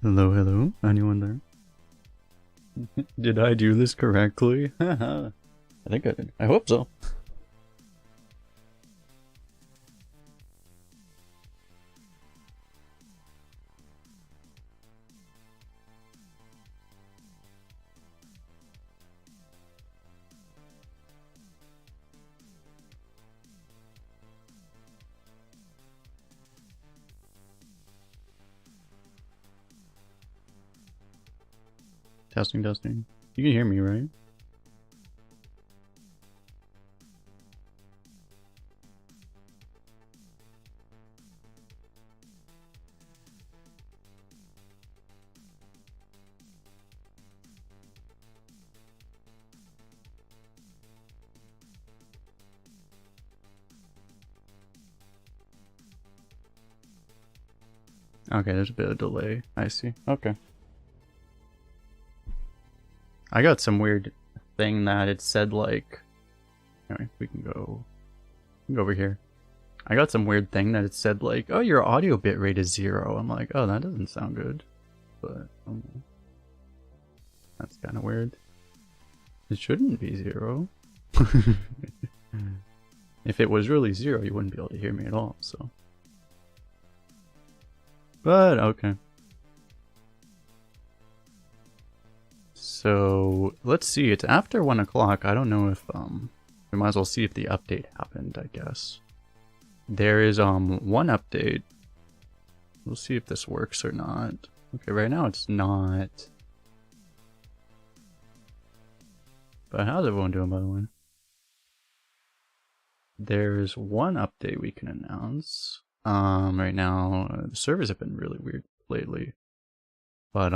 Hello, hello? Anyone there? Did I do this correctly? I think I did. I hope so. Testing, testing. You can hear me, right? Okay, there's a bit of delay. I see. Okay. I got some weird thing that it said like... Anyway, we can go over here. I got some weird thing that it said like, oh, your audio bitrate is 0. I'm like, oh, that doesn't sound good. But, that's kind of weird. It shouldn't be 0. If it was really 0, you wouldn't be able to hear me at all, so... But, okay. So, let's see, it's after 1 o'clock. I don't know if, we might as well see if the update happened, I guess. There is, one update. We'll see if this works or not. Okay, right now it's not. But how's everyone doing, by the way? There's one update we can announce. Right now, the servers have been really weird lately. But,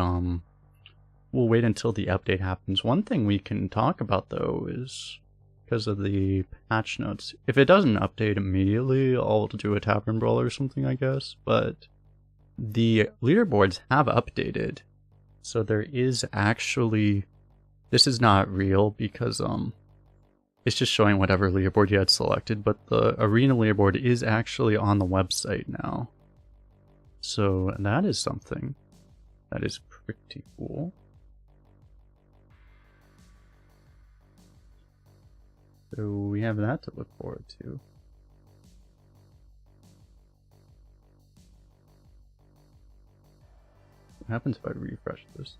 we'll wait until the update happens. One thing we can talk about, though, is because of the patch notes. If it doesn't update immediately, I'll do a Tavern brawl or something, I guess. But the leaderboards have updated. So there is actually... This is not real because, it's just showing whatever leaderboard you had selected, but the arena leaderboard is actually on the website now. So that is something that is pretty cool. So we have that to look forward to. What happens if I refresh this?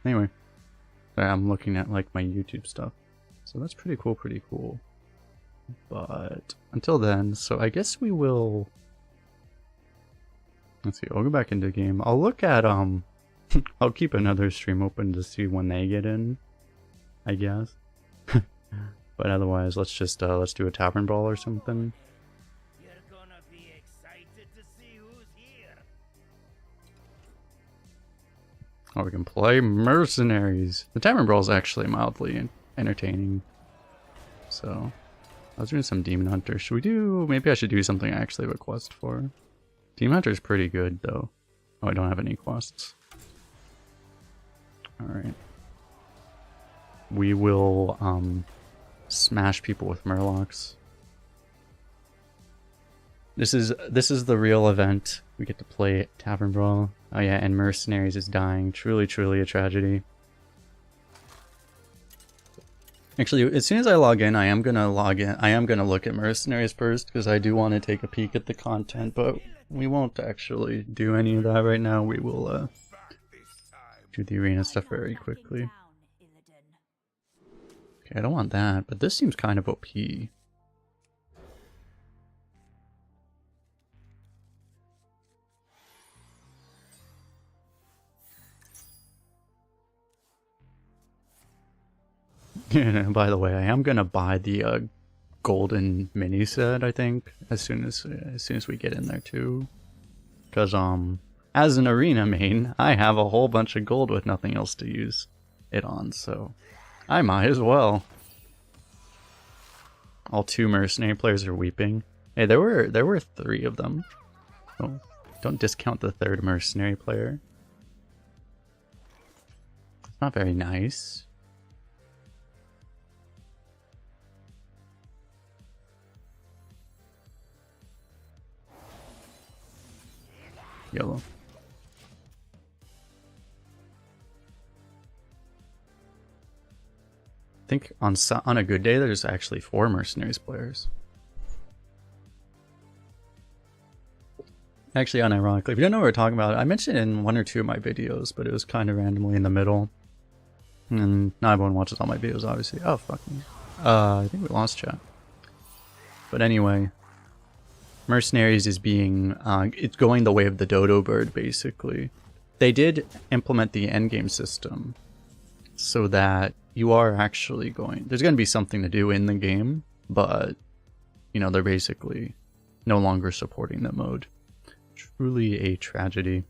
Anyway, I'm looking at like my YouTube stuff. So that's pretty cool, pretty cool. But until then, so I guess we will... Let's see, I'll go back into the game. I'll look at, I'll keep another stream open to see when they get in, I guess. But otherwise, let's just, let's do a Tavern brawl or something. You're gonna be excited to see who's here. Oh, we can play Mercenaries. The Tavern brawl is actually mildly entertaining. So, I was doing some Demon Hunter. Should we do, maybe I should do something I actually have a quest for. Demon Hunter is pretty good, though. Oh, I don't have any quests. Alright. We will, smash people with Murlocs. This is the real event. We get to play Tavern Brawl. Oh yeah, and Mercenaries is dying. Truly, truly a tragedy. Actually, as soon as I log in, I am gonna look at Mercenaries first, because I do want to take a peek at the content, but we won't actually do any of that right now. We will, do the arena stuff very quickly. Okay, I don't want that, but this seems kind of OP. By the way, I am gonna buy the golden mini set, I think, as soon as we get in there too, because as an arena main, I have a whole bunch of gold with nothing else to use it on, so I might as well. All 2 mercenary players are weeping. Hey, there were 3 of them. Oh, don't discount the 3rd mercenary player. It's not very nice. Yellow. I think on a good day there's actually 4 mercenaries players. Actually, unironically, if you don't know what we're talking about, I mentioned it in 1 or 2 of my videos, but it was kind of randomly in the middle. And not everyone watches all my videos, obviously. Oh, fuck me. I think we lost chat. But anyway, Mercenaries is being, it's going the way of the dodo bird, basically. They did implement the endgame system so that you are actually going, there's going to be something to do in the game, but, you know, they're basically no longer supporting the mode. Truly a tragedy.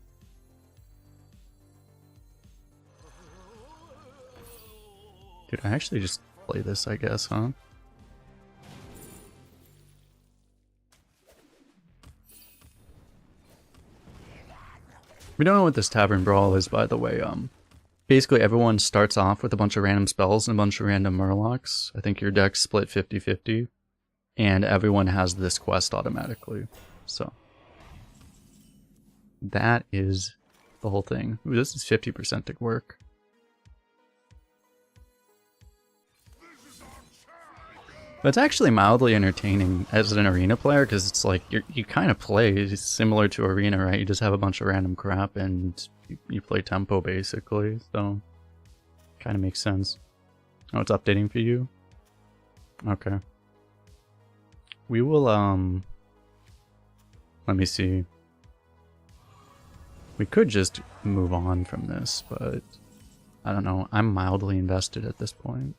Dude, I actually just play this, I guess, huh? We don't know what this Tavern brawl is, by the way. Basically everyone starts off with a bunch of random spells and a bunch of random murlocs. I think your deck's split 50-50, and everyone has this quest automatically. So that is the whole thing. Ooh, this is 50% to work. But it's actually mildly entertaining as an arena player, because it's like you kind of play similar to arena, right? You just have a bunch of random crap and you play tempo basically, so kind of makes sense. Oh, it's updating for you? Okay. We will, let me see. We could just move on from this, but I don't know. I'm mildly invested at this point,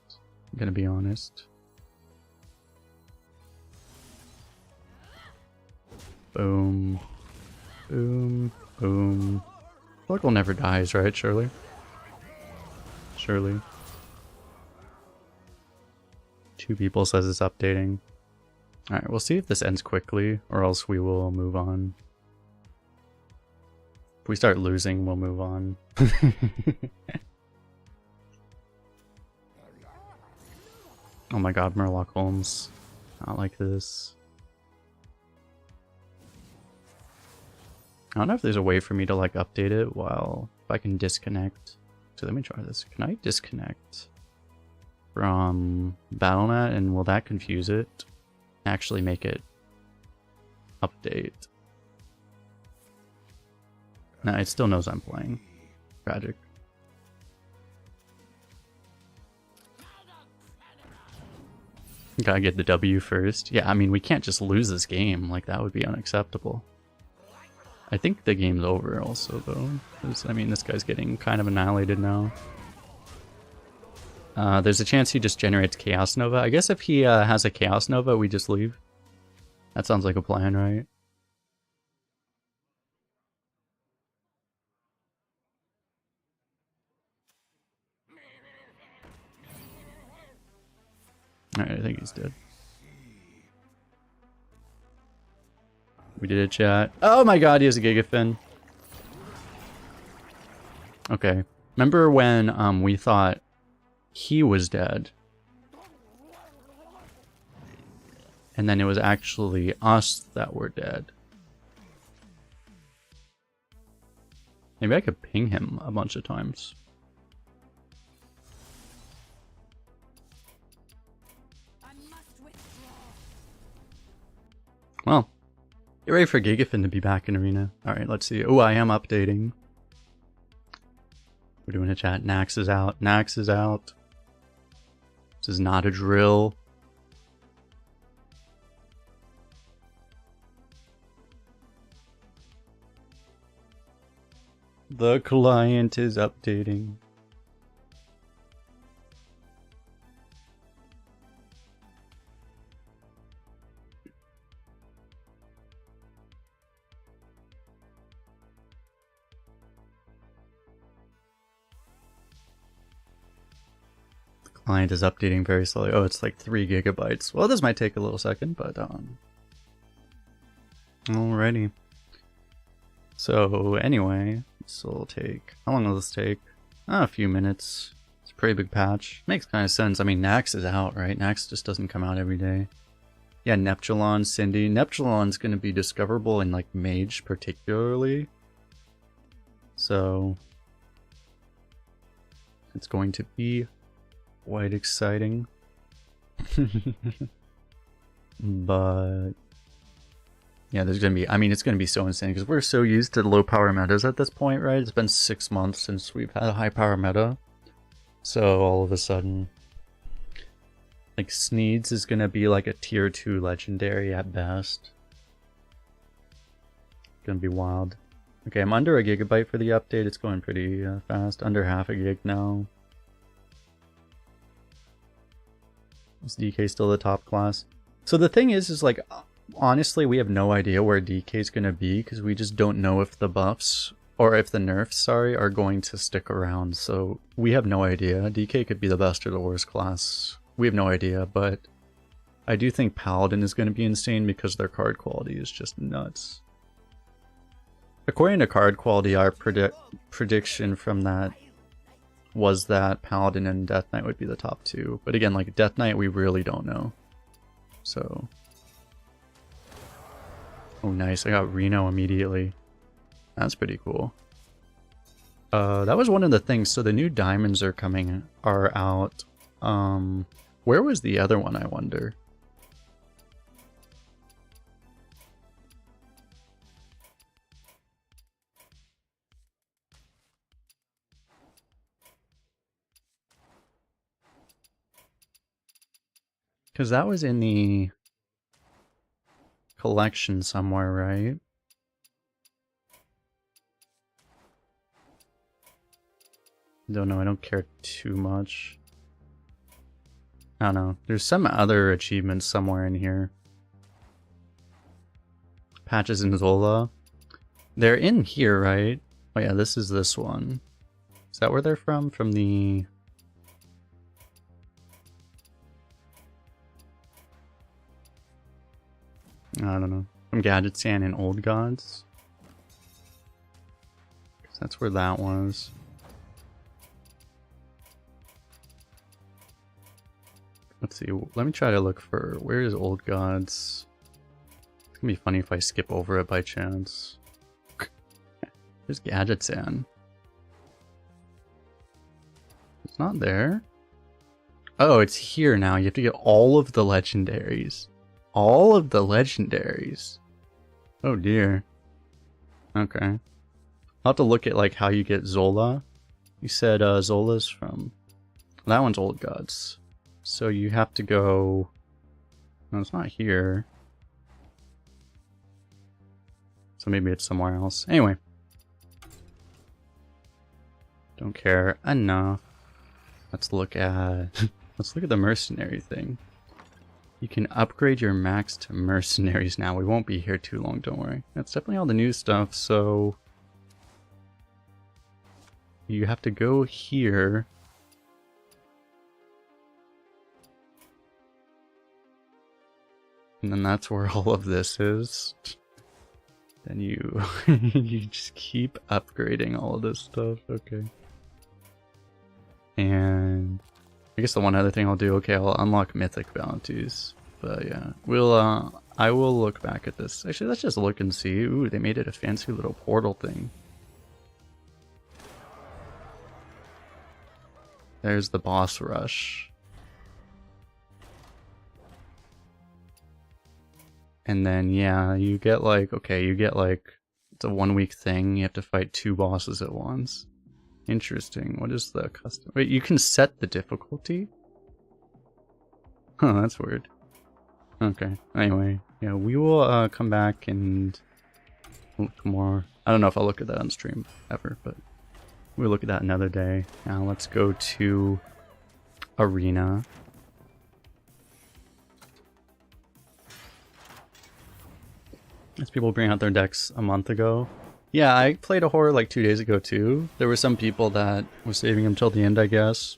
I'm gonna be honest. Boom. Boom. Boom. Oracle never dies, right? Surely? Surely. 2 people says it's updating. Alright, we'll see if this ends quickly, or else we will move on. If we start losing, we'll move on. Oh my god, Murloc Holmes. Not like this. I don't know if there's a way for me to like update it while, if I can disconnect. So let me try this. Can I disconnect from Battle.net, and will that confuse it? Actually make it update. No, it still knows I'm playing. Tragic. Gotta get the W first. Yeah, I mean, we can't just lose this game. Like, that would be unacceptable. I think the game's over also, though. I mean, this guy's getting kind of annihilated now. There's a chance he just generates Chaos Nova. I guess if he has a Chaos Nova, we just leave. That sounds like a plan, right? Alright, I think he's dead. We did a chat. Oh my god, he has a Gigafin. Okay. Remember when we thought he was dead? And then it was actually us that were dead. Maybe I could ping him a bunch of times. Well, get ready for Gigafin to be back in Arena. Alright, let's see. Oh, I am updating. We're doing a chat. NAXX is out. NAXX is out. This is not a drill. The client is updating. Client is updating very slowly. Oh, it's like 3 gigabytes. Well, this might take a little second, but alrighty. So anyway, this will take, how long will this take? A few minutes. It's a pretty big patch. Makes kind of sense. I mean, NAXX is out, right? NAXX just doesn't come out every day. Yeah, Neptulon, Cindy. Neptulon's going to be discoverable in like Mage particularly. So it's going to be quite exciting. But yeah, there's going to be, I mean, it's going to be so insane because we're so used to low power metas at this point, right? It's been 6 months since we've had a high power meta. So all of a sudden, like Sneeds is going to be like a tier 2 legendary at best. Gonna be wild. Okay, I'm under a gigabyte for the update. It's going pretty fast. Under half a gig now. Is DK still the top class? So the thing is like, honestly, we have no idea where DK is going to be because we just don't know if the buffs, or if the nerfs, sorry, are going to stick around. So we have no idea. DK could be the best or the worst class. We have no idea, but I do think Paladin is going to be insane because their card quality is just nuts. According to card quality, our prediction from that was that Paladin and Death Knight would be the top 2. But again, like Death Knight, we really don't know. So, oh nice, I got Reno immediately. That's pretty cool. That was one of the things. So the new diamonds are out. Where was the other one, I wonder? Because that was in the collection somewhere, right? Don't know, I don't care too much. I don't know. There's some other achievements somewhere in here. Patches in Zola. They're in here, right? Oh yeah, this is this one. Is that where they're from? From the... I don't know. From Gadgetsan and Old Gods. That's where that was. Let's see. Let me try to look for where is Old Gods. It's gonna be funny if I skip over it by chance. There's Gadgetsan. It's not there. Oh, it's here now. You have to get all of the legendaries. All of the legendaries. Oh dear. Okay. I'll have to look at like how you get Zola. You said Zola's from... That one's Old Gods. So you have to go... No, it's not here. So maybe it's somewhere else. Anyway. Don't care enough. Let's look at... Let's look at the mercenary thing. You can upgrade your max to mercenaries now. We won't be here too long, don't worry. That's definitely all the new stuff, so... You have to go here. And then that's where all of this is. Then you... you just keep upgrading all of this stuff, okay. And... I guess the one other thing I'll do, okay, I'll unlock mythic bounties. But yeah, I will look back at this. Actually, let's just look and see. Ooh, they made it a fancy little portal thing. There's the boss rush. And then, yeah, you get like, okay, you get like, it's a 1 week thing. You have to fight 2 bosses at once. Interesting. What is the custom? Wait, you can set the difficulty? Huh, that's weird. Okay. Anyway, yeah, we will come back and look more. I don't know if I'll look at that on stream ever, but we'll look at that another day. Now let's go to Arena. As people bring out their decks a month ago. Yeah, I played a horror like 2 days ago too. There were some people that were saving them till the end, I guess.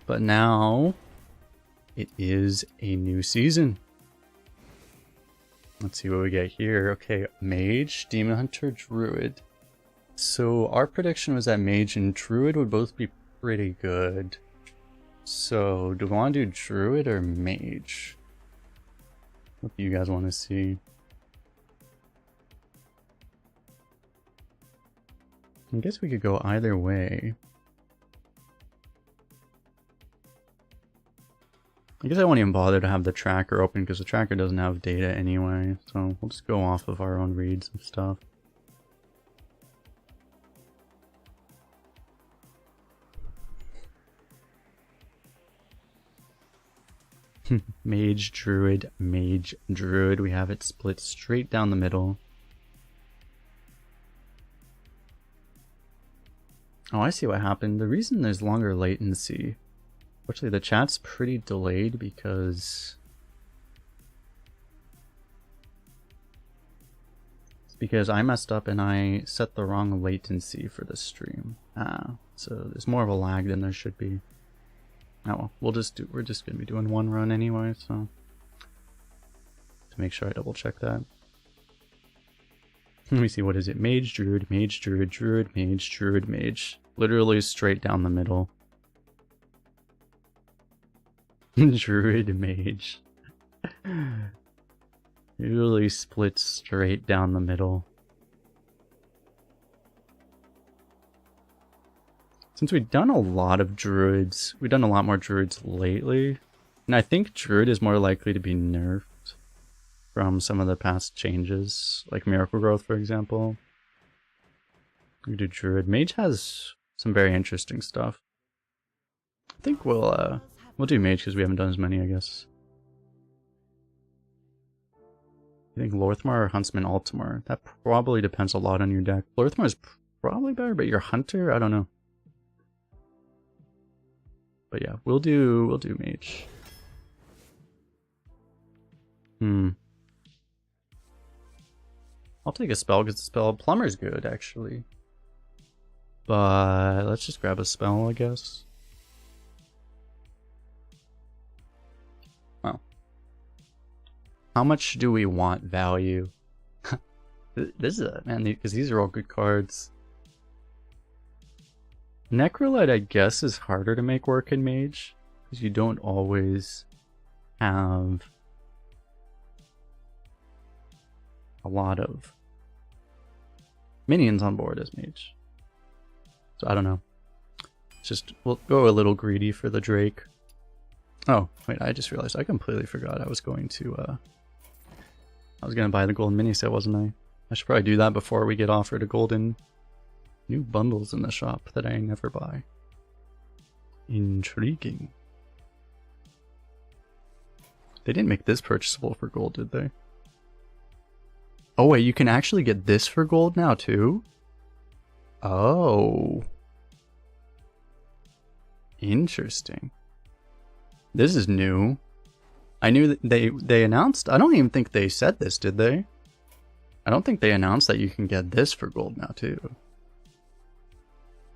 But now it is a new season. Let's see what we get here. Okay, Mage, Demon Hunter, Druid. So our prediction was that Mage and Druid would both be pretty good. So do we want to do Druid or Mage? What do you guys want to see? I guess we could go either way. I guess I won't even bother to have the tracker open because the tracker doesn't have data anyway, so we'll just go off of our own reads and stuff. Mage, Druid, Mage, Druid. We have it split straight down the middle. Oh, I see what happened. The reason there's longer latency... Actually, the chat's pretty delayed because... It's because I messed up and I set the wrong latency for the stream. So there's more of a lag than there should be. Oh well, we're just gonna be doing one run anyway, so... To make sure I double check that. Let me see, what is it? Mage, Druid, Mage, Druid, Druid, Mage, Druid, Mage. Literally straight down the middle. Druid, Mage. Literally split straight down the middle. Since we've done a lot of Druids, we've done a lot more Druids lately. And I think Druid is more likely to be nerfed from some of the past changes, like Miracle Growth, for example. We do Druid. Mage has some very interesting stuff. I think we'll do Mage because we haven't done as many, I guess. I think Lorthmar or Huntsman Altamar. That probably depends a lot on your deck. Lorthmar is probably better, but your Hunter, I don't know. But yeah, we'll do Mage. I'll take a spell because the spell Plumber's good actually. But let's just grab a spell, I guess. Well, how much do we want value? This is a man, because these are all good cards. Necrolite, I guess, is harder to make work in Mage because you don't always have a lot of minions on board as Mage. So I don't know. It's just, we'll go a little greedy for the Drake. Oh, wait, I just realized I completely forgot I was going to buy the golden mini set, wasn't I? I should probably do that before we get offered a golden new bundles in the shop that I never buy. Intriguing. They didn't make this purchasable for gold, did they? Oh wait, you can actually get this for gold now too? Oh. Interesting. This is new. I knew that they announced, I don't even think they said this, did they? I don't think they announced that you can get this for gold now too.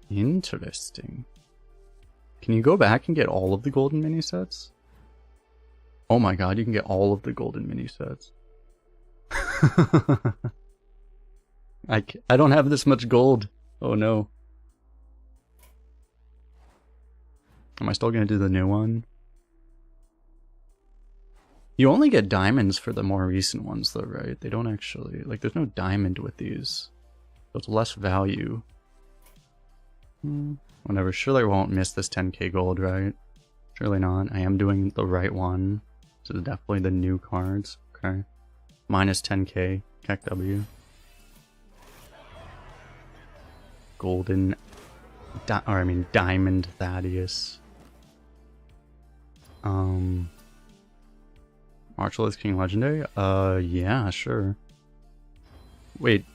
Interesting. Can you go back and get all of the golden mini sets? Oh my god, you can get all of the golden mini sets. I don't have this much gold. Oh no. Am I still gonna do the new one? You only get diamonds for the more recent ones though, right? They don't actually, like, there's no diamond with these. So it's less value. Whatever, surely I won't miss this 10k gold, right? Surely not. I am doing the right one. This is definitely the new cards. Okay. Minus 10k. Keck W. Golden... Diamond Thaddeus. Marshall King Legendary? Yeah, sure. Wait.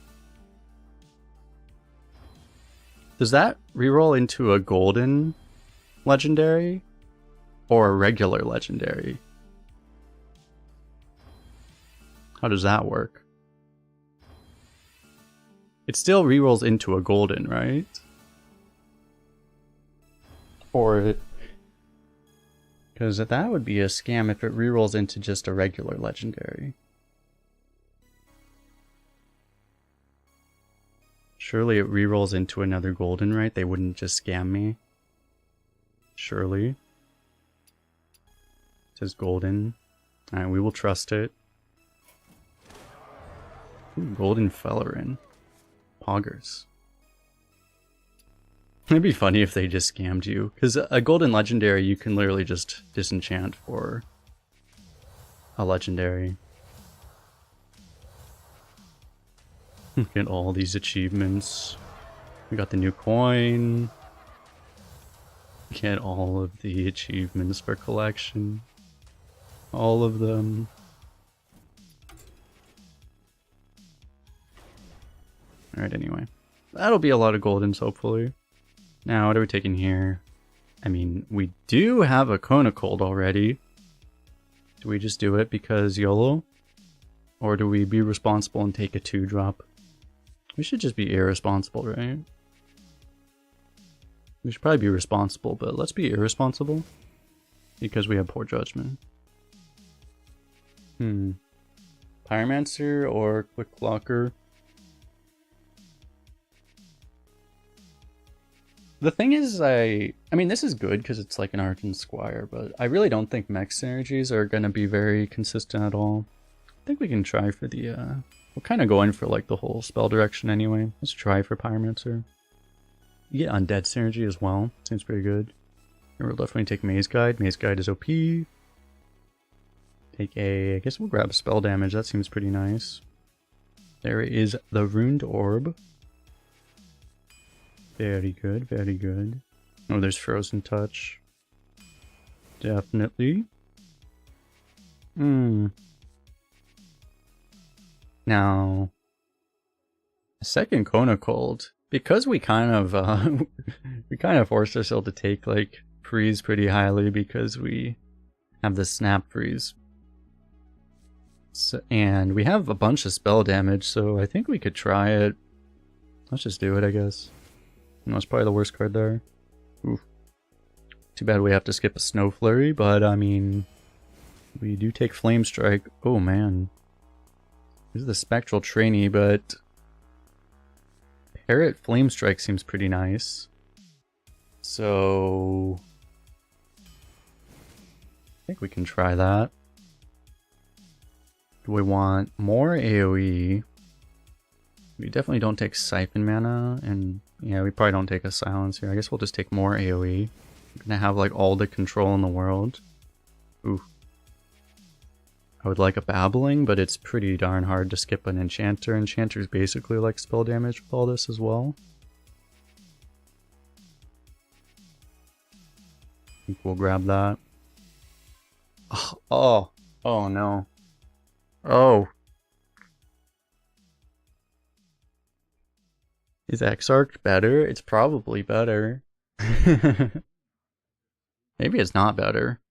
Does that reroll into a golden legendary? Or a regular legendary? How does that work? It still rerolls into a golden, right? Or Because that would be a scam if it rerolls into just a regular legendary. Surely it rerolls into another golden, right? They wouldn't just scam me. Surely. It says golden. Alright, we will trust it. Ooh, golden Fellerin. Poggers. It'd be funny if they just scammed you. Because a golden legendary, you can literally just disenchant for a legendary. Look at all these achievements. We got the new coin. Get all of the achievements for collection. All of them. Alright, anyway. That'll be a lot of goldens, hopefully. Now, what are we taking here? I mean, we do have a Kona Cold already. Do we just do it because YOLO? Or do we be responsible and take a 2-drop? We should just be irresponsible, right? We should probably be responsible, but let's be irresponsible. Because we have poor judgment. Pyromancer or Quick Clocker? The thing is, I mean, this is good because it's like an Argent Squire, but I really don't think mech synergies are going to be very consistent at all. I think we can try for the, we're kind of going for like the whole spell direction anyway. Let's try for Pyromancer. You get Undead synergy as well. Seems pretty good. And we'll definitely take Maze Guide. Maze Guide is OP. Take I guess we'll grab spell damage. That seems pretty nice. There is the Runed Orb. Very good, very good. Oh, there's Frozen Touch. Definitely. Now, a second Kona Cold. Because we kind of forced ourselves to take like freeze pretty highly because we have the snap freeze. So, and we have a bunch of spell damage, so I think we could try it. Let's just do it, I guess. No, it's probably the worst card there. Oof. Too bad we have to skip a Snow Flurry, but I mean, we do take Flame Strike. Oh man. This is the Spectral Trainee, but Parrot Flame Strike seems pretty nice. So I think we can try that. Do we want more AoE? We definitely don't take Siphon Mana, and yeah, we probably don't take a Silence here. I guess we'll just take more AoE. We're gonna have like all the control in the world. Ooh. I would like a Babbling, but it's pretty darn hard to skip an Enchanter. Enchanter is basically like spell damage with all this as well. I think we'll grab that. Oh no. Oh. Is Exarch better? It's probably better. Maybe it's not better.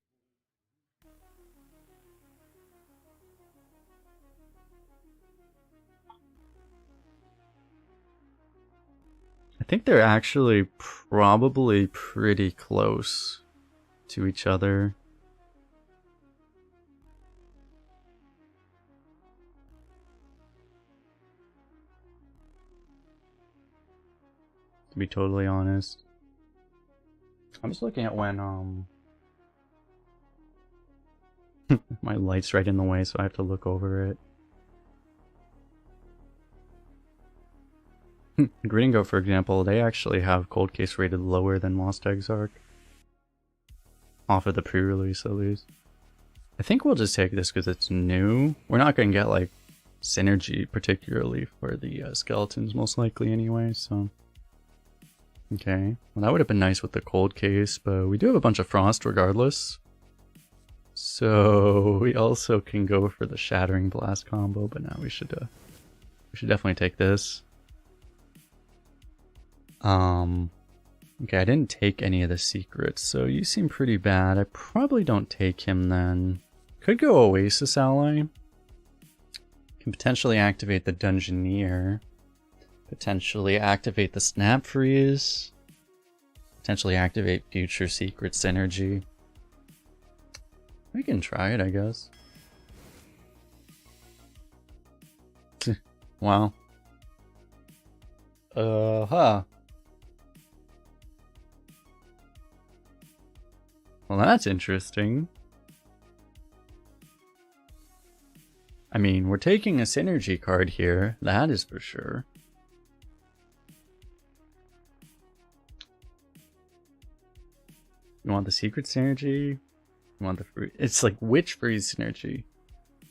I think they're actually probably pretty close to each other. To be totally honest. I'm just looking at when my light's right in the way, so I have to look over it. Gringo, for example, they actually have Cold Case rated lower than Lost Exarch. Off of the pre-release, at least. I think we'll just take this because it's new. We're not going to get, like, synergy, particularly for the skeletons, most likely, anyway, so... Okay, well that would have been nice with the Cold Case, but we do have a bunch of Frost regardless. So we also can go for the Shattering Blast combo, but now we should definitely take this. Okay, I didn't take any of the secrets, so you seem pretty bad. I probably don't take him then. Could go Oasis Ally. Can potentially activate the Dungeoneer. Potentially activate the Snap Freeze. Potentially activate Future Secret Synergy. We can try it, I guess. Wow. Huh. Well, that's interesting. I mean, we're taking a synergy card here. That is for sure. You want the secret synergy? You want the free? It's like which freeze synergy?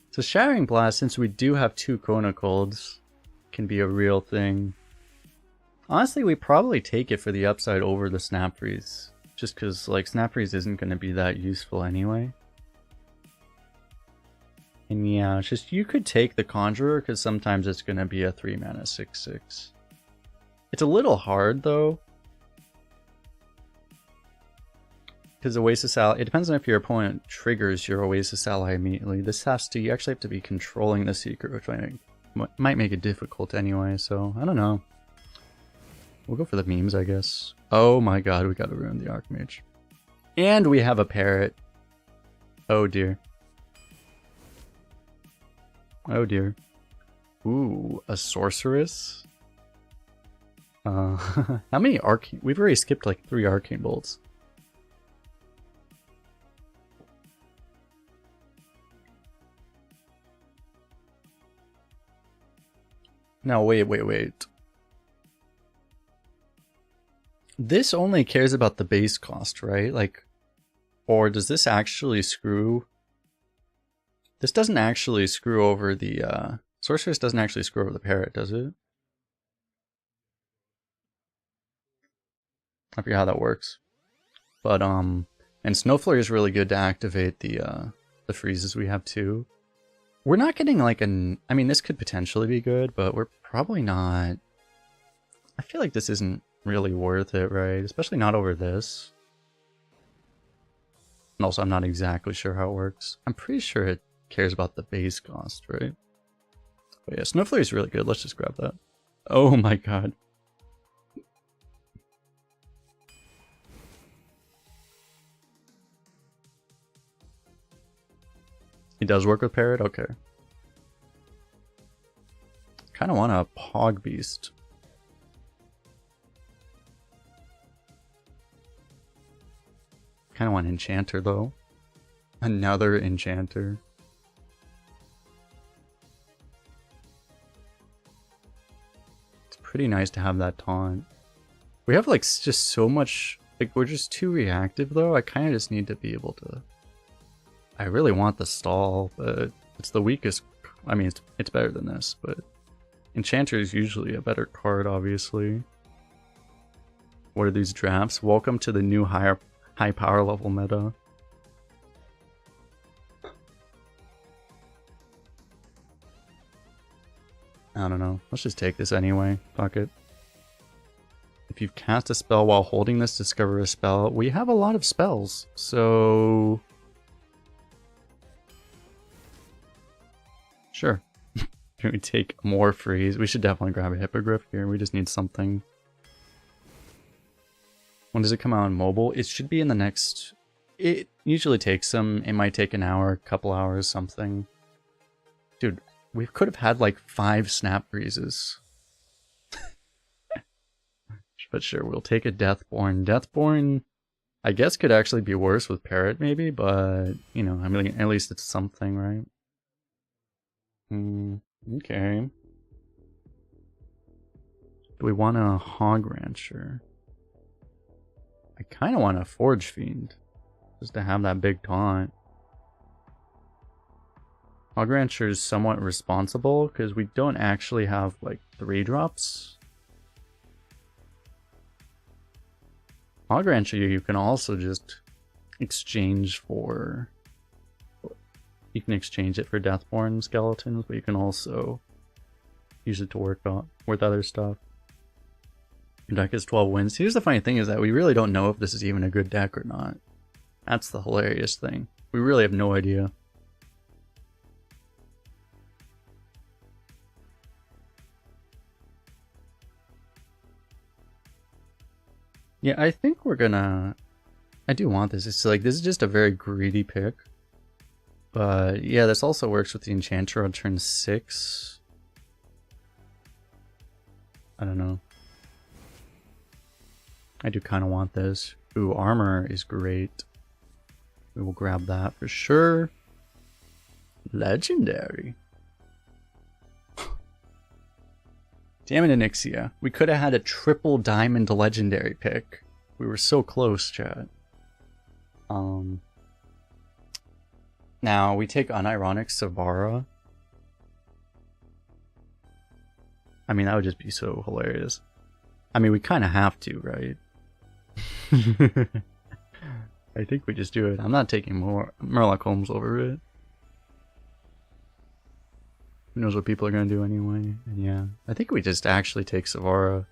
So Shattering Blast, since we do have 2 Kona Colds, can be a real thing. Honestly, we probably take it for the upside over the Snap Freeze. Just because, like, Snap Freeze isn't going to be that useful anyway. And yeah, it's just, you could take the Conjurer, because sometimes it's going to be a 3-mana 6/6. It's a little hard, though. Because Oasis Ally, it depends on if your opponent triggers your Oasis Ally immediately. This has to, you actually have to be controlling the Secret, which might make it difficult anyway, so I don't know. We'll go for the memes, I guess. Oh my god, we gotta ruin the Archmage. And we have a parrot. Oh dear. Oh dear. Ooh, a sorceress? How many arcane? We've already skipped like 3 arcane bolts. Now wait. This only cares about the base cost, right? Like, or does this actually screw? This doesn't actually screw over the, Sorceress doesn't actually screw over the Parrot, does it? I forget how that works. But, and Snowflare is really good to activate the freezes we have too. We're not getting like an, I mean, this could potentially be good, but we're probably not. I feel like this isn't really worth it, right? Especially not over this. And also, I'm not exactly sure how it works. I'm pretty sure it cares about the base cost, right? But yeah, Snowflare is really good. Let's just grab that. Oh my god. It does work with Parrot? Okay. Kind of want a Pog Beast. Kind of want Enchanter though. Another Enchanter. It's pretty nice to have that taunt. We have like just so much, like we're just too reactive though. I kind of just need to be able to. I really want the stall, but it's the weakest. I mean, it's better than this, but Enchanter is usually a better card, obviously. What are these drafts? Welcome to the new high power level meta. I don't know. Let's just take this anyway. Fuck it. If you've cast a spell while holding this, discover a spell. We have a lot of spells, so sure. Can we take more freeze? We should definitely grab a Hippogriff here. We just need something. When does it come out on mobile? It should be in the next... It usually takes some... It might take an hour, a couple hours, something. Dude, we could have had like 5 Snap Freezes. But sure, we'll take a Deathborn. Deathborn, I guess, could actually be worse with Parrot, maybe, but, you know, I mean, at least it's something, right? Okay. Do we want a Hog Rancher? I kind of want a Forge Fiend, just to have that big taunt. Hog Rancher is somewhat responsible, because we don't actually have, like, 3-drops. Hog Rancher you can also just exchange for... You can exchange it for Deathborn skeletons, but you can also use it to work on with other stuff. Your deck is 12 wins. Here's the funny thing is that we really don't know if this is even a good deck or not. That's the hilarious thing. We really have no idea. Yeah, I think we're gonna... I do want this. It's like, this is just a very greedy pick. But yeah, this also works with the Enchanter on turn 6. I don't know. I do kind of want this. Ooh, armor is great. We will grab that for sure. Legendary. Damn it, Anixia. We could have had a triple diamond legendary pick. We were so close, chat. Now we take unironic Savara. I mean, that would just be so hilarious. I mean, we kind of have to, right? I think we just do it. I'm not taking more Murloc Holmes over it. Who knows what people are going to do anyway. And yeah, I think we just actually take Savara.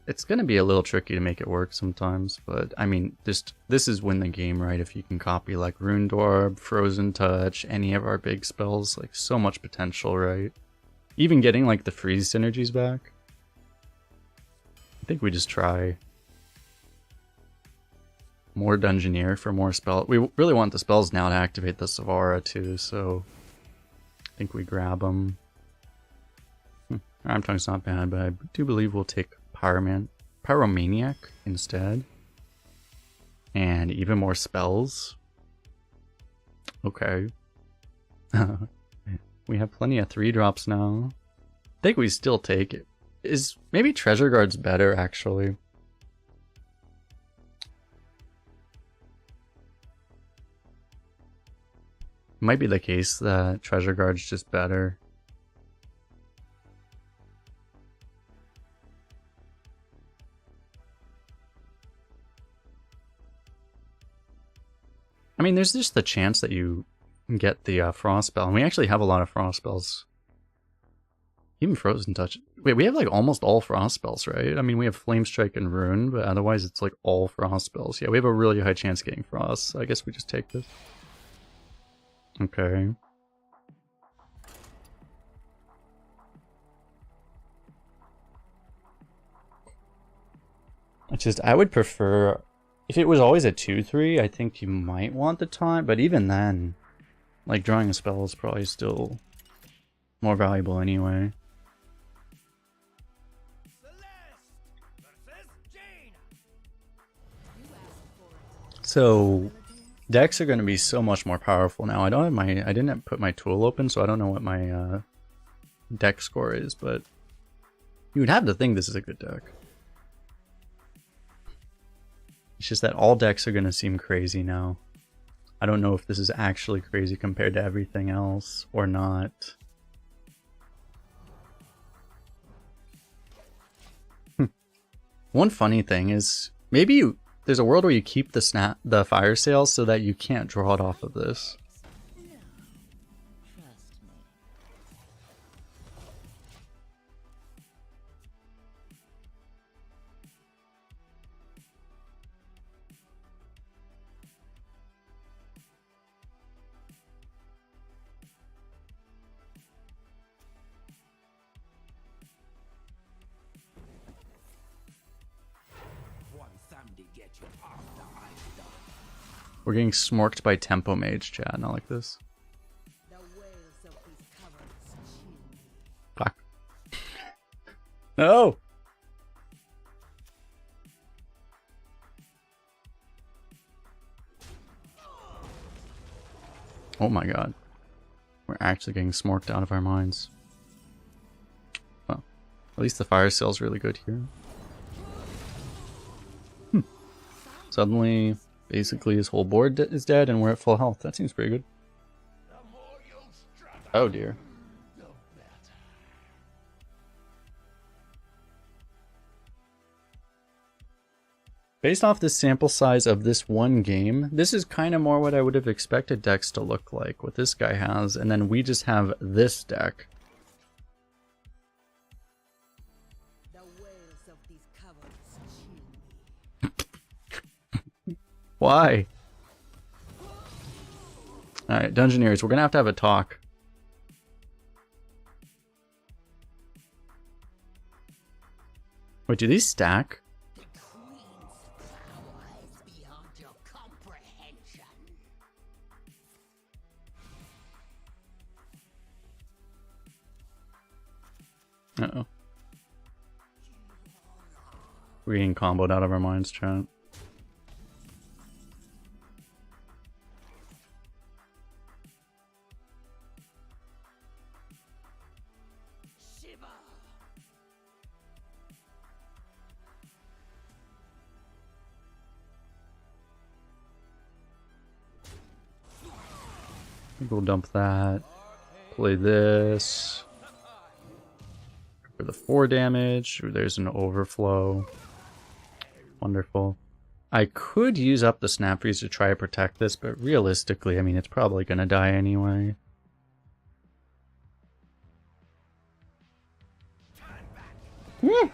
It's going to be a little tricky to make it work sometimes, but I mean, this is win the game, right? If you can copy like Runed Orb, Frozen Touch, any of our big spells, like so much potential, right? Even getting like the freeze synergies back. I think we just try more Dungeoneer for more spell. We really want the spells now to activate the Savara too, so I think we grab them. Tongue's not bad, but I do believe we'll take Pyromaniac instead. And even more spells. Okay. We have plenty of 3-drops now. I think we still take it. Is maybe Treasure Guard's better, actually. Might be the case that Treasure Guard's just better. I mean, there's just the chance that you get the Frost Spell, and we actually have a lot of Frost Spells. Even Frozen Touch. Wait, we have like almost all Frost Spells, right? I mean, we have Flame Strike and Rune, but otherwise it's like all Frost Spells. Yeah, we have a really high chance of getting Frost, so I guess we just take this. Okay. I would prefer, if it was always a 2-3, I think you might want the time, but even then, like drawing a spell is probably still more valuable anyway. So decks are going to be so much more powerful now. I didn't put my tool open, so I don't know what my deck score is, but you would have to think this is a good deck. It's just that all decks are going to seem crazy now. I don't know if this is actually crazy compared to everything else or not. One funny thing is, maybe there's a world where you keep the fire sales so that you can't draw it off of this. We're getting smorked by Tempo Mage, chat, not like this. Fuck. No! Oh my god. We're actually getting smorked out of our minds. Well, at least the fire sale's really good here. Suddenly, basically his whole board is dead and we're at full health. That seems pretty good. Oh dear. Based off the sample size of this one game, this is kind of more what I would have expected decks to look like, what this guy has, and then we just have this deck. Why? Alright, Dungeoneers, we're gonna have a talk. Wait, do these stack? We're getting comboed out of our minds, chat. We'll dump that. Play this. For the 4 damage. Ooh, there's an overflow. Wonderful. I could use up the snap freeze to try to protect this, but realistically, I mean, it's probably gonna die anyway. Woo!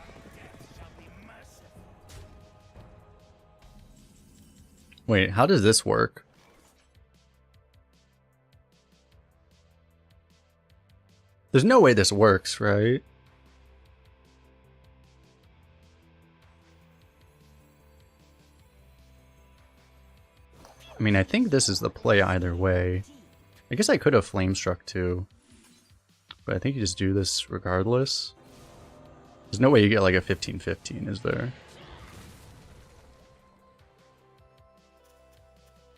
Wait, how does this work? There's no way this works, right? I mean, I think this is the play either way. I guess I could have flame struck too. But I think you just do this regardless. There's no way you get like a 15-15, is there?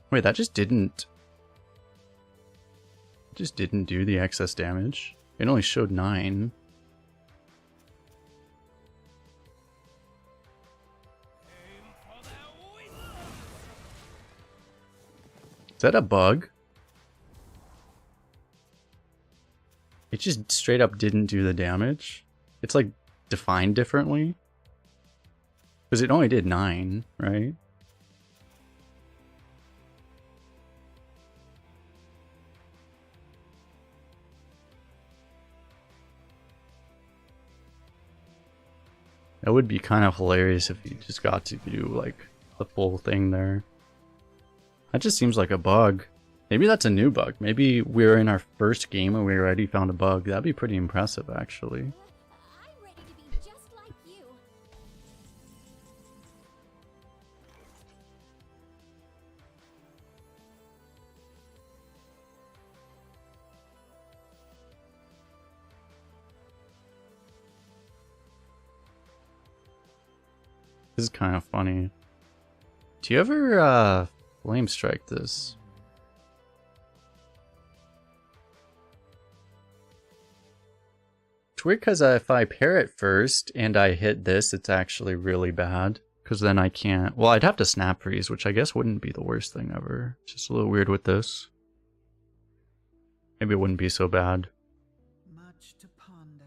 Wait, that just didn't... Just didn't do the excess damage. It only showed 9. Is that a bug? It just straight up didn't do the damage. It's like defined differently. Because it only did 9, right? That would be kind of hilarious if you just got to do like the full thing there. That just seems like a bug. Maybe that's a new bug. Maybe we're in our first game and we already found a bug. That'd be pretty impressive, actually. I'm ready to be just like you. This is kind of funny. Do you ever flame strike this? It's weird because if I pair it first and I hit this, it's actually really bad. Because then I can't... Well, I'd have to snap freeze, which I guess wouldn't be the worst thing ever. It's just a little weird with this. Maybe it wouldn't be so bad. Much to ponder.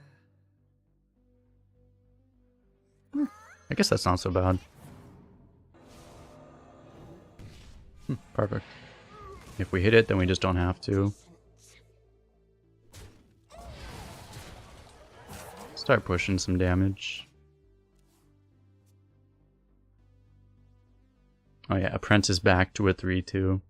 I guess that's not so bad. Perfect. If we hit it, then we just don't have to. Start pushing some damage. Oh yeah, Apprentice back to a 3-2.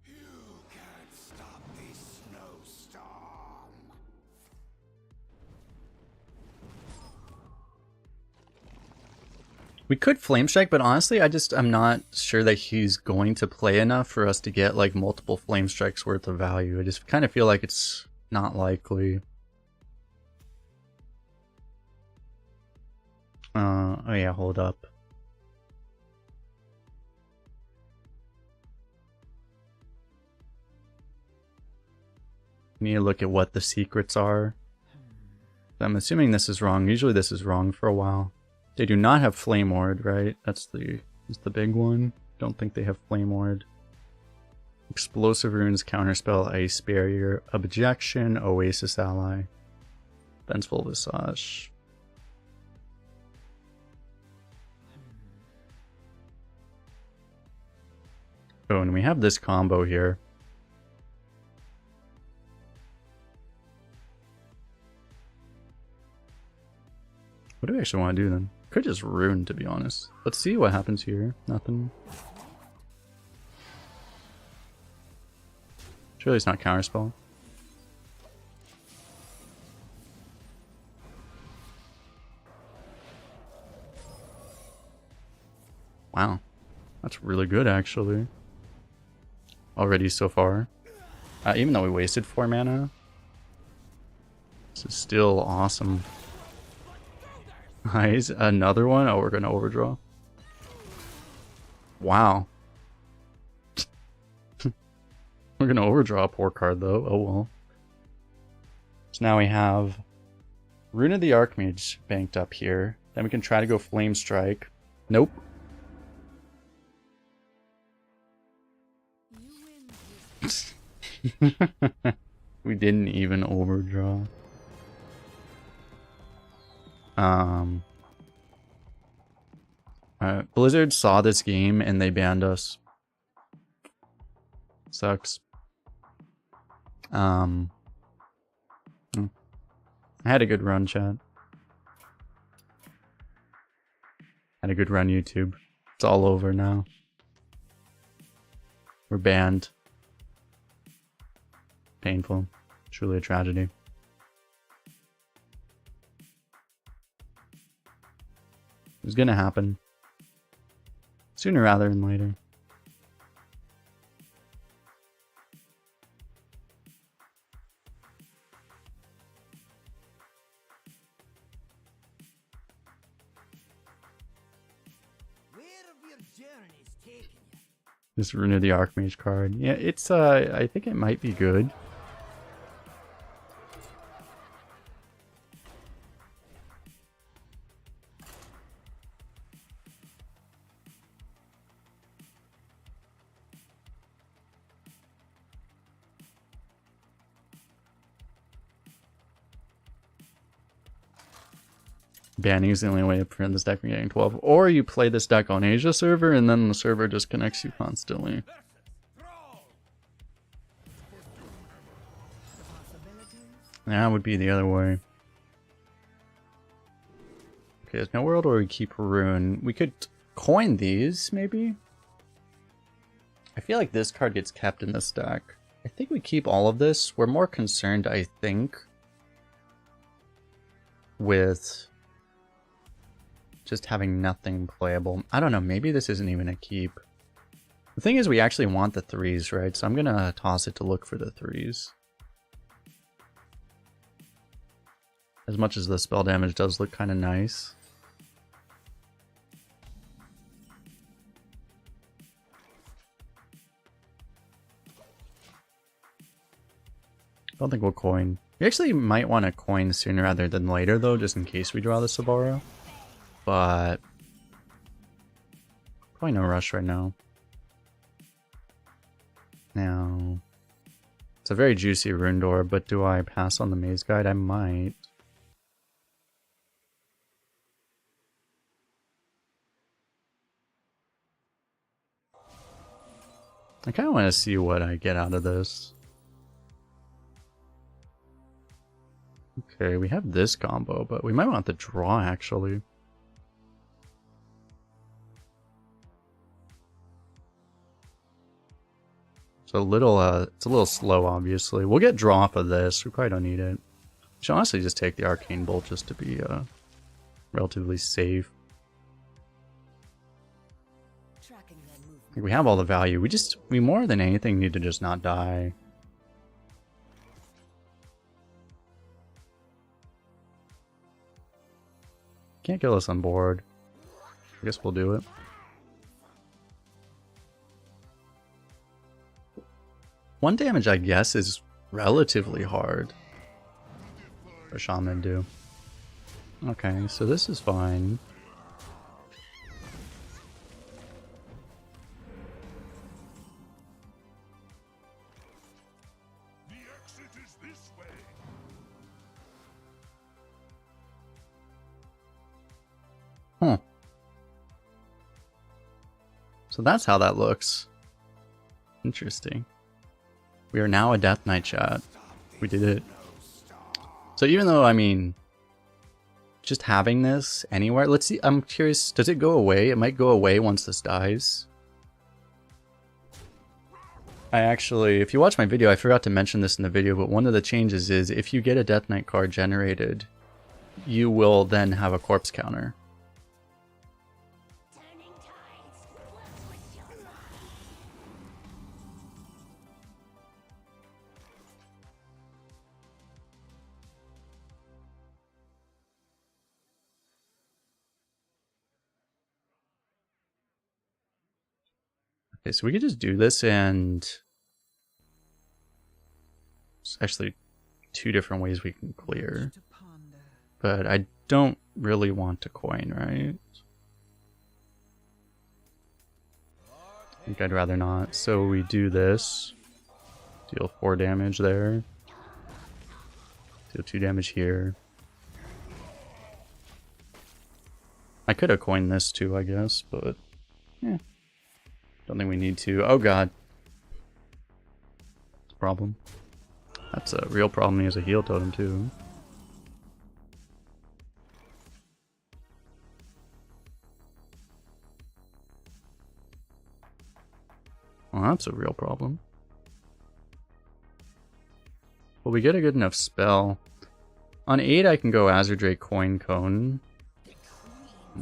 We could flame strike, but honestly, I'm not sure that he's going to play enough for us to get like multiple flame strikes worth of value. I just kind of feel like it's not likely. Oh yeah, hold up. Need to look at what the secrets are. I'm assuming this is wrong. Usually this is wrong for a while. They do not have Flame Ward, right? That's the big one. Don't think they have Flame Ward. Explosive Runes, Counterspell, Ice Barrier, Objection, Oasis Ally, Vengeful Visage. Oh, and we have this combo here. What do we actually want to do then? Could just Rune, to be honest. Let's see what happens here. Nothing. Surely it's not Counterspell. Wow. That's really good, actually. Already so far. Even though we wasted 4 mana. This is still awesome. Nice. Another one? Oh, we're going to overdraw. Wow. We're gonna overdraw a poor card though. Oh well. So now we have Rune of the Archmage banked up here. Then we can try to go Flame Strike. Nope. We didn't even overdraw. Blizzard saw this game and they banned us. Sucks. I had a good run, chat. Had a good run, YouTube. It's all over now. We're banned. Painful. Truly a tragedy. It was gonna happen. Sooner rather than later. Where have your journeys taken you? This Rune of the Archmage card. Yeah, it's I think it might be good. Banning is the only way to prevent this deck from getting 12. Or you play this deck on Asia server and then the server disconnects you constantly. That would be the other way. Okay, there's no world where we keep Rune. We could coin these, maybe? I feel like this card gets kept in this deck. I think we keep all of this. We're more concerned, I think, with just having nothing playable. I don't know, maybe this isn't even a keep. The thing is, we actually want the 3s, right? So I'm gonna toss it to look for the 3s. As much as the spell damage does look kind of nice. I don't think we'll coin. We actually might want to coin sooner rather than later, though, just in case we draw the Sabaro. But probably no rush right now. Now, it's a very juicy rune door, but do I pass on the maze guide? I might. I kind of want to see what I get out of this. Okay, we have this combo, but we might want the draw actually. It's a little slow, obviously. We'll get draw off of this. We probably don't need it. We should honestly just take the Arcane Bolt just to be relatively safe. Like, we have all the value. We more than anything need to just not die. Can't kill us on board. I guess we'll do it. One damage, I guess, is relatively hard for Shaman to do. Okay, so this is fine. The exit is this way. Huh. So that's how that looks. Interesting. We are now a Death Knight, chat. We did it. So even though, I mean, just having this anywhere, let's see, I'm curious, does it go away? It might go away once this dies. I actually, if you watch my video, I forgot to mention this in the video, but one of the changes is if you get a Death Knight card generated, you will then have a corpse counter. Okay, so we could just do this, and it's actually 2 different ways we can clear. But I don't really want to coin, right? I think I'd rather not. So we do this. Deal 4 damage there. Deal 2 damage here. I could have coined this too, I guess, but yeah. Don't think we need to. Oh god. That's a problem. That's a real problem. He has a heal totem too. Well, that's a real problem. Well, we get a good enough spell. On 8, I can go Azure Coin Cone.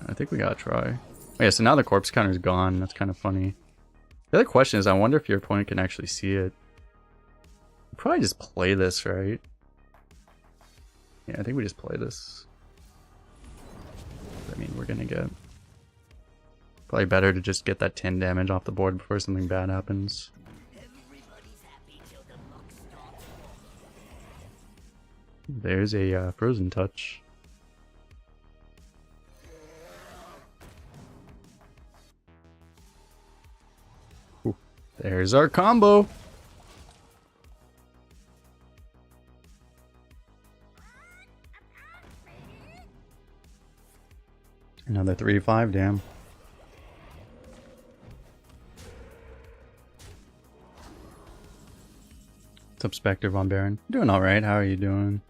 I think we gotta try. Oh, yeah, so now the corpse counter is gone. That's kind of funny. The other question is, I wonder if your opponent can actually see it. Probably just play this, right? Yeah, I think we just play this. I mean, we're gonna get... Probably better to just get that 10 damage off the board before something bad happens. There's a frozen touch. Ooh, there's our combo. Another 3-5, damn. What's up, Spectre Von Baron? Doing alright, how are you doing?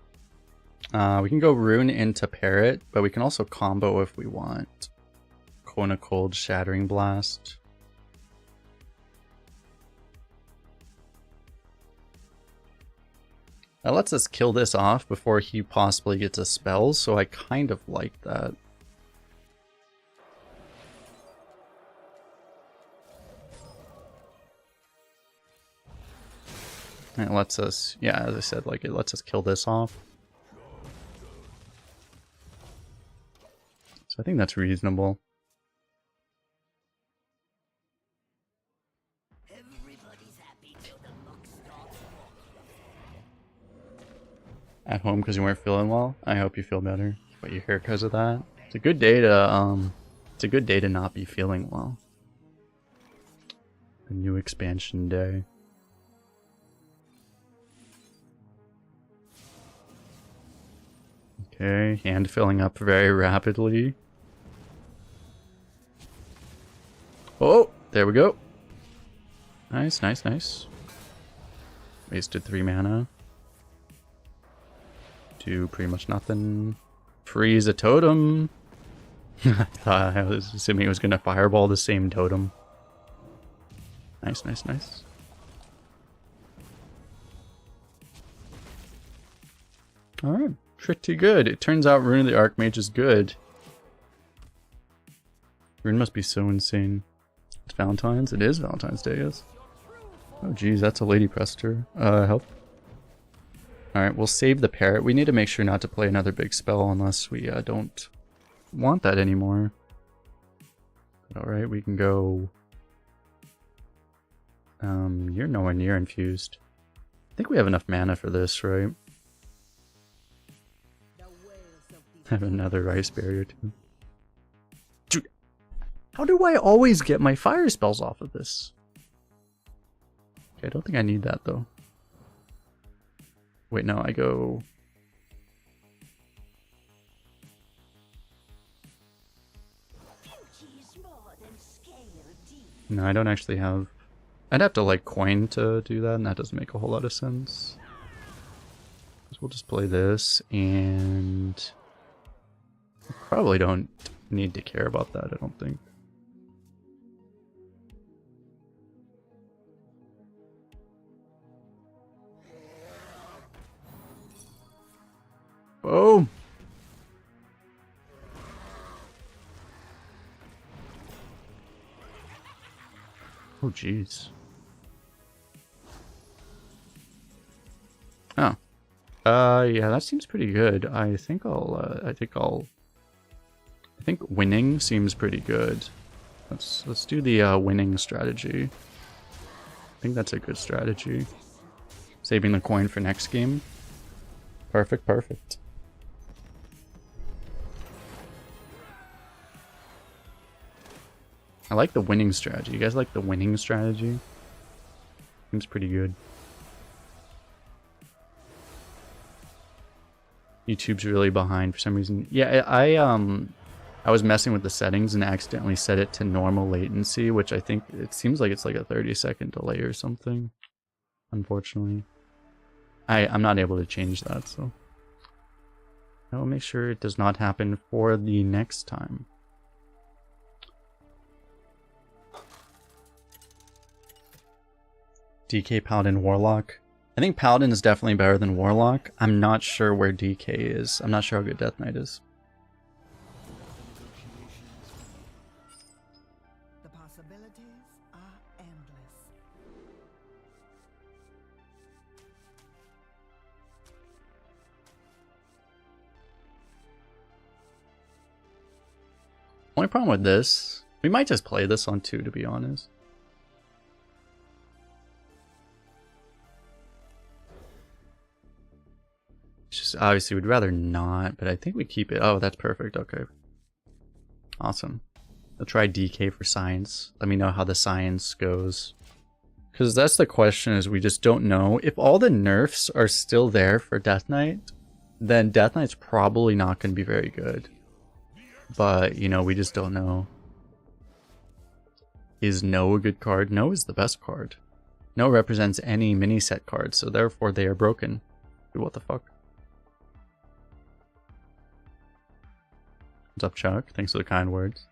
We can go Rune into Parrot, but we can also combo if we want. Kona Cold, Shattering Blast. That lets us kill this off before he possibly gets a spell, so I kind of like that. It lets us, yeah, as I said, like it lets us kill this off. So I think that's reasonable. At home because you weren't feeling well? I hope you feel better. But you're here because of that. It's a good day to not be feeling well. A new expansion day. Okay, hand filling up very rapidly. Oh, there we go. Nice, nice, nice. Wasted 3 mana. Do pretty much nothing. Freeze a totem. I was assuming it was going to fireball the same totem. Nice, nice, nice. Alright. Pretty good. It turns out Rune of the Archmage is good. Rune must be so insane. It's Valentine's? It is Valentine's Day, yes. Oh geez, that's a Lady Prester. Help. Alright, we'll save the Parrot. We need to make sure not to play another big spell unless we don't want that anymore. Alright, we can go... you're nowhere near infused. I think we have enough mana for this, right? Have another ice barrier too. Dude, how do I always get my fire spells off of this? Okay, I don't think I need that though. Wait, no, I go... No, I don't actually have... I'd have to like coin to do that, and that doesn't make a whole lot of sense. So we'll just play this, and... Probably don't need to care about that, I don't think. Boom! Oh, jeez. Oh. Yeah, that seems pretty good. I think winning seems pretty good. Let's do the winning strategy. I think that's a good strategy. Saving the coin for next game. Perfect, perfect. I like the winning strategy. You guys like the winning strategy? Seems pretty good. YouTube's really behind for some reason. Yeah, I was messing with the settings and accidentally set it to normal latency, which I think it seems like it's like a 30-second delay or something. Unfortunately, I'm not able to change that, so I will make sure it does not happen for the next time. DK Paladin Warlock. I think Paladin is definitely better than Warlock. I'm not sure where DK is. I'm not sure how good Death Knight is. The possibilities are endless. Only problem with this, we might just play this on 2, to be honest. Just obviously we'd rather not, but I think we keep it. Oh, that's perfect. Okay. Awesome. I'll try DK for science. Let me know how the science goes. Because that's the question, is we just don't know. If all the nerfs are still there for Death Knight, then Death Knight's probably not going to be very good. But, you know, we just don't know. Is No a good card? No is the best card. No represents any mini set cards, so therefore they are broken. What the fuck? What's up, Chuck? Thanks for the kind words.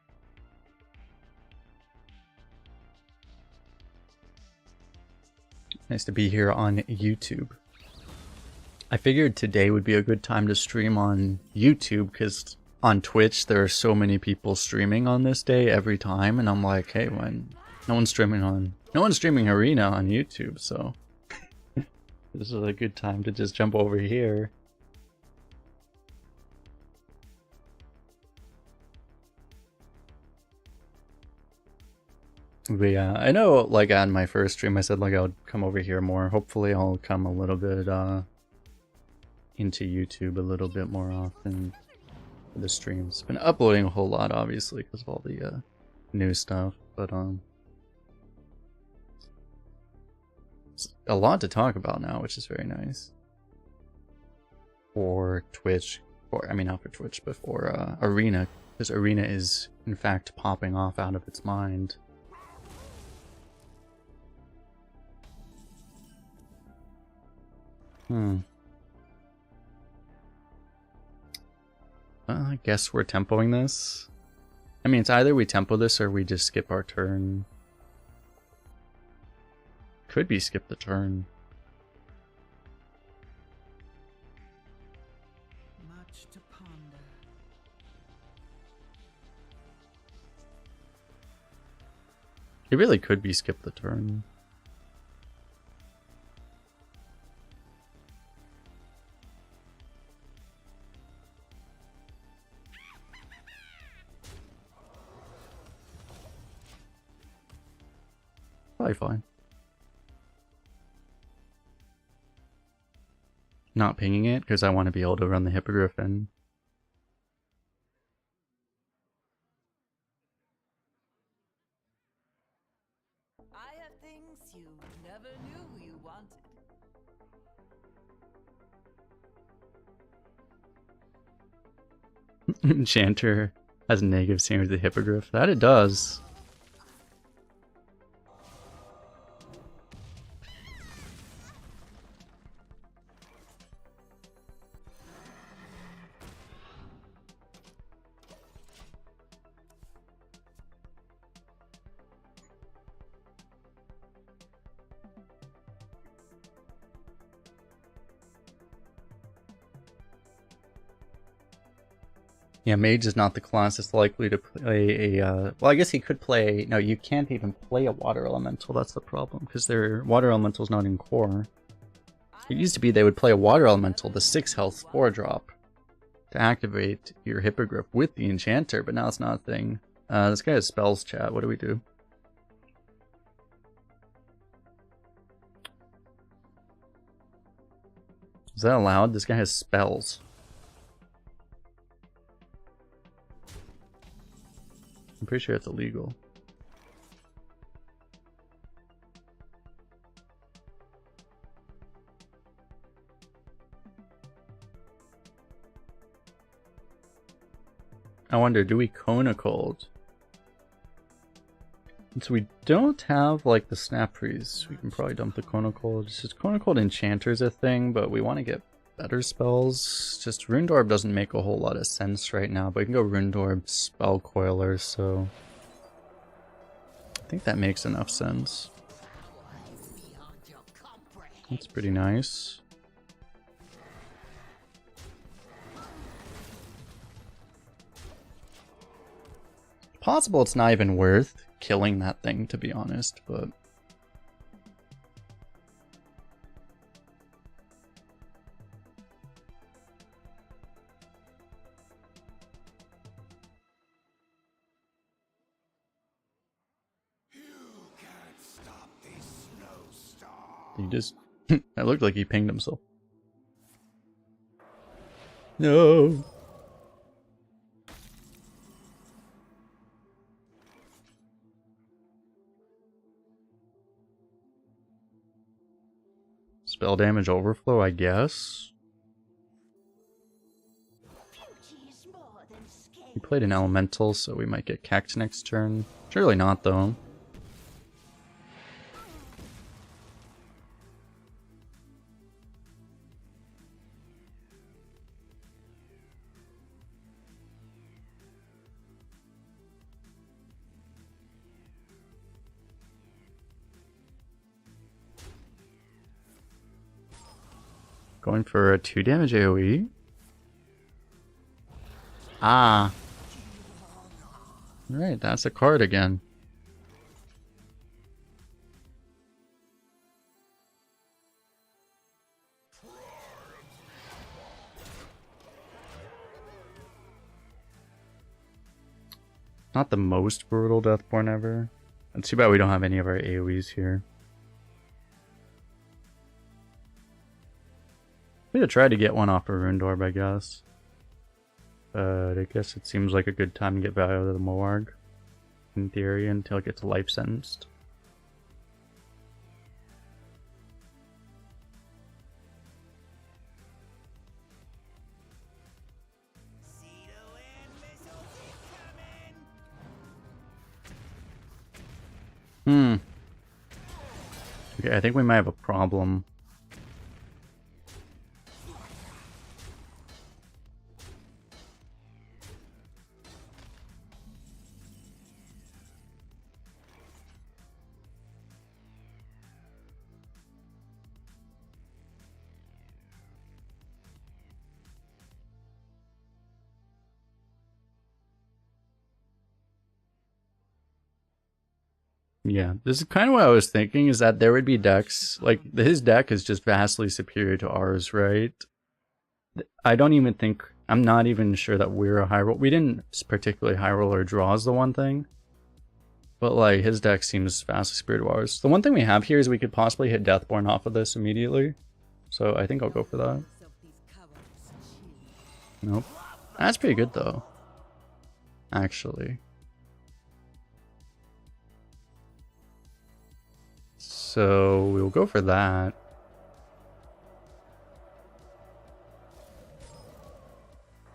Nice to be here on YouTube. I figured today would be a good time to stream on YouTube because on Twitch there are so many people streaming on this day every time, and I'm like, hey, when no one's streaming Arena on YouTube, so this is a good time to just jump over here. But yeah, I know, like, on my first stream I said, like, I would come over here more. Hopefully I'll come a little bit, into YouTube a little bit more often for the streams. Been uploading a whole lot, obviously, because of all the, new stuff, but, it's a lot to talk about now, which is very nice. For Twitch, I mean, not for Twitch, but for, Arena, because Arena is, in fact, popping off out of its mind. Well, I guess we're tempoing this. I mean, it's either we tempo this or we just skip our turn. Could be skip the turn. Much to ponder. It really could be skip the turn. Probably fine. Not pinging it because I want to be able to run the Hippogriff in. I have things you never knew you wanted. Enchanter has negative same with the Hippogriff. That it does. Yeah, Mage is not the class that's likely to play a, well, I guess he could play, no, you can't even play a Water Elemental, that's the problem, because their Water Elemental's not in core. It used to be they would play a Water Elemental, the 6 health 4-drop, to activate your Hippogriff with the Enchanter, but now it's not a thing. This guy has spells, chat. What do we do? Is that allowed? This guy has spells. I'm pretty sure it's illegal. I wonder, do we Kona Cold? Since we don't have like the snap freeze, we can probably dump the Kona Cold. It's just Kona Cold Enchanter's a thing, but we want to get better spells. Just Runed Orb doesn't make a whole lot of sense right now, but we can go Runed Orb, Spell Coiler, so I think that makes enough sense. That's pretty nice. Possible it's not even worth killing that thing, to be honest, but he just it looked like he pinged himself. No. Spell damage overflow, I guess. He played an elemental, so we might get Cact next turn. Surely not, though. Going for a 2 damage AoE. Ah. Alright, that's a card again. Not the most brutal Deathborn ever. It's too bad we don't have any of our AoEs here. We could try to get one off a Runed Orb, I guess. But I guess it seems like a good time to get value out of the Moarg. In theory, until it gets life sentenced. Okay, I think we might have a problem. Yeah, this is kind of what I was thinking, is that there would be decks, like, his deck is just vastly superior to ours, right? I don't even think, I'm not even sure that we're a high roll. We didn't particularly high roll or draw is the one thing. But, like, his deck seems vastly superior to ours. The one thing we have here is we could possibly hit Deathborn off of this immediately. So I think I'll go for that. Nope. That's pretty good, though. Actually. So we'll go for that.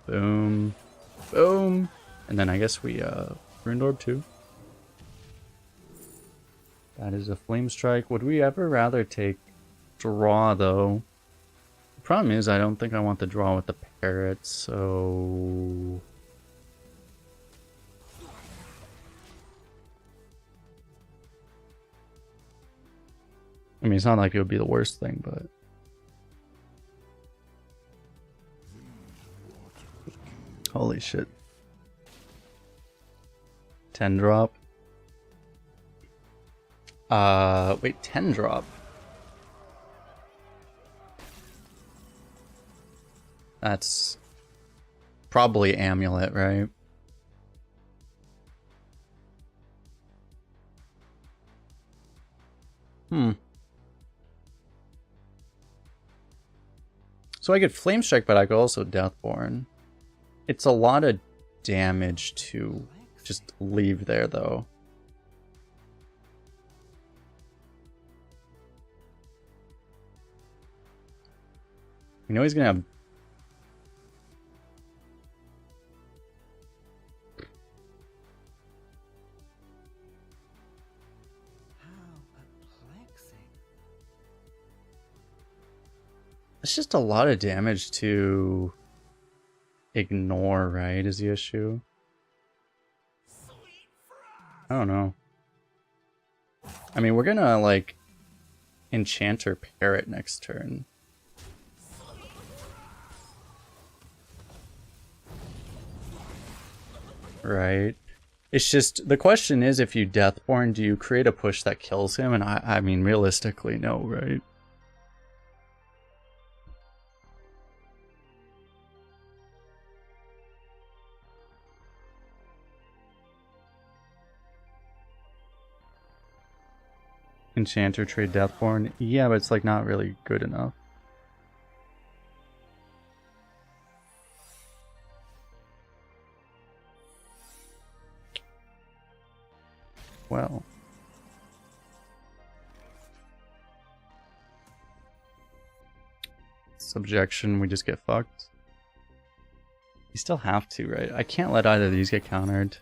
Boom. Boom. And then I guess we Runed Orb too. That is a Flame Strike. Would we ever rather take draw though? The problem is I don't think I want the draw with the parrot, so I mean, it's not like it would be the worst thing, but holy shit. 10 drop. Wait, 10 drop. That's probably Amulet, right? So I could Flame Strike, but I could also Deathborn. It's a lot of damage to just leave there, though. You know he's gonna have... It's just a lot of damage to ignore, right, is the issue? I don't know. I mean, we're gonna, like, Enchanter Parrot next turn. Right. It's just, the question is, if you Deathborn, do you create a push that kills him? And I mean, realistically, no, right? Enchanter trade Deathborn. Yeah, but it's like not really good enough. Well. Subjection, we just get fucked. You still have to, right? I can't let either of these get countered.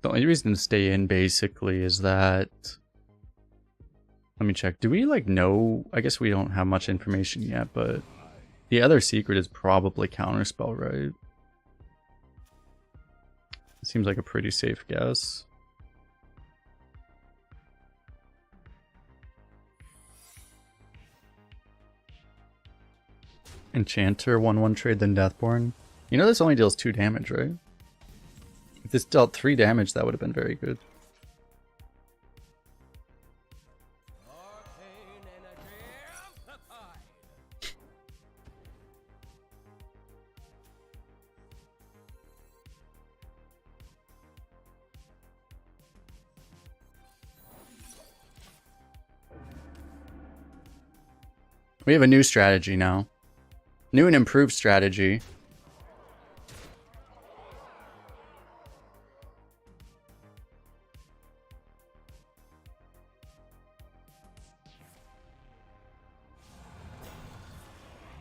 The only reason to stay in, basically, is that... Let me check. Do we, like, know... I guess we don't have much information yet, but... The other secret is probably Counterspell, right? Seems like a pretty safe guess. Enchanter, 1/1 trade, then Deathborn. You know this only deals 2 damage, right? If this dealt 3 damage, that would have been very good. We have a new strategy now. New and improved strategy.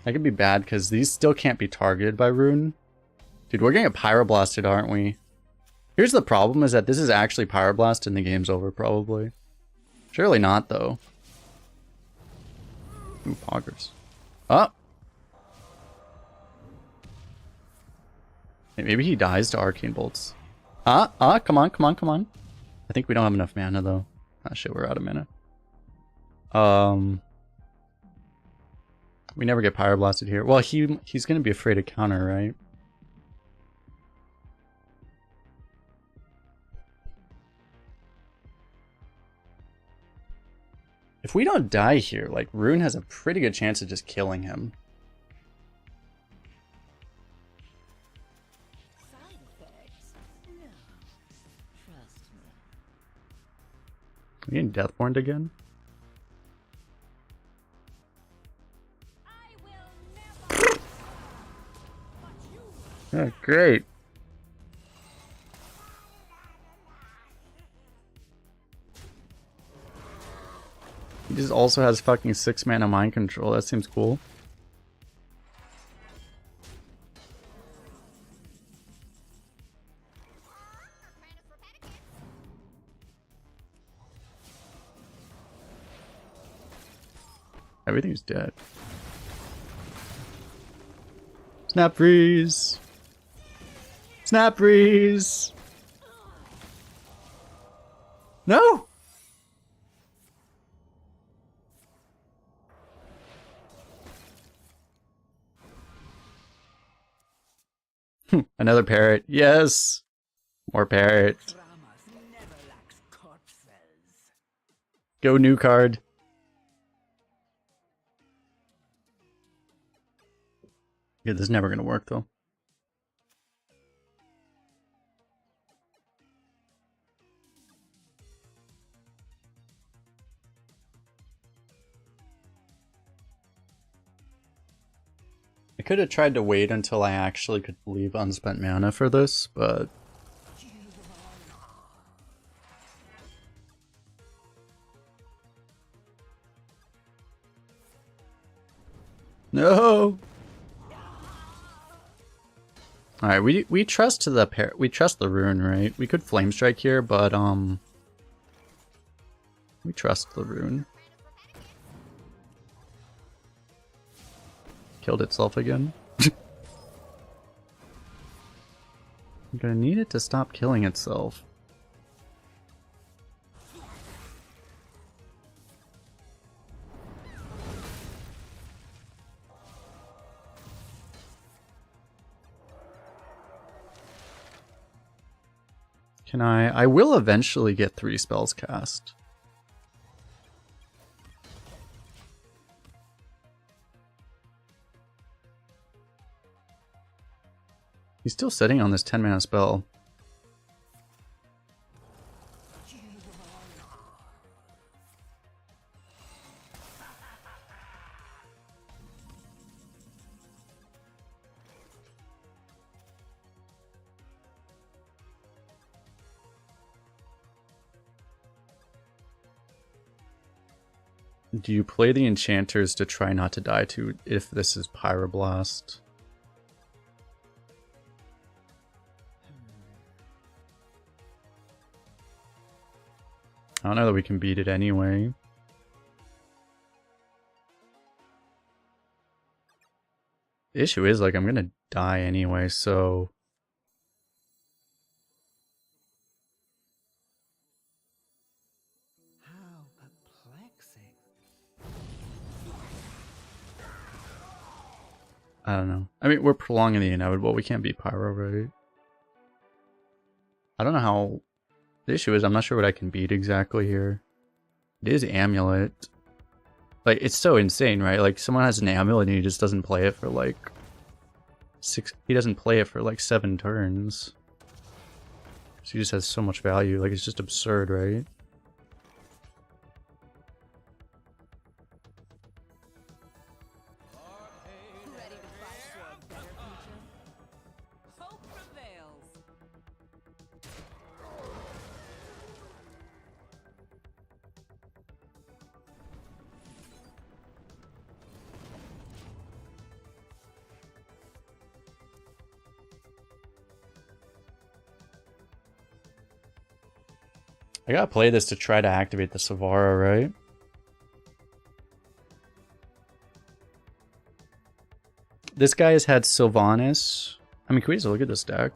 That could be bad because these still can't be targeted by Rune. Dude, we're gonna get Pyroblasted, aren't we? Here's the problem, is that this is actually Pyroblast and the game's over, probably. Surely not, though. Ooh, Poggers. Oh! Maybe he dies to Arcane Bolts. Come on, come on, come on. I think we don't have enough mana, though. Ah, shit, we're out of mana. We never get Pyroblasted here. Well, he's gonna be afraid of counter, right? If we don't die here, like, Rune has a pretty good chance of just killing him. Side effects? No. Trust me. Are we getting Deathborned again? I will never. Yeah, great. He just also has fucking 6 mana mind control. That seems cool. Everything's dead. Snap freeze! Snap freeze! No! Another parrot. Yes! More parrot. Dramas never lacks corpses. Go new card. Yeah, this is never gonna work though. I could have tried to wait until I actually could leave unspent mana for this, but no. All right, we trust the pair. We trust the rune, right? We could flame strike here, but we trust the rune. Killed itself again. I'm gonna need it to stop killing itself. Can I will eventually get 3 spells cast. He's still sitting on this 10 mana spell. Do you play the enchanters to try not to die to if this is Pyroblast? I don't know that we can beat it anyway. The issue is, like, I'm gonna die anyway, so... How perplexing. I don't know. I mean, we're prolonging the inevitable. We can't beat Pyro, right? I don't know how... The issue is, I'm not sure what I can beat exactly here. It is Amulet. Like, it's so insane, right? Like, someone has an Amulet and he just doesn't play it for, like... He doesn't play it for, like, 7 turns. So he just has so much value. Like, it's just absurd, right? Ready to fight for a better future? Hope prevails. I gotta play this to try to activate the Savara, right? This guy has had Sylvanas. I mean, can we just look at this deck?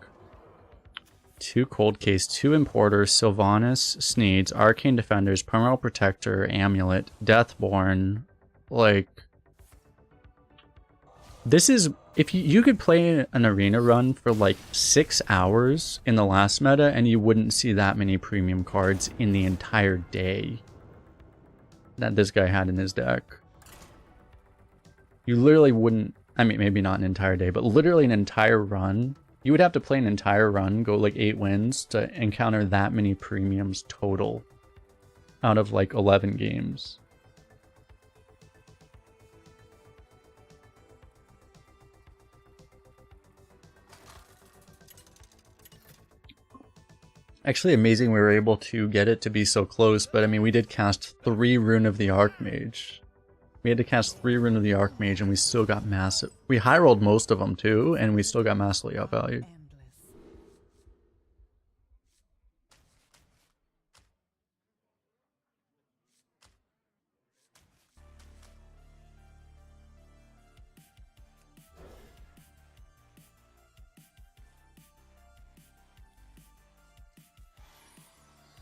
2 Cold Case, 2 Importers, Sylvanas, Sneeds, Arcane Defenders, Permanent Protector, Amulet, Deathborn. Like... This is... If you could play an arena run for like 6 hours in the last meta and you wouldn't see that many premium cards in the entire day that this guy had in his deck. You literally wouldn't... I mean, maybe not an entire day, but literally an entire run. You would have to play an entire run, go like 8 wins to encounter that many premiums total out of like 11 games. Actually amazing we were able to get it to be so close, but I mean, we did cast 3 Rune of the Archmage. We had to cast 3 Rune of the Archmage and we still got massive. We high rolled most of them too, and we still got massively outvalued.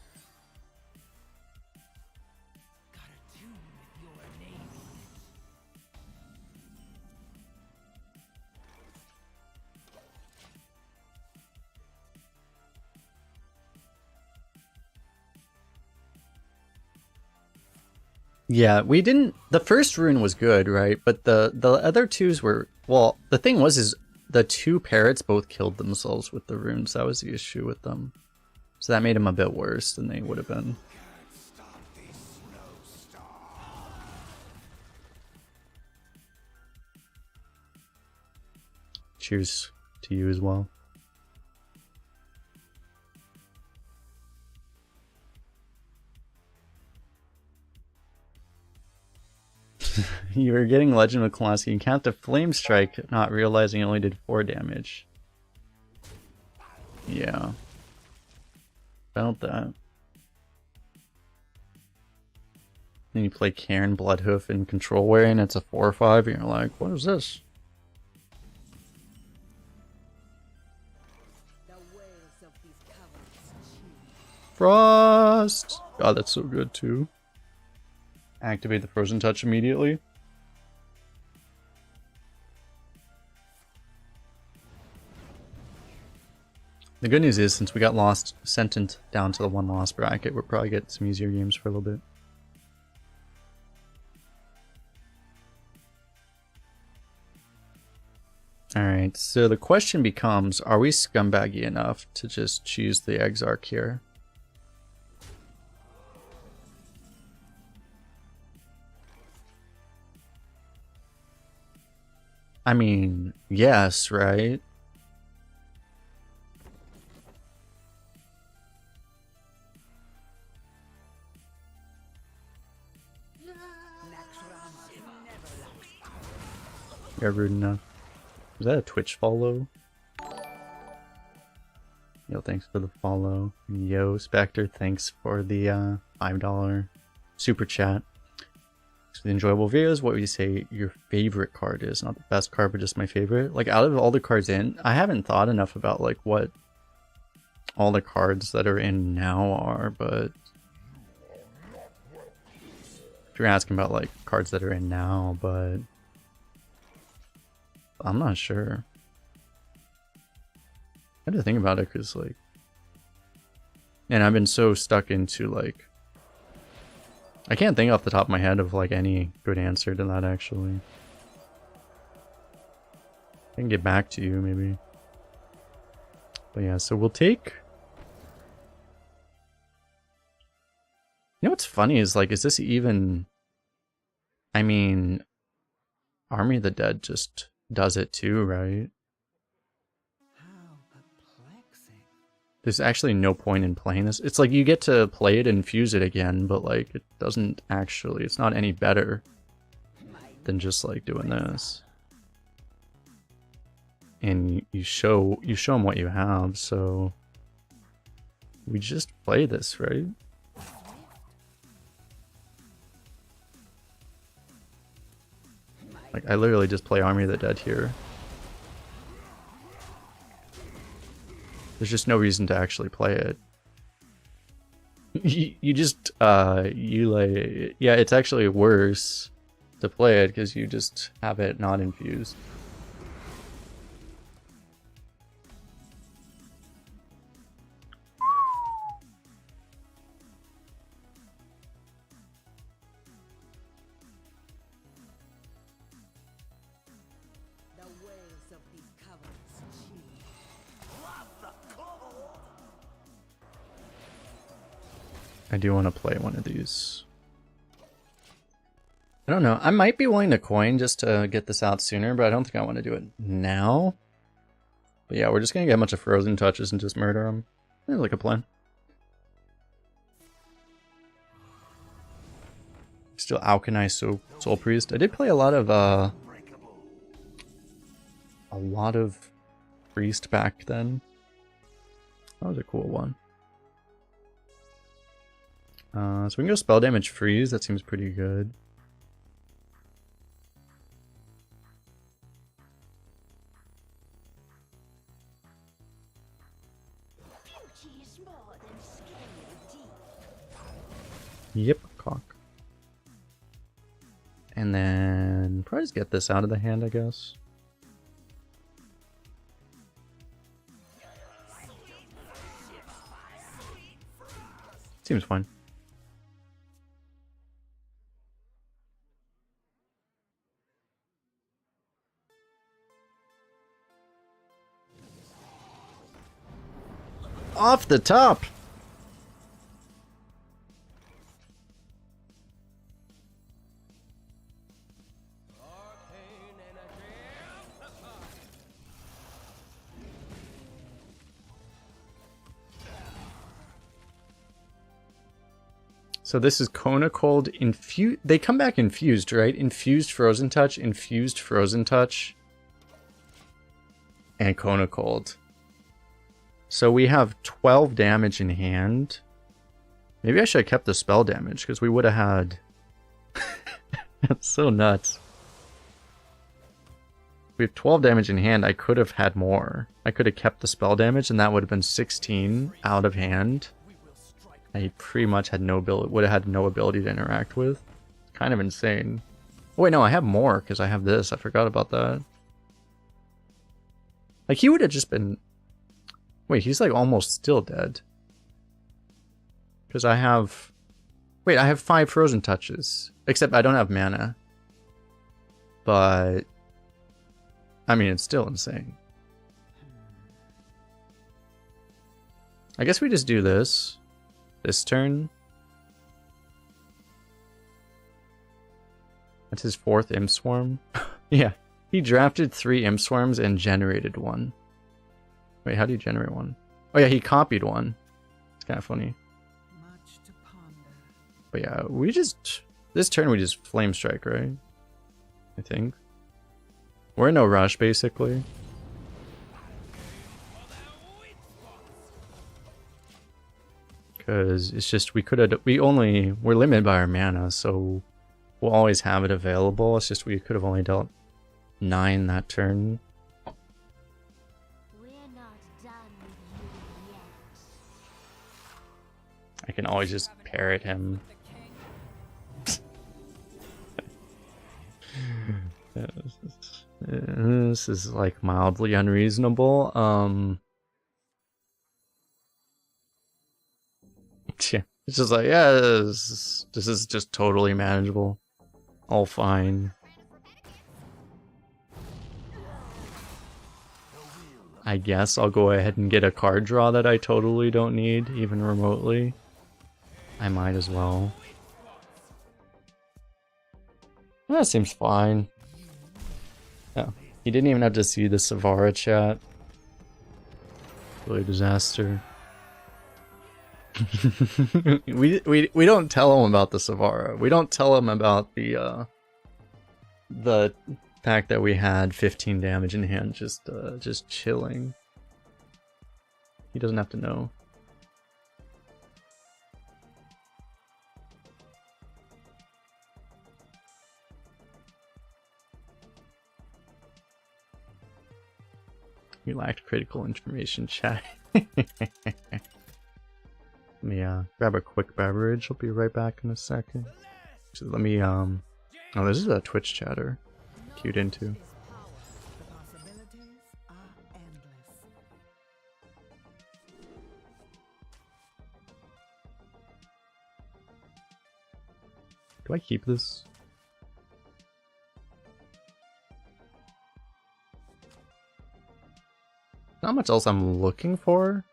Endless. Got a tune with your name on it. Yeah, we didn't. The first rune was good, right? But the other twos were, well. The thing was, is the two parrots both killed themselves with the runes. That was the issue with them. So that made them a bit worse than they would have been. Cheers to you as well. You were getting Legend of Colossi. You count the Flame Strike, not realizing it only did 4 damage. Yeah. Felt that. Then you play Cairn, Bloodhoof, and Control Wearing, and it's a 4 or 5, and you're like, what is this? The wails of these caverns chill. Frost! God, that's so good too. Activate the Frozen Touch immediately. The good news is, since we got lost, sentient down to the 1 loss bracket, we'll probably get some easier games for a little bit. Alright, so the question becomes, are we scumbaggy enough to just choose the Exarch here? I mean, yes, right? You're rude enough. Is that a Twitch follow? Yo, thanks for the follow. Yo, Spectre, thanks for the $5 super chat. Thanks for the enjoyable videos. What would you say your favorite card is? Not the best card, but just my favorite. Like, out of all the cards in, I haven't thought enough about, like, what all the cards that are in now are, but if you're asking about, like, cards that are in now, but I'm not sure. I had to think about it because, like, and I've been so stuck into, like, I can't think off the top of my head of, like, any good answer to that, actually. I can get back to you, maybe. But yeah, so we'll take... You know what's funny is, like, is this even... I mean, Army of the Dead just does it too, right? How perplexing. There's actually no point in playing this. It's like you get to play it and fuse it again, but like it doesn't actually, it's not any better than just like doing this. And you show them what you have, so we just play this, right? Like I literally just play Army of the Dead here. There's just no reason to actually play it. you just, you like, yeah, it's actually worse to play it because you just have it not infused. The wails of these caverns chill. I do want to play one of these. I don't know. I might be willing to coin just to get this out sooner, but I don't think I want to do it now. But yeah, we're just going to get a bunch of frozen touches and just murder them. Seems like a plan. Still Alchemized Soul Priest. I did play a lot of Priest back then. That was a cool one. So we can go spell damage freeze. That seems pretty good. Yep, cock. And then probably just get this out of the hand, I guess. Seems fine. Off the top! So this is Kona Cold infused. They come back infused, right? Infused Frozen Touch, infused Frozen Touch, and Kona Cold. So we have 12 damage in hand. Maybe I should have kept the spell damage because we would have had. That's so nuts. We have 12 damage in hand. I could have had more. I could have kept the spell damage, and that would have been 16 out of hand. I pretty much had no ability, would have had no ability to interact with. Kind of insane. Oh, wait, no, I have more because I have this. I forgot about that. Like, he would have just been... Wait, he's like almost still dead. Because I have... Wait, I have 5 Frozen Touches. Except I don't have mana. But... I mean, it's still insane. I guess we just do this. This turn. That's his 4th Imp Swarm. Yeah, he drafted 3 Imp Swarms and generated 1. Wait, how do you generate 1? Oh yeah, he copied 1. It's kind of funny. Much to ponder. But yeah, we just... This turn we just Flame Strike, right? I think. We're in no rush, basically. Because it's just, we're limited by our mana, so we'll always have it available. It's just we could have only dealt 9 that turn. We're not done with you yet. I can always just parrot him. This is like mildly unreasonable. Yeah, it's just like, yeah, this is just totally manageable. All fine. I guess I'll go ahead and get a card draw that I totally don't need, even remotely. I might as well. That seems fine. Yeah, he didn't even have to see the Savara chat. Really a disaster. we don't tell him about the Savara. We don't tell him about the fact that we had 15 damage in hand just chilling. He doesn't have to know. We lacked critical information, chat. Let me grab a quick beverage. I'll be right back in a second. So let me oh, this is a Twitch chatter. Queued into. The possibilities are endless. Do I keep this? Not much else I'm looking for.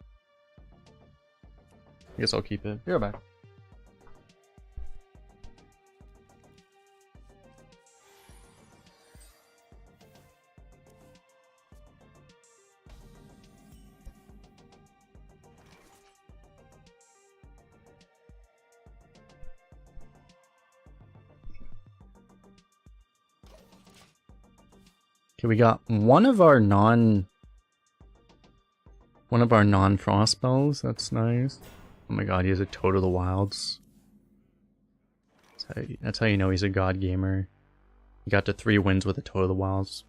I guess I'll keep it. Be right back. Okay, we got one of our non-frost spells. That's nice. Oh my god, he has a Toad of the Wilds. That's how you know he's a god gamer. He got to 3 wins with a Toad of the Wilds.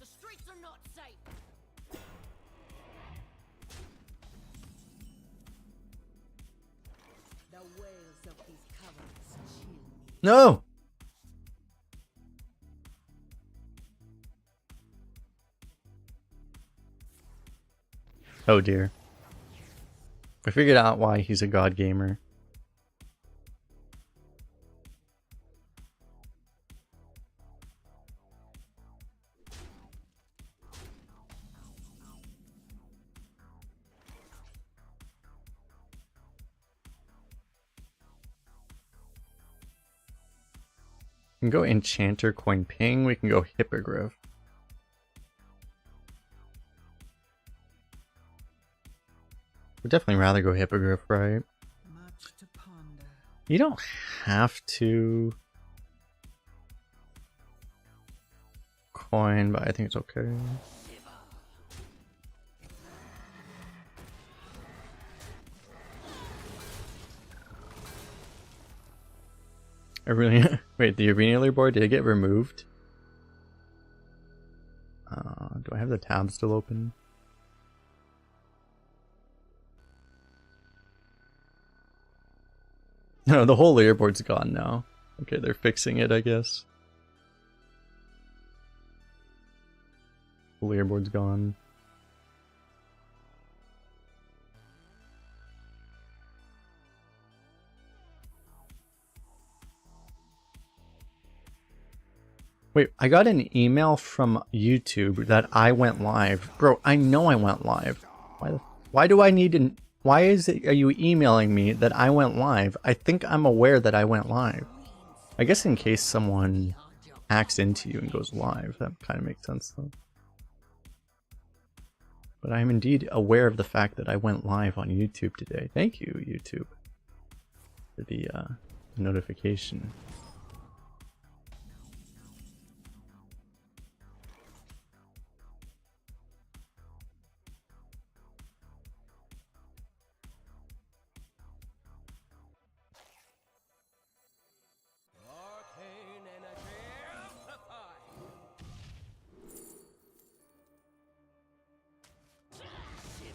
The streets are not safe. The wails of these caverns chill me. No! Oh dear. I figured out why he's a god gamer. We can go Enchanter, Coin Ping. We can go Hippogriff. Would definitely rather go Hippogriff, right? Much to ponder. You don't have to coin, but I think it's okay. I really wait. The arena leaderboard, did it get removed? Do I have the tab still open? No, the whole leaderboard's gone now. Okay, they're fixing it, I guess. The leaderboard's gone. Wait, I got an email from YouTube that I went live. Bro, I know I went live. Why do I need to... Why are you emailing me that I went live? I think I'm aware that I went live. I guess in case someone hacks into you and goes live, that kind of makes sense though. But I'm indeed aware of the fact that I went live on YouTube today. Thank you, YouTube, for the notification.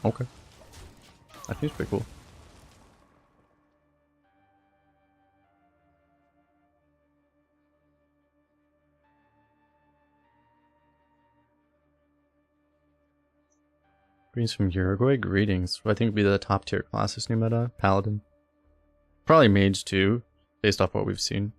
Okay. That seems pretty cool. Greetings from Uruguay. Greetings. What I think would be the top tier class this new meta? Paladin. Probably Mage too, based off what we've seen.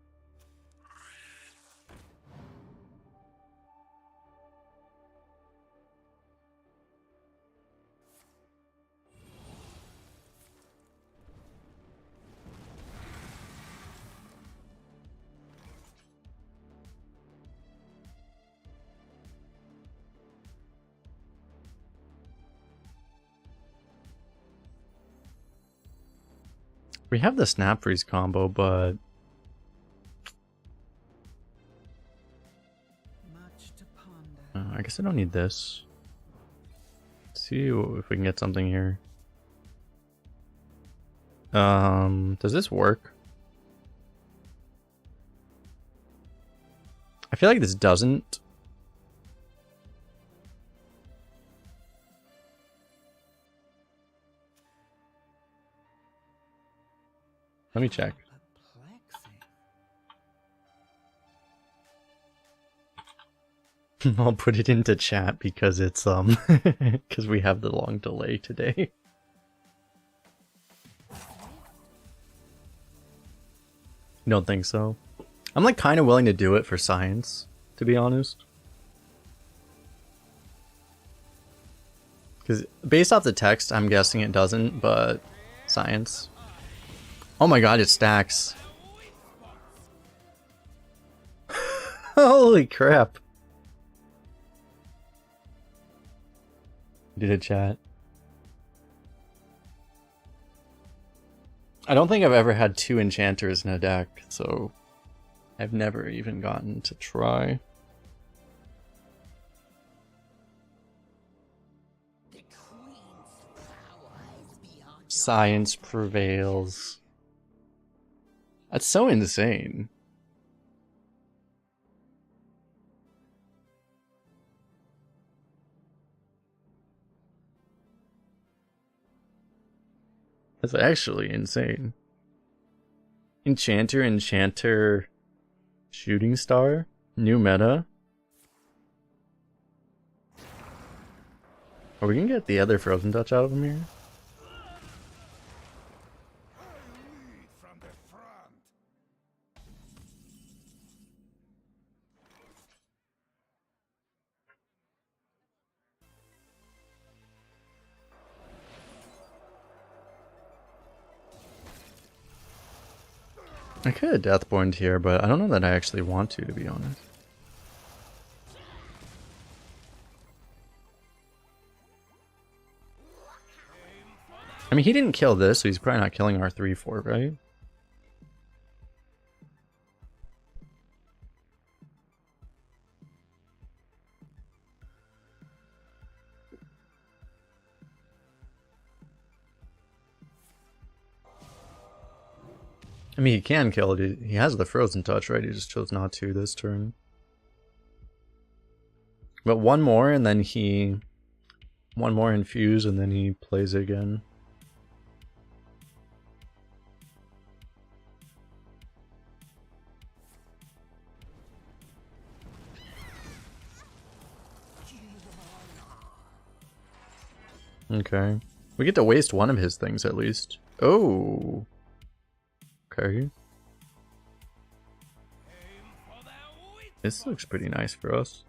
We have the Snap Freeze combo, but Much to ponder. I guess I don't need this. Let's see if we can get something here. Does this work? I feel like this doesn't. Let me check. I'll put it into chat because it's because we have the long delay today. You don't think so? I'm like kind of willing to do it for science, to be honest. Because based off the text, I'm guessing it doesn't, but science. Oh my god, it stacks. Holy crap. Did it chat? I don't think I've ever had 2 enchanters in a deck, so I've never even gotten to try. Science prevails. That's so insane. That's actually insane. Enchanter, Shooting Star, new meta. Are we gonna get the other Frozen Touch out of him here? I could have Deathborned here, but I don't know that I actually want to be honest. I mean, he didn't kill this, so he's probably not killing our 3-4, right? I mean, he can kill it. He has the frozen touch, right? He just chose not to this turn. But one more, and then he... One more infuse, and then he plays it again. Okay. We get to waste one of his things, at least. Oh! Okay. This looks pretty nice for us.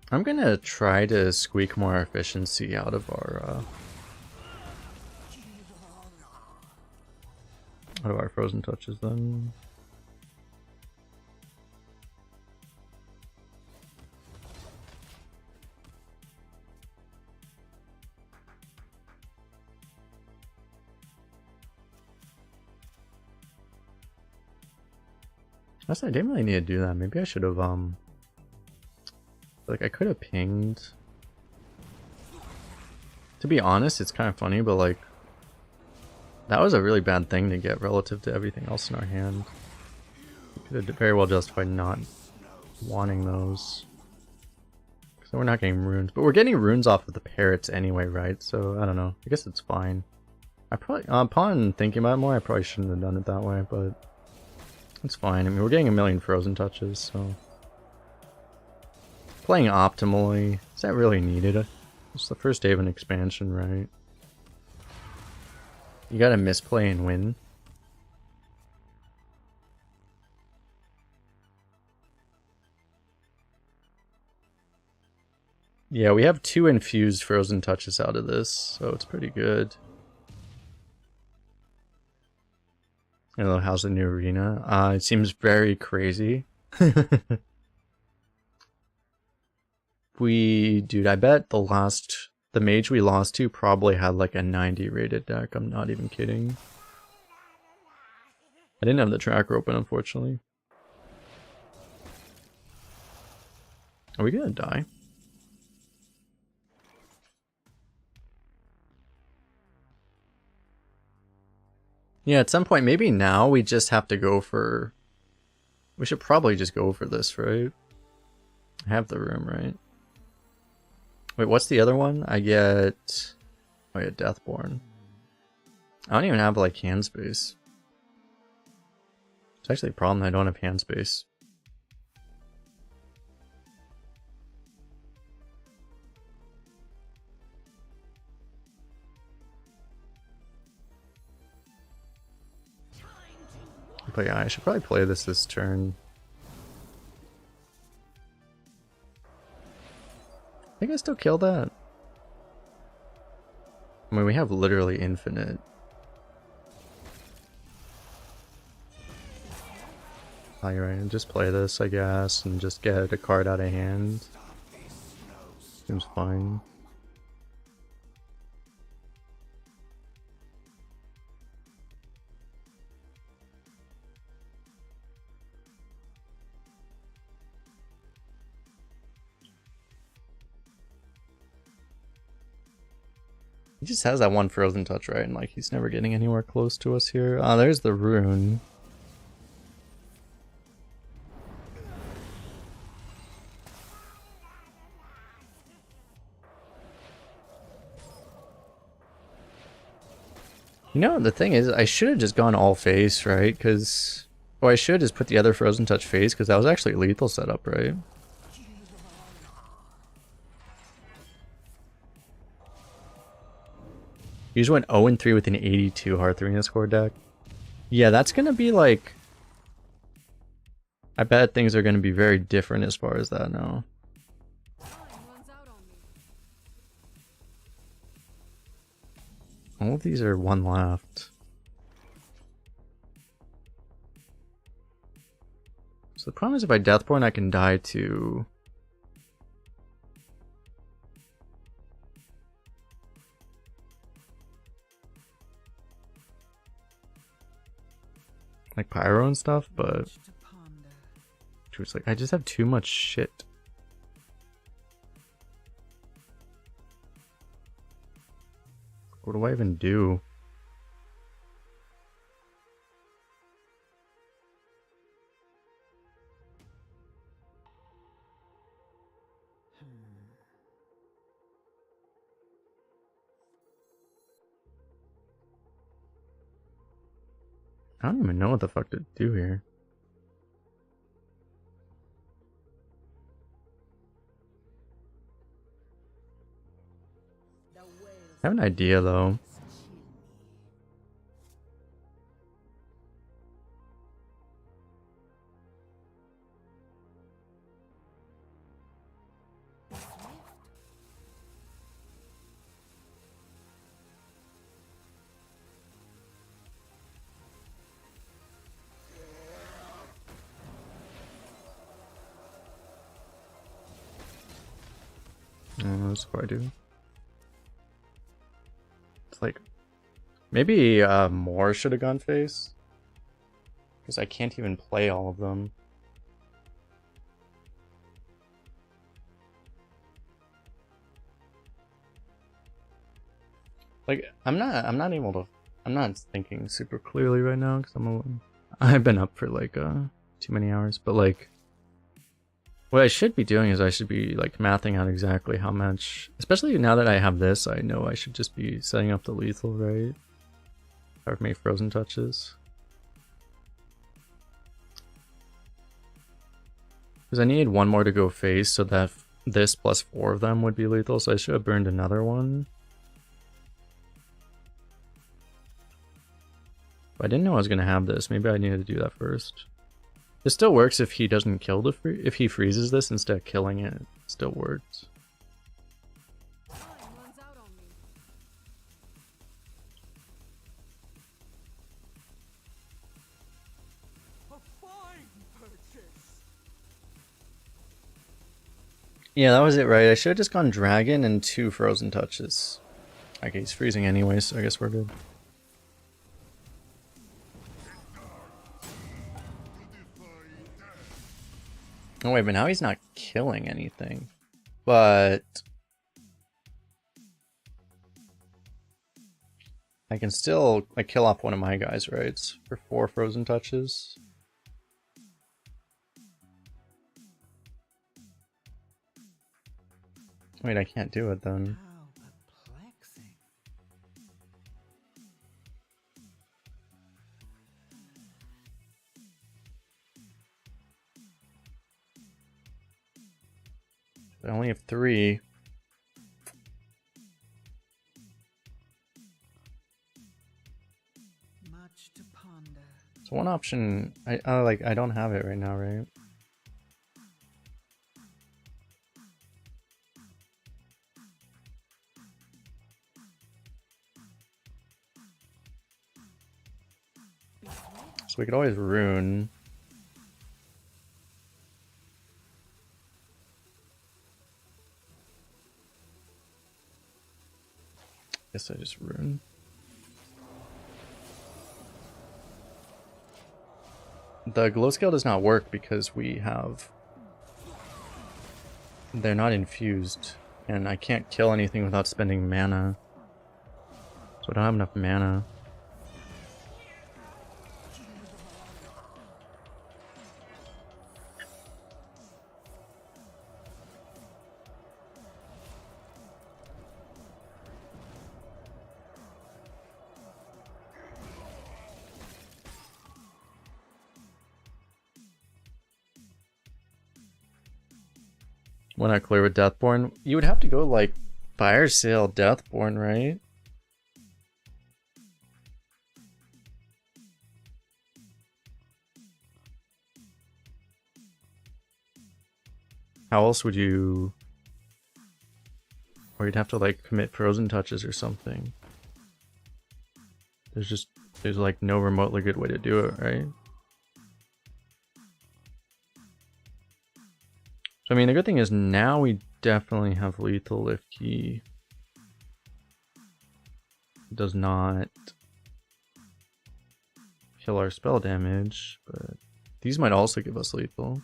I'm gonna try to squeak more efficiency out of our frozen touches then. I didn't really need to do that. Maybe I should have like I could have pinged. To be honest, it's kind of funny, but like that was a really bad thing to get relative to everything else in our hand. We could have very well justified not wanting those. So we're not getting runes, but we're getting runes off of the parrots anyway, right? So I don't know. I guess it's fine. I probably, upon thinking about it more, I probably shouldn't have done it that way, but it's fine. I mean, we're getting a million frozen touches, so playing optimally, is that really needed? It's the first day of an expansion, right? You gotta misplay and win. Yeah, we have 2 infused frozen touches out of this, so it's pretty good. I don't know, how's the new arena? It seems very crazy. Dude, I bet the mage we lost to probably had like a 90 rated deck. I'm not even kidding. I didn't have the tracker open, unfortunately. Are we gonna die? Yeah, at some point, maybe now we just have to go for... We should probably just go for this, right? I have the room, right? Wait, what's the other one? I get... Oh yeah, Deathborn. I don't even have, like, hand space. It's actually a problem that I don't have hand space. But yeah, I should probably play this turn. I think I still kill that. I mean, we have literally infinite. Oh, you're right. Just play this, I guess, and just get a card out of hand. Seems fine. He just has that one frozen touch, right? And like he's never getting anywhere close to us here. Ah, there's the rune. You know, the thing is, I should have just gone all face, right? Because... Oh, I should just put the other frozen touch face, because that was actually a lethal setup, right? You just went 0-3 with an 82 Hearth Arena score deck. Yeah, that's going to be like... I bet things are going to be very different as far as that now. All of these are one left. So the problem is if I Deathborn, I can die to... like Pyro and stuff, but... Much to ponder. it's like, I just have too much shit. What do I even do? I don't even know what the fuck to do here. The whales I have an idea though. chill me. That's what I do. It's like maybe more should have gone face, because I can't even play all of them. Like I'm not able to. I'm not thinking super clearly right now because I've been up for like too many hours. But like, what I should be doing is I should be like mathing out exactly how much. Especially now that I have this, I know I should just be setting up the lethal, right? I've made frozen touches. Because I needed one more to go face, so that this plus 4 of them would be lethal. So I should have burned another one. But I didn't know I was going to have this. Maybe I needed to do that first. It still works if he doesn't kill the if he freezes this instead of killing it. It still works. Time runs out on me. A fine purchase. Yeah, that was it, right? I should have just gone dragon and 2 frozen touches. Okay, he's freezing anyway, so I guess we're good. Oh wait, but now he's not killing anything. But I can still like kill off one of my guys, right? For 4 frozen touches. Wait, I can't do it then. How perplexing. I only have 3. Much to ponder. So one option, I don't have it right now, right? So we could always rune. Guess I just rune. The glow scale does not work because we have... they're not infused. And I can't kill anything without spending mana. So I don't have enough mana. When I clear with Deathborn, you would have to go like Fire Sale Deathborn, right? How else would you... or you'd have to like commit frozen touches or something. there's like no remotely good way to do it, right? So I mean, the good thing is now we definitely have lethal if he does not kill our spell damage, but these might also give us lethal.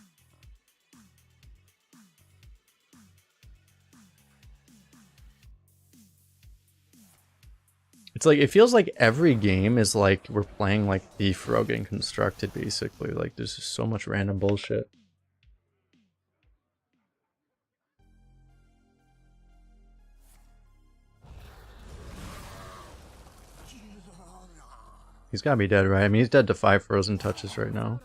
It's like, it feels like every game is like we're playing like Thief Rogue and Constructed, basically. Like, there's just so much random bullshit. He's gotta be dead, right? I mean, he's dead to 5 frozen touches right now.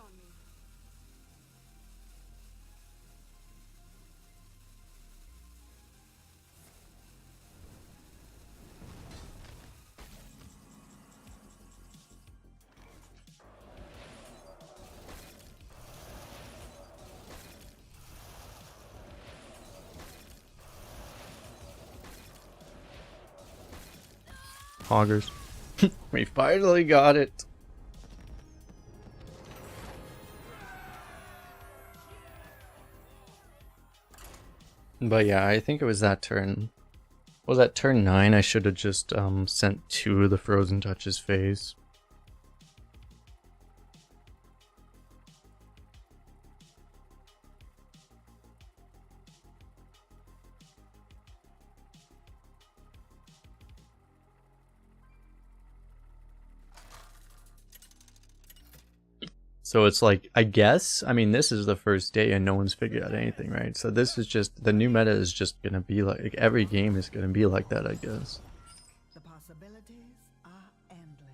Hoggers. We finally got it. But yeah, I think it was that turn. Was that turn 9? I should have just sent 2 of the frozen touches phase. So it's like, I guess, I mean, this is the first day and no one's figured out anything, right? So this is just, the new meta is just gonna be like, every game is gonna be like that, I guess. The possibilities are endless.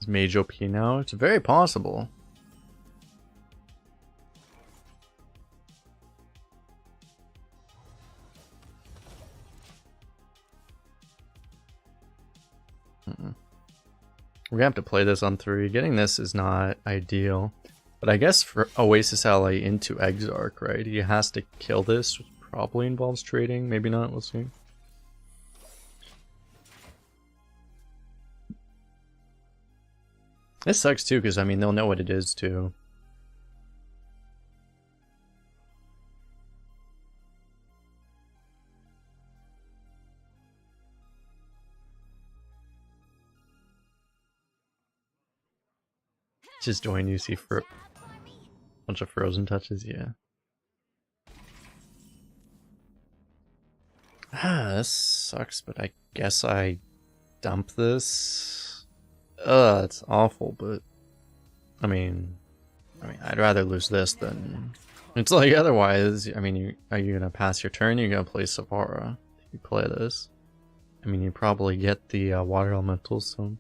Is Mage OP now? It's very possible. We're gonna have to play this on 3. Getting this is not ideal. But I guess for Oasis Ally into Exarch, right? He has to kill this, which probably involves trading. Maybe not, we'll see. This sucks too, because I mean, they'll know what it is too. Just doing UC for a bunch of frozen touches, yeah. This sucks, but I guess I dump this. It's awful, but I mean, I'd rather lose this than. It's like otherwise. I mean, are you gonna pass your turn? You're gonna play Savara. If you play this, I mean, you probably get the water elementals. So.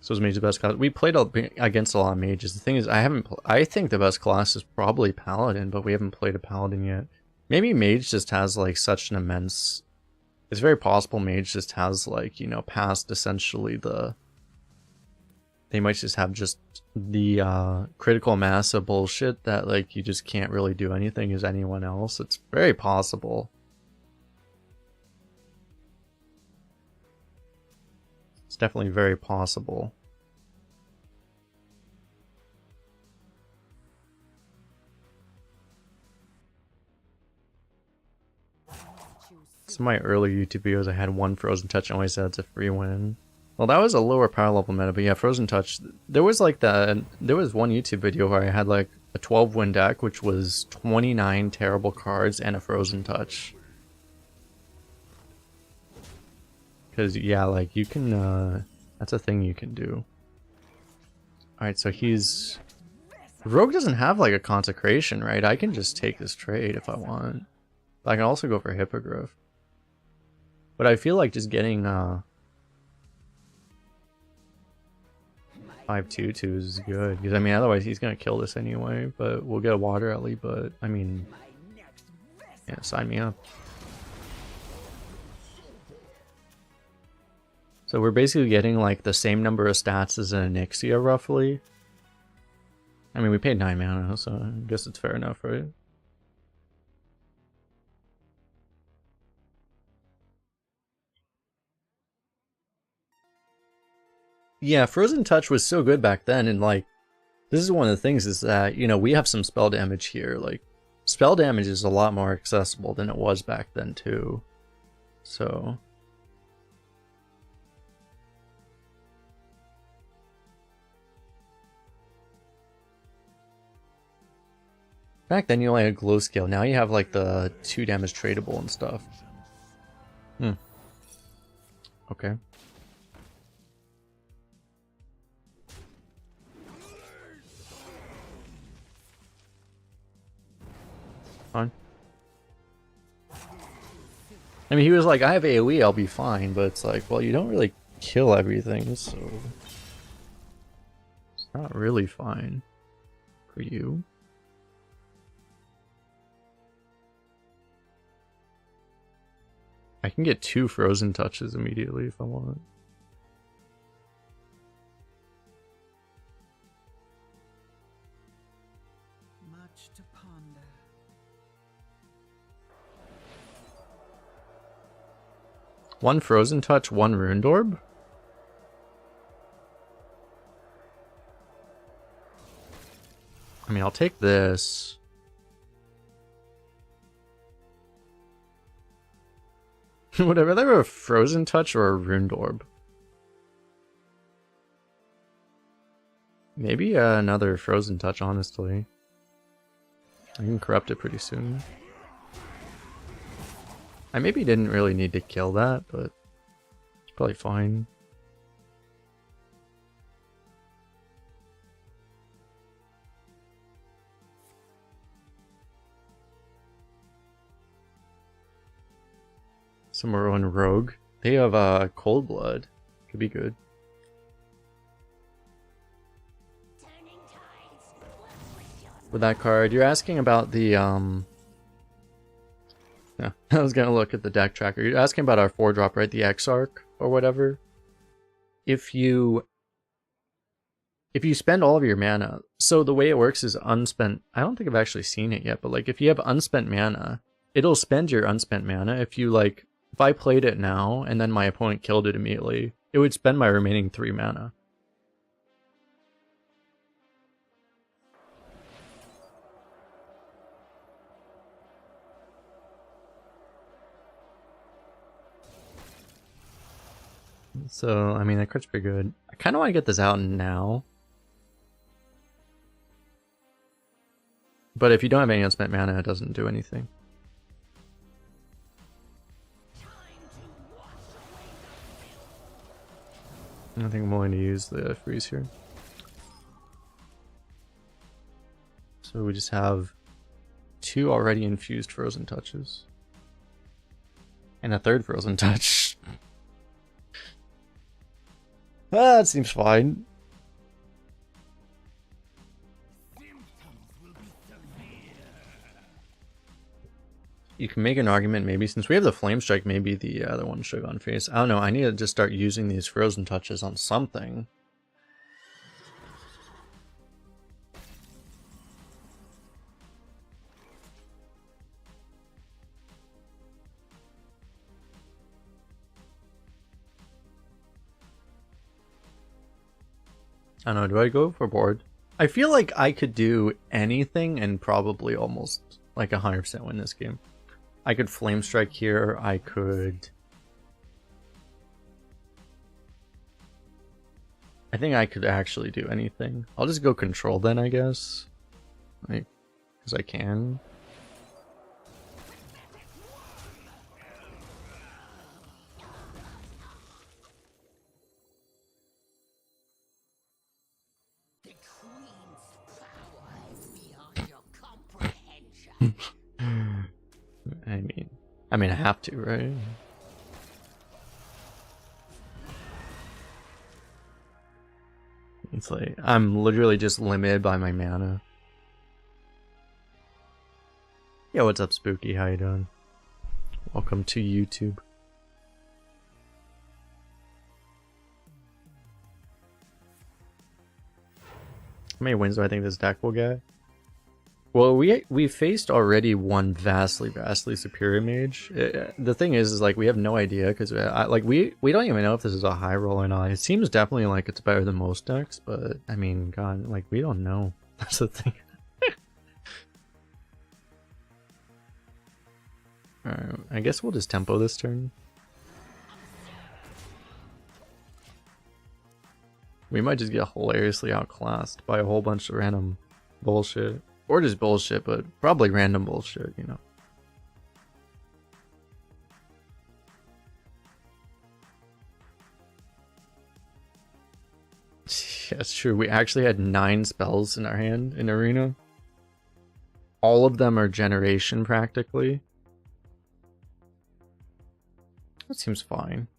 So is Mage the best class? We played against a lot of mages. The thing is, I think the best class is probably Paladin, but we haven't played a Paladin yet. Maybe Mage just has like such an immense. It's very possible Mage just has like, you know, past essentially the. They might just have just the critical mass of bullshit that like you just can't really do anything as anyone else. It's very possible. It's definitely very possible. Some of my earlier YouTube videos, I had 1 Frozen Touch and always said it's a free win. Well, that was a lower power level meta, but yeah, Frozen Touch. There was like there was one YouTube video where I had like a 12 win deck, which was 29 terrible cards and a Frozen Touch. Because, yeah, like, you can, that's a thing you can do. Alright, so he's... Rogue doesn't have, like, a consecration, right? I can just take this trade if I want. But I can also go for Hippogriff. But I feel like just getting, 5/2/2 is good. Because, I mean, otherwise he's gonna kill this anyway. But we'll get a Water Ellie, but, I mean... Yeah, sign me up. So we're basically getting like the same number of stats as an Onyxia, roughly. I mean, we paid 9 mana, so I guess it's fair enough, right? Yeah, Frozen Touch was so good back then, and like, this is one of the things is that, you know, we have some spell damage here. Like, spell damage is a lot more accessible than it was back then, too. So... Back then you only had glow scale, now you have like the 2 damage tradable and stuff. Okay. Fine. I mean, he was like, I have AoE, I'll be fine, but it's like, well, you don't really kill everything, so... It's not really fine for you. I can get 2 frozen touches immediately if I want. Much to ponder. One frozen touch, 1 ruined orb? I mean, I'll take this. Would I rather have a frozen touch or a ruined orb? Maybe another frozen touch, honestly. I can corrupt it pretty soon. I maybe didn't really need to kill that, but it's probably fine. Somewhere on Rogue. They have Cold Blood. Could be good. With that card, you're asking about the yeah, I was gonna look at the deck tracker. You're asking about our 4-drop, right? The Exarch or whatever. If you spend all of your mana, so the way it works is unspent. I don't think I've actually seen it yet, but like if you have unspent mana, it'll spend your unspent mana. If you like, if I played it now and then my opponent killed it immediately, it would spend my remaining 3 mana. So, I mean, that card's pretty good. I kind of want to get this out now. But if you don't have any unspent mana, it doesn't do anything. I think I'm willing to use the freeze here. So we just have 2 already infused frozen touches. And a 3rd frozen touch. Ah, that seems fine. You can make an argument, maybe, since we have the Flame Strike, maybe the other one should have gone face. I don't know, I need to just start using these frozen touches on something. I don't know, do I go for board? I feel like I could do anything and probably almost like 100% win this game. I could Flame Strike here, I could... I think I could actually do anything. I'll just go control then, I guess. Like, because I can. I mean, I have to, right? It's like I'm literally just limited by my mana. Yo, what's up, Spooky? How you doing? Welcome to YouTube. How many wins do I think this deck will get? Well, we faced already one vastly superior mage. The thing is like we have no idea because like we don't even know if this is a high roll or not. It seems definitely like it's better than most decks, but I mean, God, like we don't know. That's the thing. Alright, I guess we'll just tempo this turn. We might just get hilariously outclassed by a whole bunch of random bullshit. Or just bullshit, but probably random bullshit, you know. Yeah, it's true. We actually had 9 spells in our hand in Arena. All of them are generation practically. That seems fine.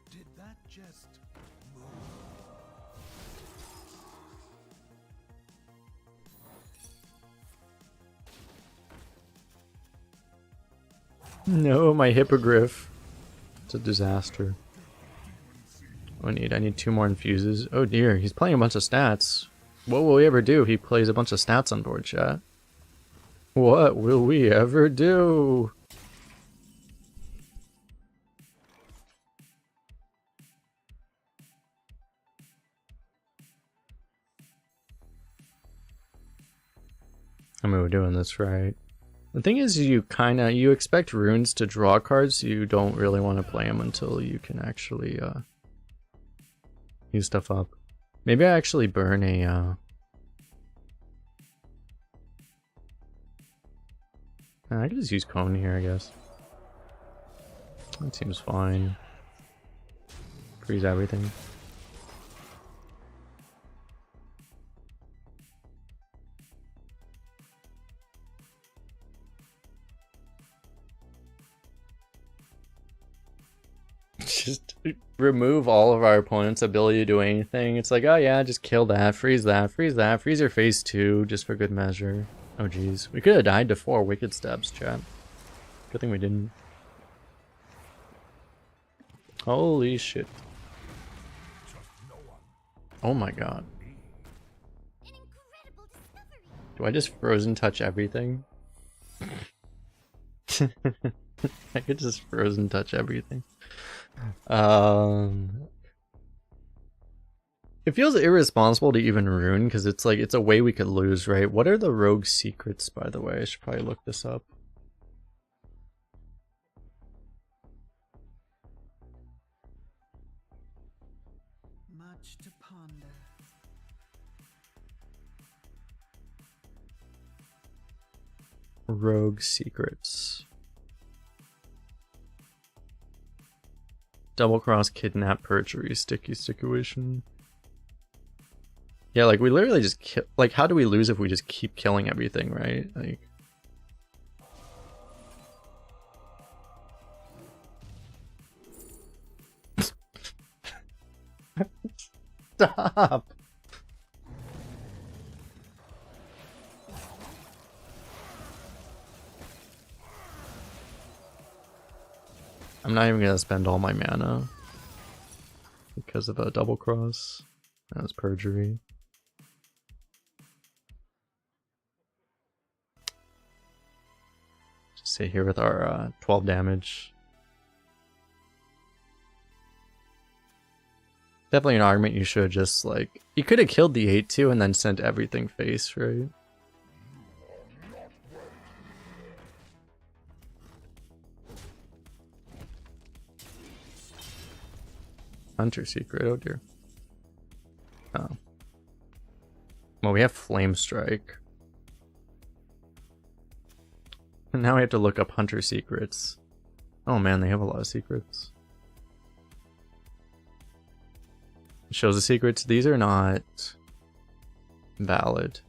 Did that just move? No, my hippogriff. It's a disaster. I need 2 more infuses. Oh dear, he's playing a bunch of stats. What will we ever do if he plays a bunch of stats on board, chat? What will we ever do? I mean, we're doing this right. The thing is, you expect runes to draw cards, so you don't really want to play them until you can actually use stuff up. Maybe I actually burn a I could just use Cone here, I guess. That seems fine. Freeze everything. Just remove all of our opponent's ability to do anything. It's like, oh yeah, just kill that, freeze that, freeze that, freeze your phase 2, just for good measure. Oh jeez, we could have died to 4 wicked steps, chat. Good thing we didn't. Holy shit. Oh my god. An incredible discovery. Do I just frozen touch everything? I could just frozen touch everything. It feels irresponsible to even rune because it's like it's a way we could lose, right? What are the rogue secrets, by the way? I should probably look this up. Much to ponder. Rogue secrets. Double cross, kidnap, perjury, sticky situation. Yeah, like we literally just kill. Like, how do we lose if we just keep killing everything, right? Like, stop. I'm not even gonna spend all my mana because of a double cross. That was perjury. Just sit here with our 12 damage. Definitely an argument you should have just like you could have killed the 8-2 and then sent everything face, right? Hunter secret, oh dear. Oh. Well, we have Flame Strike. And now we have to look up Hunter secrets. Oh man, they have a lot of secrets. It shows the secrets. These are not valid.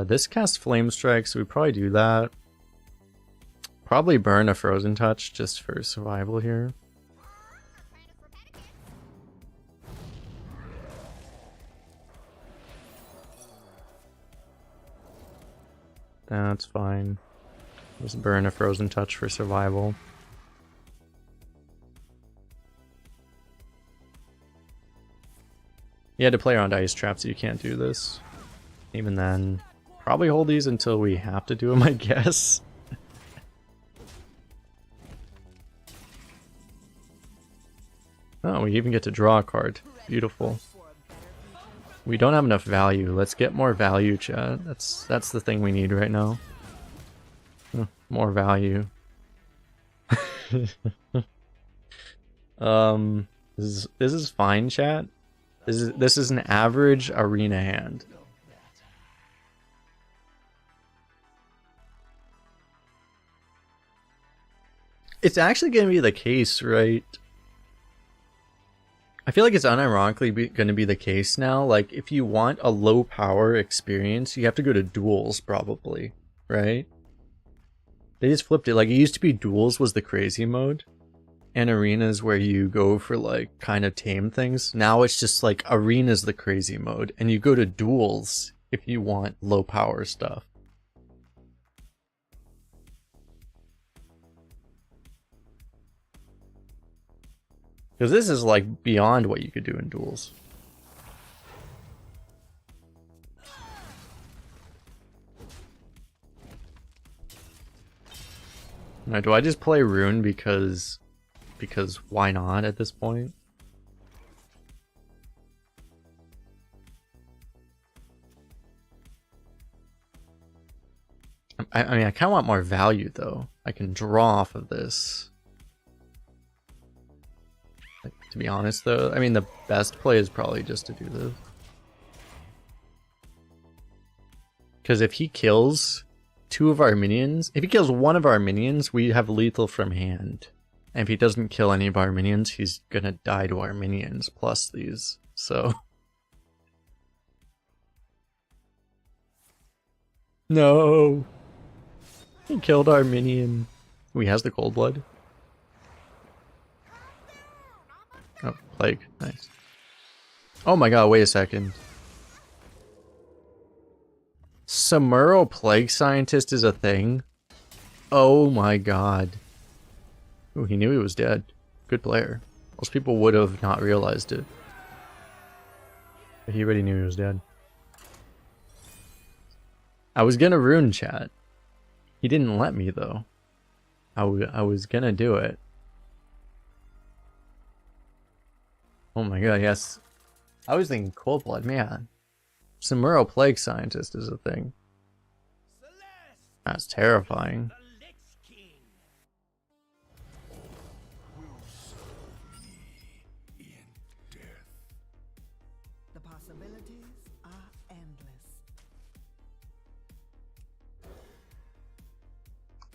This casts Flame Strike, so we probably do that. Probably burn a Frozen Touch just for survival here. That's fine. Just burn a Frozen Touch for survival. You had to play around ice traps, so you can't do this. Even then, probably hold these until we have to do them, I guess. Oh, we even get to draw a card. Beautiful. We don't have enough value. Let's get more value, chat. That's the thing we need right now. More value. This is fine, chat. This is an average arena hand. It's actually going to be the case, right? I feel like it's unironically going to be the case now. Like, if you want a low power experience, you have to go to duels, probably, right? They just flipped it. Like, it used to be duels was the crazy mode, and arenas where you go for, like, kind of tame things. Now it's just, like, arena's the crazy mode, and you go to duels if you want low power stuff. Because this is like beyond what you could do in duels. Now, do I just play Rune because why not at this point? I mean, I kind of want more value though. I can draw off of this. To be honest though, I mean the best play is probably just to do this. Because if he kills two of our minions, if he kills one of our minions, we have lethal from hand. And if he doesn't kill any of our minions, he's gonna die to our minions plus these, so. No! He killed our minion. Ooh, he has the cold blood. Oh, plague. Nice. Oh my god, wait a second. Samuro Plague Scientist is a thing? Oh my god. Ooh, he knew he was dead. Good player. Most people would have not realized it. But he already knew he was dead. I was gonna rune chat. He didn't let me though. I was gonna do it. Oh my god, yes. I was thinking Cold Blood, man. Samuro Plague Scientist is a thing. That's terrifying. The possibilities are endless.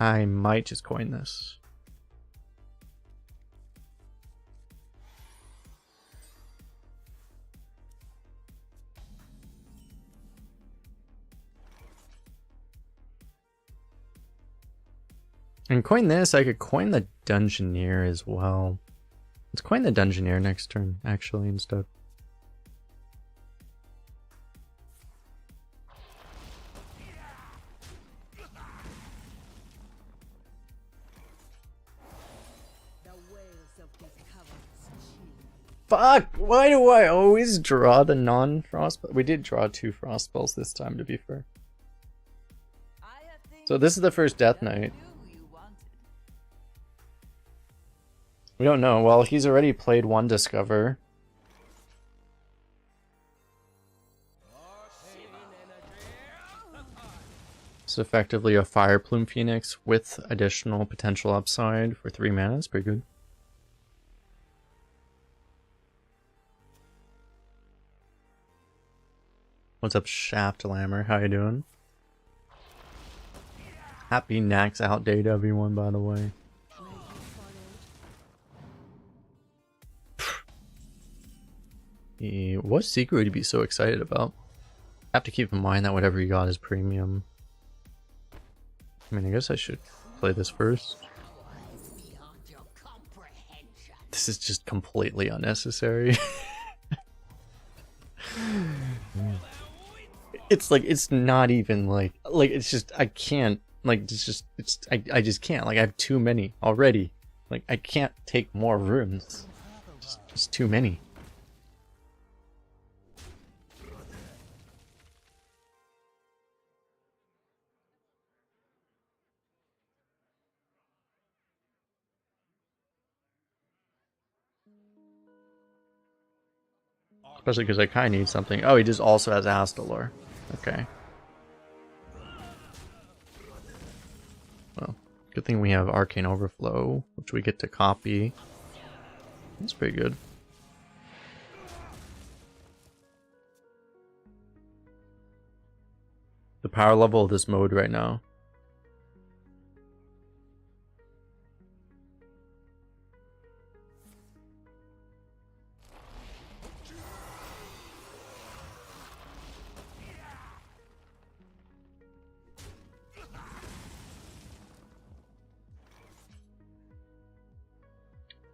I might just coin this. And coin this, I could coin the Dungeoneer as well. Let's coin the Dungeoneer next turn, actually, instead. The whales of these caverns chew. Fuck! Why do I always draw the non-frost? We did draw 2 frost spells this time, to be fair. I have things So this is the first Death that Knight. you wanted. We don't know. Well, he's already played 1 Discover. It's effectively a Fire Plume Phoenix with additional potential upside for 3 mana. It's pretty good. What's up, Shaft Lammer? How you doing? Happy NAXX Out Day to everyone, by the way. What secret would you be so excited about? Have to keep in mind that whatever you got is premium. I mean, I guess I should play this first. This is just completely unnecessary. It's like, it's not even like it's just, I can't, like, it's just, I just can't, like, I have too many already. Like, I can't take more runes. Just too many. Especially because I kind of need something. Oh, he just also has Astalor. Okay. Well, good thing we have Arcane Overflow, which we get to copy. That's pretty good. The power level of this mode right now.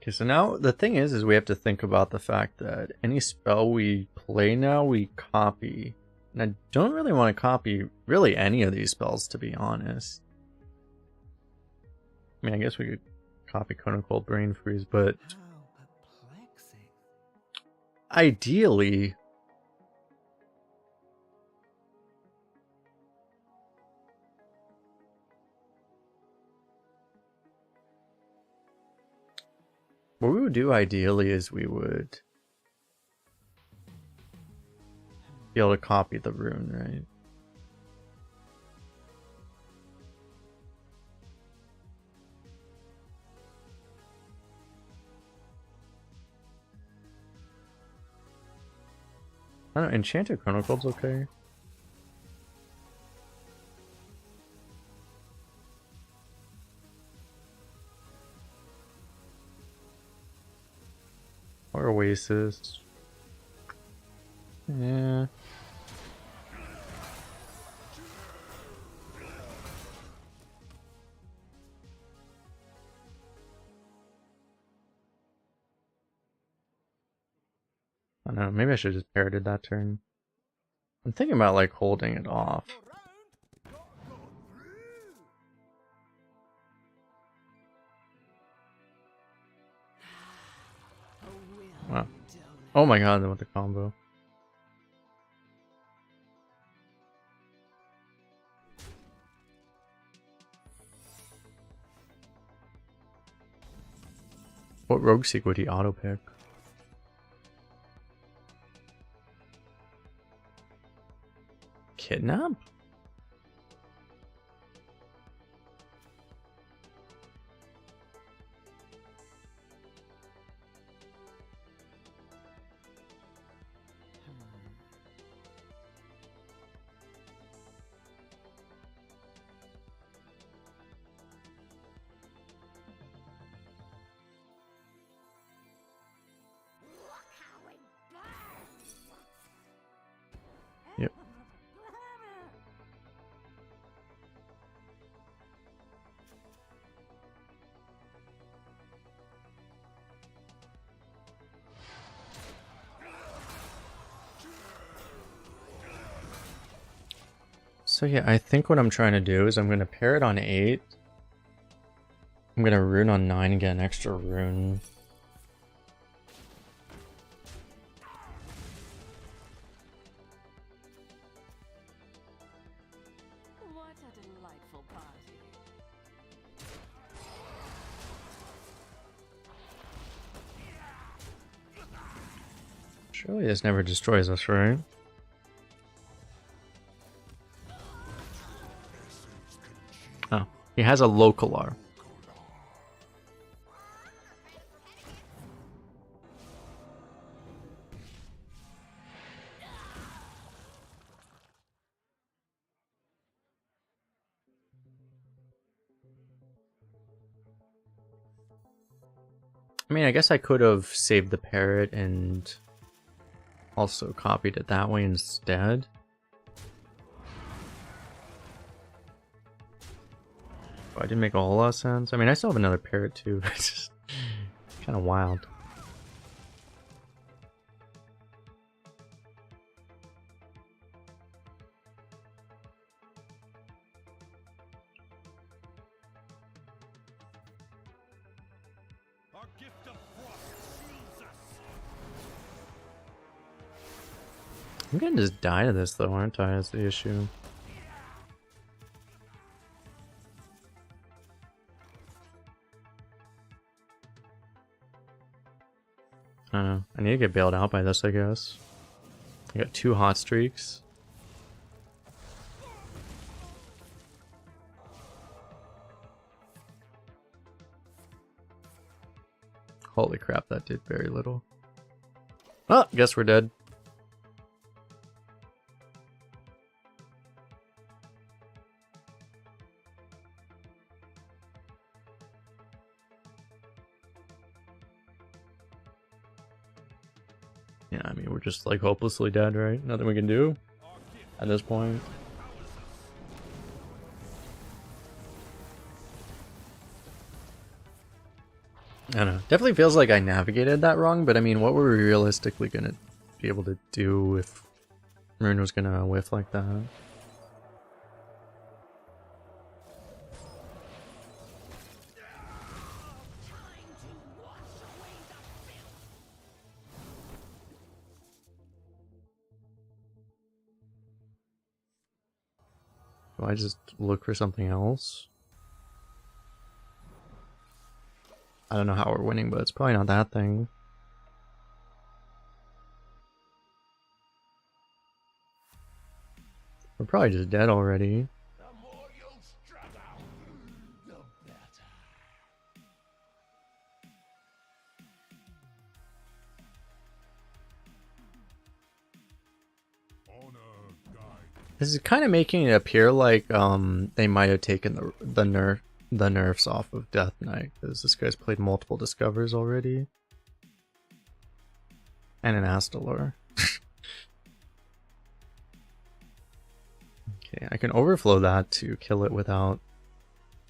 Okay, so now the thing is we have to think about the fact that any spell we play now, we copy. And I don't really want to copy really any of these spells, to be honest. I mean, I guess we could copy Cone of Cold Brain Freeze, but ideally, what we would do ideally is we would be able to copy the rune, right? I don't know, Enchanted Chronicle's okay. Or Oasis. Yeah. I don't know, maybe I should just parroted that turn. I'm thinking about like holding it off. Wow. Oh my god, with the combo. What rogue seek would he auto pick? Kidnap? Yep. So yeah, I think what I'm trying to do is I'm going to pair it on 8. I'm going to rune on 9 and get an extra rune. What a delightful party. Surely this never destroys us, right? Oh, he has a local R. I mean, I guess I could have saved the parrot and also copied it that way instead. Oh, I didn't make a whole lot of sense. I mean, I still have another parrot too. It's just kind of wild. Our gift of frost shields us. I'm gonna just die to this though, aren't I? That's the issue. I don't know. I need to get bailed out by this, I guess. I got 2 hot streaks. Holy crap, that did very little. Oh, guess we're dead. Yeah, I mean, we're just like hopelessly dead, right? Nothing we can do at this point. I don't know. Definitely feels like I navigated that wrong, but I mean, what were we realistically gonna be able to do if Rune was gonna whiff like that? Do I just look for something else? I don't know how we're winning, but it's probably not that thing. We're probably just dead already. The more you'll struggle, the better. Honor guide. This is kind of making it appear like they might have taken the nerfs off of Death Knight, because this guy's played multiple discovers already. And an Astalor. Okay, I can overflow that to kill it without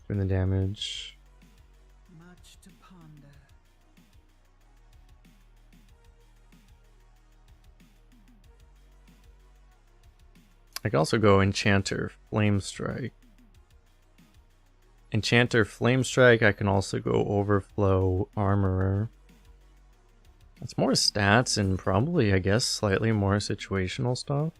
doing the damage. Much to ponder. I can also go Enchanter Flame Strike. Enchanter Flame Strike, I can also go Overflow Armorer. That's more stats and probably, I guess, slightly more situational stuff.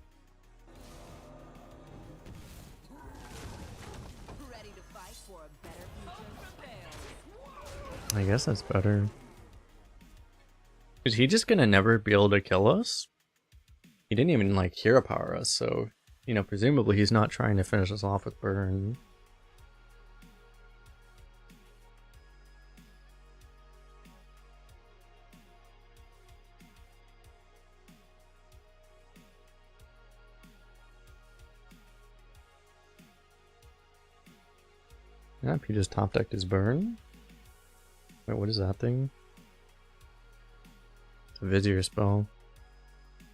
Ready to fight for a better future? I guess that's better. Is he just gonna never be able to kill us? He didn't even like hero power us, so you know, presumably he's not trying to finish us off with burn. Yep, he just top decked his burn. Wait, what is that thing? It's a Vizier spell.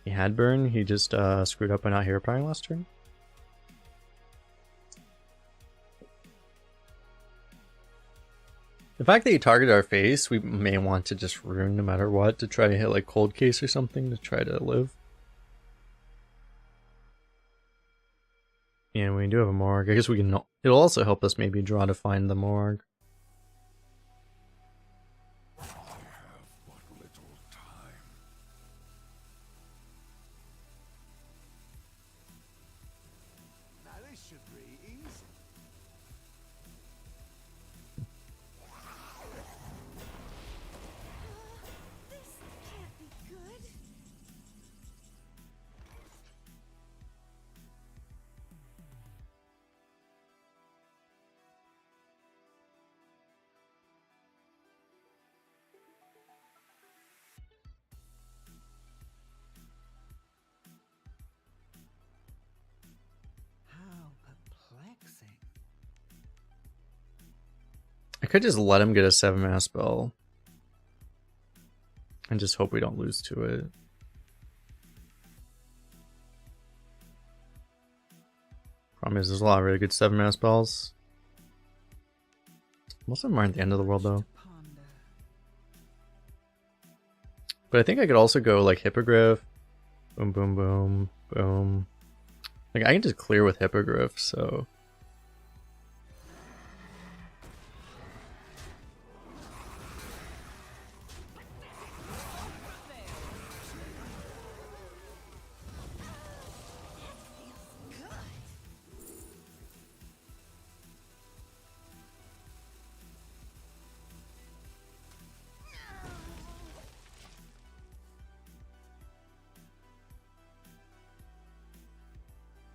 He had burn, he just screwed up by not hero powering last turn. The fact that he targeted our face, we may want to just rune no matter what to try to hit like cold case or something to try to live. Yeah, we do have a Morg. I guess we can. It'll also help us maybe draw to find the Morg. I have but little time. Now this should be easy. This can't be good. How perplexing. I could just let him get a 7-mana spell. And just hope we don't lose to it. Problem is, there's a lot of really good 7-mana spells. Most of them aren't the end of the world though. Ponder. But I think I could also go like Hippogriff. Boom, boom, boom, boom. Like I can just clear with Hippogriff, so.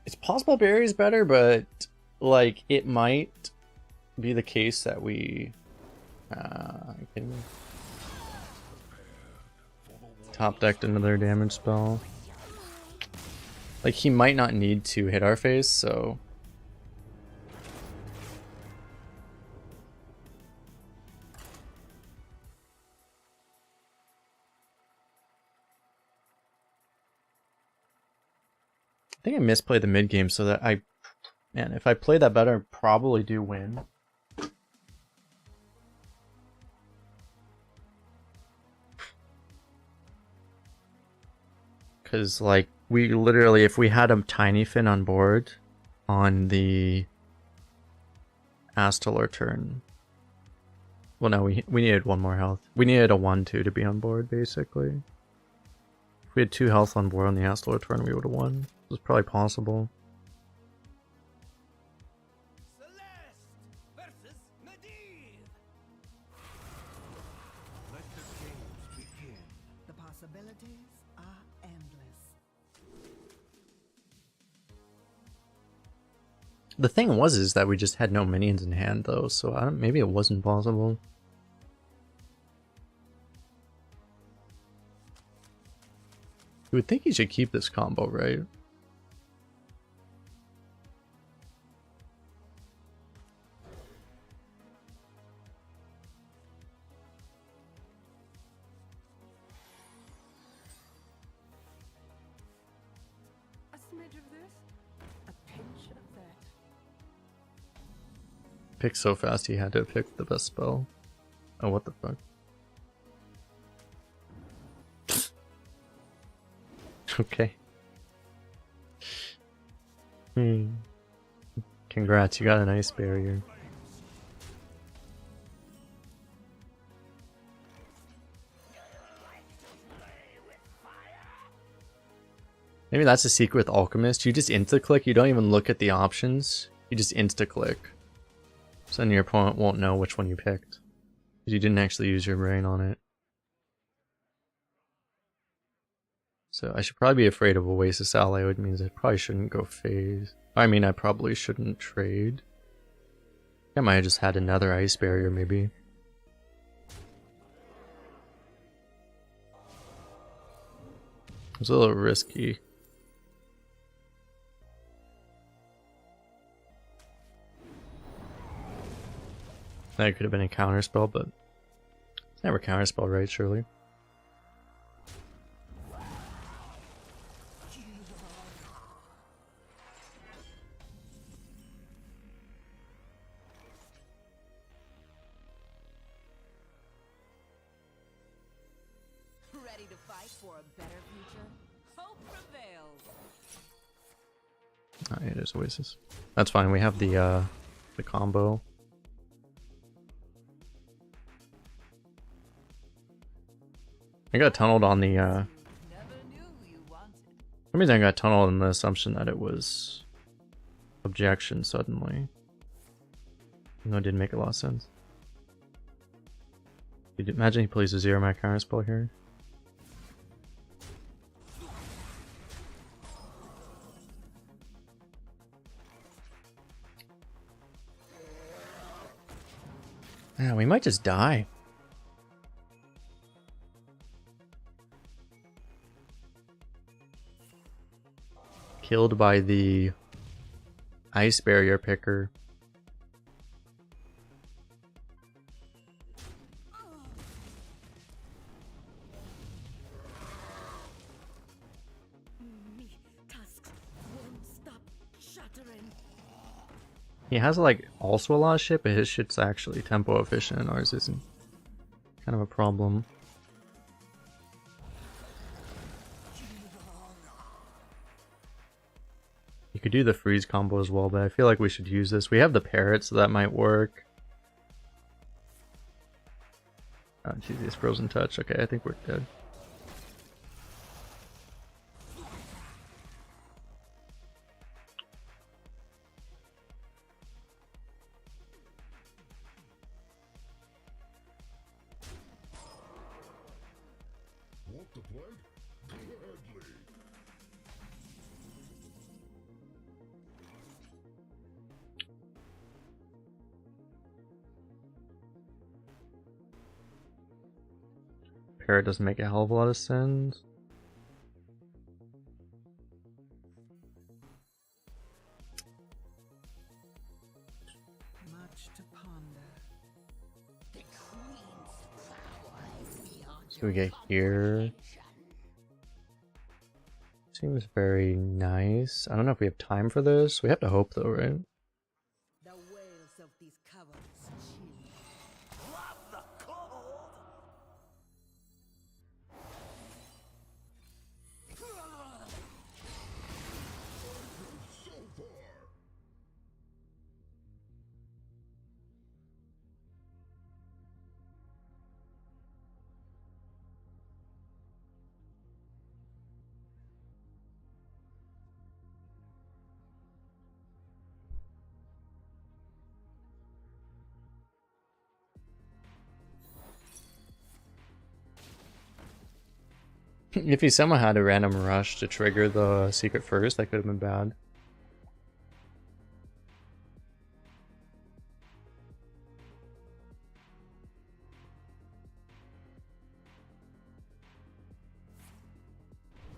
It's possible Barry's better, but like it might be the case that we can top decked another damage spell. Like he might not need to hit our face, so I think I misplayed the mid game so that man, if I play that better, I probably do win. Because, like, we literally, if we had a Tiny Fin on board on the Astellar turn. Well, no, we needed one more health. We needed a 1-2 to be on board, basically. If we had 2 health on board on the Astellar turn, we would have won. It was probably possible. Celeste versus Medivh. Let the games begin. The possibilities are endless. The thing is that we just had no minions in hand, though, so I don't, maybe it wasn't possible. You would think he should keep this combo, right? A smidge of this, a pinch of that. Picked so fast he had to pick the best spell. Oh, what the fuck? Okay. Congrats, you got an ice barrier. Maybe that's the secret with Alchemist. You just insta-click, you don't even look at the options. You just insta-click. So then your opponent won't know which one you picked. Because you didn't actually use your brain on it. So I should probably be afraid of Oasis Ally, which means I probably shouldn't go phase. I mean, I probably shouldn't trade. I might have just had another ice barrier, maybe. It was a little risky. That could have been a counterspell, but it's never counterspell, right? Surely. Ready to fight for a better future? Hope prevails. Oh, yeah, there's Oasis. That's fine. We have the combo. I got tunneled on the Never knew you wanted. for some reason I got tunneled in the assumption that it was objection suddenly. No, it didn't make a lot of sense. You'd imagine he plays a 0-mana counterspell here. Yeah, we might just die. Killed by the ice barrier picker. Me tusks won't stop shattering. He has like also a lot of shit, but his shit's actually tempo efficient and ours isn't. Kind of a problem. You could do the freeze combo as well, but I feel like we should use this. We have the parrot, so that might work. Oh, Jesus, frozen touch. Okay, I think we're dead. Want to play? Gladly. Parrot doesn't make a hell of a lot of sense. Much to ponder. The queen's power is beyond So we get here. Seems very nice. I don't know if we have time for this. We have to hope though, right? The wails of these cowards chill. Love the cold. So far. If he somehow had a random rush to trigger the secret first, that could have been bad.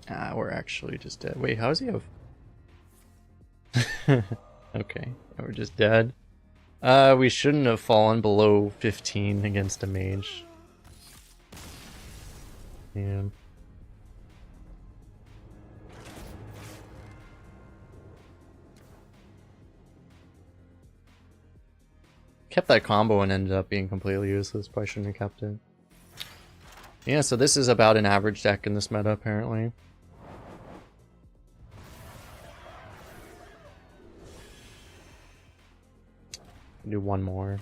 Ah, we're actually just dead. Wait, how does he have... Okay, we're just dead. We shouldn't have fallen below 15 against a mage. Yeah. Kept that combo and ended up being completely useless. Probably shouldn't have kept it. Yeah, so this is about an average deck in this meta, apparently. Do one more.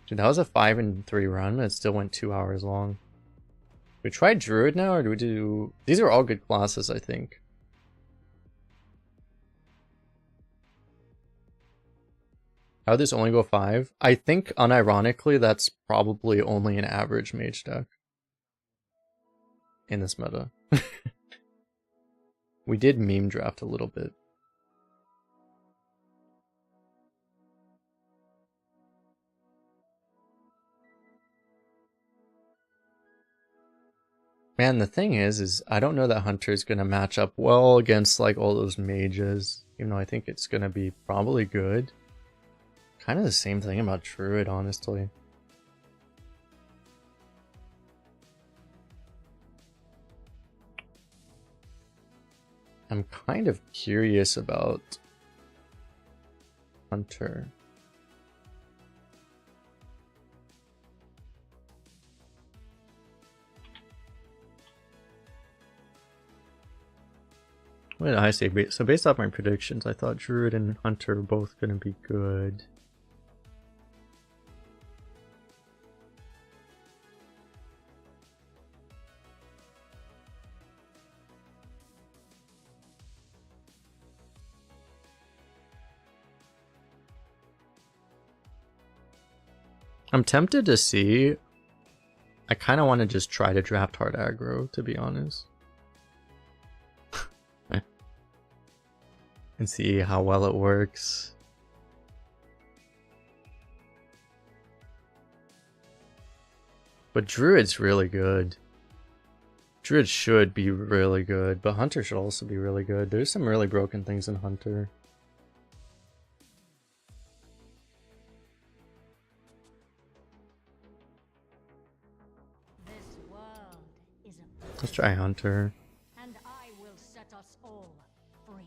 Dude, that was a 5 and 3 run, but it still went 2 hours long. We tried Druid now, or do we do... These are all good classes, I think. How would this only go 5? I think, unironically, that's probably only an average mage deck. In this meta. We did meme draft a little bit. Man, the thing is I don't know that Hunter's gonna match up well against like all those mages. Even though I think it's gonna be probably good. Kind of the same thing about Druid, honestly. I'm kind of curious about Hunter. What did I say? So based off my predictions, I thought Druid and Hunter were both going to be good. I'm tempted to see. I kind of want to just try to draft hard aggro, to be honest. And see how well it works. But Druid's really good. Druid should be really good, but Hunter should also be really good. There's some really broken things in Hunter. ism, Let's try Hunter. and I will set us all free.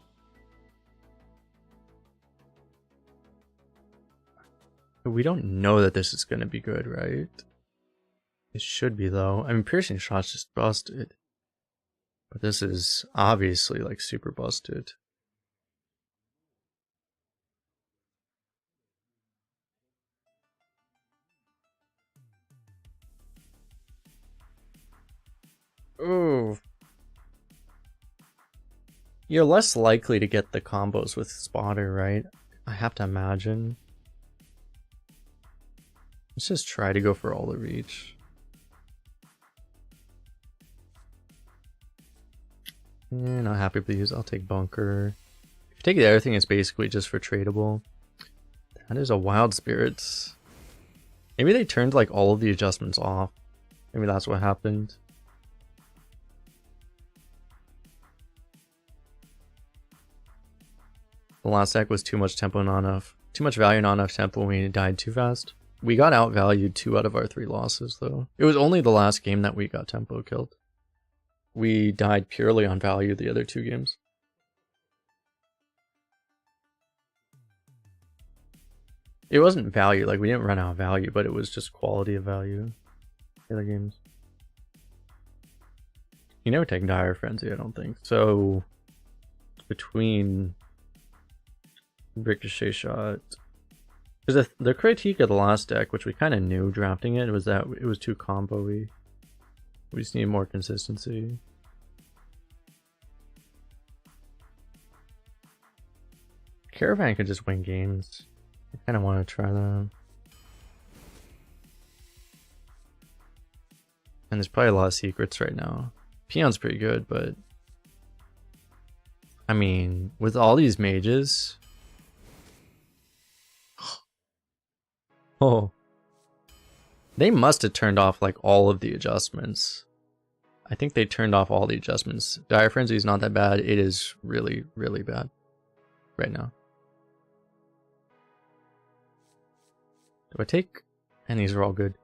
We don't know that this is going to be good, right? It should be, though. I mean, piercing shot's just busted. But this is obviously, like, super busted. Ooh. You're less likely to get the combos with Spotter, right? I have to imagine. Let's just try to go for all the reach. Yeah, not happy with these. I'll take Bunker. If you take the other thing, it's basically just for tradable. That is a Wild Spirits. Maybe they turned like all of the adjustments off. Maybe that's what happened. The last deck was too much tempo, not enough. Too much value, not enough tempo. We died too fast. We got outvalued 2 out of our 3 losses, though. It was only the last game that we got tempo killed. We died purely on value the other 2 games. It wasn't value, like we didn't run out of value, but it was just quality of value. The other games. You never take Dire Frenzy, I don't think. So between Ricochet Shot, because the critique of the last deck, which we kind of knew drafting it, was that it was too combo-y. We just need more consistency. Caravan could just win games. I kind of want to try that. And there's probably a lot of secrets right now. Peon's pretty good, but I mean, with all these mages. Oh. They must have turned off like all of the adjustments. I think they turned off all the adjustments. Dire Frenzy is not that bad. It is really, really bad right now. Do I take? And these are all good.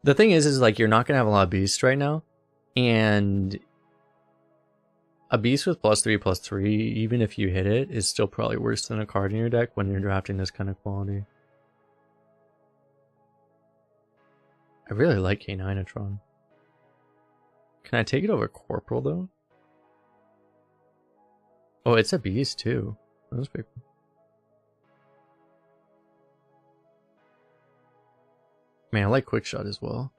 The thing is like you're not gonna have a lot of beasts right now, and a beast with +3/+3, even if you hit it, is still probably worse than a card in your deck when you're drafting this kind of quality. I really like K9atron. Can I take it over Corporal though? Oh, it's a beast too. That's pretty cool. Man, I like Quick Shot as well.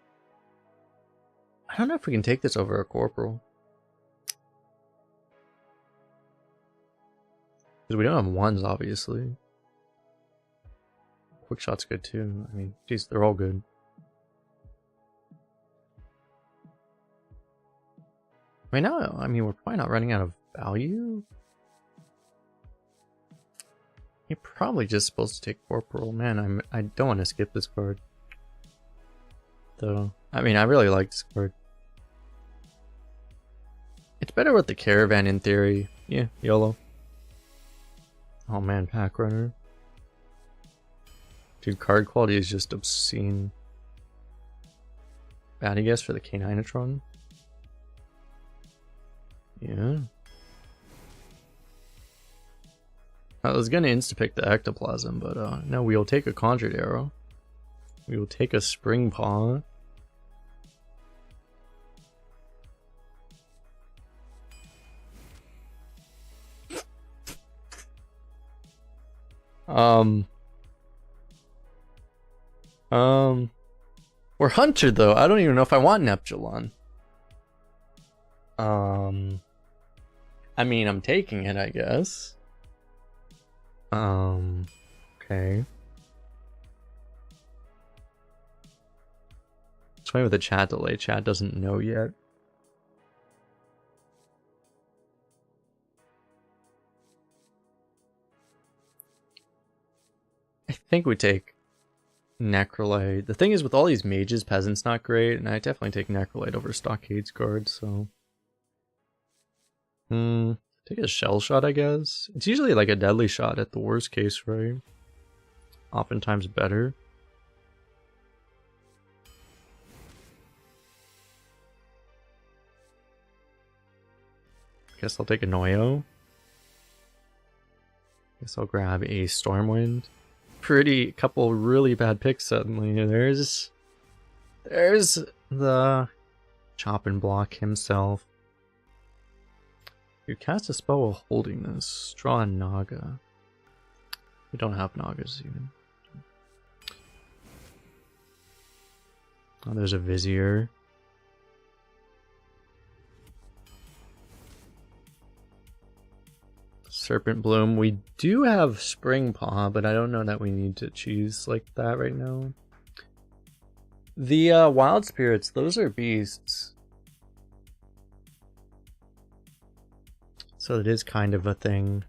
I don't know if we can take this over a Corporal. Because we don't have ones, obviously. Quick Shot's good too. I mean, geez, they're all good. Right now, I mean, we're probably not running out of value. You're probably just supposed to take Corporal. Man, I don't want to skip this card. Though, I mean, I really like this card. It's better with the Caravan in theory. Yeah, YOLO. Oh man, Pack Runner. Dude, card quality is just obscene. Bad guess for the K9atron. Yeah. I was gonna insta-pick the Ectoplasm, but no, we will take a Conjured Arrow. We will take a Spring Paw. We're Hunter though. I don't even know if I want Neptulon. I mean, I'm taking it, I guess. Okay. It's funny with the chat delay. Chat doesn't know yet. I think we take Necrolite. The thing is, with all these mages, Peasant's not great, and I definitely take Necrolite over Stockade's Guard, so... take a Shell Shot, I guess. It's usually like a deadly shot at the worst case, right? Oftentimes better. Guess I'll take a Noyo. Guess I'll grab a Stormwind. Couple really bad picks suddenly. There's the chop and block himself. You cast a spell while holding this. Draw a Naga. We don't have Nagas even. Oh, there's a Vizier. Serpent Bloom. We do have Spring Paw, but I don't know that we need to choose like that right now. The Wild Spirits, those are beasts. So it is kind of a thing.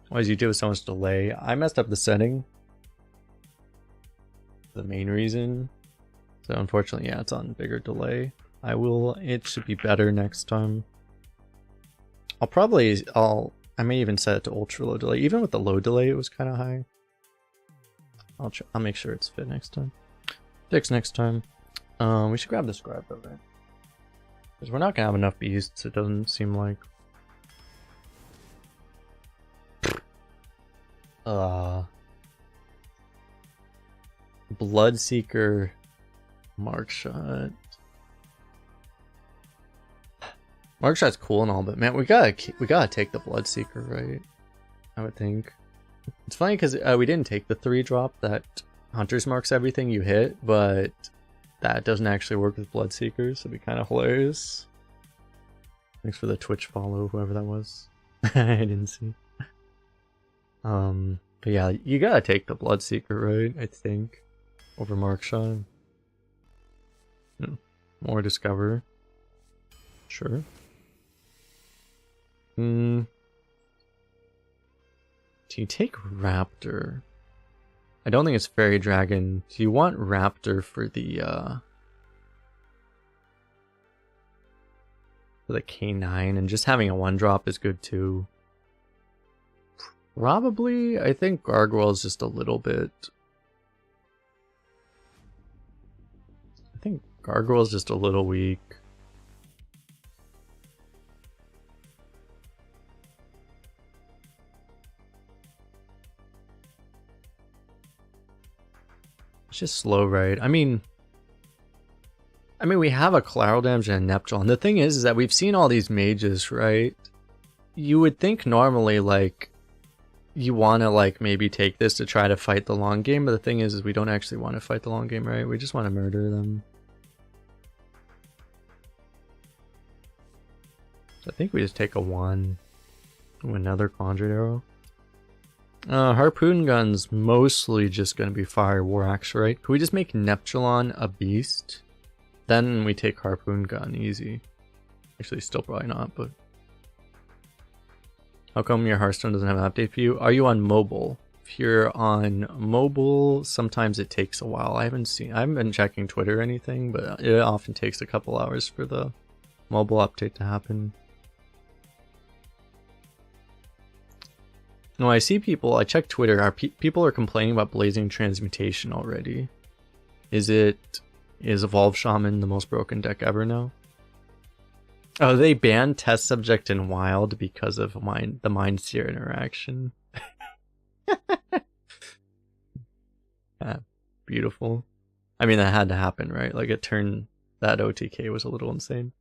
Why does you do with so much delay? I messed up the setting. The main reason. So unfortunately, yeah, it's on bigger delay. It should be better next time. I may even set it to ultra low delay. Even with the low delay, it was kind of high. I'll make sure it's fit next time. Fix next time. We should grab the scribe though, right? Because we're not gonna have enough beasts. It doesn't seem like. Bloodseeker, Markshot. Markshot's cool and all, but man, we gotta take the Bloodseeker, right? I would think. It's funny because we didn't take the 3-drop that Hunter's Marks everything you hit, but that doesn't actually work with Bloodseekers, so it'd be kind of hilarious. Thanks for the Twitch follow, whoever that was. I didn't see. But yeah, you gotta take the Bloodseeker, right? I think over Markshot. More Discover. Sure. Do you take Raptor? I don't think it's Fairy Dragon. Do you want Raptor for the K9? And just having a 1-drop is good too. Probably, I think Gargoyle is just a little bit. I think Gargoyle is just a little weak. It's just slow, right? I mean, we have a collateral damage and a Neptune. The thing is that we've seen all these mages, right? You would think normally, like, you want to, like, maybe take this to try to fight the long game, but the thing is we don't actually want to fight the long game, right? We just want to murder them. I think we just take a 1. Ooh, another Conjured Arrow. Harpoon Gun's mostly just going to be Fire War Axe, right? Could we just make Neptulon a beast? Then we take Harpoon Gun, easy. Actually, still probably not, but... How come your Hearthstone doesn't have an update for you? Are you on mobile? If you're on mobile, sometimes it takes a while. I haven't been checking Twitter or anything, but it often takes a couple hours for the mobile update to happen. No, I see people, I check Twitter, people are complaining about Blazing Transmutation already. Is Evolve Shaman the most broken deck ever now? Oh, they banned Test Subject in Wild because of the Mindseer interaction. Beautiful. I mean, that had to happen, right? Like, that OTK was a little insane.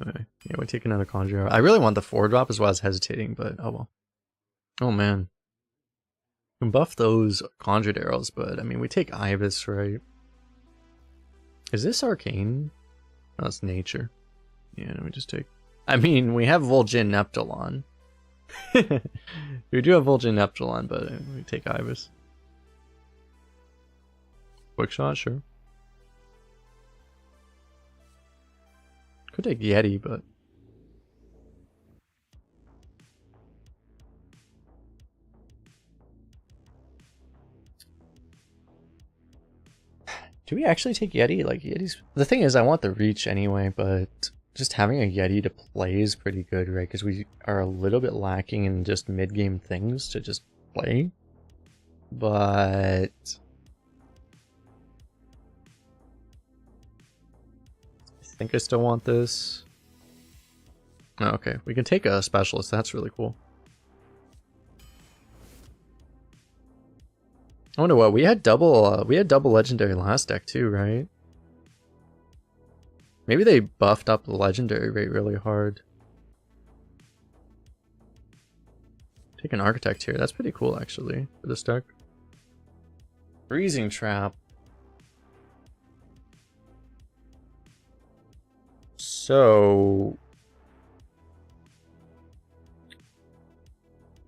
Anyway, yeah, we take another Conjure. I really want the 4-drop as well as hesitating, but oh well. Oh man. We can buff those Conjured Arrows, but I mean, we take Ibis, right? Is this Arcane? No, it's Nature. Yeah, no, we just take... I mean, we have Vol'jin Neptulon. We do have Vol'jin Neptulon, but we take Ibis. Quick Shot, sure. Could take Yeti, but... Do we actually take Yeti? Like, Yeti's... The thing is, I want the reach anyway, but just having a Yeti to play is pretty good, right? Because we are a little bit lacking in just mid-game things to just play. But... I think I still want this. Oh, okay, we can take a specialist. That's really cool. I wonder what we had double legendary last deck too, right? Maybe they buffed up the legendary rate really hard. Take an architect here. That's pretty cool actually for this deck. Freezing trap. So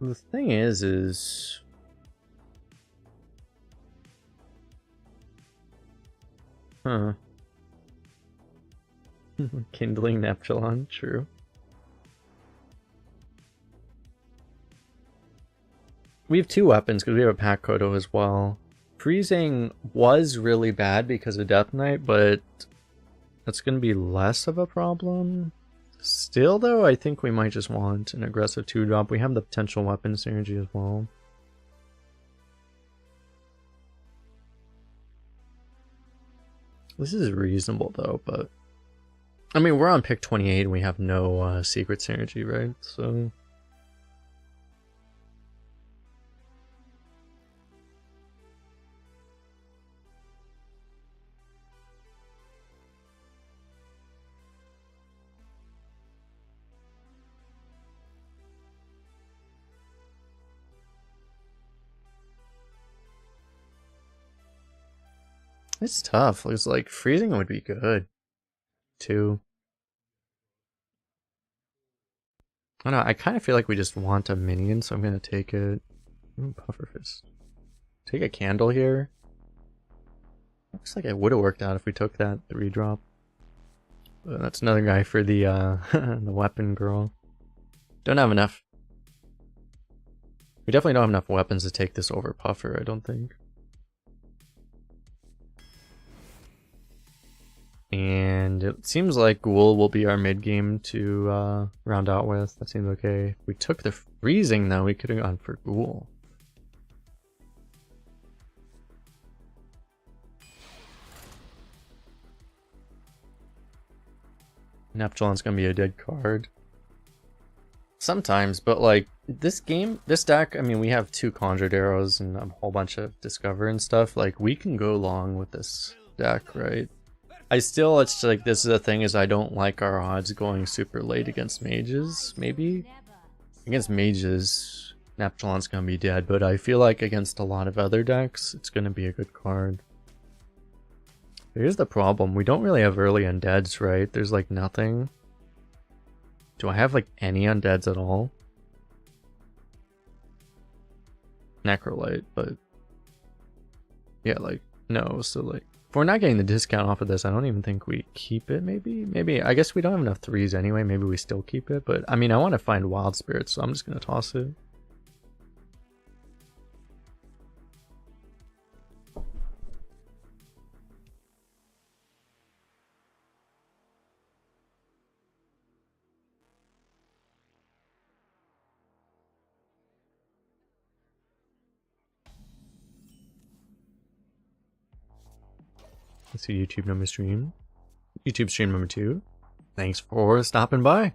the thing is huh. Kindling Neptulon, true. We have two weapons because we have a Pack Kodo as well. Freezing was really bad because of Death Knight, but that's going to be less of a problem. Still, though, I think we might just want an aggressive 2-drop. We have the potential weapon synergy as well. This is reasonable, though, but... I mean, we're on pick 28 and we have no secret synergy, right? So... It's tough. It's like freezing would be good too. I don't know. I kind of feel like we just want a minion, so I'm gonna take it. Ooh, Pufferfist. Take a candle here. Looks like it would have worked out if we took that 3-drop. That's another guy for the the weapon girl. Don't have enough. We definitely don't have enough weapons to take this over Puffer, I don't think. And it seems like Ghoul will be our mid game to round out with. That seems okay. If we took the freezing though, we could have gone for Ghoul. Neptulon's gonna be a dead card. Sometimes, but like this deck, I mean, we have 2 Conjured Arrows and a whole bunch of Discover and stuff. Like, we can go long with this deck, right? It's like, this is the thing, is I don't like our odds going super late against mages, maybe? Against mages, Neptulon's gonna be dead, but I feel like against a lot of other decks, it's gonna be a good card. Here's the problem, we don't really have early undeads, right? There's like nothing. Do I have like any undeads at all? Necrolite, but... yeah, like, no, so like... if we're not getting the discount off of this, I don't even think we keep it, maybe? Maybe, I guess we don't have enough 3s anyway, maybe we still keep it, but I mean, I want to find Wild Spirits, so I'm just going to toss it. Let's see YouTube number stream. YouTube stream number 2. Thanks for stopping by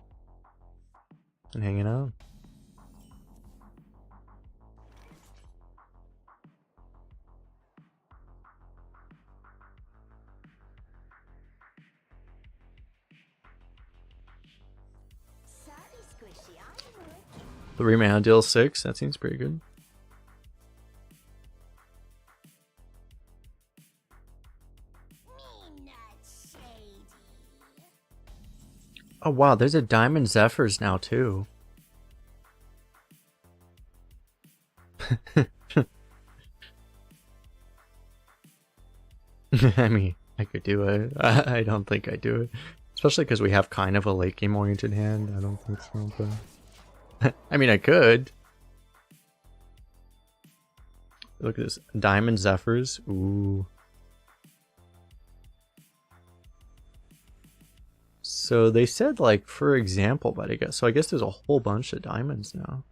and hanging out. The Remand deal 6, that seems pretty good. Oh wow, there's a Diamond Zephyrs now too. I mean, I could do it. I don't think I do it. Especially because we have kind of a late game oriented hand. I don't think so, but... I mean, I could. Look at this. Diamond Zephyrs. Ooh. So they said, like, for example, but I guess there's a whole bunch of diamonds now.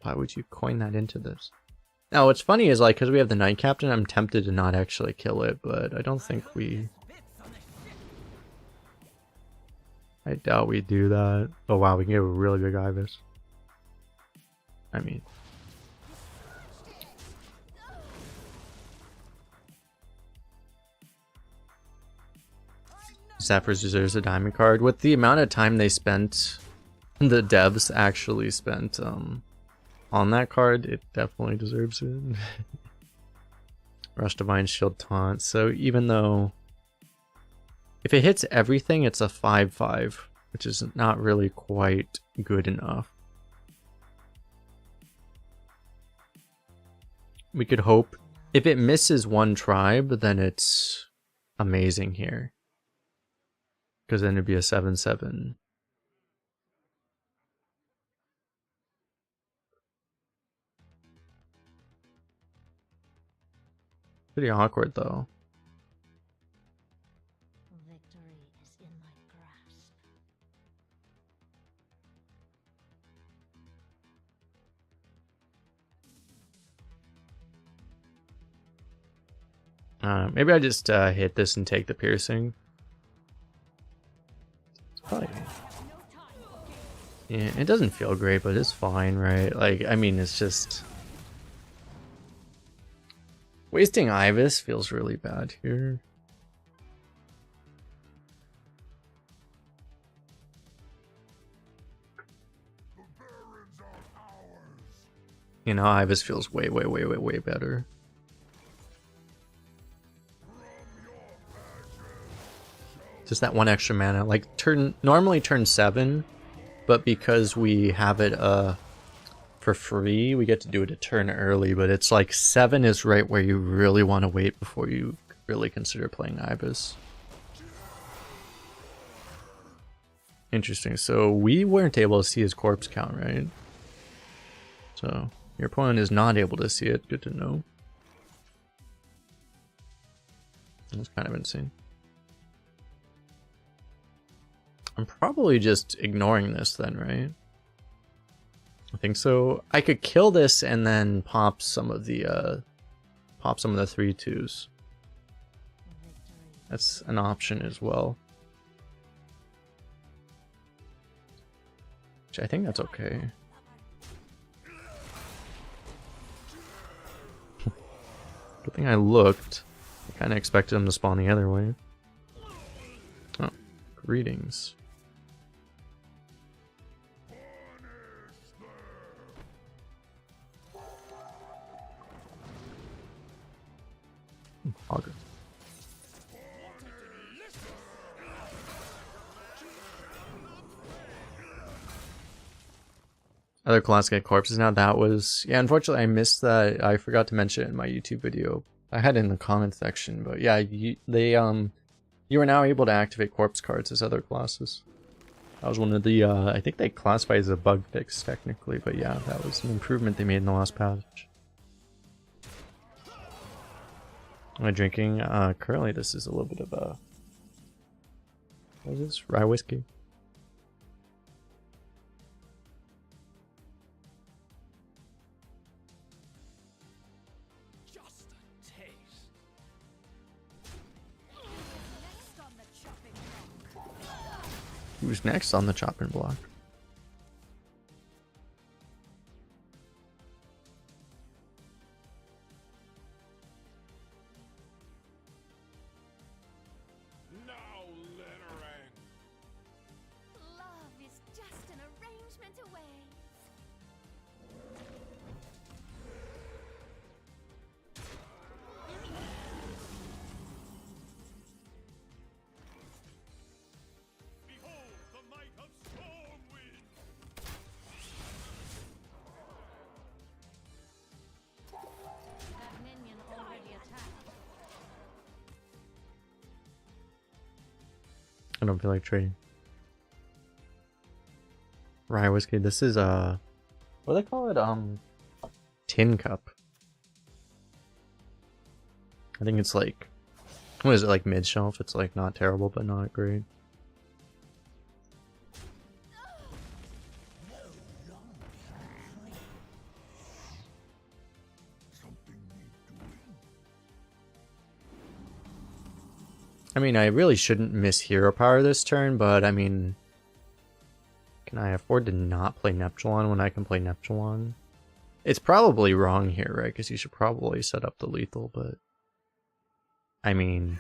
Why would you coin that into this? Now, what's funny is, like, because we have the Knight Captain, I'm tempted to not actually kill it, but I don't think we... I doubt we do that. Oh wow, we can get a really big Ibis. I mean... Zephyrs deserves a diamond card. With the amount of time they spent, the devs actually spent on that card, it definitely deserves it. Rush Divine Shield Taunt. So even though if it hits everything, it's a 5/5, which is not really quite good enough. We could hope if it misses one tribe, then it's amazing here. Because then it'd be a 7/7. Pretty awkward though. Victory is in my grasp. Maybe I just hit this and take the piercing. Probably. Yeah, it doesn't feel great, but it's fine, right? Like, I mean, it's just... Wasting Ibis feels really bad here. You know, Ibis feels way better. Just that one extra mana. Like, normally turn 7, but because we have it for free, we get to do it a turn early, but it's like 7 is right where you really want to wait before you really consider playing Ibis. Interesting. So we weren't able to see his corpse count, right? So your opponent is not able to see it. Good to know. That's kind of insane. I'm probably just ignoring this then, right? I think so. I could kill this and then pop some of the 3/2s. That's an option as well. Which I think that's okay. Good thing I looked. I kind of expected him to spawn the other way. Oh, greetings. Auger. Other class get corpses now. That was, yeah, unfortunately I missed that. I forgot to mention it in my YouTube video. I had it in the comments section, but yeah, you are now able to activate corpse cards as other classes. That was one of the I think they classify as a bug fix technically, but yeah, that was an improvement they made in the last patch. Am I drinking? Currently this is a little bit of a... What is this? Rye whiskey? Just a taste. Who's next on the chopping block? Now let her end. Love is just an arrangement away. Behold the might of Stormwind. That minion already attacked. I don't feel like trading. Rye whiskey. This is what do they call it? Tin cup. I think it's like, what is it, like mid shelf? It's like not terrible but not great. I mean, I really shouldn't miss hero power this turn, but I mean, can I afford to not play Neptulon when I can play Neptulon? It's probably wrong here, right? Because you should probably set up the lethal, but I mean,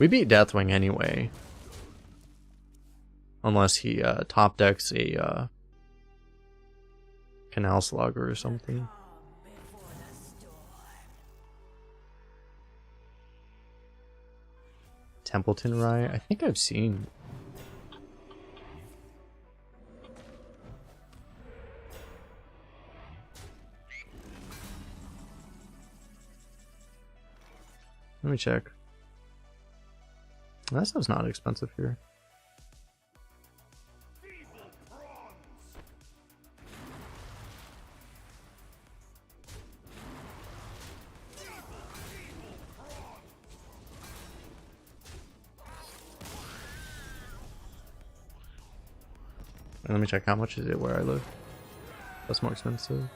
we beat Deathwing anyway. Unless he top decks a Canal Slugger or something. Templeton Riot? I think I've seen. Let me check. That stuff's not expensive here. Let me check how much is it where I live. That's more expensive.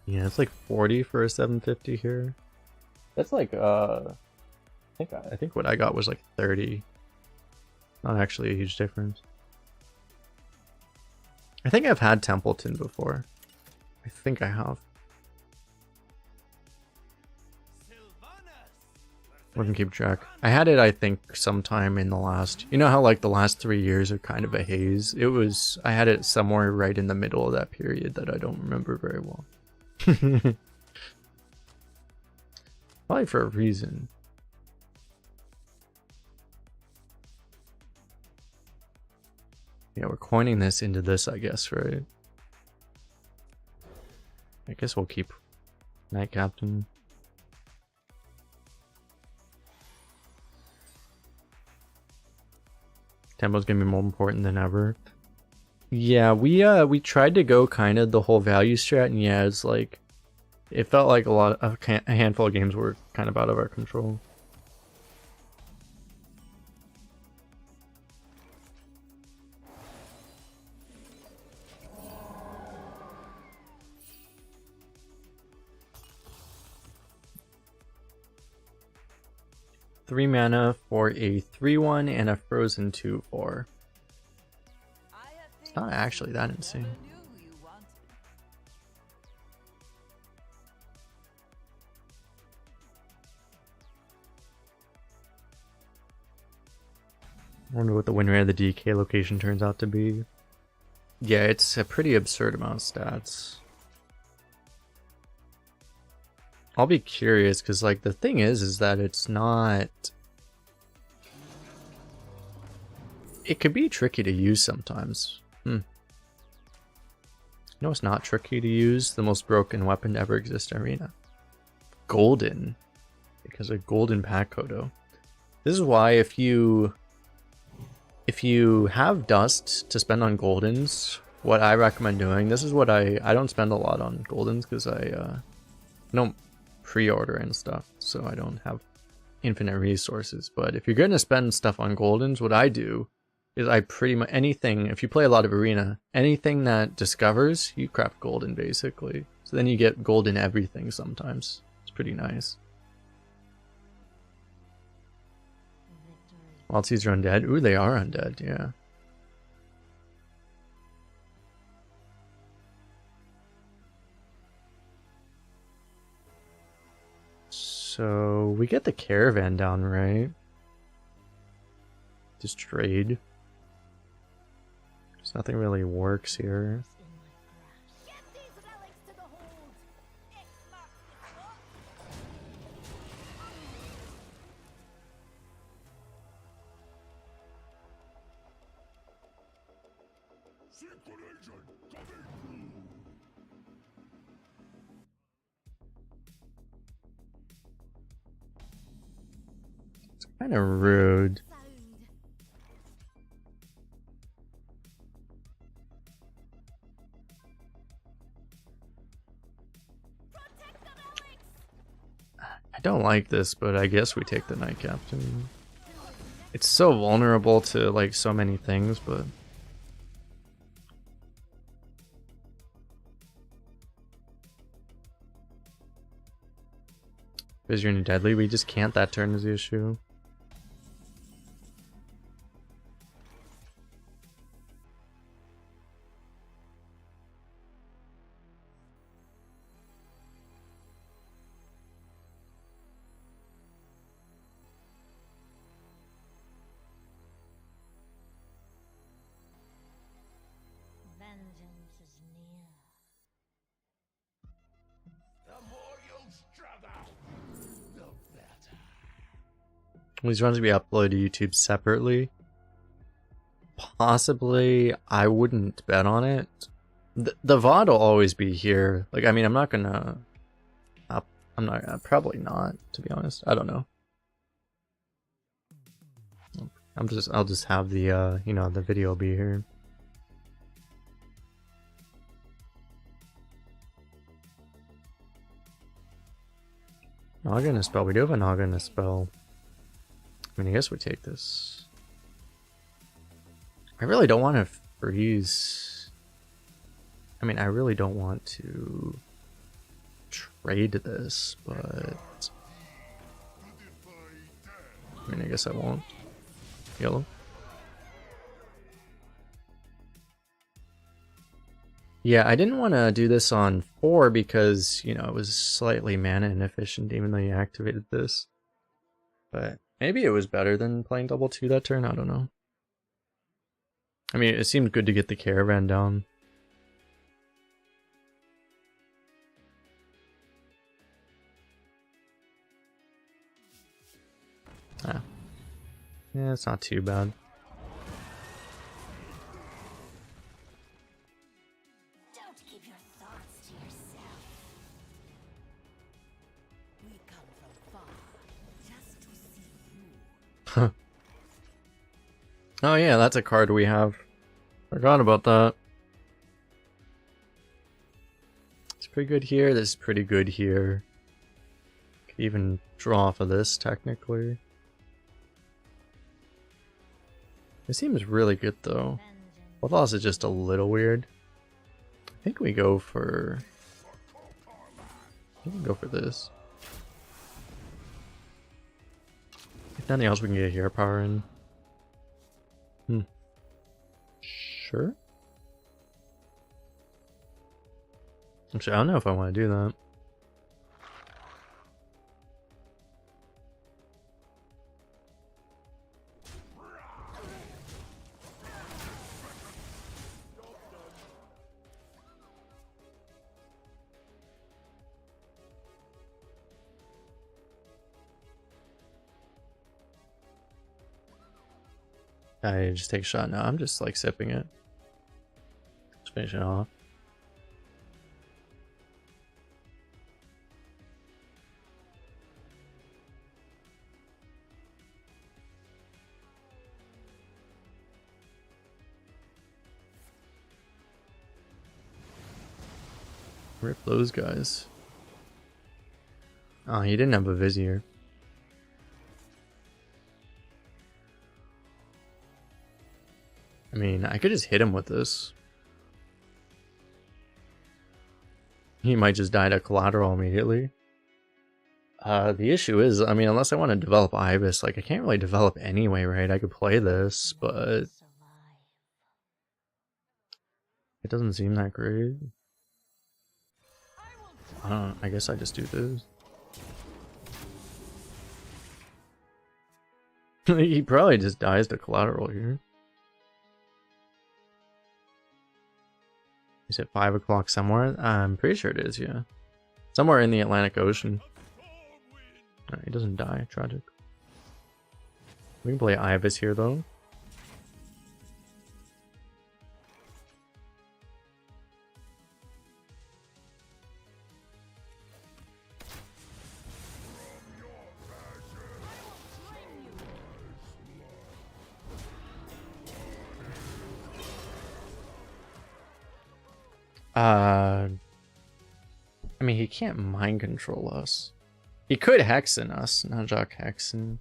Yeah, it's like 40 for a 750 here. That's like I think what I got was like 30. Not actually a huge difference. I think I've had Templeton before. I think I have. I can keep track. I had it, I think, sometime in the last... You know how, like, the last 3 years are kind of a haze? It was... I had it somewhere right in the middle of that period that I don't remember very well. Probably for a reason. Yeah, we're coining this into this, I guess, right? I guess we'll keep Knight Captain. Tempo's gonna be more important than ever. Yeah, we tried to go kind of the whole value strat, and yeah, it's like it felt like a handful of games were kind of out of our control. Three mana for a 3/1 and a frozen 2/4. It's not actually that insane. I wonder what the win rate of the DK location turns out to be. Yeah, it's a pretty absurd amount of stats. I'll be curious, because like the thing is that it's not... It could be tricky to use sometimes. No, it's not tricky to use. The most broken weapon to ever exist in Arena. Golden. Because of Golden Pack Kodo. This is why if you have dust to spend on Goldens, what I recommend doing, this is what I don't spend a lot on Goldens because I don't pre-order and stuff, so I don't have infinite resources. But if you're going to spend stuff on Goldens, what I do is I pretty much anything, if you play a lot of Arena, anything that discovers, you craft Golden basically. So then you get Golden everything sometimes. It's pretty nice. Waltzes are undead. Ooh, they are undead, yeah. So we get the caravan down, right? Just trade. Just nothing really works here. Kind of rude. I don't like this, but I guess we take the Knight Captain. It's so vulnerable to like so many things, but because you're in deadly, we just can't that turn is the issue. Vengeance is near. The more you struggle, the better. These runs will be uploaded to YouTube separately. Possibly, I wouldn't bet on it. The VOD will always be here. Like, I mean, I'm not gonna. I'm not. Probably not. To be honest, I don't know. I'll just have the you know, the video be here. Naga in a spell. We do have a Naga in a spell. I mean, I guess we take this. I really don't want to freeze. I mean, I really don't want to trade this, but I mean, I guess I won't. Yellow. Yeah, I didn't want to do this on 4 because, you know, it was slightly mana inefficient even though you activated this. But maybe it was better than playing double 2 that turn, I don't know. I mean, it seemed good to get the caravan down. Ah. Yeah, it's not too bad. Don't keep your thoughts to yourself. We come from far just to see you. Oh yeah, that's a card we have. Forgot about that. It's pretty good here. This is pretty good here. Could even draw off of this technically. It seems really good though. Blood loss is just a little weird. I think we go for. I think we go for this. If nothing else, we can get hero power in. Sure. Actually, I don't know if I want to do that. I just take a shot now. I'm just like sipping it. Just finish it off. Rip those guys. Oh, he didn't have a Vizier. I mean, I could just hit him with this. He might just die to collateral immediately. The issue is, I mean, unless I want to develop Ibis, like, I can't really develop anyway, right? I could play this, but it doesn't seem that great. I don't know, I guess I just do this. He probably just dies to collateral here. Is it 5 o'clock somewhere? I'm pretty sure it is, yeah. Somewhere in the Atlantic Ocean. No, he doesn't die. Tragic. We can play Ibis here, though. I mean, he can't mind control us. He could Hexen us. Not Jock Hexen.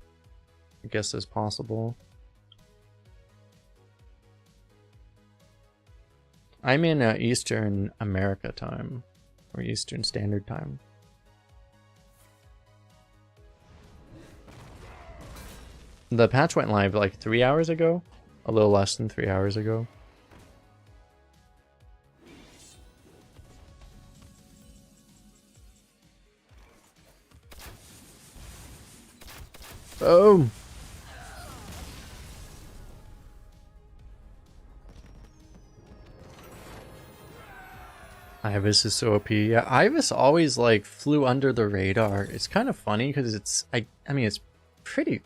I guess is possible. I'm in Eastern America time, or Eastern Standard Time. The patch went live like 3 hours ago, a little less than 3 hours ago. Boom! Ibis is so OP. Yeah, Ibis always like flew under the radar. It's kind of funny because it's I mean it's pretty.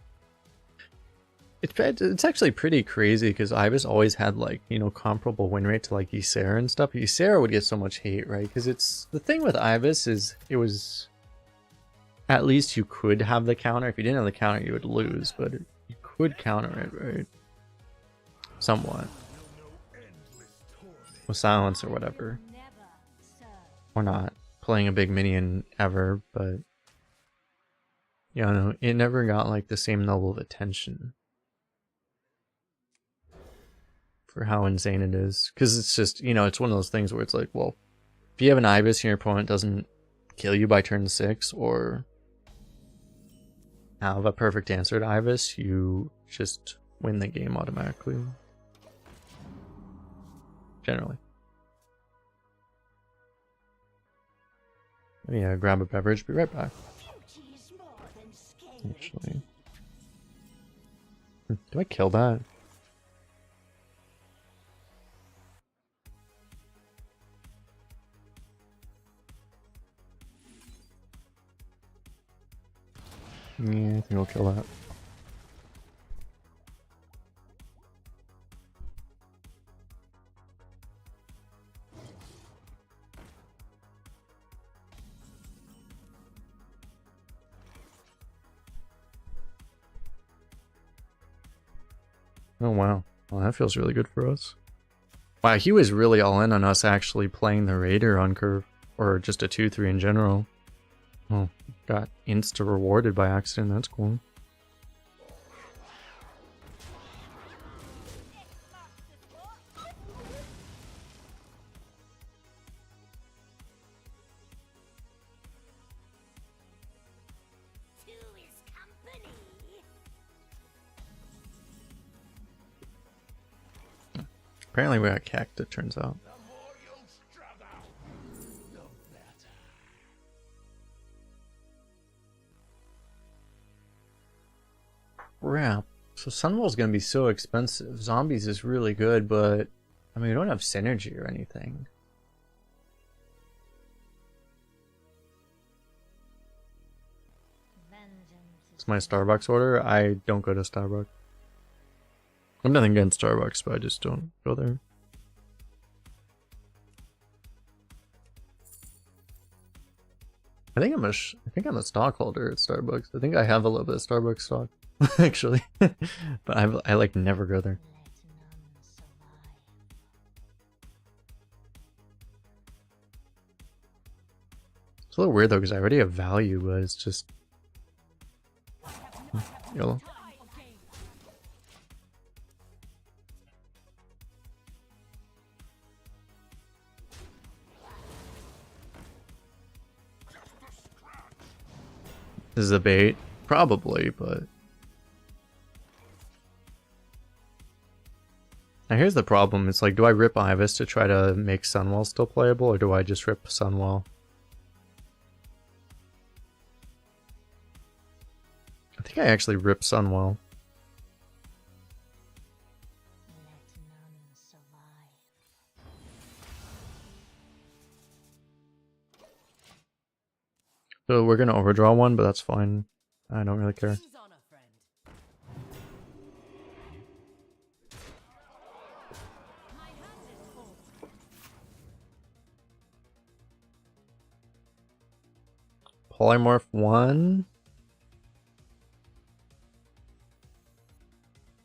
It's actually pretty crazy because Ibis always had like, you know, comparable win rate to like Ysera and stuff. Ysera would get so much hate, right? Because it's the thing with Ibis is it was at least you could have the counter. If you didn't have the counter, you would lose, but you could counter it, right? Somewhat. With silence or whatever. Or not playing a big minion ever, but you know, it never got like the same level of attention for how insane it is. Because it's just, you know, it's one of those things where it's like, well, if you have an Ibis and your opponent doesn't kill you by turn 6 or have a perfect answer to Ibis, you just win the game automatically. Generally. Yeah, grab a beverage, be right back. Actually. Do I kill that? Yeah, I think I'll kill that. Oh wow. Well, that feels really good for us. Wow, he was really all in on us actually playing the Raider on curve. Or just a 2-3 in general. Oh, got insta rewarded by accident, that's cool. Apparently we got cacked, it turns out. Crap. So Sunwall's gonna be so expensive. Zombies is really good, but I mean we don't have synergy or anything. It's my Starbucks order. I don't go to Starbucks. I'm nothing against Starbucks, but I just don't go there. I think I'm a stockholder at Starbucks. I think I have a little bit of Starbucks stock, actually, but I like never go there. It's a little weird though because I already have value, but it's just YOLO. This is a bait? Probably, but... Now here's the problem, it's like, do I rip Ibis to try to make Sunwall still playable, or do I just rip Sunwall? I think I actually rip Sunwall. So we're gonna overdraw one, but that's fine. I don't really care. Polymorph 1.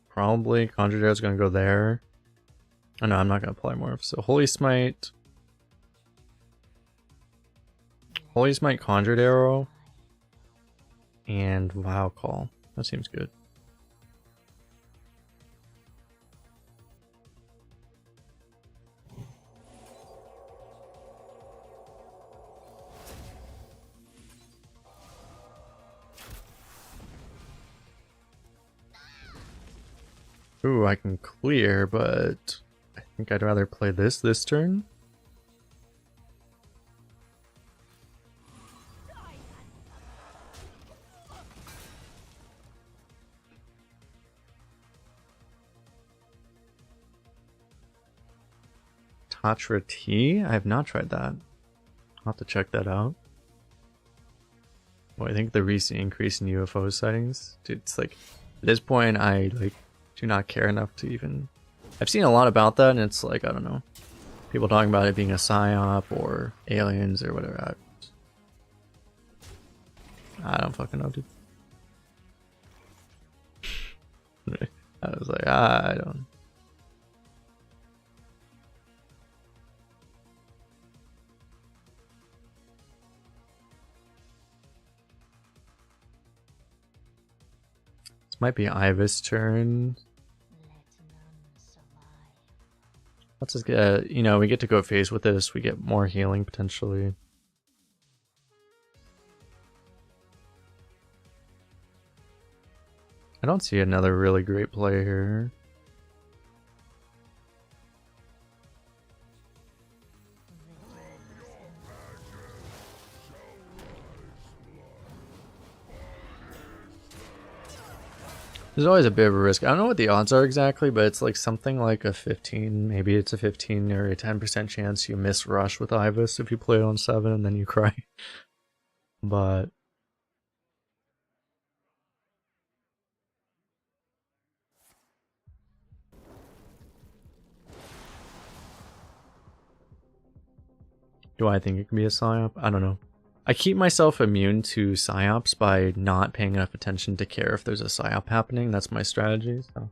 Probably Conjure Dare is gonna go there. Oh no, I'm not gonna polymorph. So Holy Smite. Holy Smite, Conjured Arrow, and Vow Call. That seems good. Ooh, I can clear, but I think I'd rather play this turn. Tatra Tea? I have not tried that. I'll have to check that out. Well, I think the recent increase in UFO sightings, dude, it's like, at this point, I like do not care enough to even. I've seen a lot about that, and it's like, I don't know, people talking about it being a psyop or aliens or whatever. I don't fucking know, dude. I was like, I don't. This might be Iva's turn. Let's just get, you know, we get to go phase with this. We get more healing potentially. I don't see another really great play here. There's always a bit of a risk. I don't know what the odds are exactly, but it's like something like a 15, maybe it's a 15 or a 10% chance you miss rush with Ibis if you play it on 7 and then you cry. But do I think it can be a psyop? I don't know. I keep myself immune to psyops by not paying enough attention to care if there's a psyop happening. That's my strategy. So.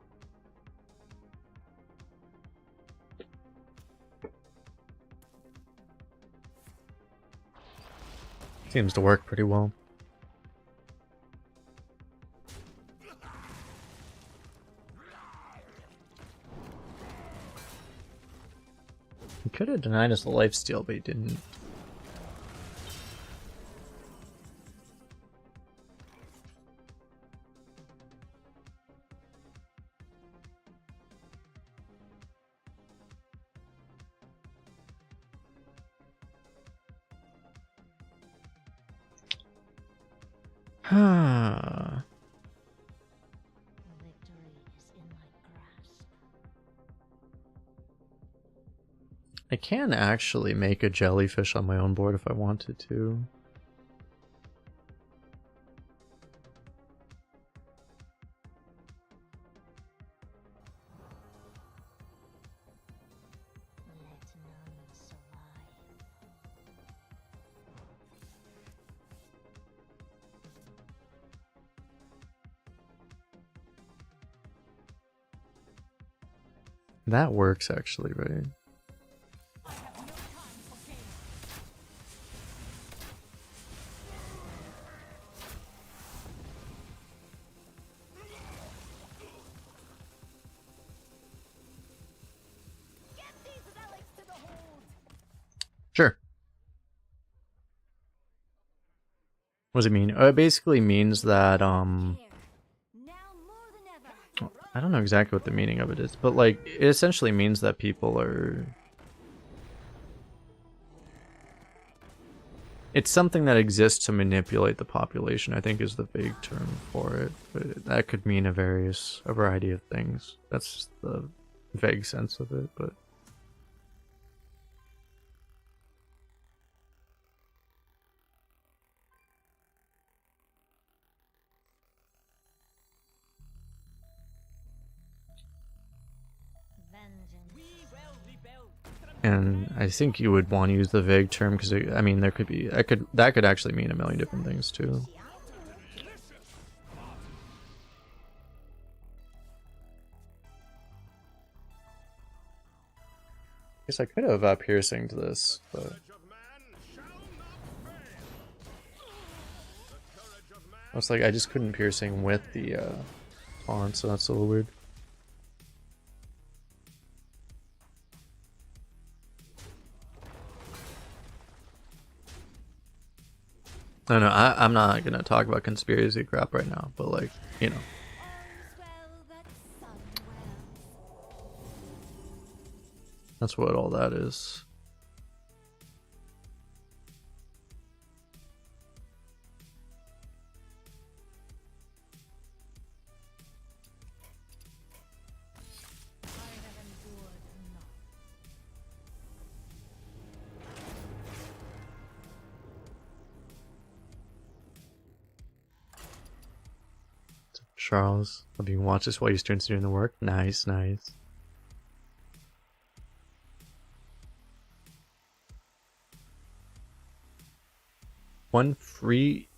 Seems to work pretty well. He could have denied us a lifesteal, but he didn't. I can actually make a jellyfish on my own board if I wanted to. That works actually, right? Sure. What does it mean? It basically means that I don't know exactly what the meaning of it is, but like it essentially means that people are. It's something that exists to manipulate the population, I think is the vague term for it. But that could mean a variety of things. That's the vague sense of it, but. And I think you would want to use the vague term because I mean there could be that could actually mean a million different things too. Guess I could have piercing to this, but I was like I just couldn't piercing with the taunt, so that's a little weird. No, I'm not gonna talk about conspiracy crap right now, but like, you know. That's what all that is. I have endured enough. Charles, hope you can watch this while your students are doing the work. Nice, nice. One free.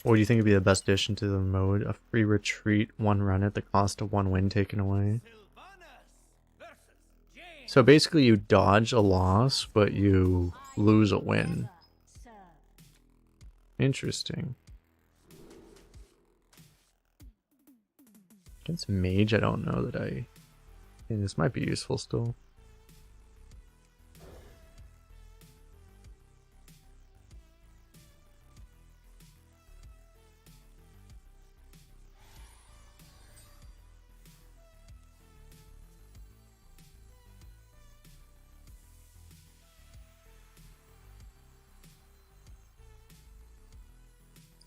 What do you think would be the best addition to the mode? A free retreat, one run at the cost of one win taken away. Sylvanas versus James. So basically, you dodge a loss, but you lose a win. Never serve. Interesting. Against mage, I don't know that I. And this might be useful still.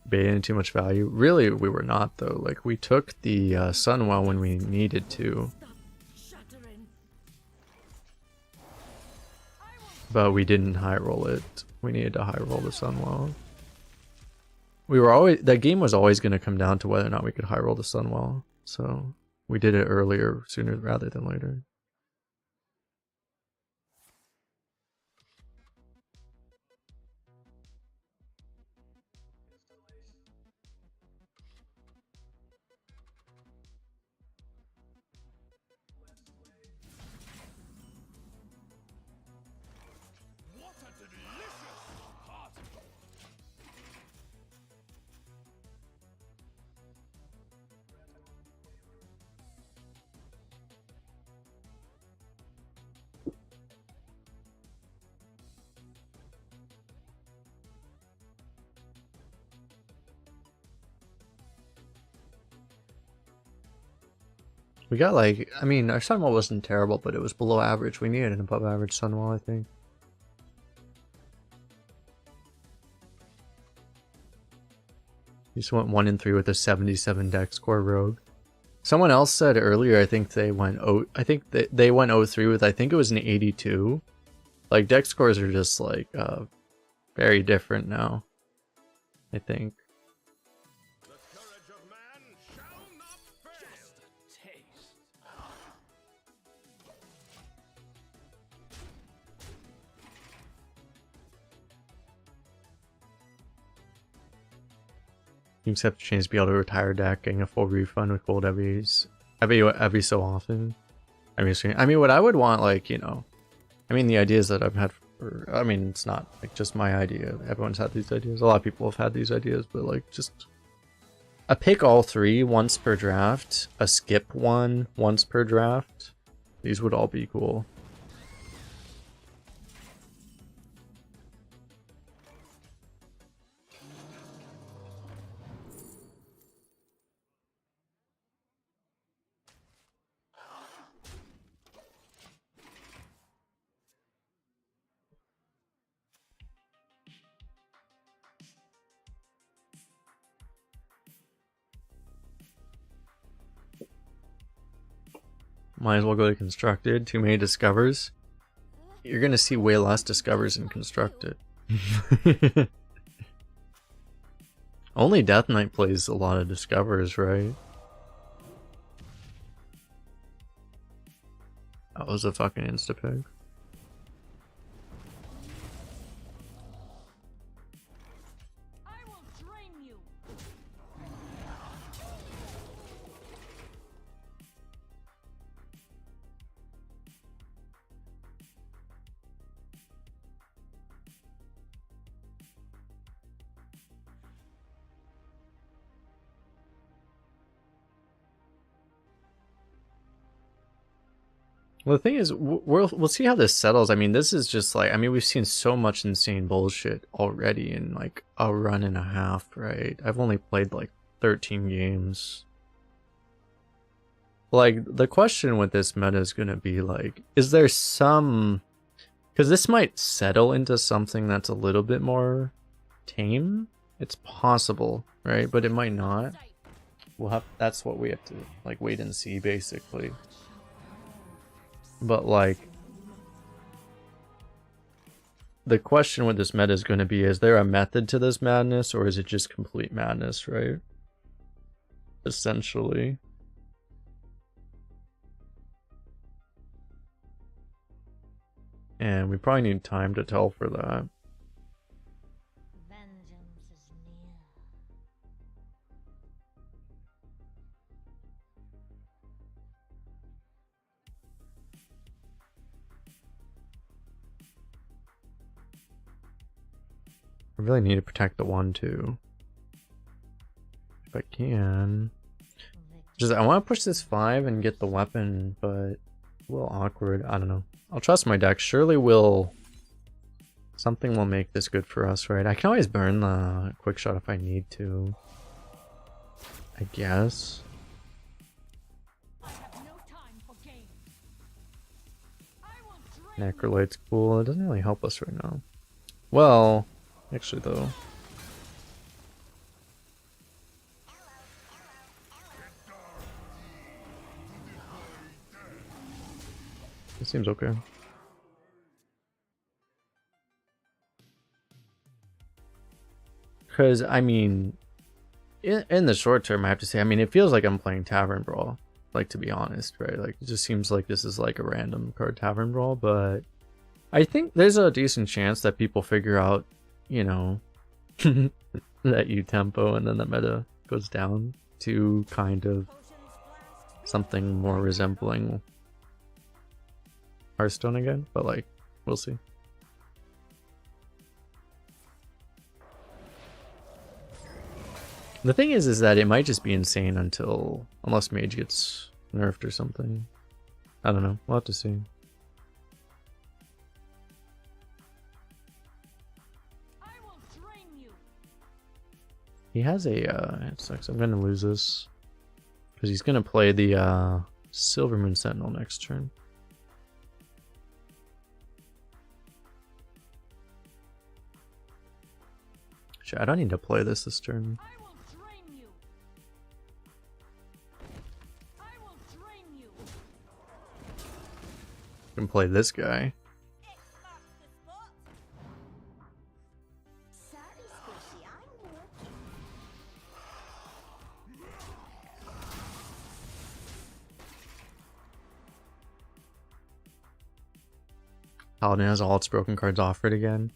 Baiting too much value. Really, we were not though. Like we took the Sunwell when we needed to, Shattering. but we didn't high roll it. We needed to high roll the Sunwell. We were always that game was always going to come down to whether or not we could high roll the Sunwell. So we did it earlier, sooner rather than later. What a delicious party! We got like, I mean, our Sunwell wasn't terrible, but it was below average. We needed an above average Sunwell, I think. We just went 1-3 with a 77 dex score rogue. Someone else said earlier, I think they went they went 0-3 with, I think it was an 82. Like dex scores are just like very different now, I think. The courage of man shall not fail. Just a taste. You just have to change to be able to retire deck, getting a full refund with gold every so often. I mean, what I would want, like, you know, I mean, the ideas that I've had for, I mean, it's not like just my idea. Everyone's had these ideas. A lot of people have had these ideas, but like just a pick all three once per draft, a skip one once per draft. These would all be cool. Might as well go to Constructed. Too many Discovers. You're gonna see way less Discovers in Constructed. Only Death Knight plays a lot of Discovers, right? That was a fucking insta-pick. I will drain you. Well, the thing is, we'll see how this settles. I mean, this is just like, I mean, we've seen so much insane bullshit already in like a run and a half, right? I've only played like 13 games. like the question with this meta is gonna be like, is there some, because this might settle into something that's a little bit more tame. It's possible, right? But it might not. We'll have, that's what we have to like wait and see basically. But like the question with this meta is going to be, is there a method to this madness, or is it just complete madness, right? Essentially. And we probably need time to tell for that. Vengeance is near. I really need to protect the one too. If I can. Just I want to push this 5 and get the weapon, but a little awkward. I don't know. I'll trust my deck. Surely will something will make this good for us, right? I can always burn the quick shot if I need to. I guess. I have no time for games. I will drain Necrolight's cool. It doesn't really help us right now. Well, actually though. It seems okay. Because, I mean, in the short term, I have to say, I mean, it feels like I'm playing Tavern Brawl. Like, to be honest, right? Like, it just seems like this is like a random card Tavern Brawl, but I think there's a decent chance that people figure out, you know, that you tempo and then the meta goes down to kind of something more resembling Hearthstone again, but like, we'll see. The thing is that it might just be insane until, unless Mage gets nerfed or something. I don't know, we'll have to see. I will drain you. He has a, it sucks, I'm gonna lose this. Because he's gonna play the Silver Moon Sentinel next turn. Shit, I don't need to play this turn. I will drain you. I will drain you. I can play this guy. Sorry, Squishy, I'm working. Paladin has all its broken cards offered again.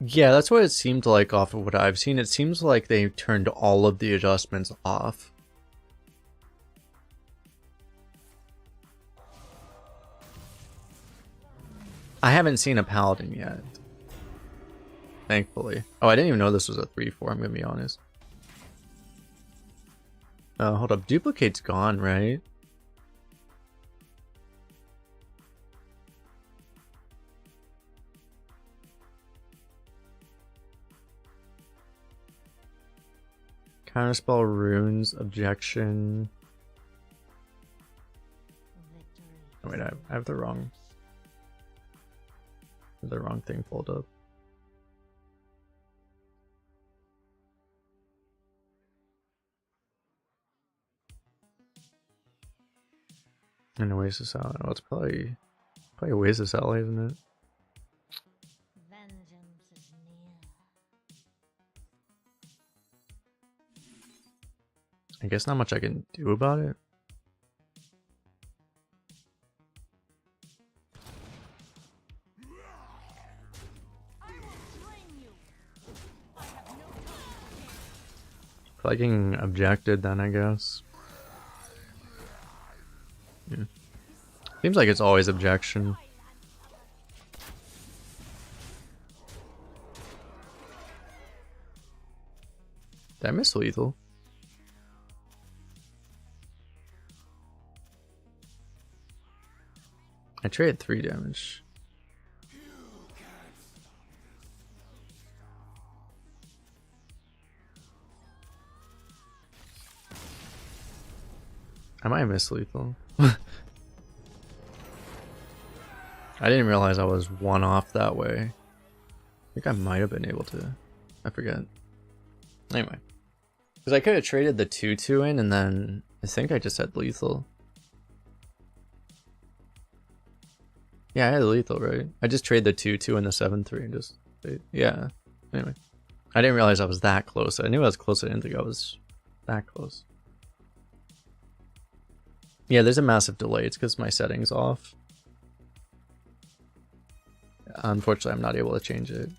Yeah, that's what it seemed like off of what I've seen. It seems like they turned all of the adjustments off. I haven't seen a Paladin yet. Thankfully. Oh, I didn't even know this was a 3-4, I'm gonna be honest. Hold up. Duplicate's gone, right? Counterspell, runes, objection. Victory. Oh wait, I have the wrong thing pulled up. And Oasis Ally. Oh, it's probably Oasis Ally, isn't it? Vengeance is near. I guess not much I can do about it. I will drain you. I have no time for games. If I getting objected, then I guess. Yeah. Seems like it's always objection. Did I miss lethal? I traded 3 damage. I might have missed lethal. I didn't realize I was one off that way. I think I might have been able to. I forget. Anyway. Because I could have traded the 2-2 in and then I think I just had lethal. Yeah, I had lethal, right? I just traded the 2-2 and the 7-3 and just... Yeah. Anyway. I didn't realize I was that close. I knew I was close. I didn't think I was that close. Yeah, there's a massive delay. It's because my setting's off. Unfortunately, I'm not able to change it.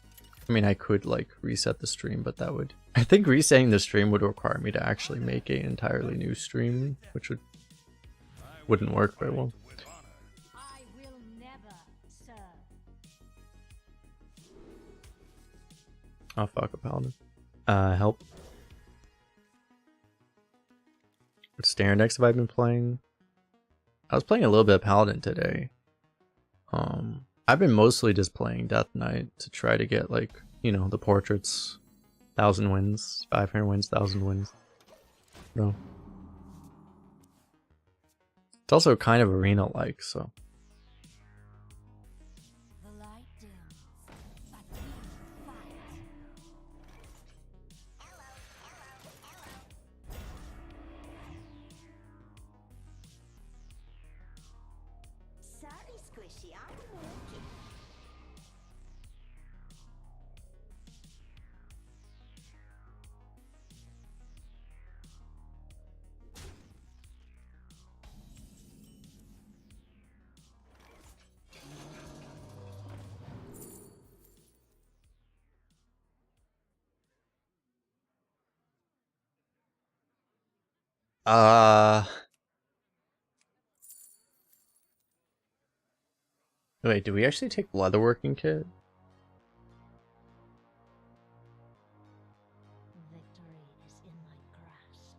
I mean, I could like reset the stream, but that would... I think resetting the stream would require me to actually make an entirely new stream, which wouldn't work very well. I will never serve. Oh fuck, a paladin. Help. What Stair decks have I been playing? I was playing a little bit of paladin today. I've been mostly just playing Death Knight to try to get like, you know, the portraits. 1,000 wins, 500 wins, 1,000 wins. No. It's also kind of arena-like, so. The light dims, but we fight. Sorry, Squishy, I'm working. Wait, do we actually take leatherworking kit? Victory is in my grasp.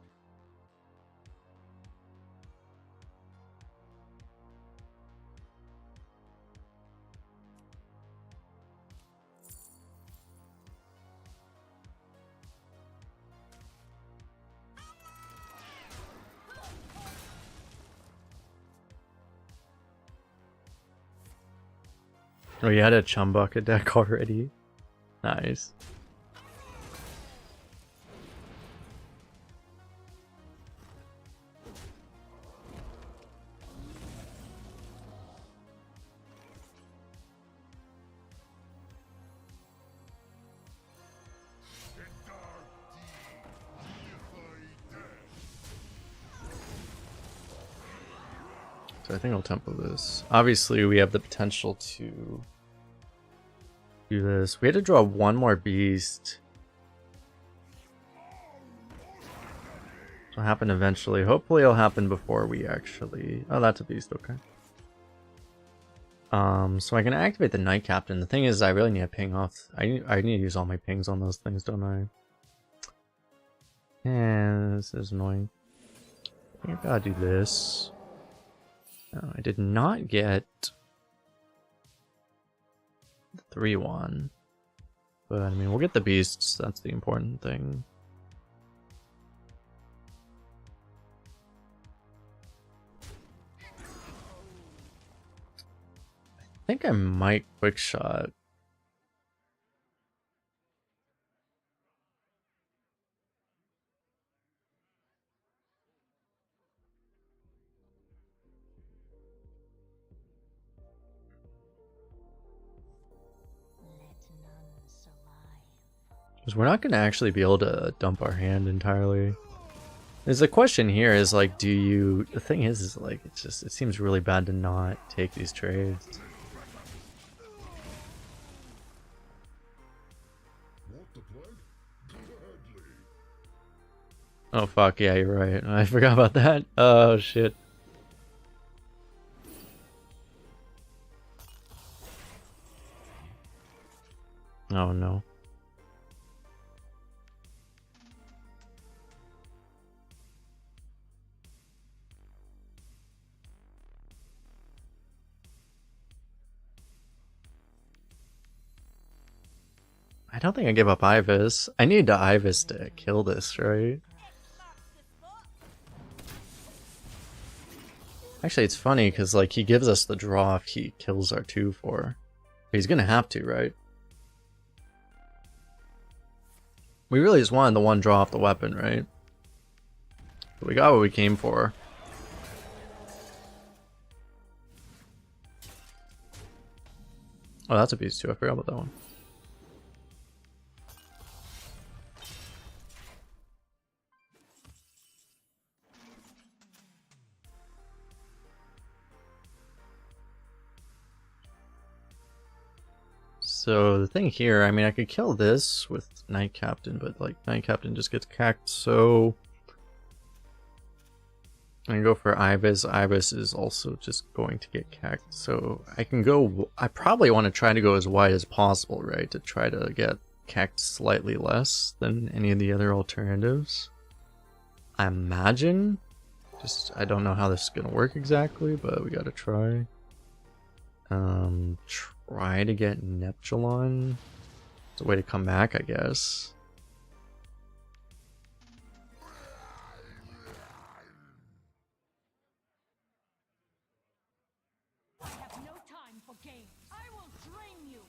Oh, you had a chum bucket deck already? Nice. So I think I'll tempo this. Obviously, we have the potential to do this. We had to draw one more beast. It'll happen eventually. Hopefully it'll happen before we actually... Oh, that's a beast, okay. So I can activate the Night Captain. The thing is, I really need to ping off... I need to use all my pings on those things, don't I? And this is annoying. I think I gotta do this. No, I did not get... 3-1. But I mean, we'll get the beasts. That's the important thing. I think I might quick shot. Let none survive. Because we're not going to actually be able to dump our hand entirely. There's a question here is like, do you... The thing is like, it's just, it seems really bad to not take these trades. Oh fuck, yeah, you're right. I forgot about that. Oh shit. Oh no. I don't think I give up Ibis. I need the Ibis to kill this, right? Actually, it's funny because like he gives us the draw if he kills our 2/4. He's gonna have to, right? We really just wanted the one draw off the weapon, right? But we got what we came for. Oh, that's a beast too. I forgot about that one. So the thing here, I mean, I could kill this with Knight Captain, but like Knight Captain just gets cacked, so I can go for Ibis. Ibis is also just going to get cacked, so I can go. I probably want to try to go as wide as possible, right, to try to get cacked slightly less than any of the other alternatives. I imagine. Just I don't know how this is gonna work exactly, but we gotta try. Try to get Neptulon. It's a way to come back, I guess. I have no time for games. I will drain you.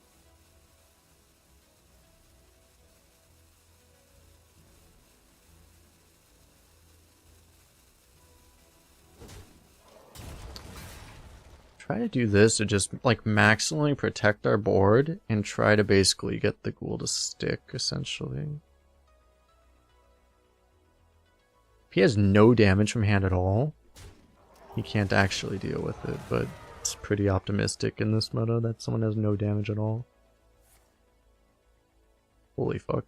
Try to do this to just like maximally protect our board and try to basically get the ghoul to stick, essentially. If he has no damage from hand at all, he can't actually deal with it, but it's pretty optimistic in this meta that someone has no damage at all. Holy fuck.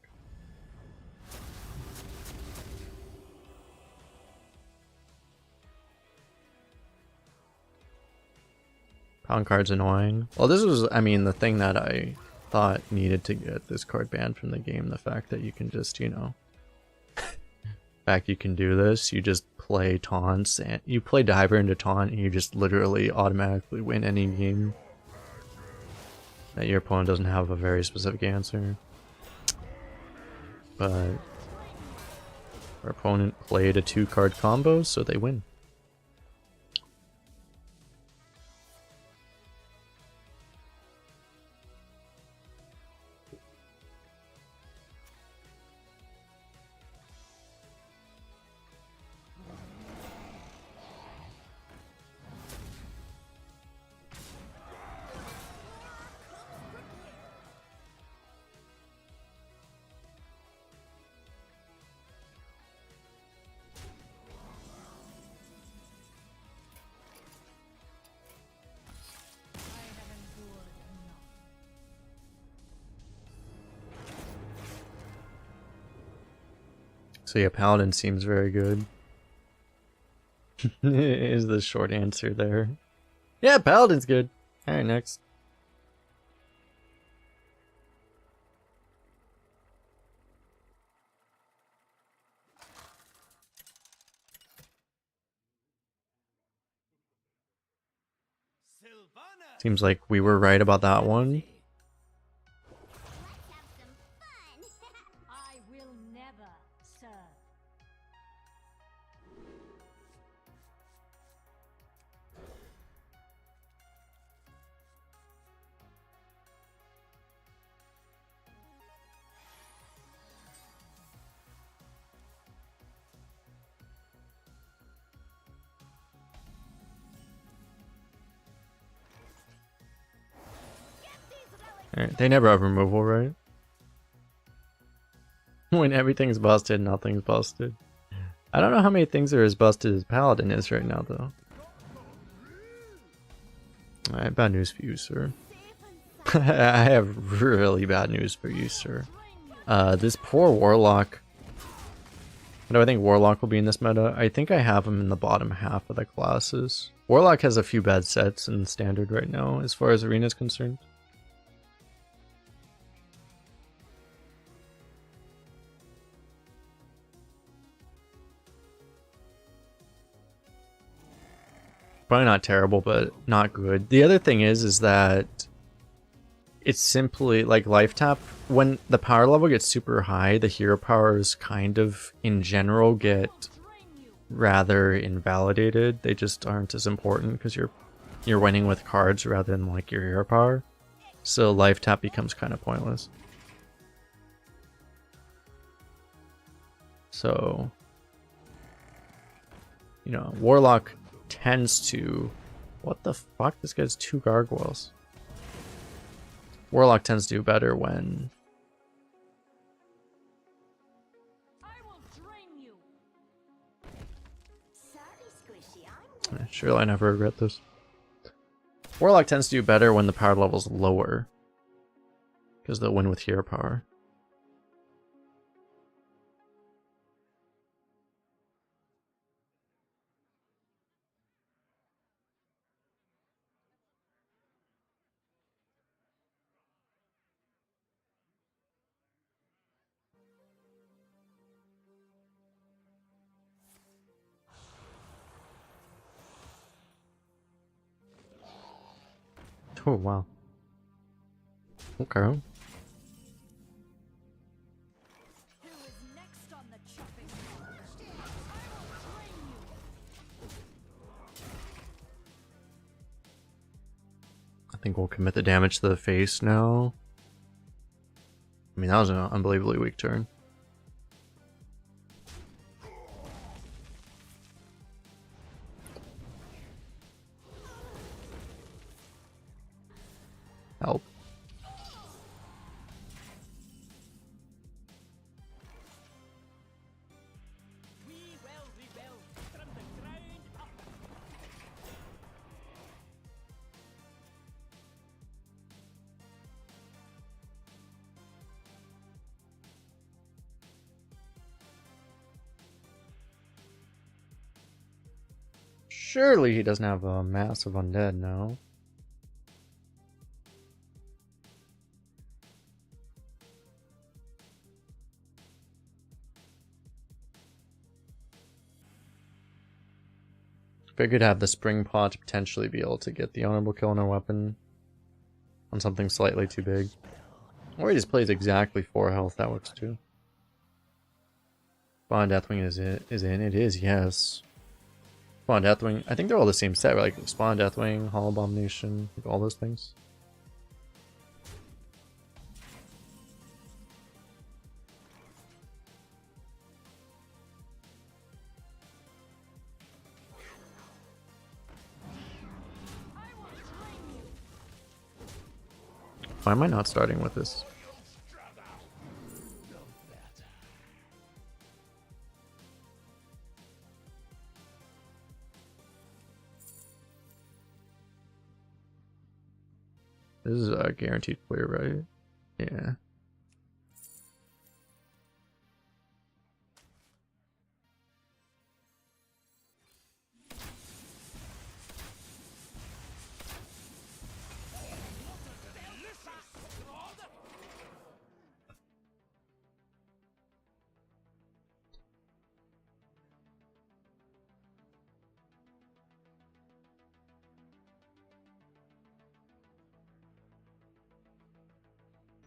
Pound card's annoying. Well, this was, I mean, the thing that I thought needed to get this card banned from the game. The fact that you can just, you know, the fact you can do this, you just play taunts, and you play Diver into taunt, and you just literally automatically win any game that your opponent doesn't have a very specific answer. But our opponent played a 2-card combo, so they win. So yeah, Paladin seems very good. Is the short answer there. Yeah, Paladin's good. Alright, next. Sylvana! Seems like we were right about that one. I will never serve. Alright, they never have removal, right? When everything's busted, nothing's busted. I don't know how many things are as busted as Paladin is right now, though. Alright, bad news for you, sir. I have really bad news for you, sir. This poor Warlock. What do I think Warlock will be in this meta? I think I have him in the bottom half of the classes. Warlock has a few bad sets in Standard right now, as far as Arena is concerned. Probably not terrible, but not good. The other thing is that it's simply like life tap. When the power level gets super high, the hero powers kind of in general get rather invalidated. They just aren't as important because you're winning with cards rather than like your hero power. So life tap becomes kind of pointless. So, you know, Warlock tends to... What the fuck? This guy's 2 gargoyles. Warlock tends to do better when... I will drain you. Surely I never regret this. Warlock tends to do better when the power level's lower. Because they'll win with hero power. Oh, wow. Okay. Who is next on the chopping block? I will drain you. I think we'll commit the damage to the face now. I mean, that was an unbelievably weak turn. Help. We will rebuild from the ground up. Surely he doesn't have a massive undead now. Figured to have the spring paw to potentially be able to get the honorable kill on a weapon on something slightly too big. Or he just plays exactly 4 health, that works too. Spawn Deathwing is in. It is, yes. Spawn Deathwing, I think they're all the same set, right? Like Spawn Deathwing, Hollow Abomination, like all those things. Why am I not starting with this? This is a guaranteed clear, right? Yeah.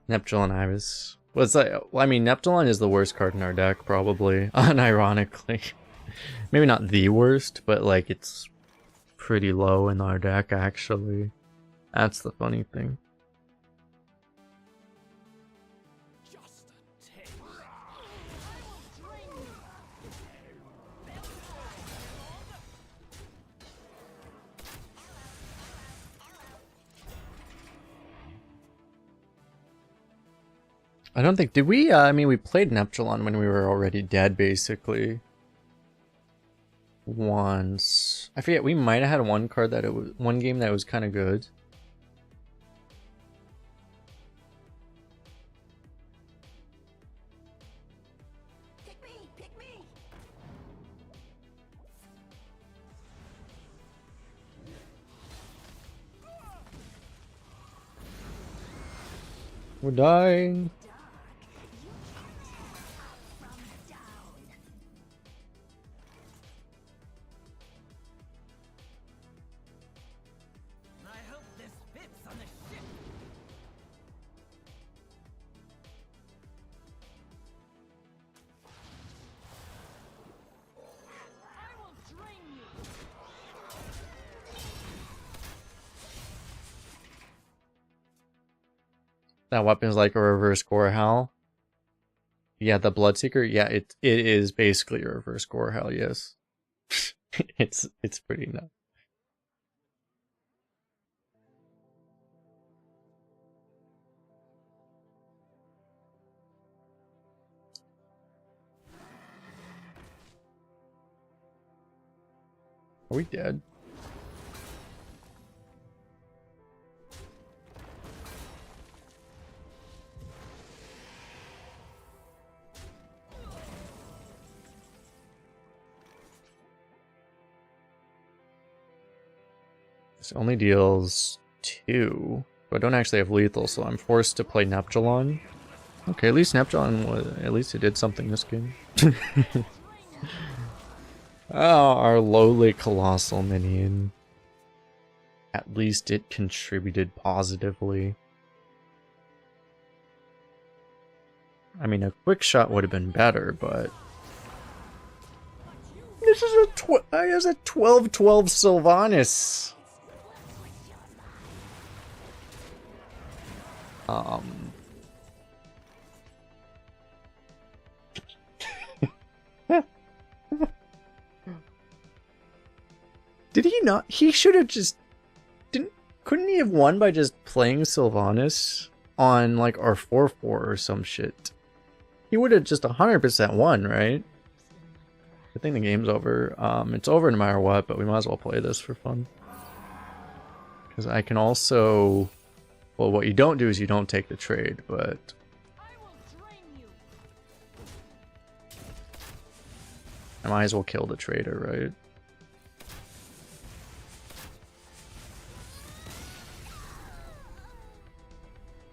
Neptulon Iris. Well, it's like, well, I mean, Neptulon is the worst card in our deck, probably. Unironically. Maybe not the worst, but like it's pretty low in our deck, actually. That's the funny thing. Just a taste. I don't think, did we, I mean, we played Neptulon when we were already dead, basically. Once. I forget, we might have had one card that it was, one game that was kind of good. Pick me! Pick me! We're dying. I hope this fits on the ship. I That weapon's like a reverse Gorehowl. Yeah, the Bloodseeker. Yeah, it is basically a reverse Gorehowl. Yes, it's pretty nuts. Are we dead? This only deals 2, but I don't actually have lethal, so I'm forced to play Neptulon. Okay, at least Neptulon was, at least it did something this game. Oh, our lowly colossal minion. At least it contributed positively. I mean, a quick shot would have been better, but this is a 12-12 Sylvanas. Did he not? He should have just couldn't he have won by just playing Sylvanas on like our 4-4 or some shit? He would have just 100% won, right? I think the game's over. It's over no matter what, but we might as well play this for fun. Because I can also... Well, what you don't do is you don't take the trade, but... I might as well kill the trader, right?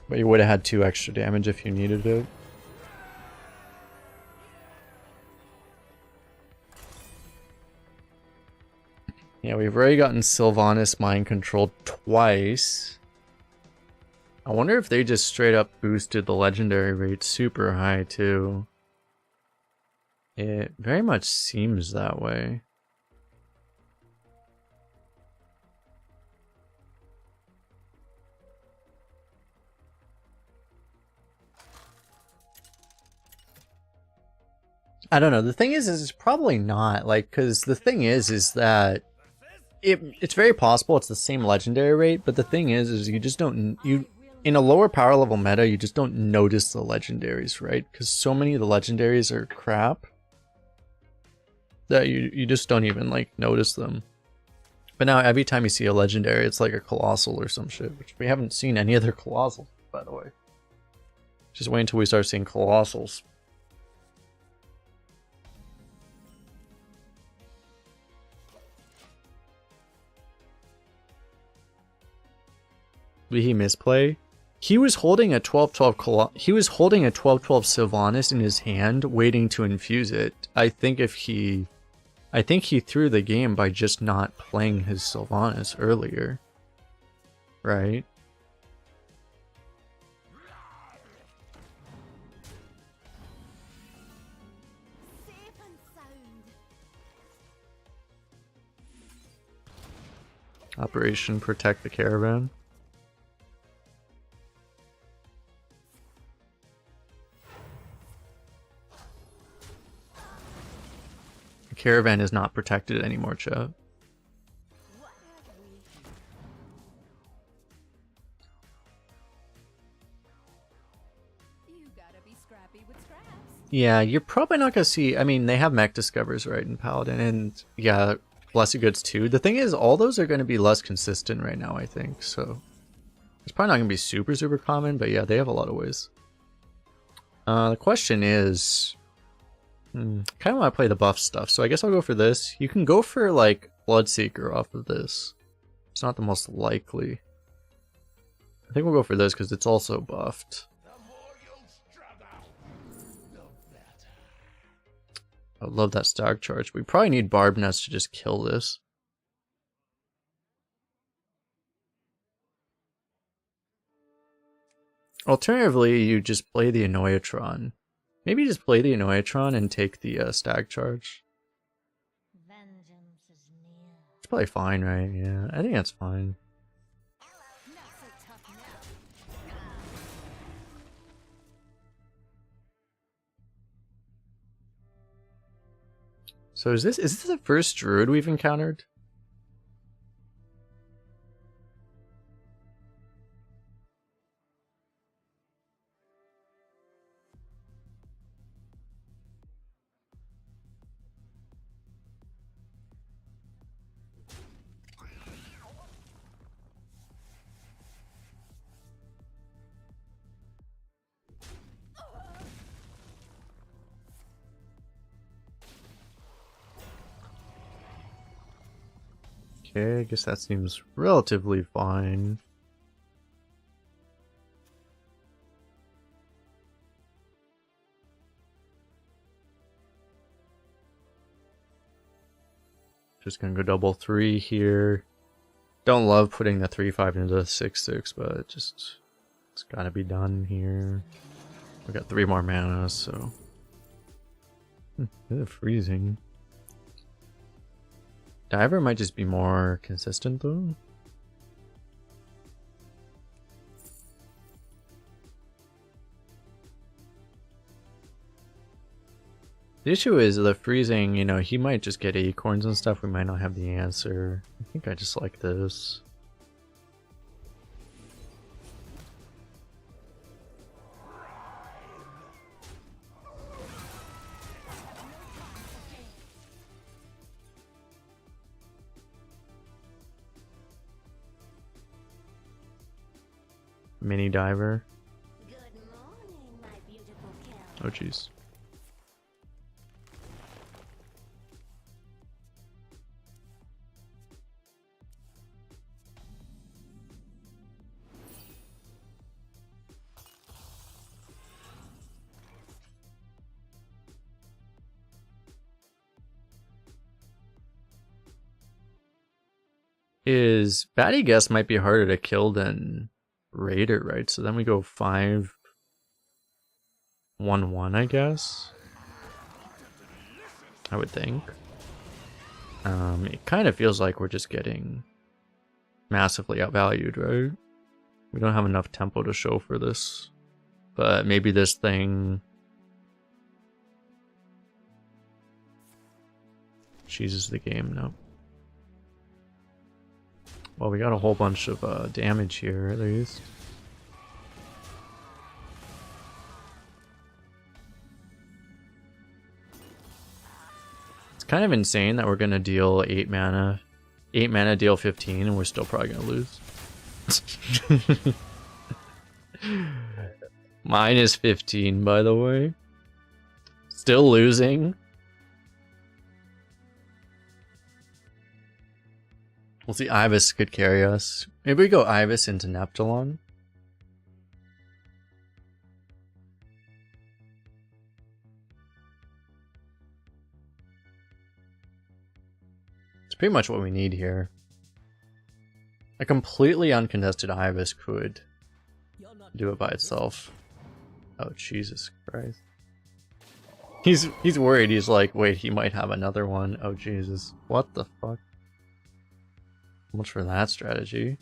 But you would have had 2 extra damage if you needed it. Yeah, we've already gotten Sylvanas mind controlled twice. I wonder if they just straight up boosted the legendary rate super high too. It very much seems that way. I don't know. The thing is it's probably not. Like, because the thing is that it's very possible it's the same legendary rate, but the thing is you just don't in a lower power level meta you just don't notice the legendaries, right? Because so many of the legendaries are crap that you just don't even like notice them. But now every time you see a legendary, it's like a colossal or some shit, which we haven't seen any other colossals, by the way. Just wait until we start seeing colossals. Did he misplay? He was holding a 12-12 he was holding a 12-12 Sylvanas in his hand, waiting to infuse it. I think he threw the game by just not playing his Sylvanas earlier. Right? Safe and sound. Operation Protect the Caravan. The caravan is not protected anymore, chat. You gotta be scrappy with scraps. Yeah, you're probably not gonna see. I mean, they have mech discovers right in Paladin, and yeah, Blessed Goods too. The thing is, all those are going to be less consistent right now, I think. So it's probably not going to be super common, but yeah, they have a lot of ways. The question is, kind of want to play the buff stuff, so I guess I'll go for this. You can go for like Bloodseeker off of this. It's not the most likely. I think we'll go for this because it's also buffed. I love that stag charge. We probably need Barb Nest to just kill this. Alternatively, you just play the Annoyatron. Maybe just play the Annoyatron and take the stag charge. Vengeance is near. It's probably fine, right? Yeah, I think that's fine. Not so tough now. So is this the first druid we've encountered? Okay, I guess that seems relatively fine. Just gonna go double 3 here. Don't love putting the 3/5 into the 6/6, but it's gotta be done here. We got 3 more mana, so bit of freezing. Diver might just be more consistent though. The issue is the freezing, you know, he might just get acorns and stuff, we might not have the answer. I think I just like this. Mini diver. Good morning, my beautiful Kel. Oh jeez. Is Batty Guess might be harder to kill than Raider, right? So then we go 5-1-1, I guess. I would think. It kind of feels like we're just getting massively outvalued, right? We don't have enough tempo to show for this. But maybe this thing cheeses the game. No. Well, we got a whole bunch of damage here, at least. It's kind of insane that we're gonna deal 8 mana. 8 mana, deal 15, and we're still probably gonna lose. Minus 15, by the way. Still losing. We'll see, Ibis could carry us. Maybe we go Ibis into Neptulon. It's pretty much what we need here. A completely uncontested Ibis could do it by itself. Oh, Jesus Christ. He's worried. He's like, wait, he might have another one. Oh, Jesus. What the fuck? Much for that strategy.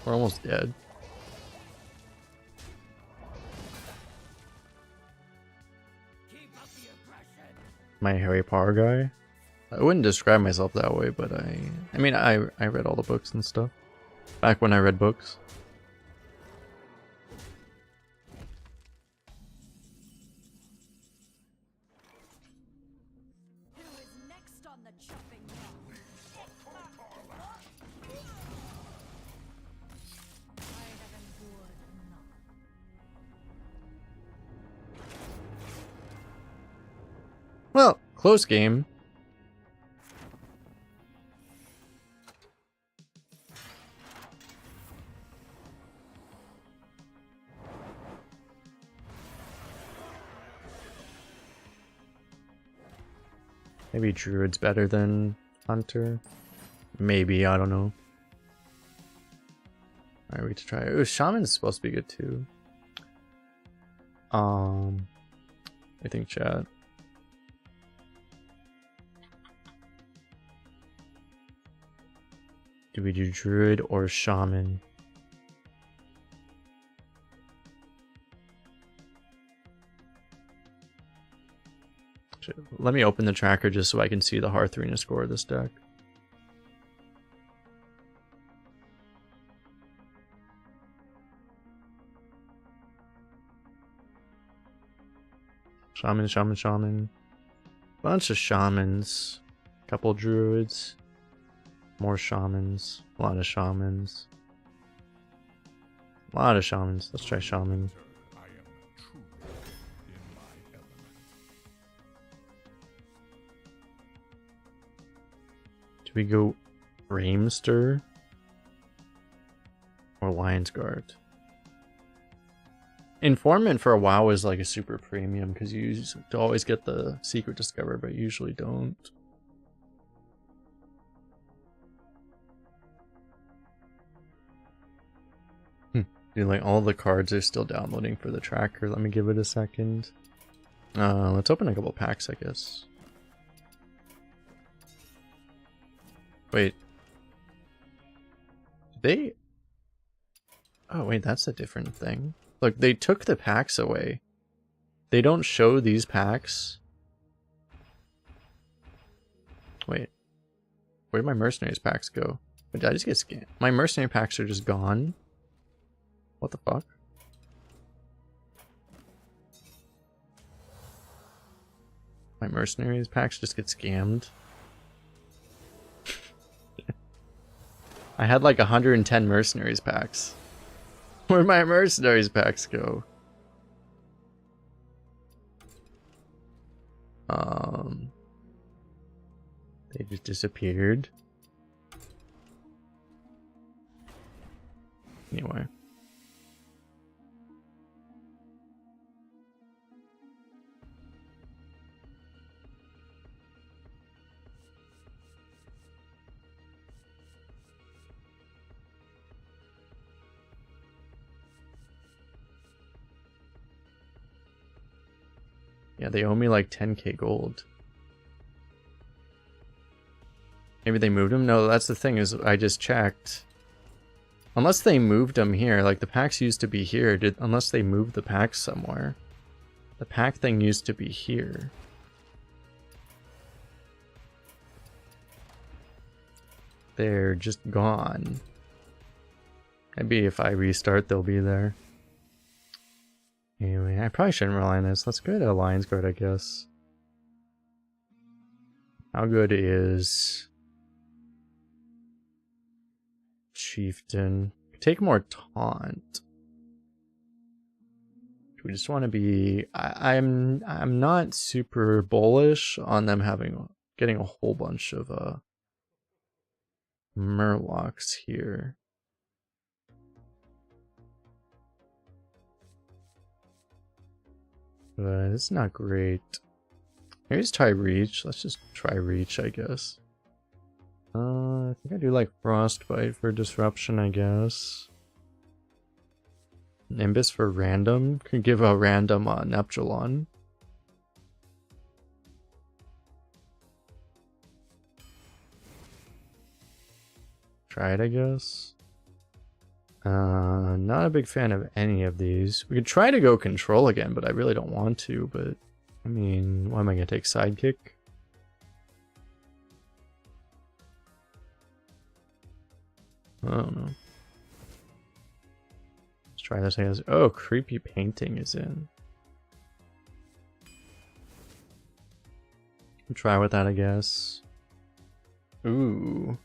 We're almost dead. My Harry Potter guy? I wouldn't describe myself that way, but I mean, I read all the books and stuff. Back when I read books. Who is next on the chopping block? I have endured enough. Well, close game. Maybe Druid's better than Hunter. Maybe, I don't know. Alright, we to try. Oh, Shaman's supposed to be good too. I think chat. Do we do Druid or Shaman? Let me open the tracker just so I can see the Hearth Arena score of this deck. Shaman, Shaman, Shaman. Bunch of Shamans. Couple Druids. More Shamans. A lot of Shamans. A lot of Shamans. Let's try Shaman. I am truly in my element. Do we go Ramster or Lion's Guard? Informant for a while was like a super premium because you used to always get the secret discover, but usually don't. Dude, like all the cards are still downloading for the tracker. Let me give it a second. Let's open a couple packs, I guess. Wait. They... Oh, wait, that's a different thing. Look, they took the packs away. They don't show these packs. Wait. Where'd my Mercenaries packs go? Wait, did I just get scanned? My Mercenary packs are just gone. What the fuck? My Mercenaries packs just get scammed. I had like 110 Mercenaries packs. Where'd my Mercenaries packs go? They just disappeared. Anyway. Yeah, they owe me like 10k gold. Maybe they moved them? No, that's the thing is I just checked. Unless they moved them here, like the packs used to be here, unless they moved the packs somewhere. The pack thing used to be here. They're just gone. Maybe if I restart they'll be there. Anyway, I probably shouldn't rely on this. Let's go to Lion's Guard, I guess. How good is Chieftain? Take more taunt. Do we just want to be? I'm not super bullish on them getting a whole bunch of Murlocs here. But it's not great. Here's try Reach. Let's just try Reach, I guess. I think I do like Frostbite for disruption, I guess. Nimbus for random. Could give a random on Neptulon. Try it, I guess. Not a big fan of any of these. We could try to go control again, but I really don't want to. But I mean, why am I gonna take Sidekick? I don't know. Let's try this, I guess. Oh, Creepy Painting is in. Try with that, I guess. Ooh.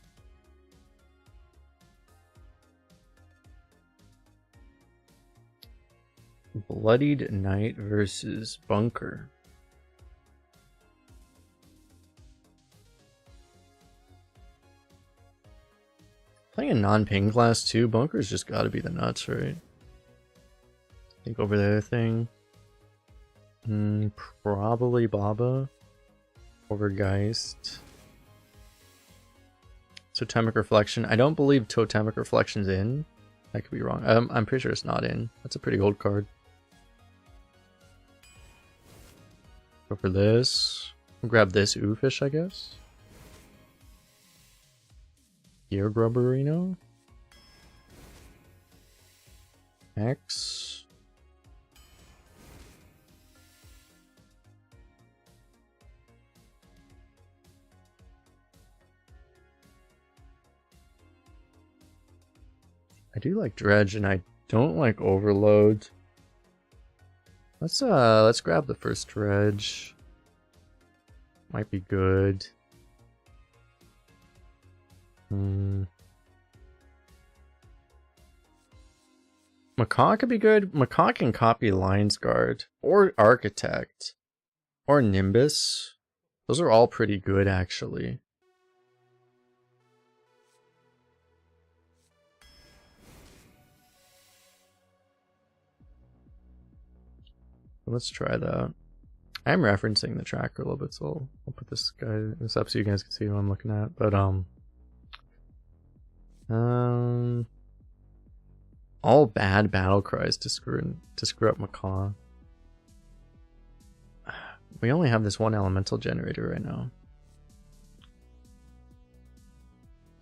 Bloodied Knight versus Bunker. Playing a non-ping class too, Bunker's just gotta be the nuts, right? Think over the other thing. Probably Baba. Overgeist. Totemic Reflection. I don't believe Totemic Reflection's in. I could be wrong. I'm pretty sure it's not in. That's a pretty old card. Go for this. We'll grab this Oofish, I guess. Gear Grubberino. X. I do like Dredge and I don't like Overload. Let's grab the first Dredge. Might be good. Macaw could be good. Macaw can copy Lion's Guard or Architect or Nimbus. Those are all pretty good actually. Let's try that. I'm referencing the tracker a little bit, so I'll put this up so you guys can see what I'm looking at. But all bad battle cries to screw up Macaw. We only have this one elemental generator right now.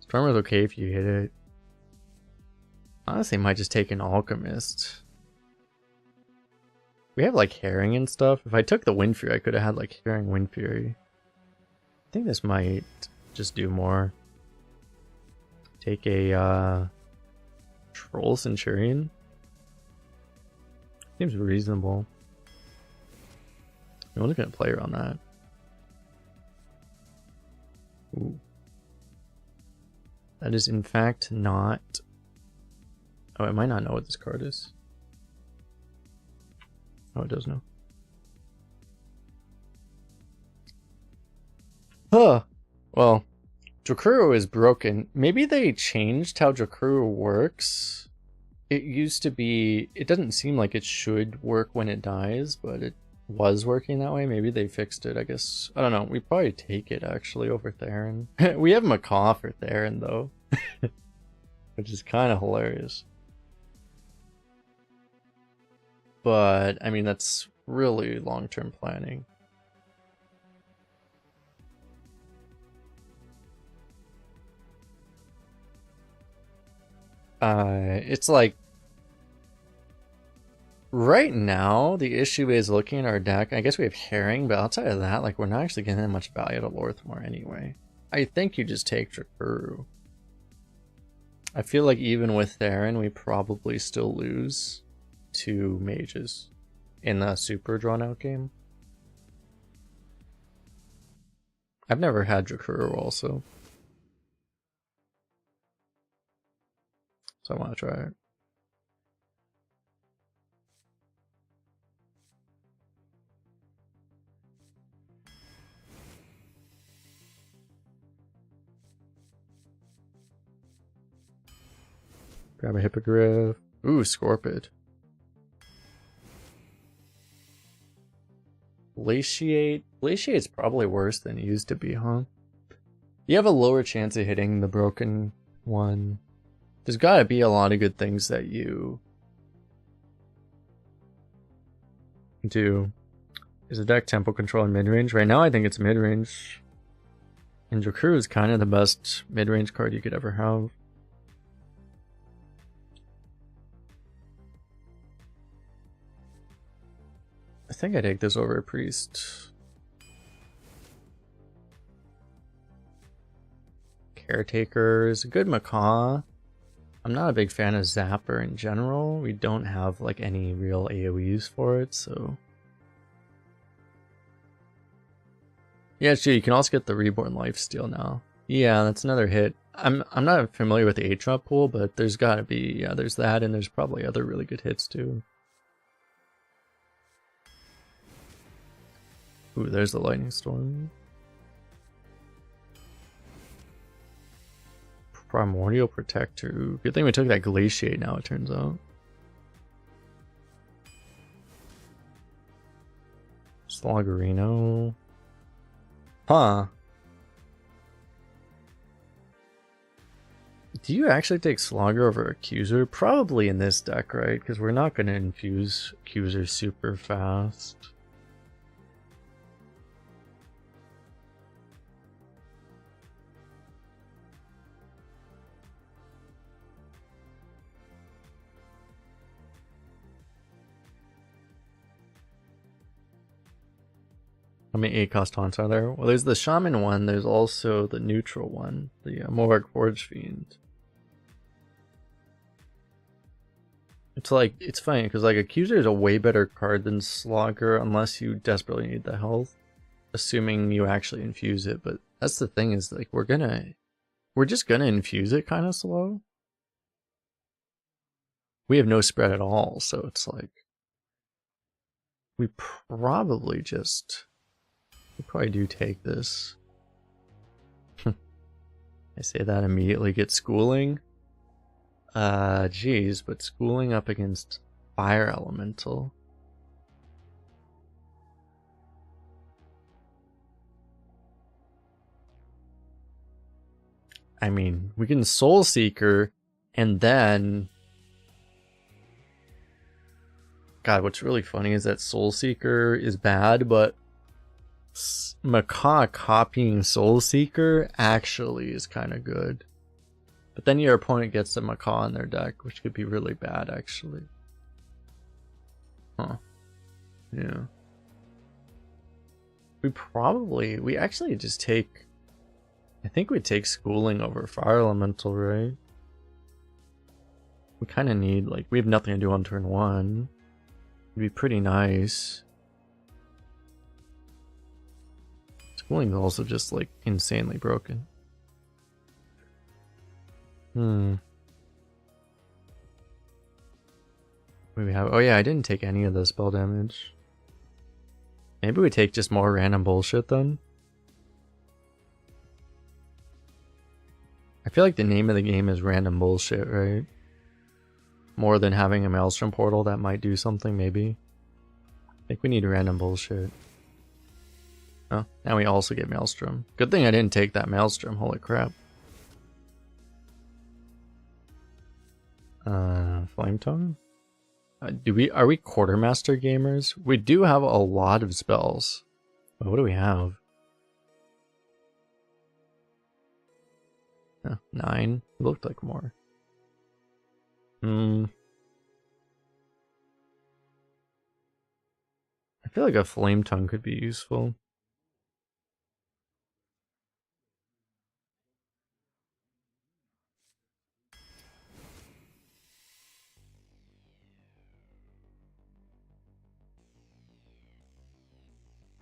Stormer's okay if you hit it. Honestly, might just take an Alchemist. We have like Herring and stuff. If I took the Wind Fury, I could have had like Herring Wind Fury. I think this might just do more. Take a Troll Centurion. Seems reasonable. I'm looking at player on that. Ooh. That is in fact not... Oh, I might not know what this card is. Oh, it does know. Huh. Well, Drakuru is broken. Maybe they changed how Drakuru works. It used to be... It doesn't seem like it should work when it dies, but it was working that way. Maybe they fixed it, I guess. I don't know. We'd probably take it, actually, over Tavern. We have Macaw for Tavern, though. Which is kind of hilarious. But, I mean, that's really long-term planning. It's like... Right now, the issue is looking at our deck. I guess we have Herring, but outside of that, like, we're not actually getting that much value to Lorthmore anyway. I think you just take Drakuru. I feel like even with Theron, we probably still lose to mages in the super drawn out game. I've never had Drakuru also, so I want to try it. Grab a Hippogriff. Ooh, Scorpid. Glaciate. Glaciate's probably worse than it used to be, huh? You have a lower chance of hitting the broken one. There's gotta be a lot of good things that you do. Is the deck tempo control in mid-range? Right now I think it's mid-range. And Drakuru is kind of the best mid-range card you could ever have. I think I take this over a Priest. Caretaker is a good Macaw. I'm not a big fan of Zapper in general. We don't have like any real AoEs for it, so... Yeah, true. You can also get the Reborn Lifesteal now. Yeah, that's another hit. I'm not familiar with the 8-drop pool, but there's gotta be... Yeah, there's that, and there's probably other really good hits too. Ooh, there's the Lightning Storm. Primordial Protector. Ooh, good thing we took that Glaciate now, it turns out. Sloggerino. Huh. Do you actually take Slogger over Accuser? Probably in this deck, right? Because we're not going to infuse Accuser super fast. How many 8-cost taunts are there? Well, there's the Shaman one. There's also the neutral one, the Mohawk Forge Fiend. It's like, it's funny because like Accuser is a way better card than Slogger unless you desperately need the health, assuming you actually infuse it. But that's the thing, is like we're just gonna infuse it kind of slow. We have no spread at all, so it's like we probably do take this. I say that immediately get schooling. Geez, but schooling up against Fire Elemental. I mean, we can Soul Seeker, and then... God, what's really funny is that Soul Seeker is bad, but Macaw copying Soul Seeker actually is kind of good. But then your opponent gets the Macaw in their deck, which could be really bad, actually. Huh. Yeah. We actually just take... I think we take Schooling over Fire Elemental, right? We kind of need, like, we have nothing to do on turn 1. It'd be pretty nice. Schooling is also just, like, insanely broken. What do we have? Oh yeah, I didn't take any of the spell damage. Maybe we take just more random bullshit then? I feel like the name of the game is random bullshit, right? More than having a Maelstrom portal that might do something, maybe. I think we need random bullshit. Oh, now we also get Maelstrom. Good thing I didn't take that Maelstrom, holy crap. Flame Tongue? Are we Quartermaster gamers? We do have a lot of spells. But what do we have? 9? It looked like more. I feel like a Flame Tongue could be useful.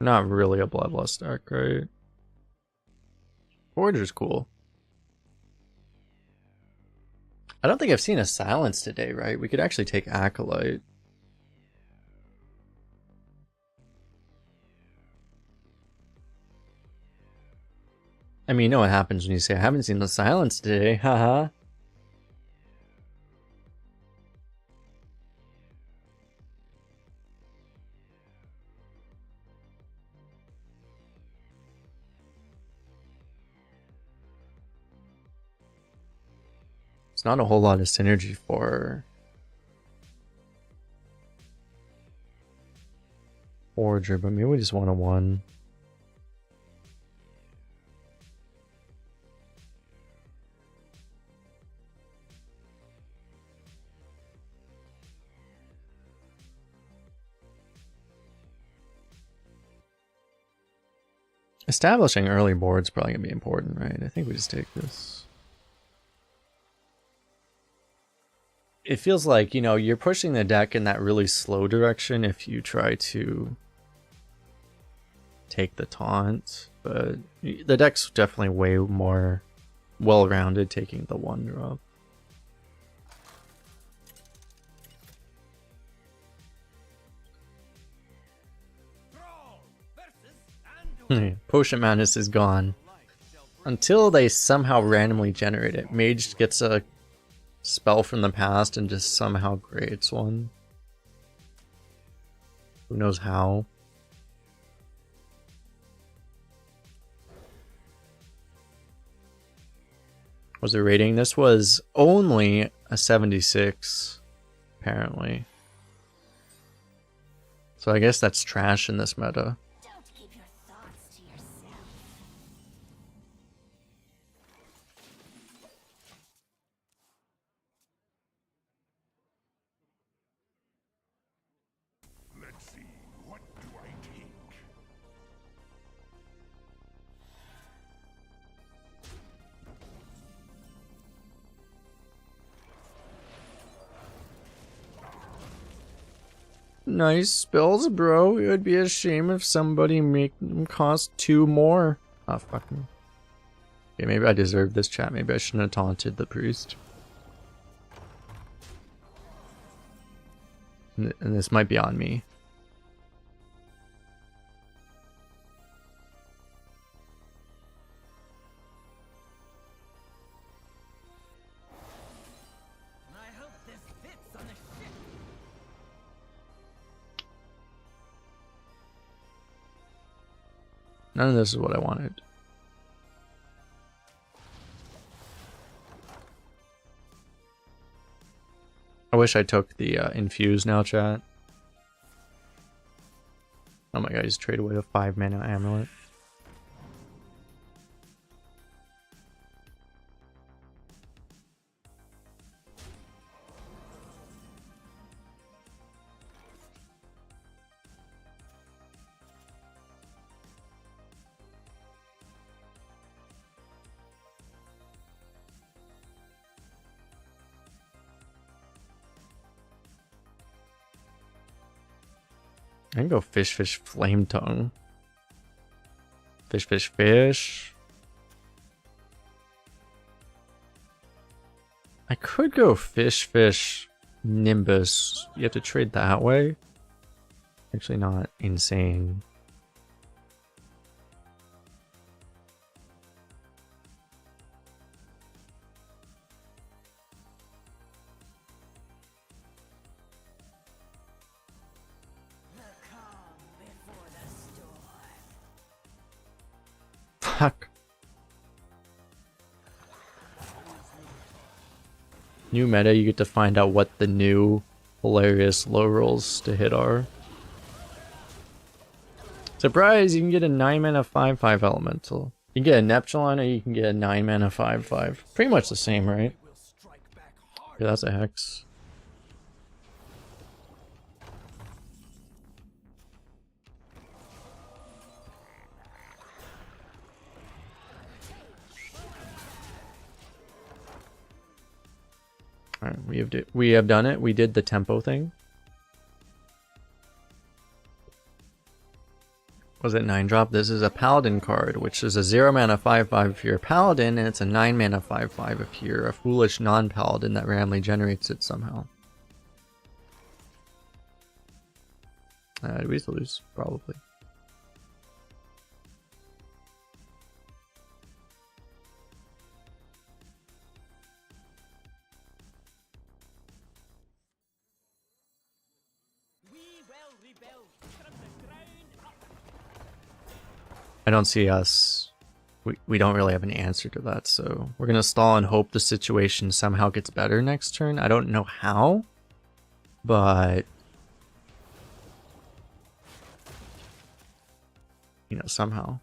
Not really a Bloodlust deck, right? Forager's cool. I don't think I've seen a Silence today, right? We could actually take Acolyte. I mean, you know what happens when you say, I haven't seen the Silence today, haha. Not a whole lot of synergy for Forager, but maybe we just want a 1. Establishing early board's probably gonna be important, right? I think we just take this. It feels like, you know, you're pushing the deck in that really slow direction if you try to take the taunt, but the deck's definitely way more well-rounded taking the 1-drop. Potion Madness is gone. Until they somehow randomly generate it. Mage gets a spell from the past and just somehow creates one. Who knows how? Was the rating? This was only a 76, apparently. So I guess that's trash in this meta. Don't keep your thoughts to yourself. Let's see, what do I take? Nice spells, bro. It would be a shame if somebody make them cost 2 more. Oh, fucking. Okay, maybe I deserve this chat. Maybe I shouldn't have taunted the priest. And this might be on me. I hope this fits on the ship. None of this is what I wanted. I wish I took the infuse now, chat. Oh my god, he's traded away a 5 mana amulet. I can go fish, fish, flame tongue. Fish, fish, fish. I could go fish, fish, nimbus. You have to trade that way. Actually not insane. Fuck. New meta, you get to find out what the new hilarious low rolls to hit are. Surprise! You can get a 9 mana 5/5 elemental. You can get a Neptulon or you can get a 9 mana 5/5. Pretty much the same, right? Yeah, that's a hex. Alright, we have done it. We did the tempo thing. Was it 9-drop? This is a paladin card, which is a 0 mana 5/5 if you're a paladin, and it's a 9 mana 5/5 if you're a foolish non-paladin that randomly generates it somehow. Do we still lose? Probably. We will rebuild from the ground up. I don't see us. We don't really have an answer to that, so we're gonna stall and hope the situation somehow gets better next turn. I don't know how, but you know, somehow.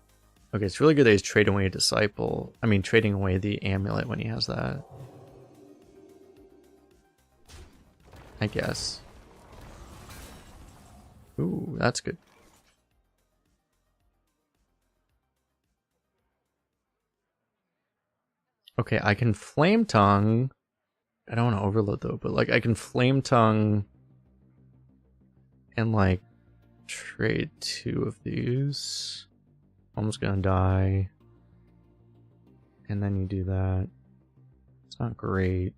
Okay, it's really good that he's trading away a disciple. I mean, trading away the amulet when he has that. I guess. Ooh, that's good. Okay, I can Flame Tongue. I don't want to overload though, but like I can Flame Tongue and like trade 2 of these. Almost gonna die. And then you do that. It's not great.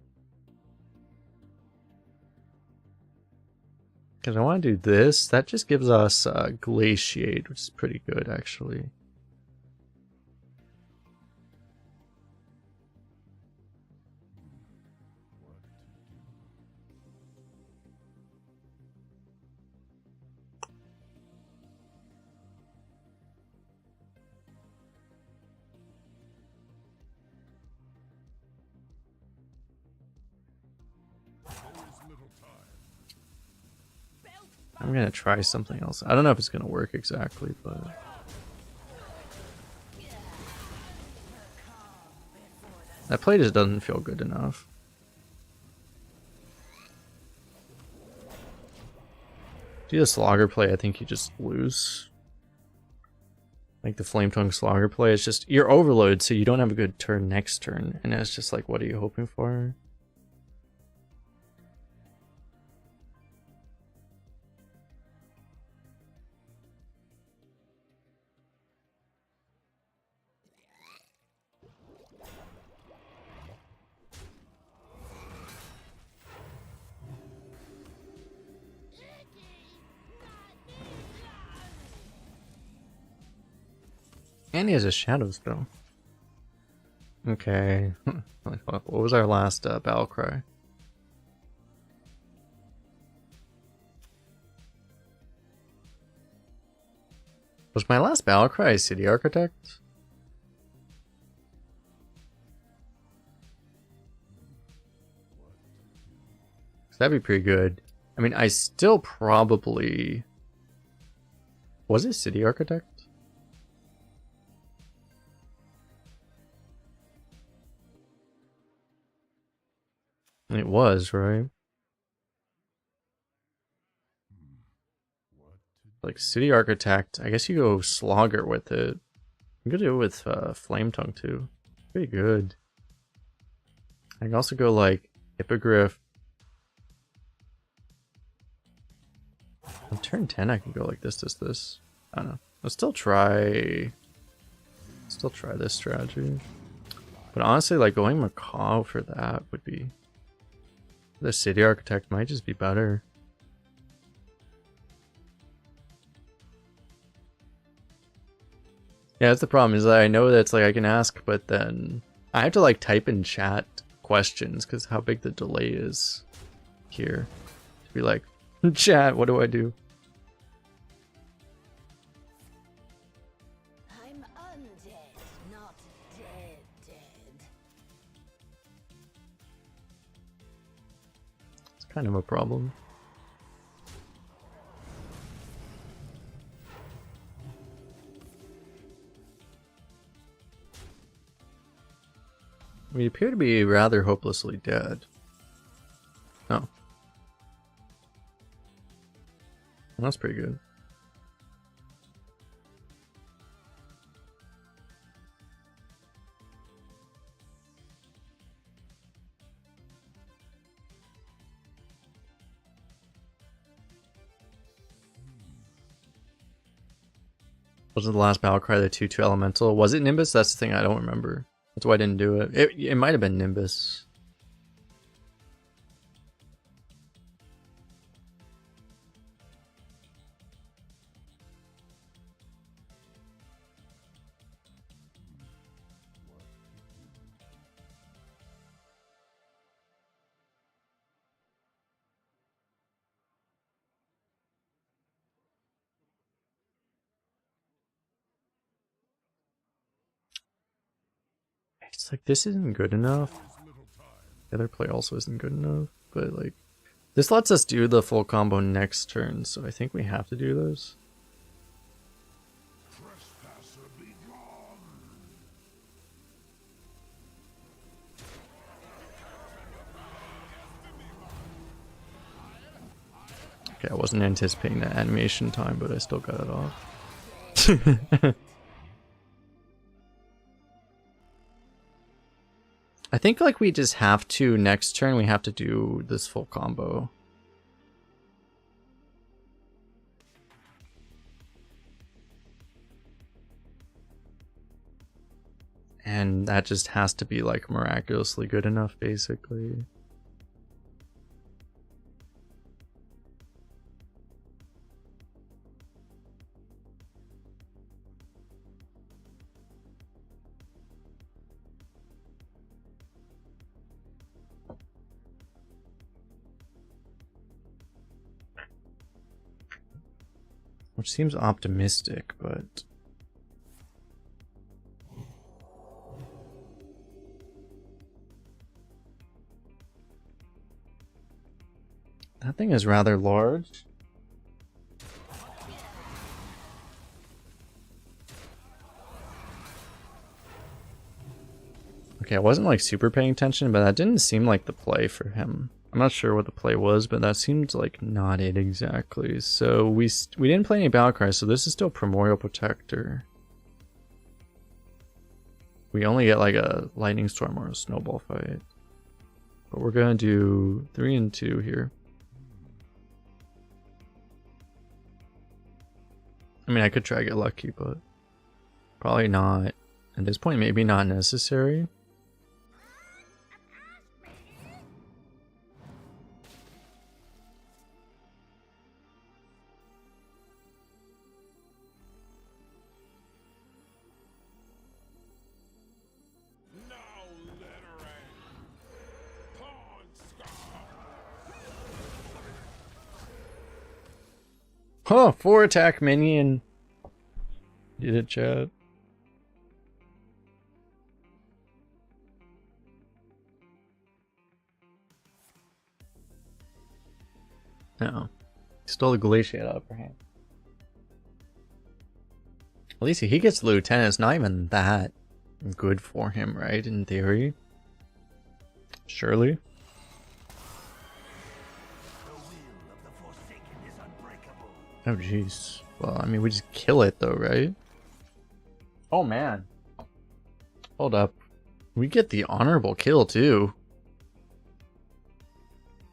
Because I want to do this. That just gives us Glaciate, which is pretty good actually. I'm gonna try something else. I don't know if it's gonna work exactly, but that play just doesn't feel good enough. Do the slogger play, I think you just lose. Like the flame tongue slogger play, it's just you're overloaded, so you don't have a good turn next turn, and it's just like, what are you hoping for? And he has a shadow spell. Okay. What was our last battle cry? Was my last battle cry City Architect? That'd be pretty good. I mean, I still probably... Was it City Architect? It was, right? Like City Architect. I guess you go Slogger with it. You could do it with Flame Tongue too. Pretty good. I can also go like Hippogriff. On turn 10 I can go like this. I don't know. Let's still try this strategy. But honestly, like going Macaw for that would be... The City Architect might just be better. Yeah, that's the problem, is that I know that it's like I can ask, but then I have to like type in chat questions because how big the delay is here. To be like, chat, what do I do? I'm undead, not dead. It's kind of a problem. We appear to be rather hopelessly dead. Oh. That's pretty good. Wasn't the last battle cry the 2/2 elemental? Was it Nimbus? That's the thing I don't remember. That's why I didn't do it. It might have been Nimbus. It's like, this isn't good enough. The other play also isn't good enough, but like, this lets us do the full combo next turn, so I think we have to do this. Okay, I wasn't anticipating that animation time, but I still got it off. I think like we just have to, next turn we have to do this full combo. And that just has to be like miraculously good enough, basically. Which seems optimistic, but... That thing is rather large. Okay, I wasn't like super paying attention, but that didn't seem like the play for him. I'm not sure what the play was, but that seemed like not it exactly. So we didn't play any battle cries, so this is still Primordial Protector. We only get like a Lightning Storm or a Snowball fight. But we're gonna do 3 and 2 here. I mean, I could try to get lucky, but probably not. At this point, maybe not necessary. Now littering. Pawn scar. Huh, 4 attack minion. Did it, chat? No. Stole the Glaciate upper hand. At least he gets the Lieutenant. It's not even that good for him, right? In theory. Surely. Oh, jeez. Well, I mean, we just kill it, though, right? Oh, man. Hold up. We get the honorable kill, too.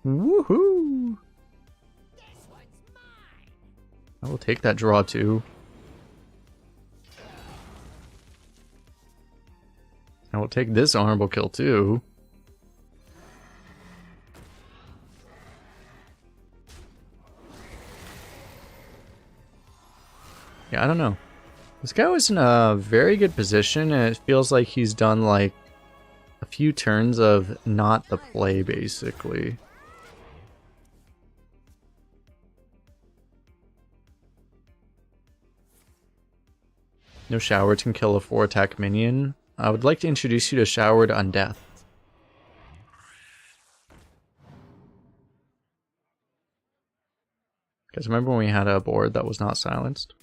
Woohoo! I will take that draw, too. I will take this honorable kill, too. Yeah, I don't know. This guy was in a very good position, and it feels like he's done, like, a few turns of not the play, basically. No Showered can kill a 4 attack minion. I would like to introduce you to Showered Undeath. Guys, remember when we had a board that was not silenced?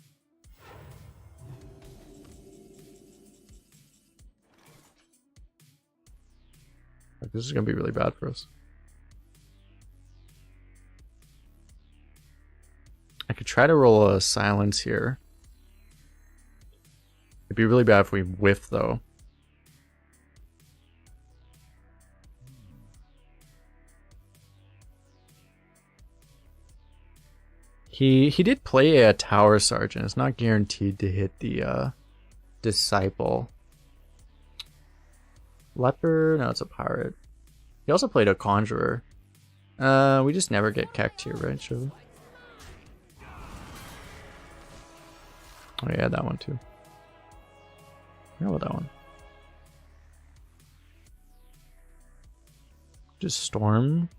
This is going to be really bad for us. I could try to roll a silence here. It'd be really bad if we whiff, though. He did play a Tower Sergeant. It's not guaranteed to hit the Disciple. Leper? No, it's a pirate. He also played a Conjurer. We just never get kecked here, right? Surely. Oh yeah, that one too. Yeah, about that one. Just Storm.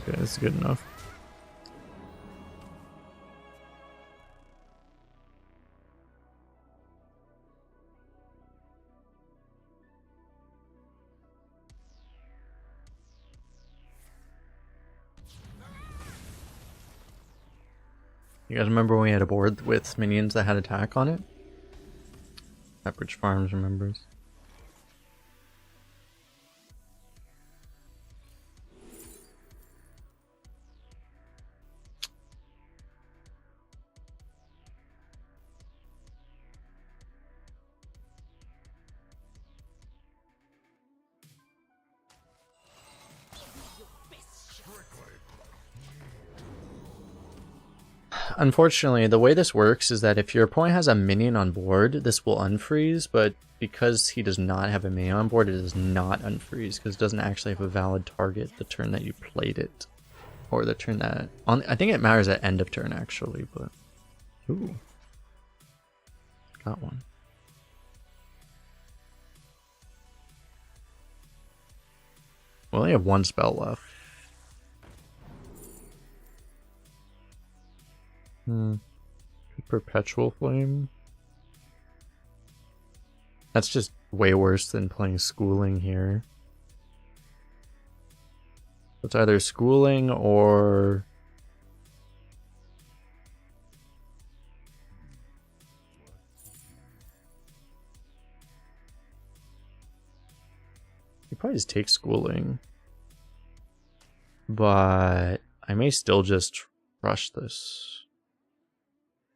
Okay, that's good enough. You guys remember when we had a board with minions that had attack on it? Pepperidge Farms remembers. Unfortunately, the way this works is that if your opponent has a minion on board, this will unfreeze, but because he does not have a minion on board, it does not unfreeze, because it doesn't actually have a valid target the turn that you played it. Or the turn that... I think it matters at end of turn, actually, but... Ooh. Got one. We only have one spell left. Perpetual Flame. That's just way worse than playing Schooling here. It's either schooling or you probably just take schooling, but I may still just rush this.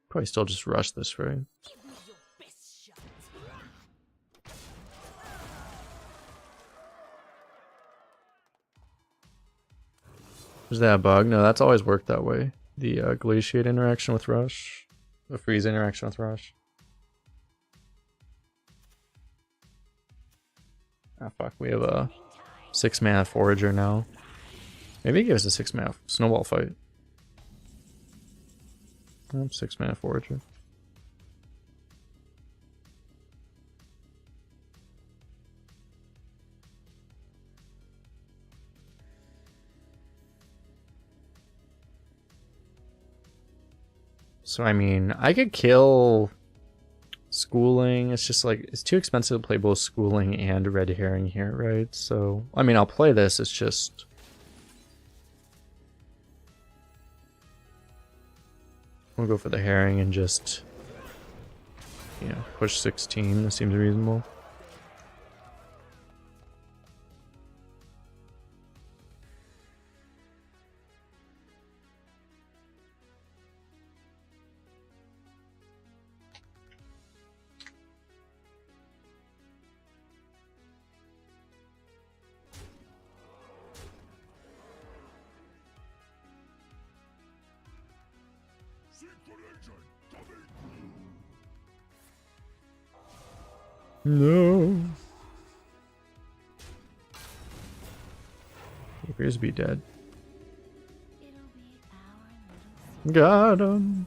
Probably still just rush this, right? Give me your best shot. Is that a bug? No, that's always worked that way. The glaciate interaction with rush, the freeze interaction with rush. Ah, fuck, we have a 6-mana forager now. Maybe give us a 6-mana snowball fight. 6-mana forager. So I mean, I could kill schooling. It's just like, it's too expensive to play both schooling and red herring here, right? So, I mean, I'll play this, it's just... We'll go for the herring and just... Yeah, push 16, that seems reasonable. No. He appears to be dead. It'll be our little Got him.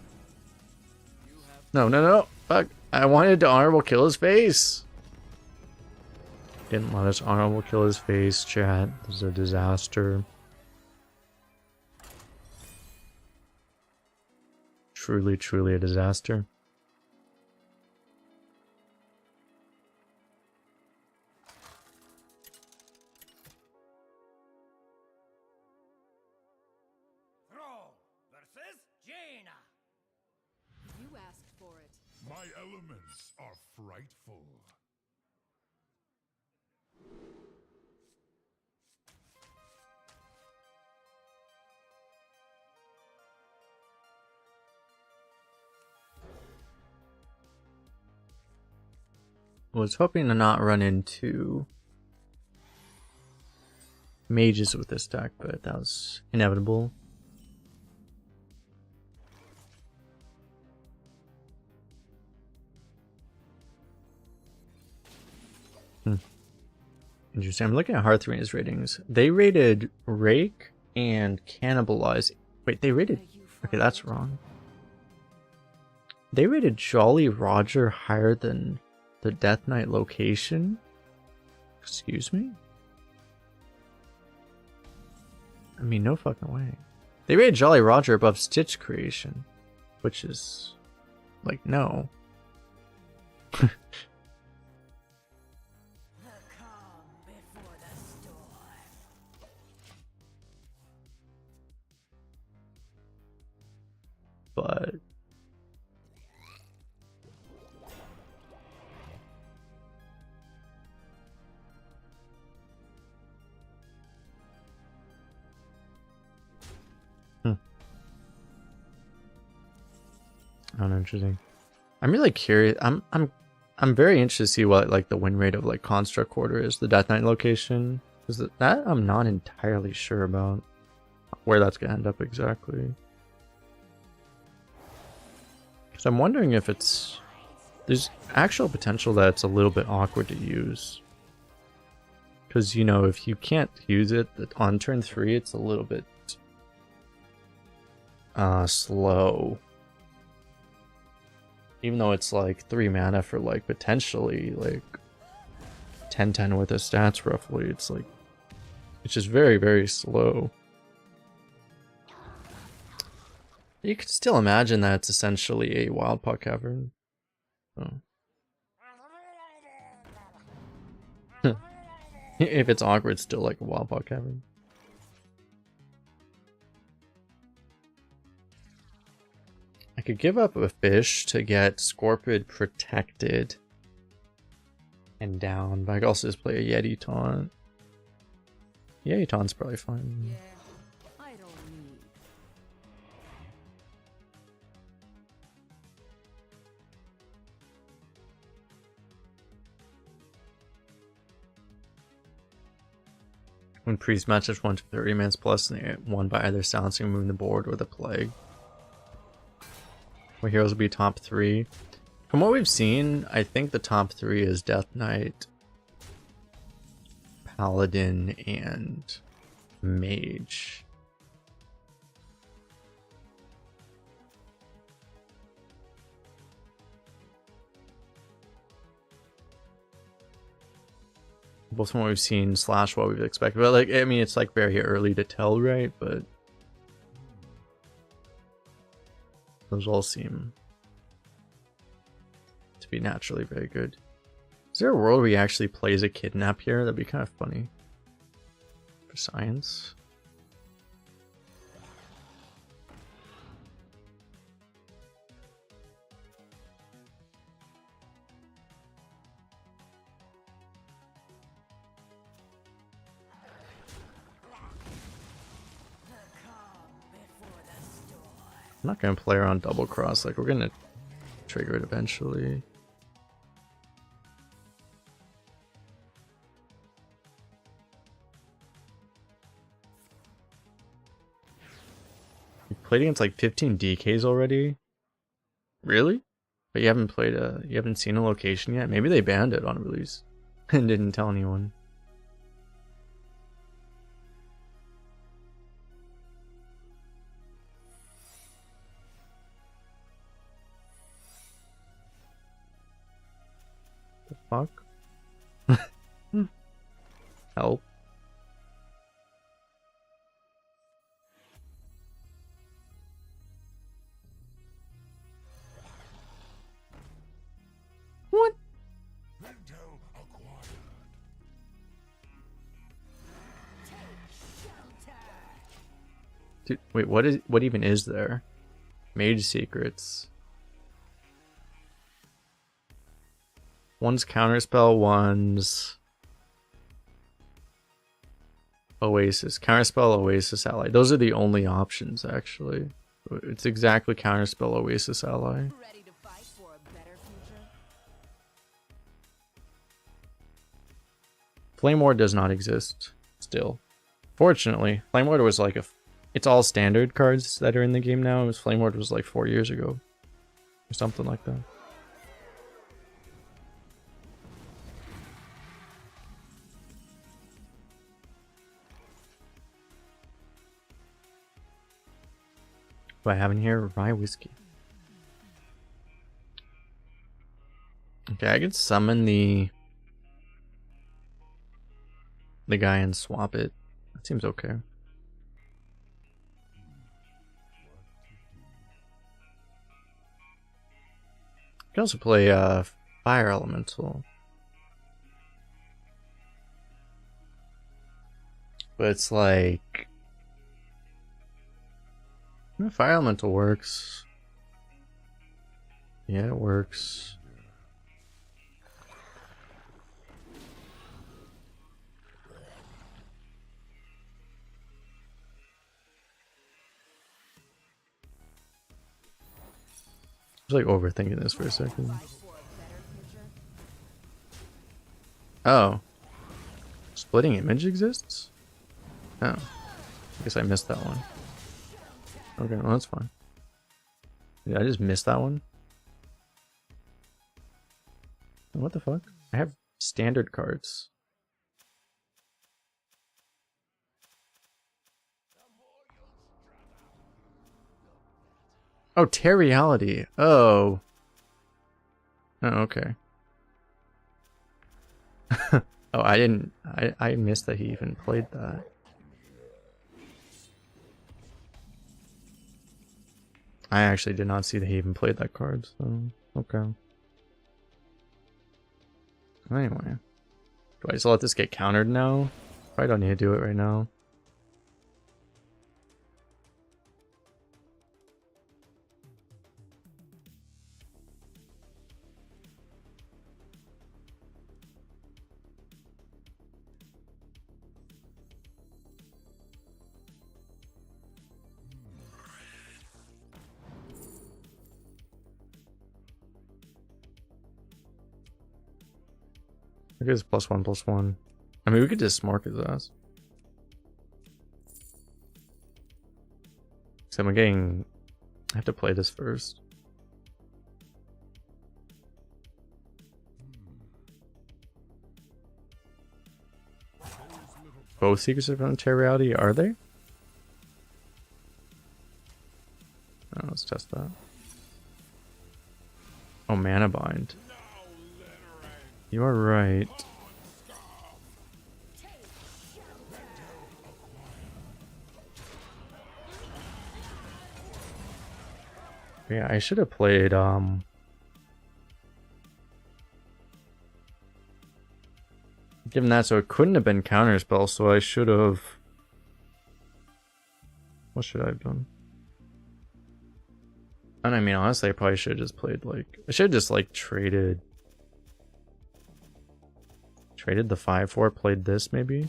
No, no, no. Fuck. I wanted to honorable kill his face. Didn't let us honorable kill his face, chat. This is a disaster. Truly, truly a disaster. Brawl versus Jaina. You asked for it. My elements are frightful. Was hoping to not run into mages with this deck, but that was inevitable. Interesting. I'm looking at Hearthstone's ratings. They rated Rake and Cannibalize. Wait, they rated... Okay, that's wrong. They rated Jolly Roger higher than the Death Knight location? Excuse me? I mean, no fucking way. They rated Jolly Roger above Stitch Creation, which is... like, no. The calm before the storm. But... Interesting. I'm really curious. I'm very interested to see what like the win rate of like Construct Quarter is, the Death Knight location. Is that I'm not entirely sure about where that's gonna end up exactly. Because I'm wondering if there's actual potential that it's a little bit awkward to use. Because you know, if you can't use it on turn 3, it's a little bit slow. Even though it's like 3 mana for like potentially like 10/10 with the stats roughly, it's like it's just very, very slow. You could still imagine that it's essentially a wild puck cavern. Oh. If it's awkward, it's still like a wild puck cavern. could give up a fish to get Scorpid protected and down, but I could also just play a Yeti taunt. Yeti taunt's probably fine. Yeah, I don't need. When priest matches 1 to 30 mans plus, and they get won by either silencing, moving the board, or the plague. Where heroes will be top 3. From what we've seen, I think the top 3 is Death Knight, Paladin, and Mage. Both from what we've seen slash what we've expected. But like, I mean, it's like very early to tell, right? But those all seem to be naturally very good. Is there a world where he actually plays a kidnap here? That'd be kind of funny. For science. I'm not gonna play around double cross, like we're gonna trigger it eventually. You played against like 15 DKs already? Really? But you haven't played you haven't seen a location yet? Maybe they banned it on release and didn't tell anyone. Fuck. Help. What? Dude, wait, what even is there? Mage secrets. One's counterspell, one's Oasis. Counterspell, Oasis, Ally. Those are the only options, actually. It's exactly counterspell, Oasis, Ally. Ready to fight for a better future? Flame Ward does not exist, still. Fortunately, Flame Ward was like it's all standard cards that are in the game now. It was Flame Ward was like 4 years ago. Or something like that. What I have in here? Rye whiskey. Okay, I could summon the guy and swap it. That seems okay. I can also play Fire Elemental. But it's like Fire Elemental works. Yeah, it works. I was like overthinking this for a second. Oh. Splitting image exists? Oh. I guess I missed that one. Okay, well that's fine. Did I just miss that one? What the fuck? I have standard cards. Oh, Terriality. Oh. Oh, okay. Oh, I missed that he even played that. I actually did not see that he even played that card, so okay. Anyway. Do I just let this get countered now? Probably don't need to do it right now. I guess +1/+1. I mean, we could just smork his ass. So I'm getting... I have to play this first. Both Secrets of Planetary Reality, are they? Oh, let's test that. Oh, Mana Bind. You are right. Yeah, I should have played, given that, so it couldn't have been counterspell, so I should have... What should I have done? And I mean, honestly, I probably should have just played, like... I should have just, like, traded the 5/4, played this, maybe?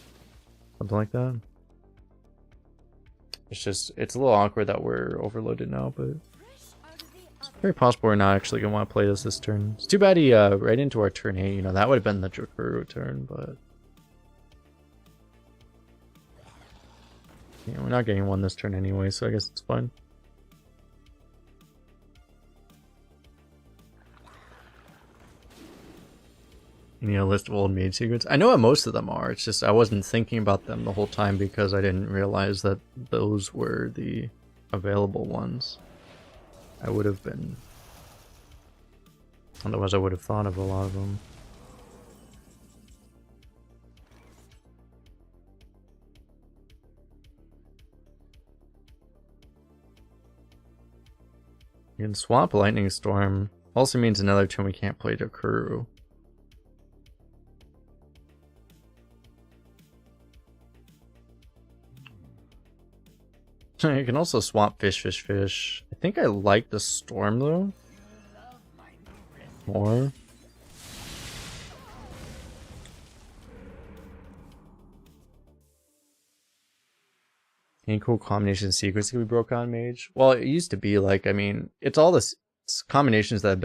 Something like that. It's just... It's a little awkward that we're overloaded now, but... It's very possible we're not actually going to want to play this turn. It's too bad he, right into our turn 8, you know, that would have been the Drakuru turn, but... Yeah, we're not getting one this turn anyway, so I guess it's fine. You know, list of old mage secrets. I know what most of them are, it's just I wasn't thinking about them the whole time because I didn't realize that those were the available ones. I would have been... Otherwise I would have thought of a lot of them. You can swap Lightning Storm. Also means another turn we can't play Drakuru. You can also swap Fish. I think I like the Storm though. More. Any cool combination secrets that we broke on Mage? Well, it used to be like, I mean, it's all this combinations that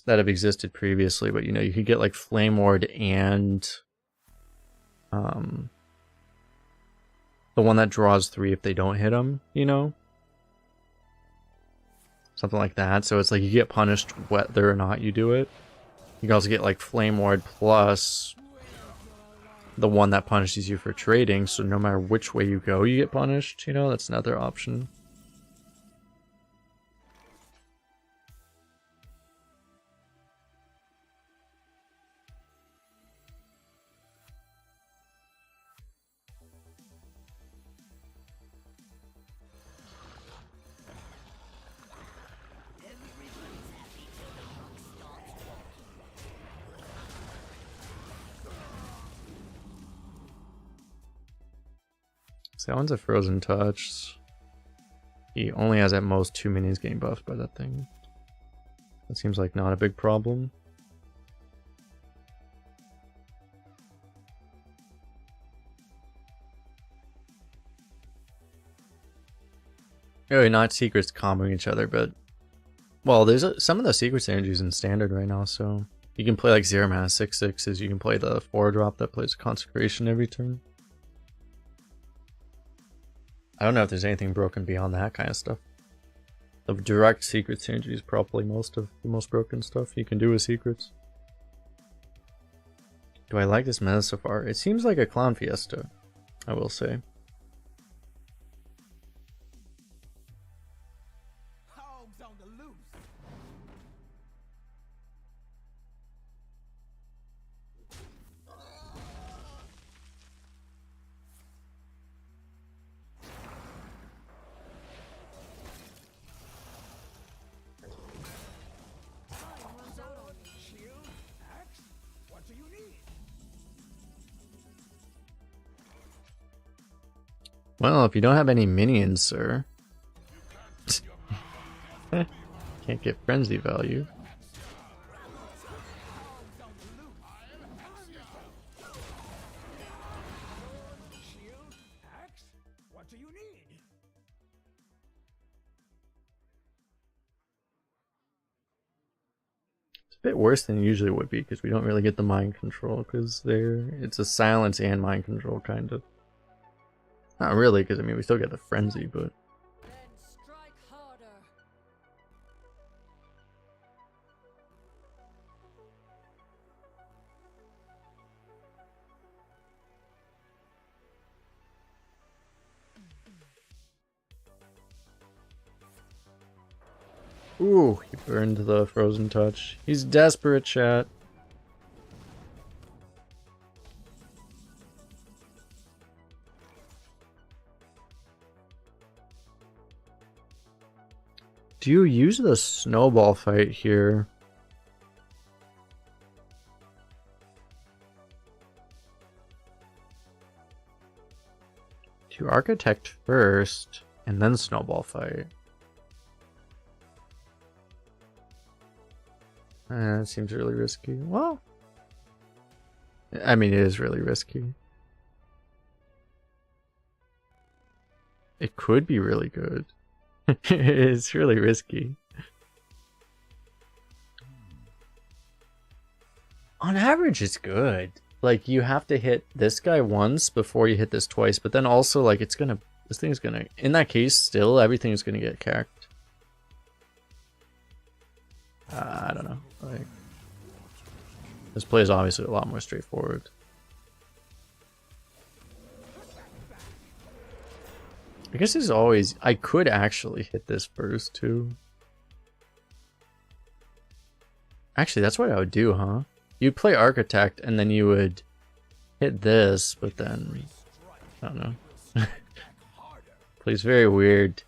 have existed previously, but you know, you could get like Flame Ward and the one that draws 3 if they don't hit them, you know? Something like that. So it's like you get punished whether or not you do it. You can also get like Flame Ward plus the one that punishes you for trading, so no matter which way you go, you get punished, you know? That's another option. So that one's a Frozen Touch. He only has at most 2 minions getting buffed by that thing. That seems like not a big problem. Really not secrets comboing each other, but... Well, there's some of the secret energies in standard right now, so... You can play like 0 mana 6/6s, you can play the 4-drop that plays Consecration every turn. I don't know if there's anything broken beyond that kind of stuff. The direct secret synergy is probably most of the most broken stuff you can do with secrets. Do I like this meta so far? It seems like a Clown Fiesta, I will say. Hogs on the loose. Shield, axe, what do you need? Well, if you don't have any minions, sir. Can't get frenzy value. Shield, axe, what do you need? bit worse than it usually would be because we don't really get the mind control because it's a silence and mind control kind of. Not really, because I mean we still get the frenzy, but Then strike harder. ooh, he burned the frozen touch. He's desperate, chat. Do you use the snowball fight here? Do you architect first and then snowball fight? That seems really risky. Well, I mean, it is really risky. It could be really good. It's really risky. On average, it's good. Like, you have to hit this guy once before you hit this twice, but then also, like, this thing's gonna, in that case, still, everything is gonna get cacked. I don't know. Like, this play is obviously a lot more straightforward. I guess it's always, I could actually hit this first too. Actually, that's what I would do, huh? You'd play Architect and then you would hit this, but then, I don't know. Plays very weird.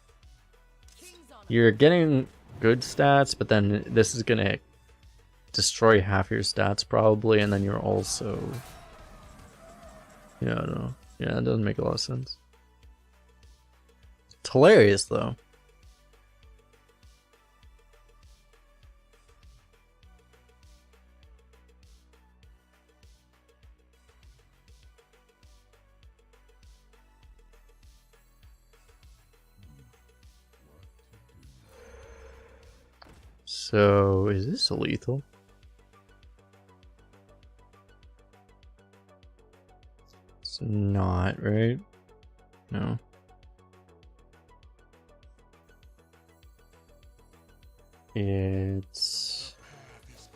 You're getting good stats, but then this is gonna destroy half your stats probably, and then you're also, yeah, I don't know. Yeah, that doesn't make a lot of sense. It's hilarious though. So, is this lethal? It's not, right? No. It's...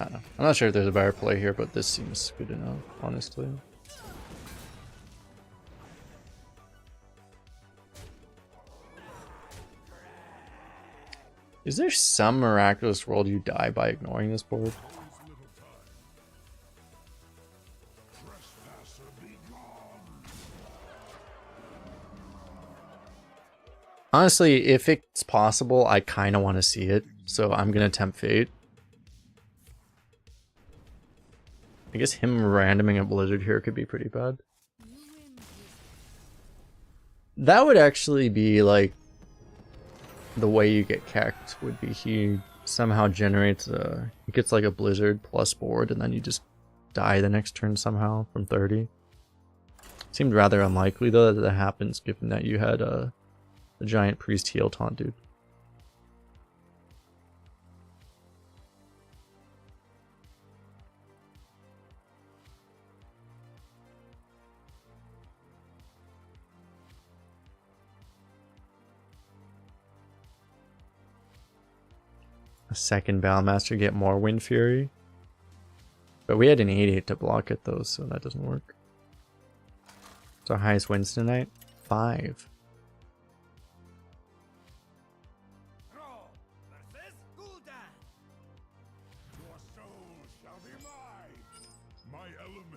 I don't know. I'm not sure if there's a better play here, but this seems good enough, honestly. Is there some miraculous world you die by ignoring this board? Honestly, if it's possible, I kind of want to see it, so I'm going to tempt fate. I guess him randoming a blizzard here could be pretty bad. That would actually be like the way you get cacked would be he somehow generates he gets like a blizzard plus board and then you just die the next turn somehow from 30. Seemed rather unlikely though that happens given that you had a giant priest heal taunt dude. A second Battlemaster get more Wind Fury. But we had an 8-8 to block it though, so that doesn't work. What's our highest wins tonight? 5.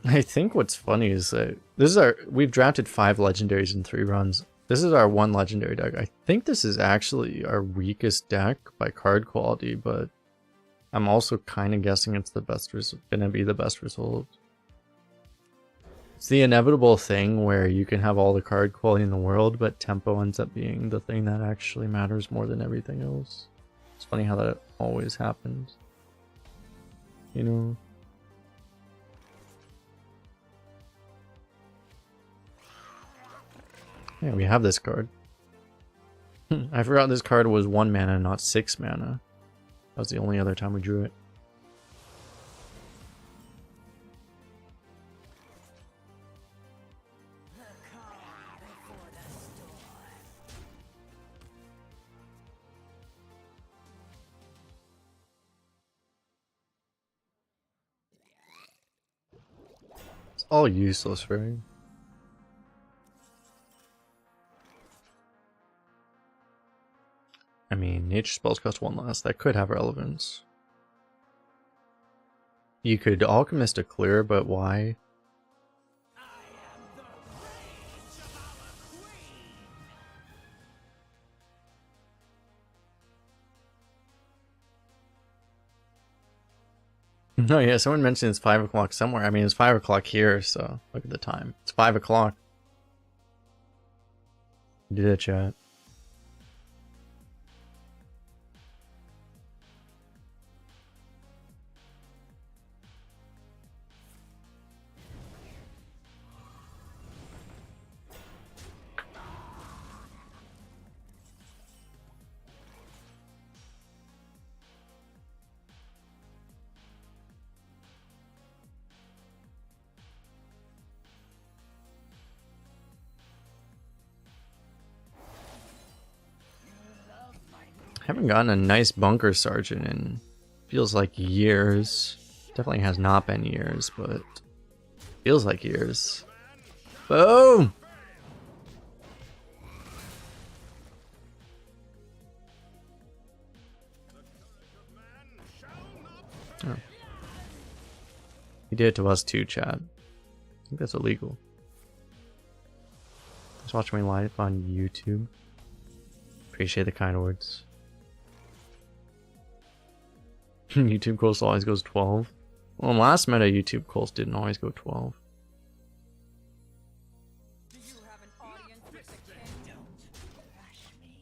I think what's funny is that this is we've drafted 5 legendaries in 3 runs. This is our 1 legendary deck. I think this is actually our weakest deck by card quality, but I'm also kind of guessing it's the best gonna be the best result. It's the inevitable thing where you can have all the card quality in the world, but tempo ends up being the thing that actually matters more than everything else. It's funny how that always happens. You know? Yeah, we have this card. I forgot this card was 1 mana, not 6 mana. That was the only other time we drew it. all useless, right? I mean, nature spells cost 1 less. That could have relevance. You could alchemist a clear, but why? No, yeah, someone mentioned it's 5 o'clock somewhere. I mean, it's 5 o'clock here, so look at the time. It's 5 o'clock. Did it, chat. Haven't gotten a nice bunker sergeant in feels like years. Definitely has not been years, but feels like years. Boom! Oh. He did it to us too, Chad. I think that's illegal. Just watching me live on YouTube. Appreciate the kind words. YouTube Kolst always goes 12. Well, in last meta, YouTube Kolst didn't always go 12. Do you have an audience with the king?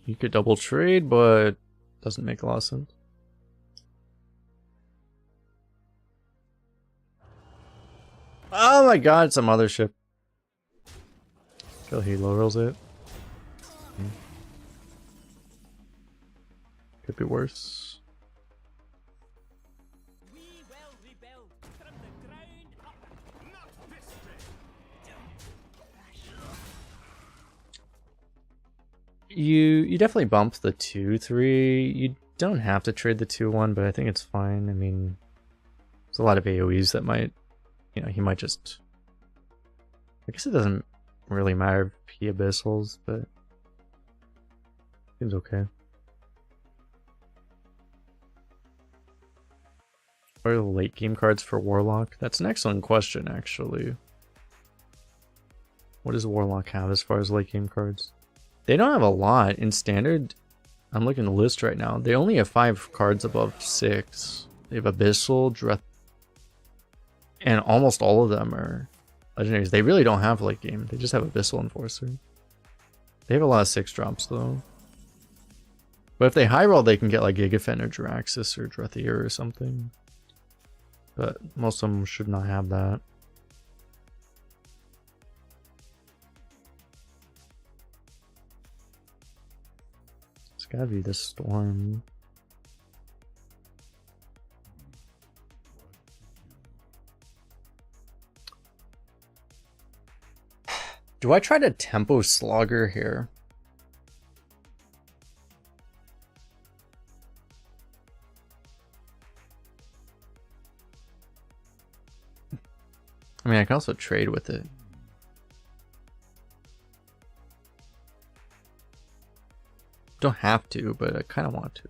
You could double trade, but doesn't make a lot of sense. Oh my god, it's a mothership. Kill he low rolls it. Could be worse. We will rebuild from the ground up. Not this day. You definitely bump the 2-3. You don't have to trade the 2-1, but I think it's fine. I mean, there's a lot of AoEs that might, you know, he might just. I guess it doesn't really matter if he abyssals, but seems okay. What are the late game cards for Warlock? That's an excellent question, actually. What does Warlock have as far as late game cards? They don't have a lot. In Standard, I'm looking at the list right now. They only have 5 cards above 6. They have Abyssal, Dreth, and almost all of them are legendaries. They really don't have late game. They just have Abyssal Enforcer. They have a lot of 6 drops, though. But if they high roll, they can get like Gigafen or Jiraxis or Drethier or something. But most of them should not have that. It's gotta be the Storm. Do I try to tempo Slogger here? I mean, I can also trade with it. Don't have to, but I kind of want to.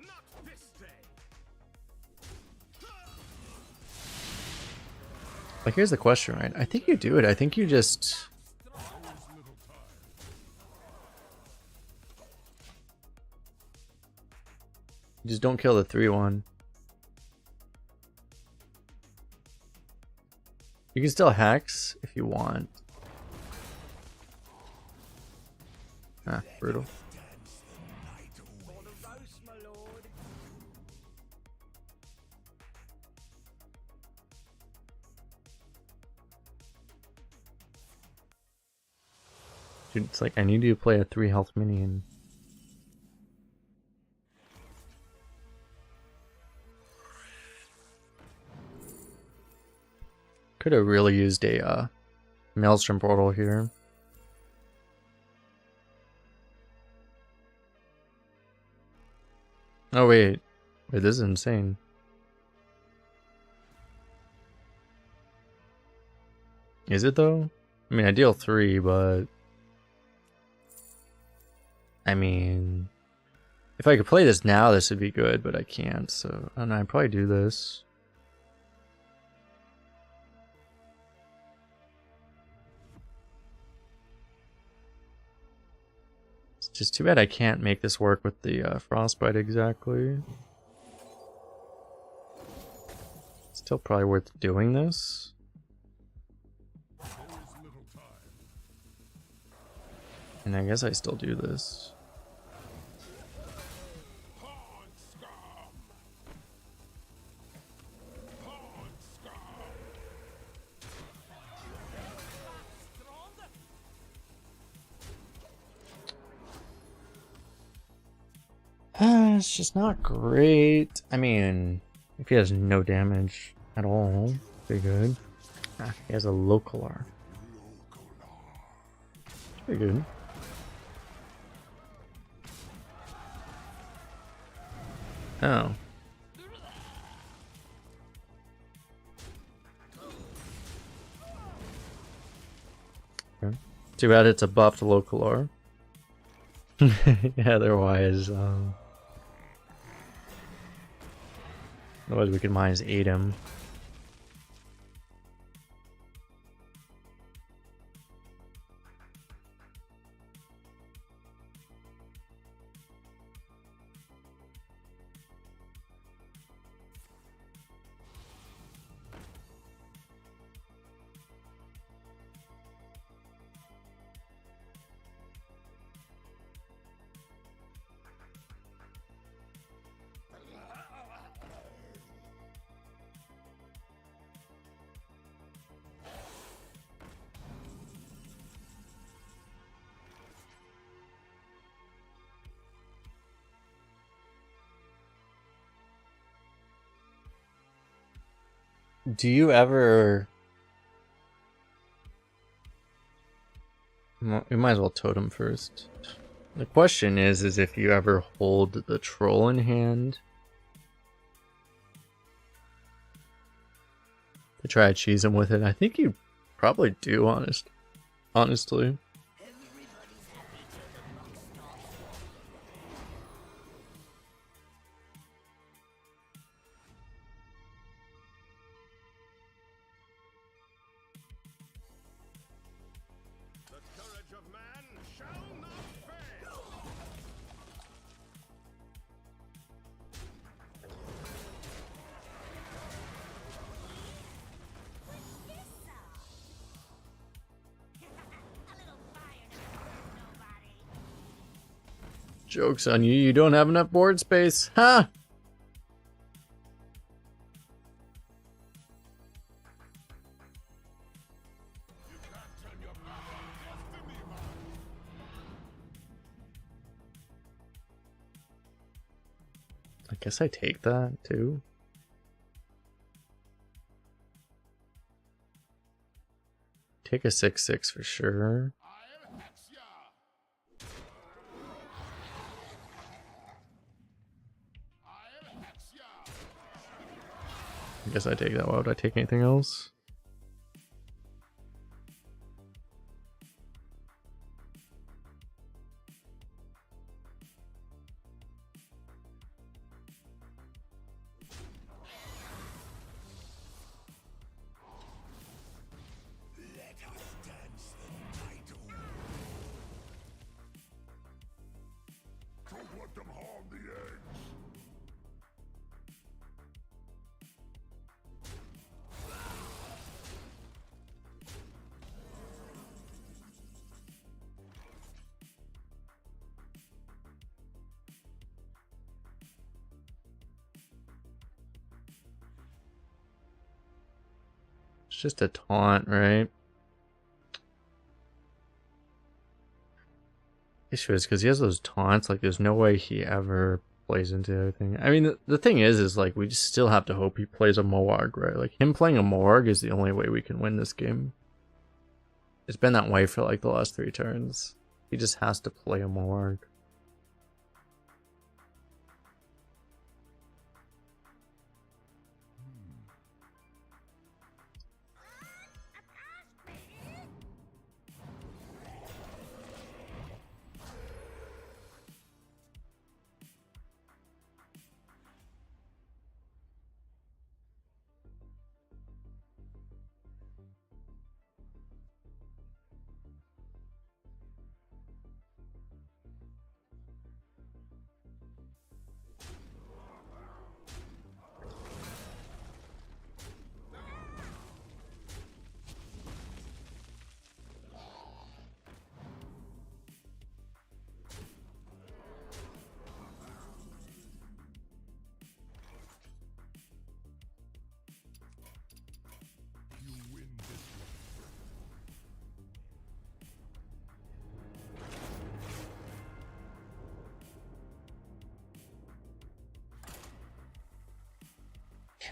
Not this day. Like, here's the question, right? I think you do it. I think you just... You just don't kill the 3-1. You can still hex if you want. Ah, brutal. For the roast, my lord. Dude, it's like I need you to play a 3 health minion. Could have really used a Maelstrom portal here. Oh wait, this is insane. Is it though? I mean, I deal 3, but I mean, if I could play this now, this would be good, but I can't. So I don't know. I'd probably do this. It's just too bad I can't make this work with the frostbite exactly. Still probably worth doing this. And I guess I still do this. It's just not great. I mean, if he has no damage at all, pretty good. Ah, he has a localar. Pretty good. Oh. Okay. Too bad it's a buffed localar. Yeah, otherwise, otherwise we could minus 8 him. Do you ever... We might as well totem first. The question is if you ever hold the troll in hand to try to cheese him with it. I think you probably do, honestly. The courage of man shall not fail. Joke's on you, you don't have enough board space. Ha! I guess I take that too. Take a 6/6 for sure. I guess I take that. Why would I take anything else? Don't let them harm the eggs. It's just a taunt, right? Issue is because he has those taunts, like there's no way he ever plays into everything. I mean, the thing is like we just still have to hope he plays a Moarg, right? Like him playing a Moarg is the only way we can win this game. It's been that way for like the last 3 turns. He just has to play a Moarg.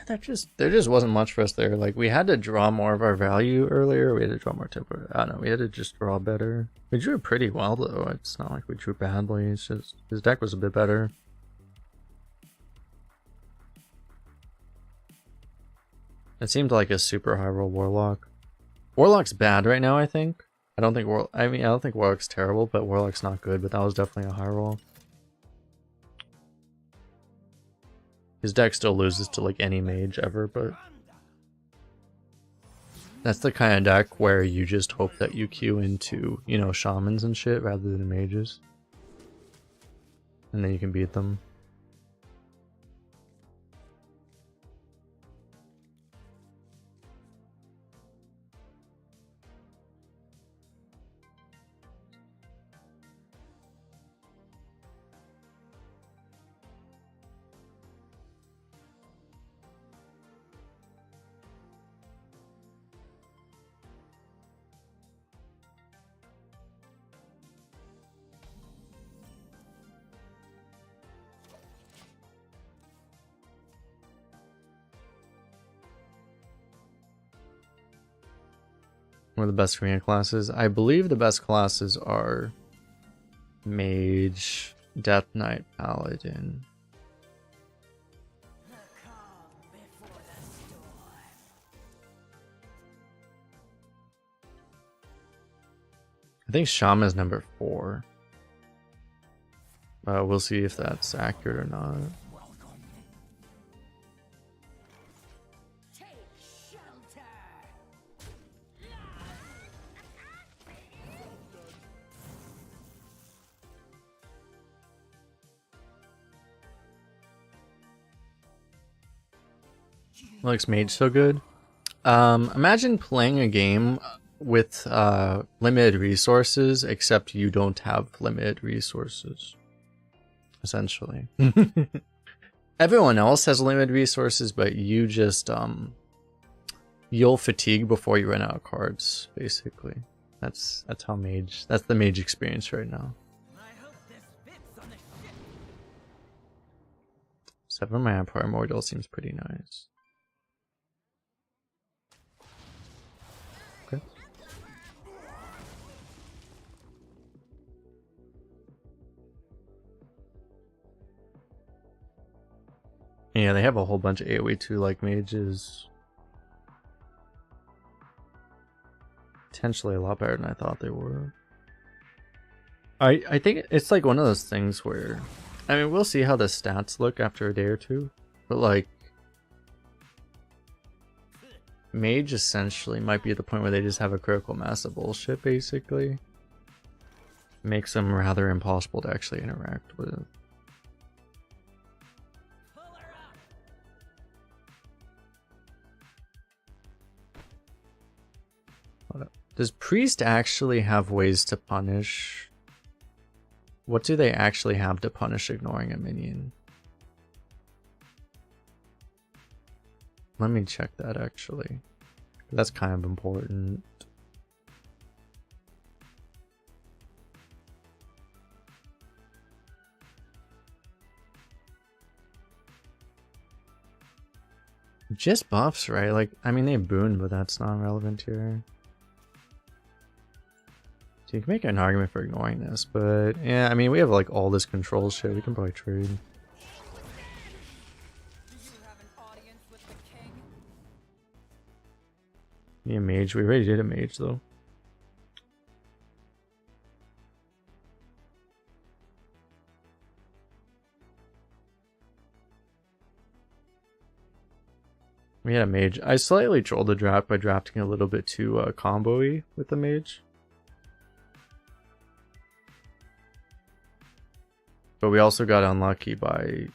there just wasn't much for us there. Like, we had to draw more of our value earlier. We had to draw more tempo. I don't know. We had to just draw better. We drew pretty well though. It's not like we drew badly. It's just his deck was a bit better. It seemed like a super high roll Warlock. Warlock's bad right now, I think. I don't think Warlock's terrible, but Warlock's not good, but that was definitely a high roll. His deck still loses to like any mage ever, but that's the kind of deck where you just hope that you queue into, you know, shamans and shit rather than mages. And then you can beat them. What are the best arena classes? I believe the best classes are Mage, Death Knight, Paladin. I think Shaman is number 4. We'll see if that's accurate or not. Looks Mage so good. Imagine playing a game with limited resources, except you don't have limited resources. Essentially. Everyone else has limited resources, but you just you'll fatigue before you run out of cards, basically. That's how Mage, that's the Mage experience right now. Seven mana Primordial seems pretty nice. Okay. Yeah, they have a whole bunch of AoE too, like mages. Potentially a lot better than I thought they were. I think it's like one of those things where, I mean, we'll see how the stats look after a day or two, but like Mage essentially might be at the point where they just have a critical mass of bullshit, basically. Makes them rather impossible to actually interact with. Does Priest actually have ways to punish? What do they actually have to punish ignoring a minion? Let me check that actually. That's kind of important. Just buffs, right? Like, I mean, they boon, but that's not relevant here. So you can make an argument for ignoring this, but yeah, I mean, we have like all this control shit. We can probably trade. Yeah, mage. We already did a mage though. We had a mage. I slightly trolled the draft by drafting a little bit too combo-y with the mage. But we also got unlucky by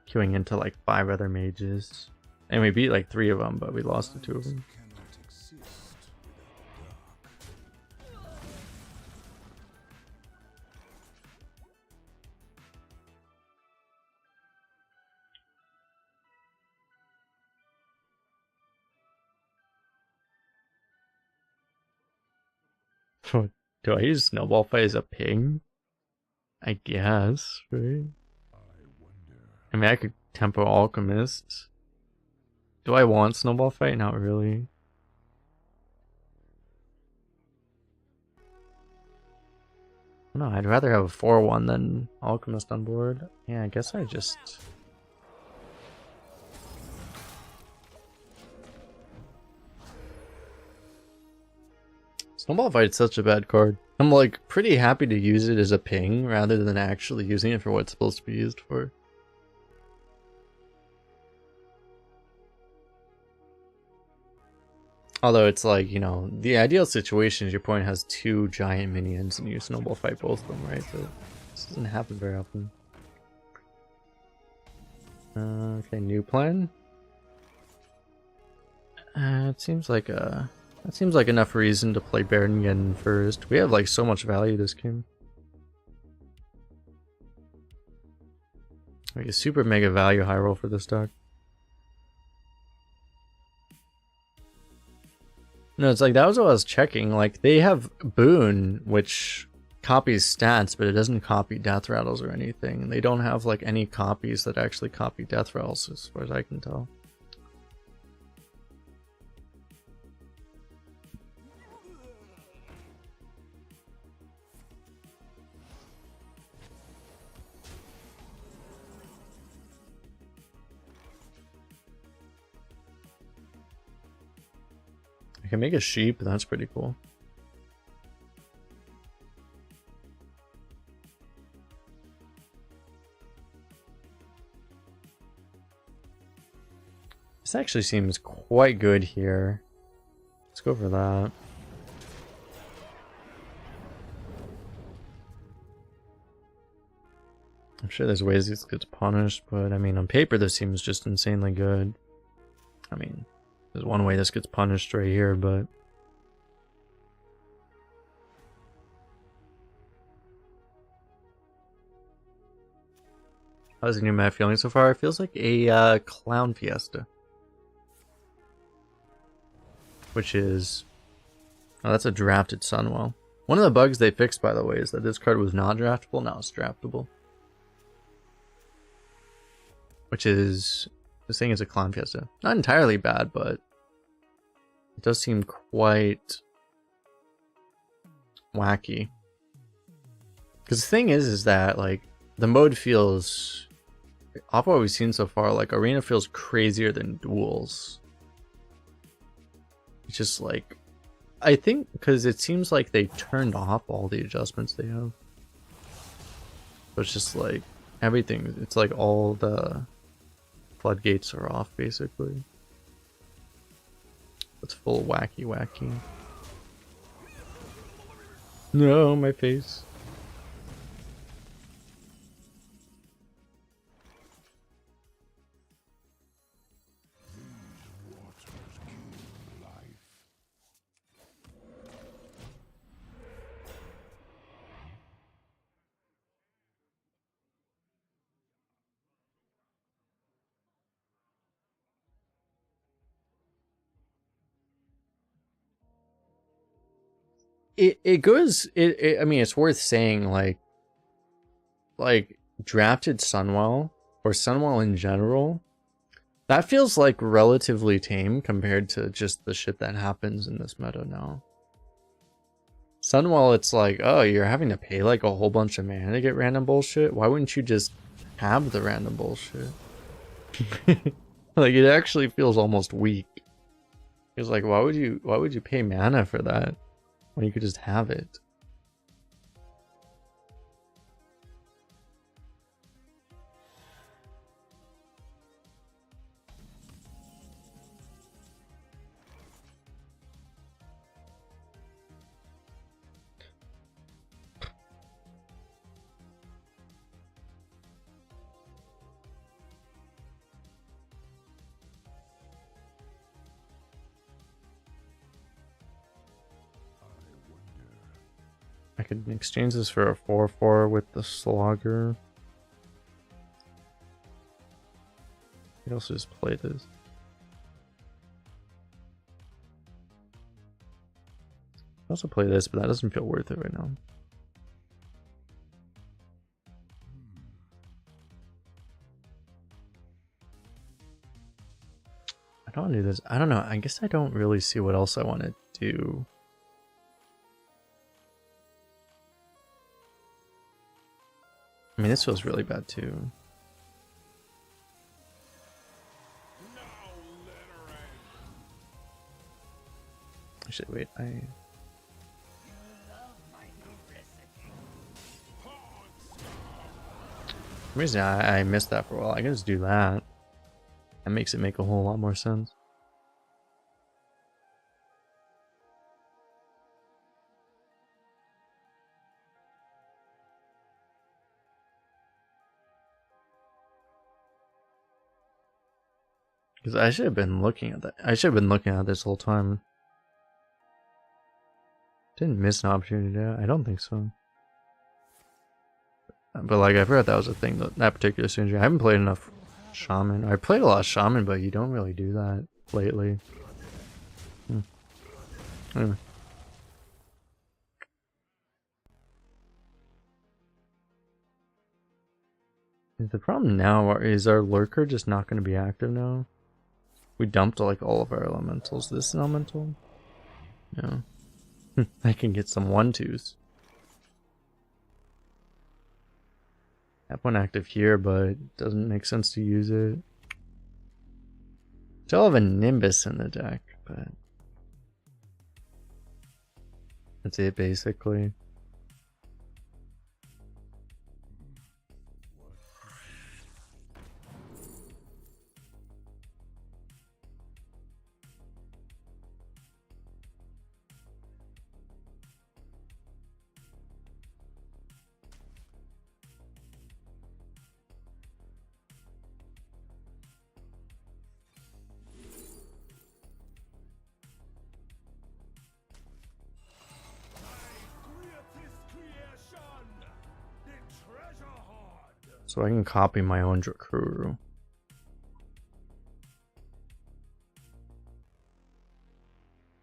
queuing into like 5 other mages. And we beat like 3 of them, but we lost to 2 of them. Do I use Snowball Fight as a ping? I guess, right? I mean, I could Tempo Alchemist. Do I want Snowball Fight? Not really. No, I'd rather have a 4-1 than Alchemist on board. Yeah, I guess I just... Snowball Fight's such a bad card. I'm like pretty happy to use it as a ping rather than actually using it for what it's supposed to be used for. Although it's like, you know, the ideal situation is your opponent has 2 giant minions and you Snowball Fight both of them, right? But this doesn't happen very often. Okay, new plan. It seems like that seems like enough reason to play Baron first. We have like so much value this game. Like a super mega value high roll for this deck. No, it's like that was what I was checking. Like they have Boon, which copies stats, but it doesn't copy death rattles or anything. They don't have like any copies that actually copy death rattles, as far as I can tell. I can make a sheep, that's pretty cool. This actually seems quite good here. Let's go for that. I'm sure there's ways this gets punished, but I mean, on paper this seems just insanely good. I mean, there's one way this gets punished right here, but... How's the new map feeling so far? It feels like a clown fiesta. Which is... Oh, that's a drafted Sunwell. One of the bugs they fixed, by the way, is that this card was not draftable, now it's draftable. Which is... This thing is a clown fiesta. Not entirely bad, but... It does seem quite... wacky. Because the thing is that, like, the mode feels... Off what we've seen so far, like, Arena feels crazier than Duels. It's just like... I think because it seems like they turned off all the adjustments they have. So it's just like, everything, it's like all the floodgates are off, basically. It's full wacky. No, my face. It goes, I mean, it's worth saying, like drafted Sunwell, or Sunwell in general, that feels like relatively tame compared to just the shit that happens in this meta now. Sunwell, it's like, oh, you're having to pay like a whole bunch of mana to get random bullshit? Why wouldn't you just have the random bullshit? Like, it actually feels almost weak. It's like, why would you pay mana for that when you could just have it? I could exchange this for a 4/4 with the Slogger. I could also just play this. I also play this, but that doesn't feel worth it right now. I don't want to do this. I don't know. I guess I don't really see what else I want to do. I mean, this feels really bad too. Now littering. Actually, wait. I For some reason I missed that for a while. I can just do that. That makes it make a whole lot more sense. Because I should have been looking at that. I should have been looking at this whole time. Didn't miss an opportunity to do it. I don't think so. But like I forgot that was a thing, that particular synergy. I haven't played enough Shaman. I played a lot of Shaman, but you don't really do that lately. Anyway. The problem now is our lurker just not going to be active now. We dumped like all of our elementals. This elemental? Yeah. I can get some 1/2s. Have one active here, but it doesn't make sense to use it. Still have a Nimbus in the deck, but that's it basically. So I can copy my own Drakuru.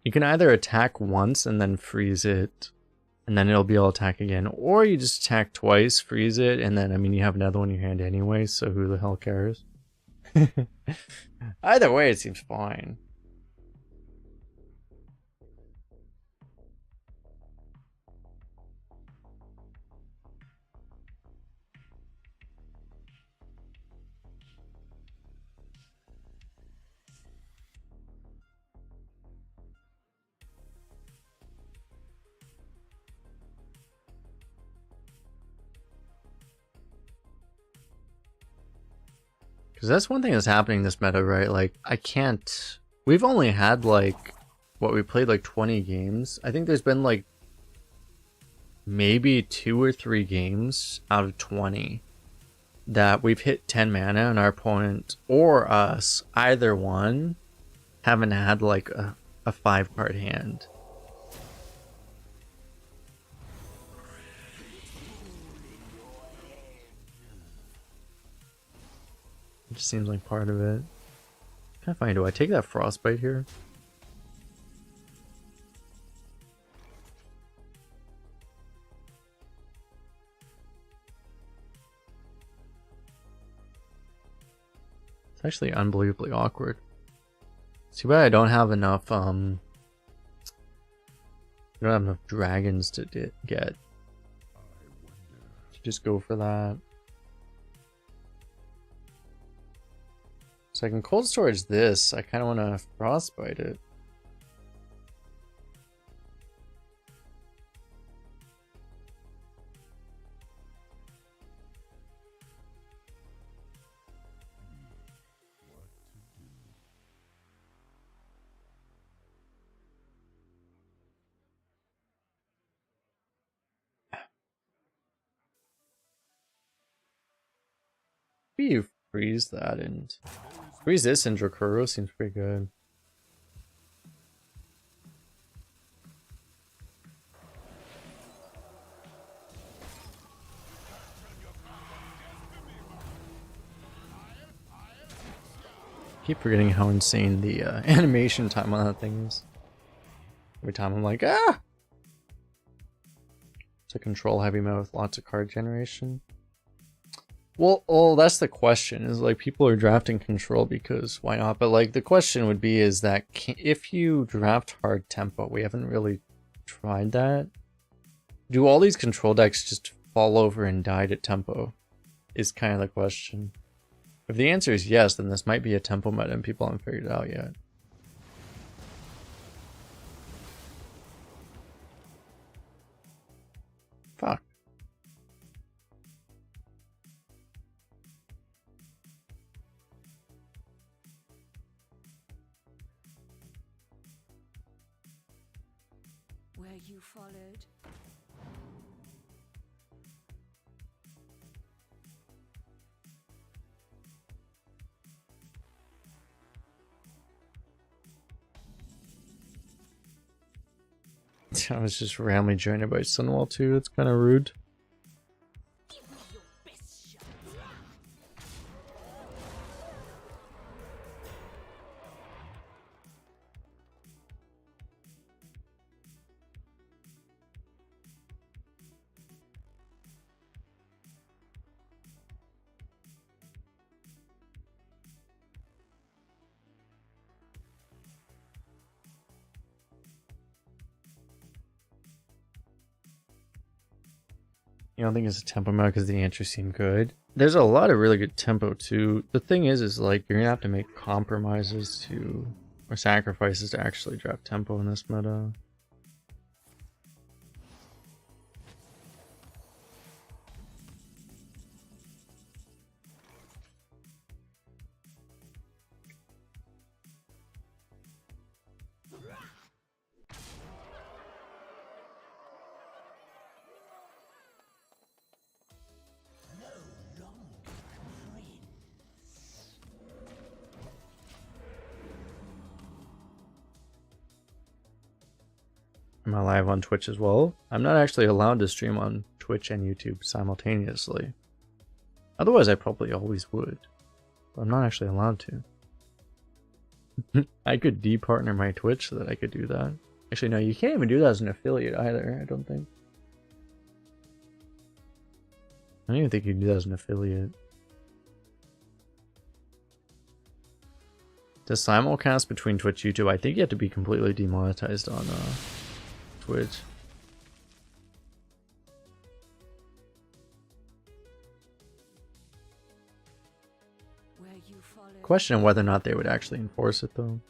You can either attack once and then freeze it, and then it'll be able to attack again, or you just attack twice, freeze it, and then, I mean, you have another one in your hand anyway, so who the hell cares? Either way, it seems fine. Because that's one thing that's happening in this meta, right? Like, I can't... We've only had, like... What, we played, like, 20 games? I think there's been, like... Maybe 2 or 3 games out of 20 that we've hit 10 mana and our opponent, or us, either one, haven't had, like, a 5-card hand. It just seems like part of it. Kind of funny. Do I take that frostbite here? It's actually unbelievably awkward. Too bad I don't have enough. I don't have enough dragons to get. Just go for that. So I can cold storage this. I kind of want to frostbite it. Maybe you freeze that and freeze this in Drakuru seems pretty good. Keep forgetting how insane the animation time on that thing is. Every time I'm like, ah! It's a control heavy mode with lots of card generation. Well, that's the question. Is like people are drafting control because why not? But like the question would be is that if you draft hard tempo, we haven't really tried that. Do all these control decks just fall over and die at tempo? Is kind of the question. If the answer is yes, then this might be a tempo meta and people haven't figured it out yet. Fuck. Where you followed. I was just randomly joined by Sunwall too. That's kind of rude. Give me your best shot. You don't think it's a tempo meta because the answers seem good? There's a lot of really good tempo too. The thing is like you're gonna have to make compromises to or sacrifices to actually draft tempo in this meta. Am I live on Twitch as well? I'm not actually allowed to stream on Twitch and YouTube simultaneously. Otherwise I probably always would. But I'm not actually allowed to. I could departner my Twitch so that I could do that. Actually no, you can't even do that as an affiliate either, I don't think. I don't even think you can do that as an affiliate. To simulcast between Twitch and YouTube, I think you have to be completely demonetized on Twitch. Where you followed. Question whether or not they would actually enforce it though.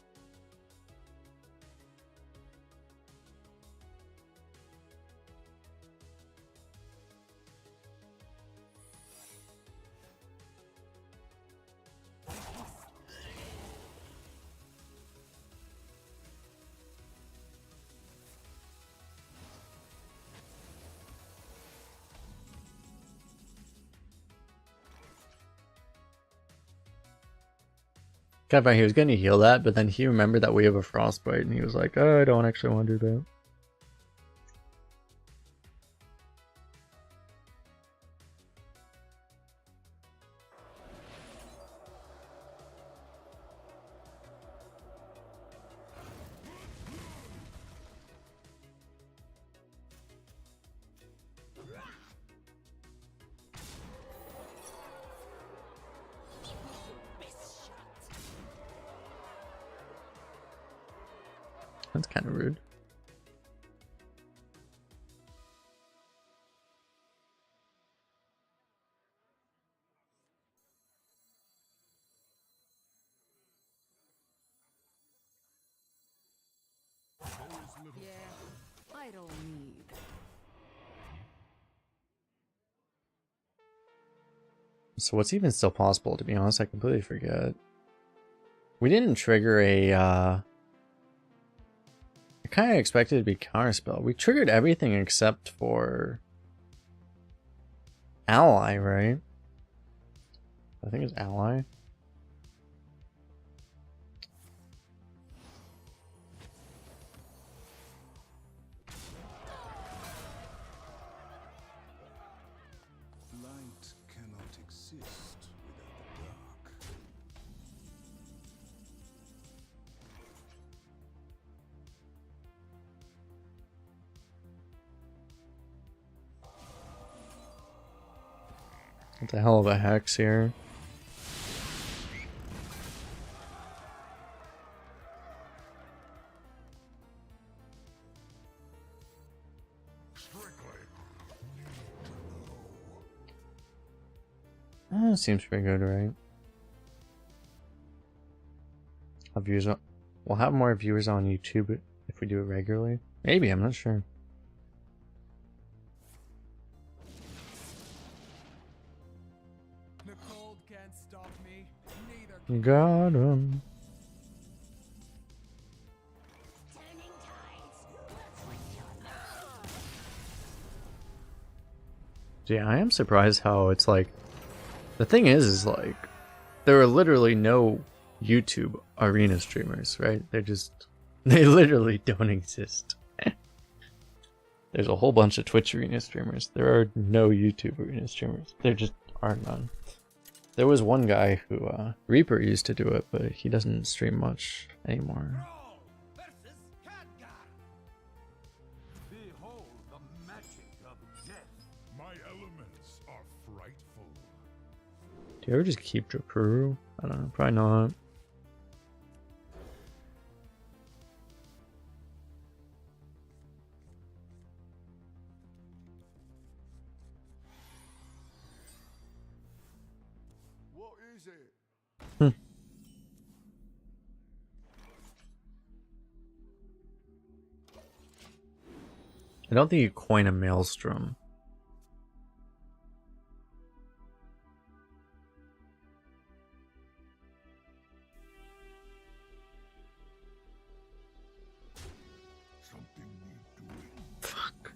Kevin, he was going to heal that, but then he remembered that we have a frostbite, and he was like, oh, I don't actually want to do that. That's kind of rude. Yeah, I don't need. So what's even still possible, to be honest? I completely forget. We didn't trigger a, I kind of expected it to be counterspell. We triggered everything except for ally, right? I think it's ally. Light cannot exist without the dark. That's a hell of a hex here. Seems pretty good, right? Have viewers on, we'll have more viewers on YouTube if we do it regularly. Maybe, I'm not sure. The cold can't stop me. Neither Got him. Turning tides. Let's switch your Yeah, I am surprised how it's like. The thing is like, there are literally no YouTube arena streamers, right? They literally don't exist. There's a whole bunch of Twitch arena streamers. There are no YouTube arena streamers. There just are none. There was one guy who, Reaper used to do it, but he doesn't stream much anymore. Brawl versus Khadgar. Behold the magic of death. My elements are frightful. Do you ever just keep Drapuru? I don't know, probably not. What is it? I don't think you coin a Maelstrom. Something need doing. Fuck.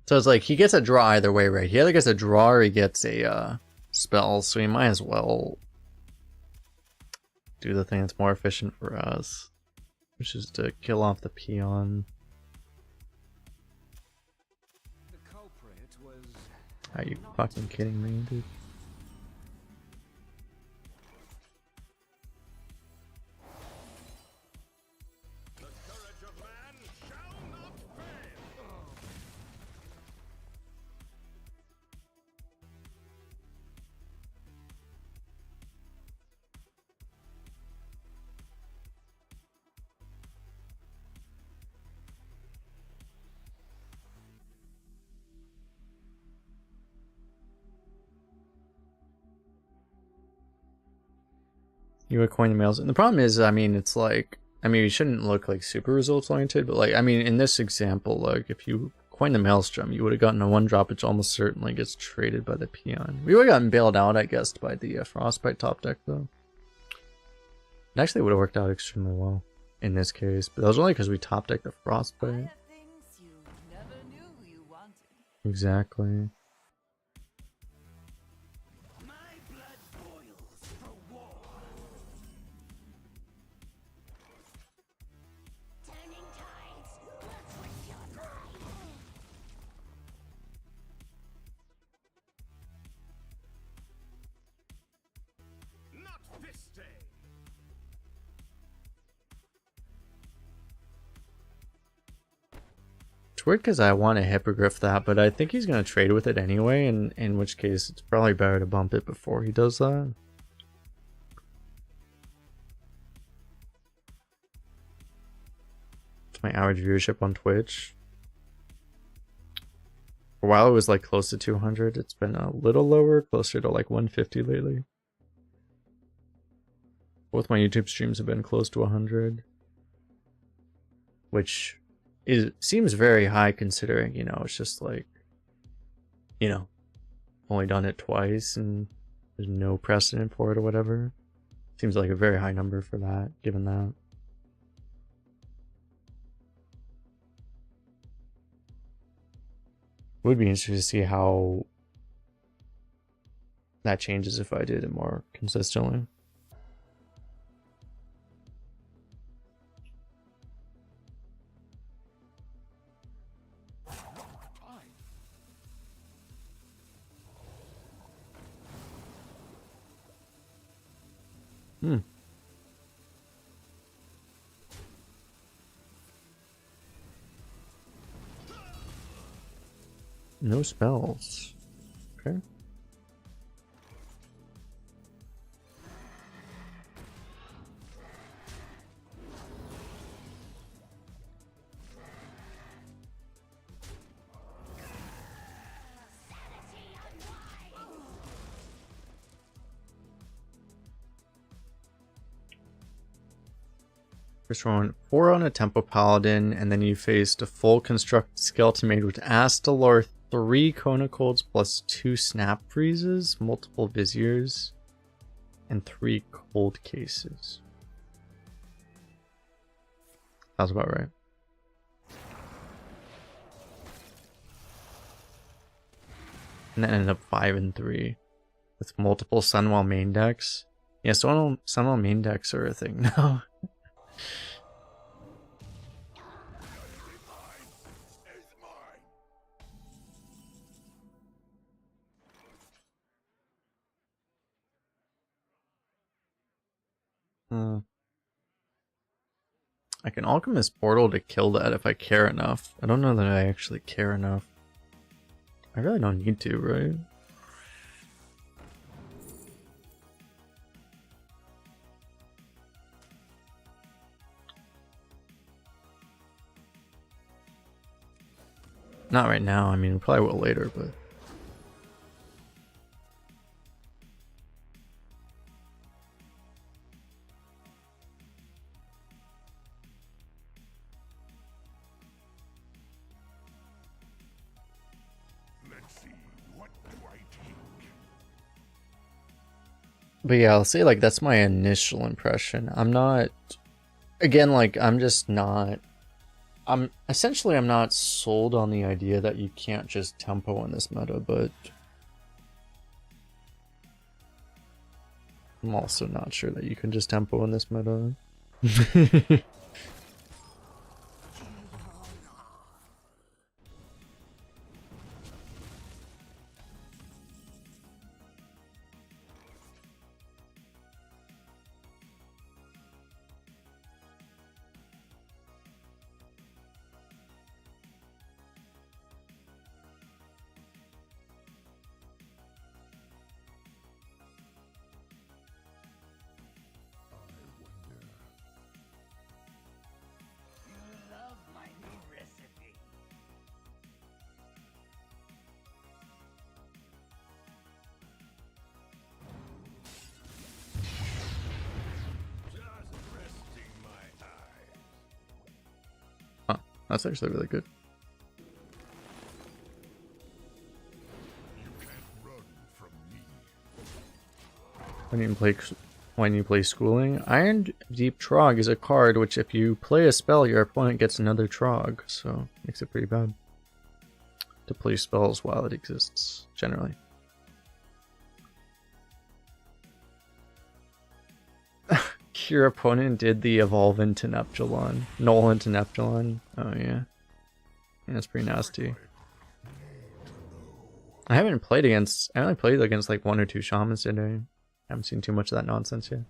So it's like he gets a draw either way, right? He either gets a draw or he gets a spell, so he might as well do the thing that's more efficient for us, which is to kill off the peon. the culprit was. Are you fucking kidding me, dude? The courage of man shall not fail. You would coin the mails, and the problem is, I mean, it's like, I mean, you shouldn't look like super results oriented, but like, I mean, in this example, like, if you coin the Maelstrom, you would have gotten a 1-drop, which almost certainly gets traded by the peon. We would have gotten bailed out, I guess, by the Frostbite top deck, though. It actually would have worked out extremely well in this case, but that was only because we top decked the Frostbite. I have things you never knew you wanted. Exactly. My blood boils for war. turning tides. Let's switch your life. Not this day. It's weird because I want to Hippogriff that, but I think he's going to trade with it anyway, and in which case it's probably better to bump it before he does that. It's my average viewership on Twitch. For a while it was like close to 200. It's been a little lower, closer to like 150 lately. Both my YouTube streams have been close to 100. Which seems very high considering, you know, it's just like, you know, only done it twice and there's no precedent for it or whatever. Seems like a very high number for that, given that. Would be interesting to see how that changes if I did it more consistently. no spells. Okay. First one, 4 on a Tempo Paladin, and then you faced a full constructed skeleton mage with Astalor, 3 Kona Colds plus 2 Snap Freezes, multiple Viziers, and 3 Cold Cases. Sounds about right. And that ended up 5 and 3 with multiple Sunwell main decks. Yeah, Sunwell main decks are a thing now. I can Alchemist Portal to kill that if I care enough. I don't know that I actually care enough. I really don't need to, right? Not right now. I mean, we probably will later, but... But yeah, I'll say like that's my initial impression. I'm not, again, like I'm just not, I'm not sold on the idea that you can't just tempo in this meta, but I'm also not sure that you can just tempo in this meta. Love my new recipe. Just resting my eyes. Huh, that's actually really good. You can't run from me. When you play Schooling, Iron Deep Trog is a card which if you play a spell, your opponent gets another Trog, so makes it pretty bad to play spells while it exists, generally. Your opponent did the evolve into Neptulon. Null into Neptulon. Oh yeah. Yeah, that's pretty nasty. I only played against like 1 or 2 shamans today. I haven't seen too much of that nonsense yet.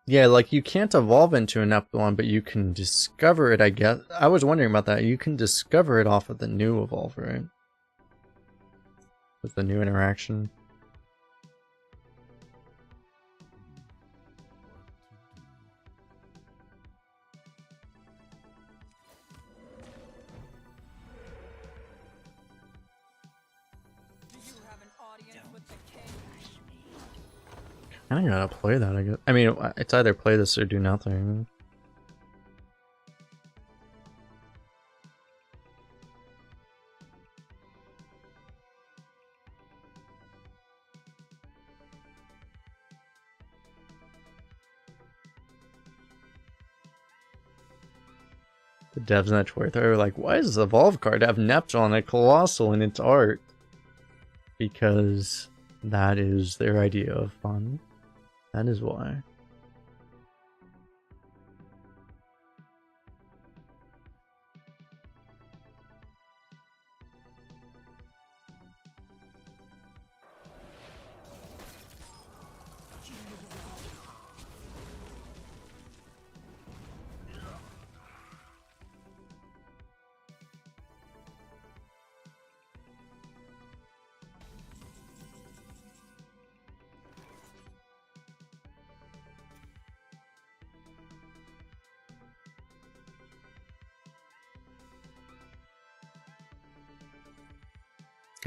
Yeah, like you can't evolve into an Neptulon, but you can discover it, I guess. I was wondering about that. You can discover it off of the new evolve, right? With the new interaction. Do you have an audience with the king? I gotta play that, I guess. I mean, it's either play this or do nothing. The devs in that Twitter are like, why does this Evolve card have Neptune and Colossal in its art? Because that is their idea of fun. That is why.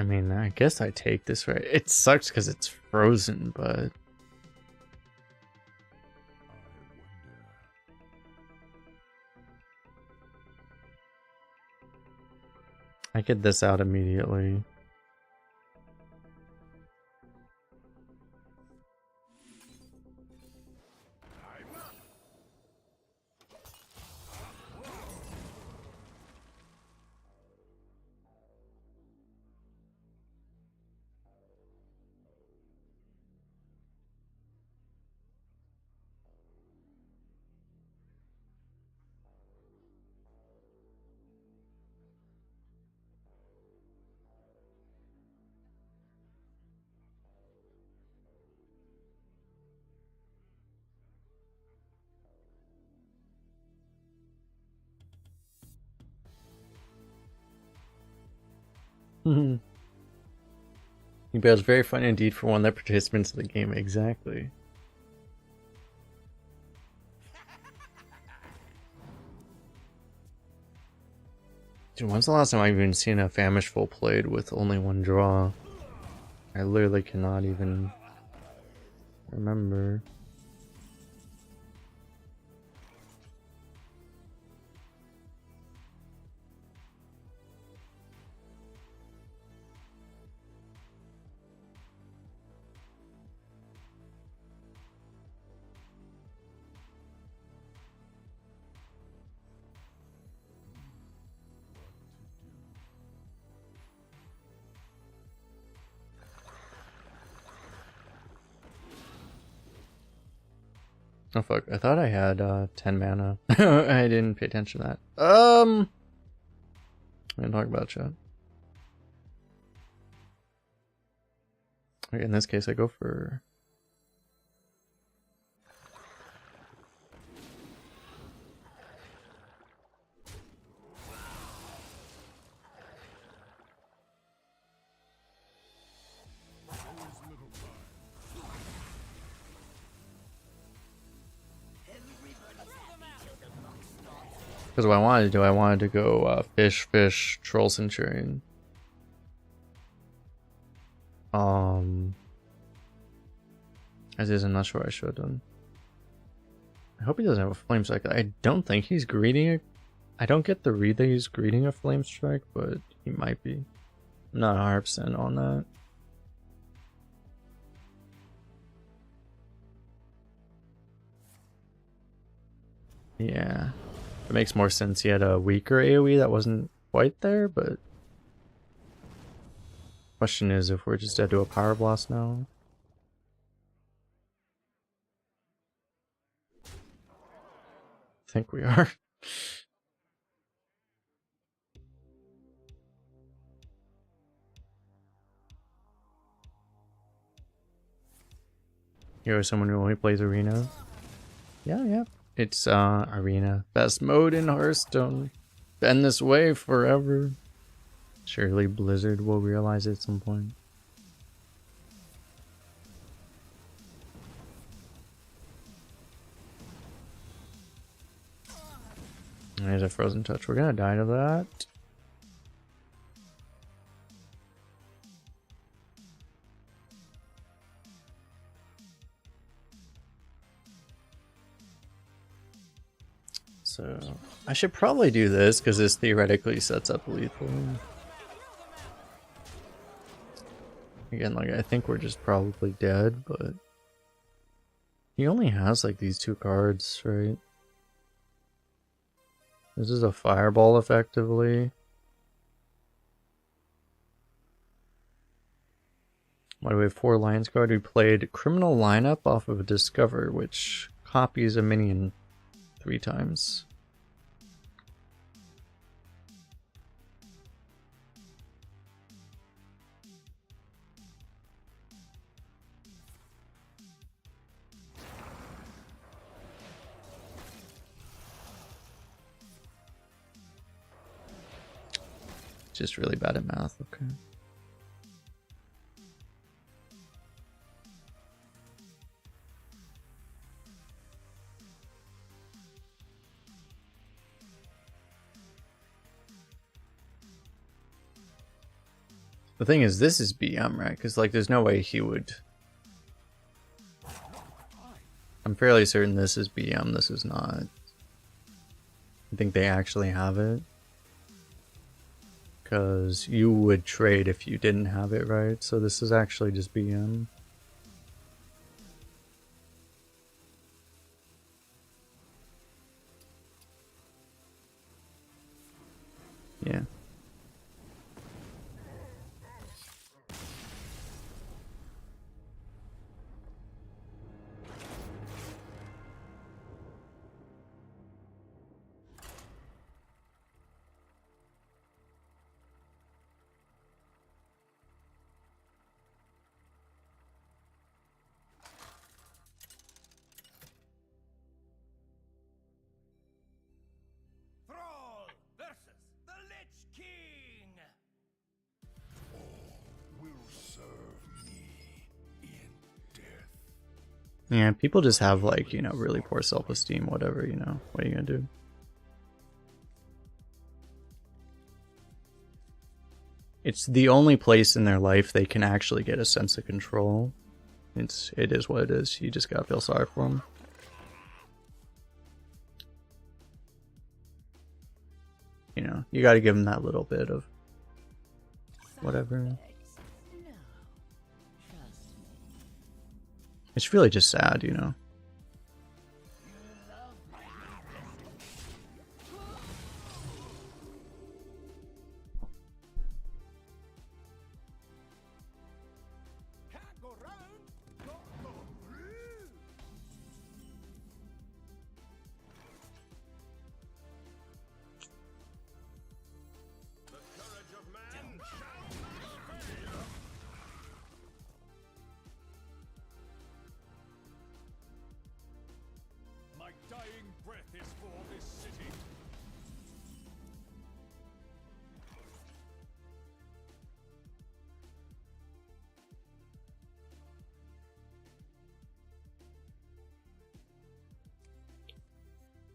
I mean, I guess I take this, right? It sucks because it's frozen, but I get this out immediately. But it was very fun indeed for one of the participants of the game. Exactly. Dude, when's the last time I've even seen a Famishful played with only one draw? I literally cannot even remember. Oh fuck, I thought I had 10 mana. I didn't pay attention to that. I'm gonna talk about chat. Okay, in this case I go for because what I wanted to do, I wanted to go fish, troll centurion. As is, I'm not sure what I should have done. I hope he doesn't have a flame strike. I don't think he's greeting it. I don't get the read that he's greeting a flame strike, but he might be. I'm not 100% on that. Yeah. It makes more sense. He had a weaker AoE that wasn't quite there, but question is if we're just dead to a power blast now. I think we are. You're someone who only plays arena. Yeah. It's arena. Best mode in Hearthstone. Been this way forever. Surely Blizzard will realize it at some point. There's a frozen touch. We're gonna die to that. So I should probably do this because this theoretically sets up lethal. Again, like I think we're just probably dead, but he only has like these 2 cards, right? This is a fireball effectively. Why do we have 4 Lions Guard? We played Criminal Lineup off of a Discover, which copies a minion 3 times. Just really bad at math, okay. The thing is, this is BM, right? Because, like, there's no way he would... I'm fairly certain this is BM, this is not. I think they actually have it. Because you would trade if you didn't have it, right? So this is actually just BM. Yeah. Brawl versus the Lich King. Will serve me in death. Yeah, people just have, like, you know, really poor self-esteem, whatever, you know. What are you gonna do? It's the only place in their life they can actually get a sense of control. It is what it is. You just gotta feel sorry for them. You know, you gotta give them that little bit of whatever. It's really just sad, you know. Can't go round, don't go through. The courage of man shall not fail. My dying breath is for this city.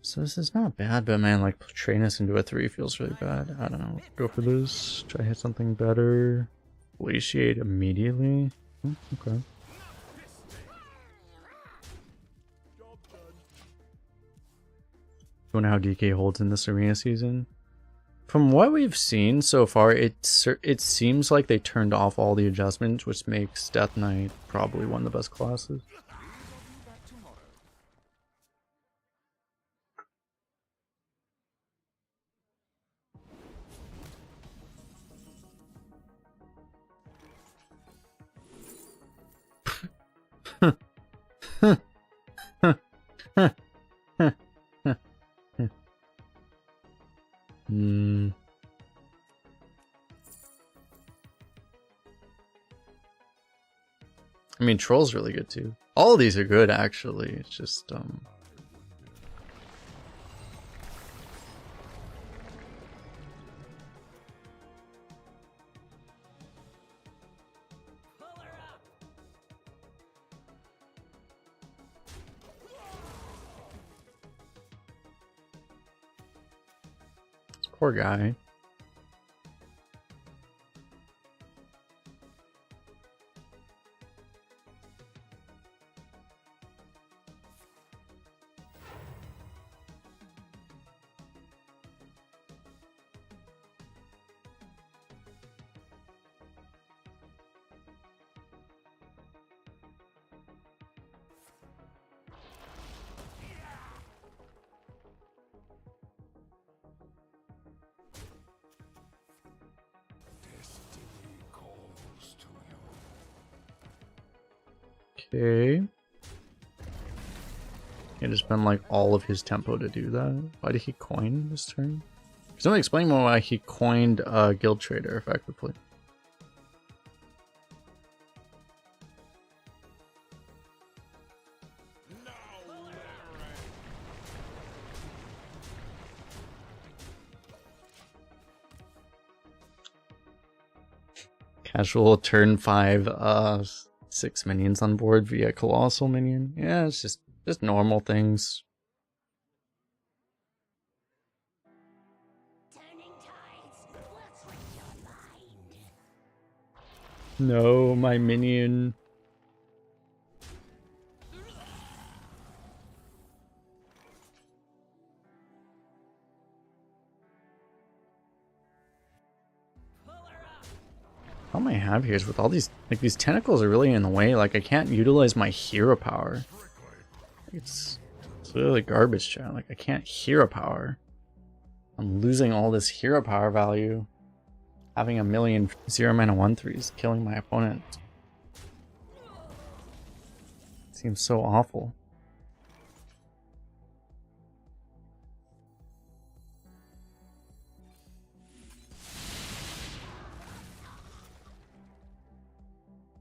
So this is not bad, but man, like, train us into a 3 feels really bad. I don't know. Go for this. Try to hit something better. Glaciate immediately. Okay. You wonder how DK holds in this arena season? From what we've seen so far, it seems like they turned off all the adjustments, which makes Death Knight probably one of the best classes. I mean, Troll's really good too. All of these are good, actually. It's just, Pull her up. poor guy. Destiny calls to you. Okay. It has been like all of his tempo to do that. Why did he coin this turn? Somebody explain more why he coined Guild Trader effectively. Casual turn 5 6 minions on board via colossal minion. Yeah, it's just normal things. Turning tides will trick your mind. No, my minion. All I have here is with all these, like, these tentacles are really in the way. Like, I can't utilize my hero power. It's really garbage, chat. Like, I can't hero power. I'm losing all this hero power value. Having a million 0-mana 1/3s, killing my opponent. Seems so awful.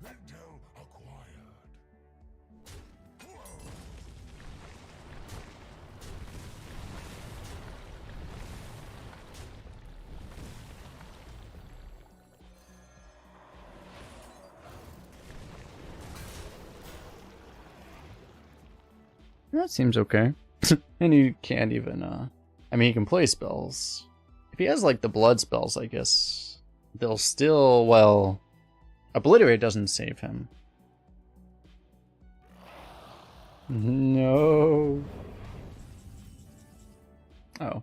Intel acquired. That seems okay. And he can't even, I mean, he can play spells. If he has, like, the blood spells, I guess, they'll still, well, Obliterate doesn't save him. No. Oh.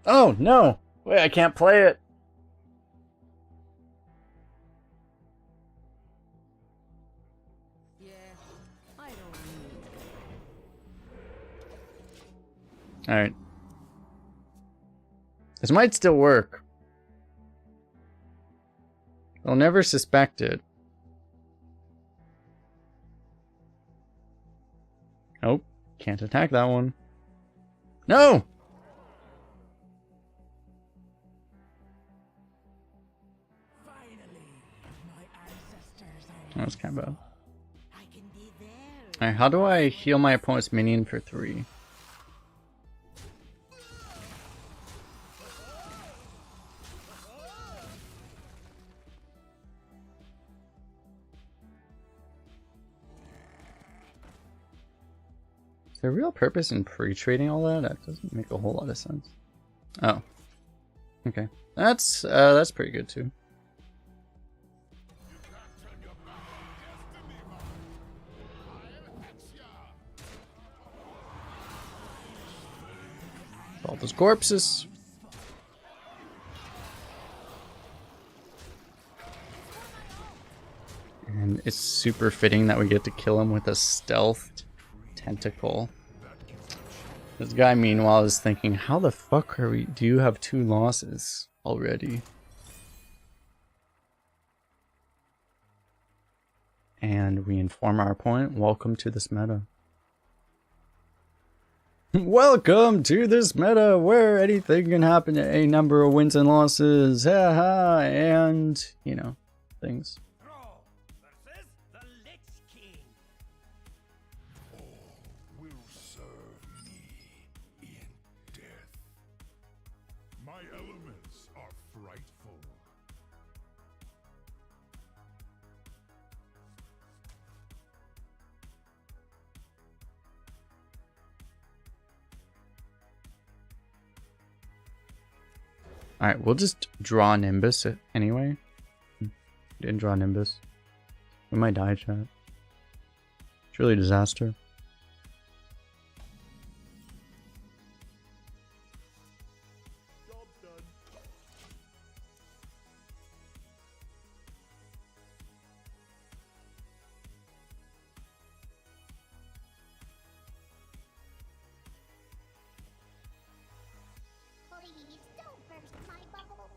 Oh, no! Wait, I can't play it! Yeah, I don't need it. Alright. This might still work. They'll never suspect it. Nope. Can't attack that one. No! That was kind of bad. I can be there. Alright, how do I heal my opponent's minion for 3? Is there a real purpose in pre-trading all that? That doesn't make a whole lot of sense. Oh. Okay. That's pretty good too. All those corpses. And it's super fitting that we get to kill him with a stealthed tentacle. This guy, meanwhile, is thinking, how the fuck are we? Do you have 2 losses already? And we inform our opponent, welcome to this meta. Welcome to this meta where anything can happen at a number of wins and losses. Haha, and, you know, things. Brawl versus the Lich King. Will serve me in death. My elements are frightful. Alright, we'll just draw Nimbus anyway. Didn't draw Nimbus. We might die, chat. It's really a disaster. Job done. Please don't burst my bubble.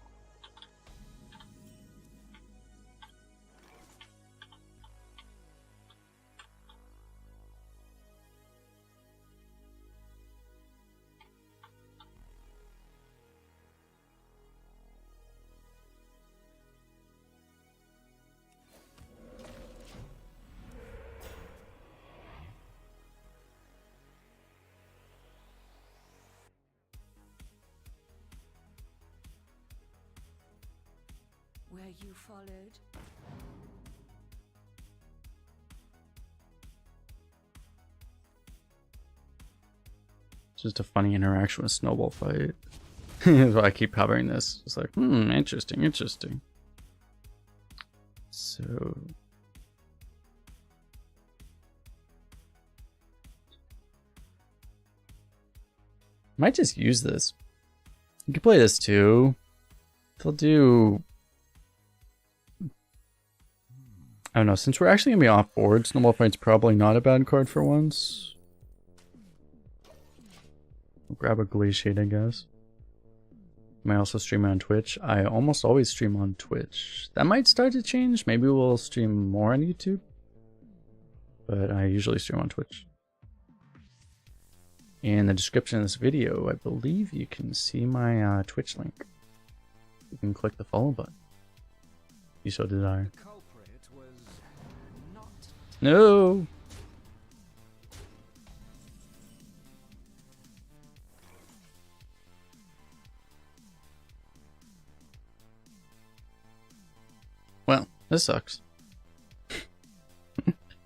Were you followed? It's just a funny interaction with Snowball Fight. That's why I keep covering this. It's like, interesting, interesting. So might just use this. You can play this too. They'll do, I don't know, since we're actually gonna be off board, Snowball Fight's probably not a bad card for once. We'll grab a Glaciate, I guess. Might also stream on Twitch. I almost always stream on Twitch. That might start to change. Maybe we'll stream more on YouTube. But I usually stream on Twitch. In the description of this video, I believe you can see my Twitch link. You can click the follow button. If you so desire. No! Well, this sucks.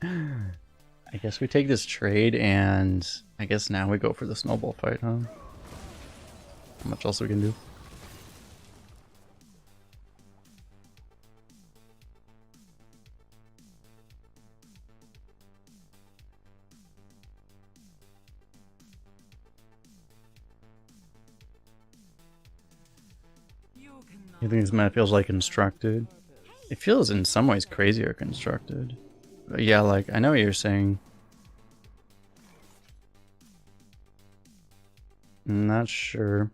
I guess we take this trade, and I guess now we go for the snowball fight, huh? How much else we can do? You think this map feels like constructed? It feels in some ways crazier constructed. But yeah, like, I know what you're saying. I'm not sure.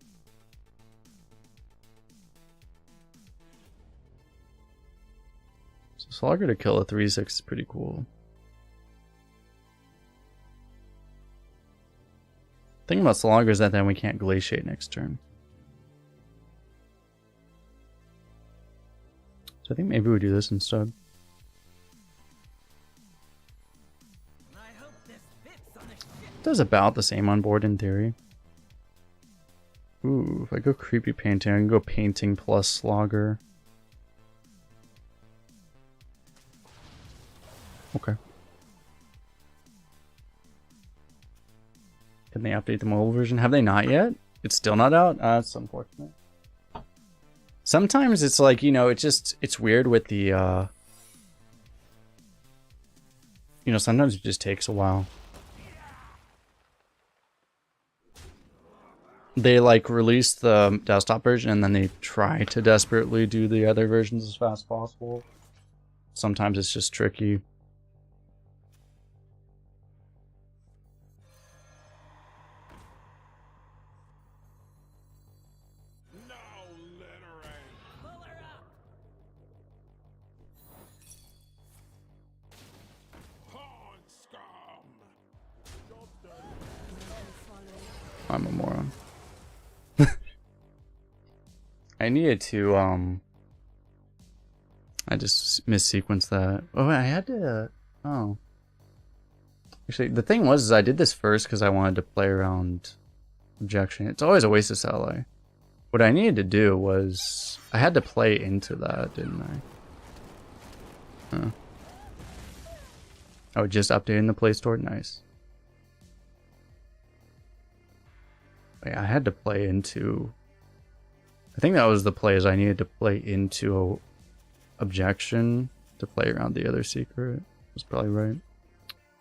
So Slogger to kill a 3/6 is pretty cool. Thing about Slogger is that then we can't Glaciate next turn. So I think maybe we do this instead. Does about the same on board in theory. Ooh, if I go creepy painting, I can go painting plus Slogger. Okay. Can they update the mobile version? Have they not yet? It's still not out? That's unfortunate. Sometimes it's like, you know, it's weird with the, you know, sometimes it just takes a while. They like release the desktop version and then they try to desperately do the other versions as fast as possible. Sometimes it's just tricky. I'm a moron. I needed to, I just missequenced that. Oh, I had to, oh. Actually, the thing was, is I did this first because I wanted to play around objection. It's always a waste of Sally. What I needed to do was, I had to play into that, didn't I? Huh. Oh, just updating the Play Store? Nice. Wait, I had to play into... I think that was the play, is I needed to play into objection to play around the other secret. That's probably right.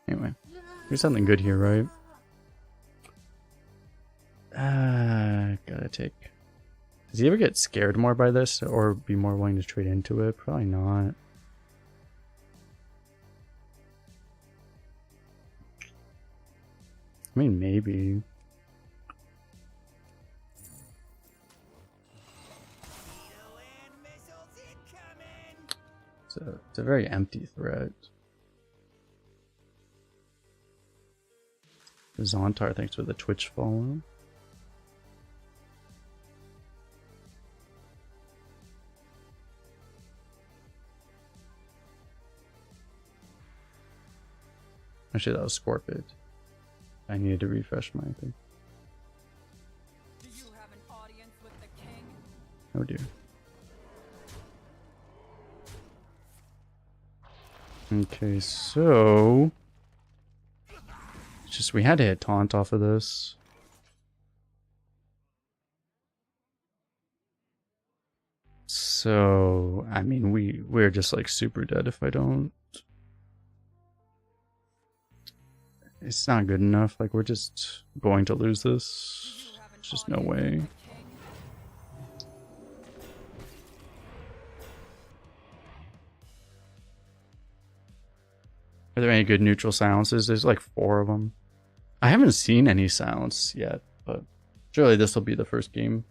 Anyway, there's something good here, right? Gotta take... Does he ever get scared more by this, or be more willing to trade into it? Probably not. I mean, maybe. It's a very empty threat. Zontar, thanks for the Twitch follow. Actually, that was Scorpid. I needed to refresh my thing. Do you have an audience with the king? Oh dear. Okay, so it's just we had to hit taunt off of this. So, I mean, we're just like super dead if I don't. It's not good enough. Like, we're just going to lose this. There's just no way. Are there any good neutral silences? There's like 4 of them. I haven't seen any silence yet, but surely this will be the first game.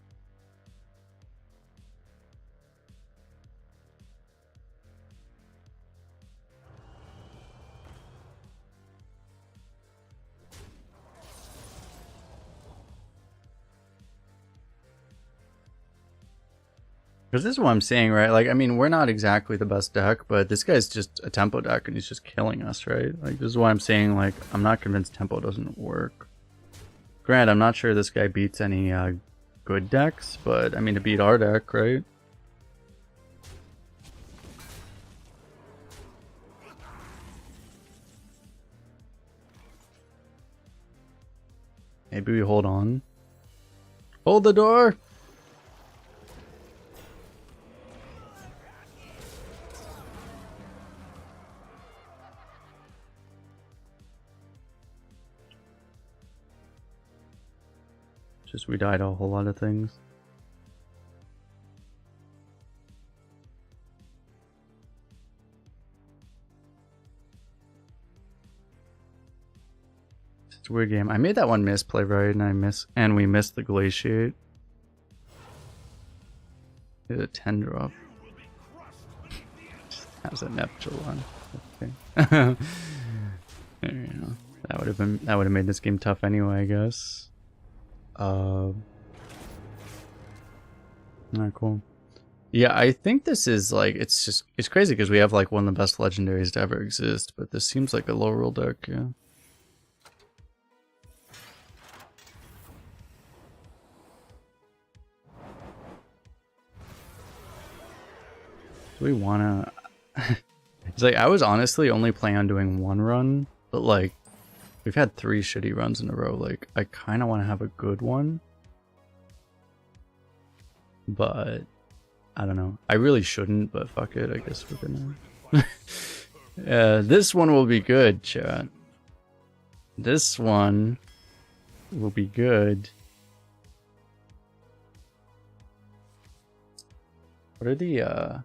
Because this is what I'm saying, right? Like, I mean, we're not exactly the best deck, but this guy's just a tempo deck and he's just killing us, right? Like, this is why I'm saying, like, I'm not convinced tempo doesn't work. Granted, I'm not sure this guy beats any good decks, but I mean, to beat our deck, right? Maybe we hold on. Hold the door! Just we died a whole lot of things. It's a weird game. I made that one misplay, right? And we missed the glaciate. Did a 10 drop. Just has a Neptune one. Okay. There you go. That would have made this game tough anyway, I guess. Not cool. Yeah, I think this is like, it's crazy because we have like one of the best legendaries to ever exist, but this seems like a low roll deck, yeah. Do we wanna... It's like, I was honestly only planning on doing 1 run, but like, we've had 3 shitty runs in a row. Like, I kind of want to have a good one. But, I don't know. I really shouldn't, but fuck it. I guess we're gonna... this one will be good, chat. This one will be good. What are the,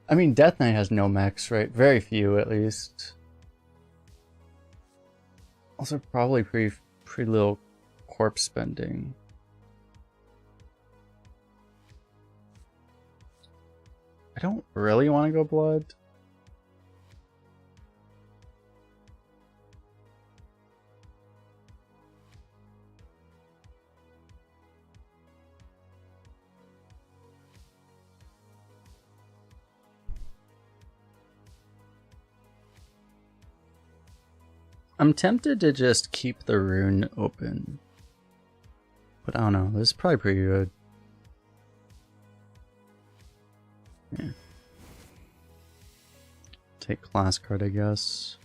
I mean, Death Knight has no mechs, right? Very few, at least. Also, probably pretty little corpse spending. I don't really want to go blood. I'm tempted to just keep the rune open. But I don't know, this is probably pretty good. Yeah. Take class card, I guess.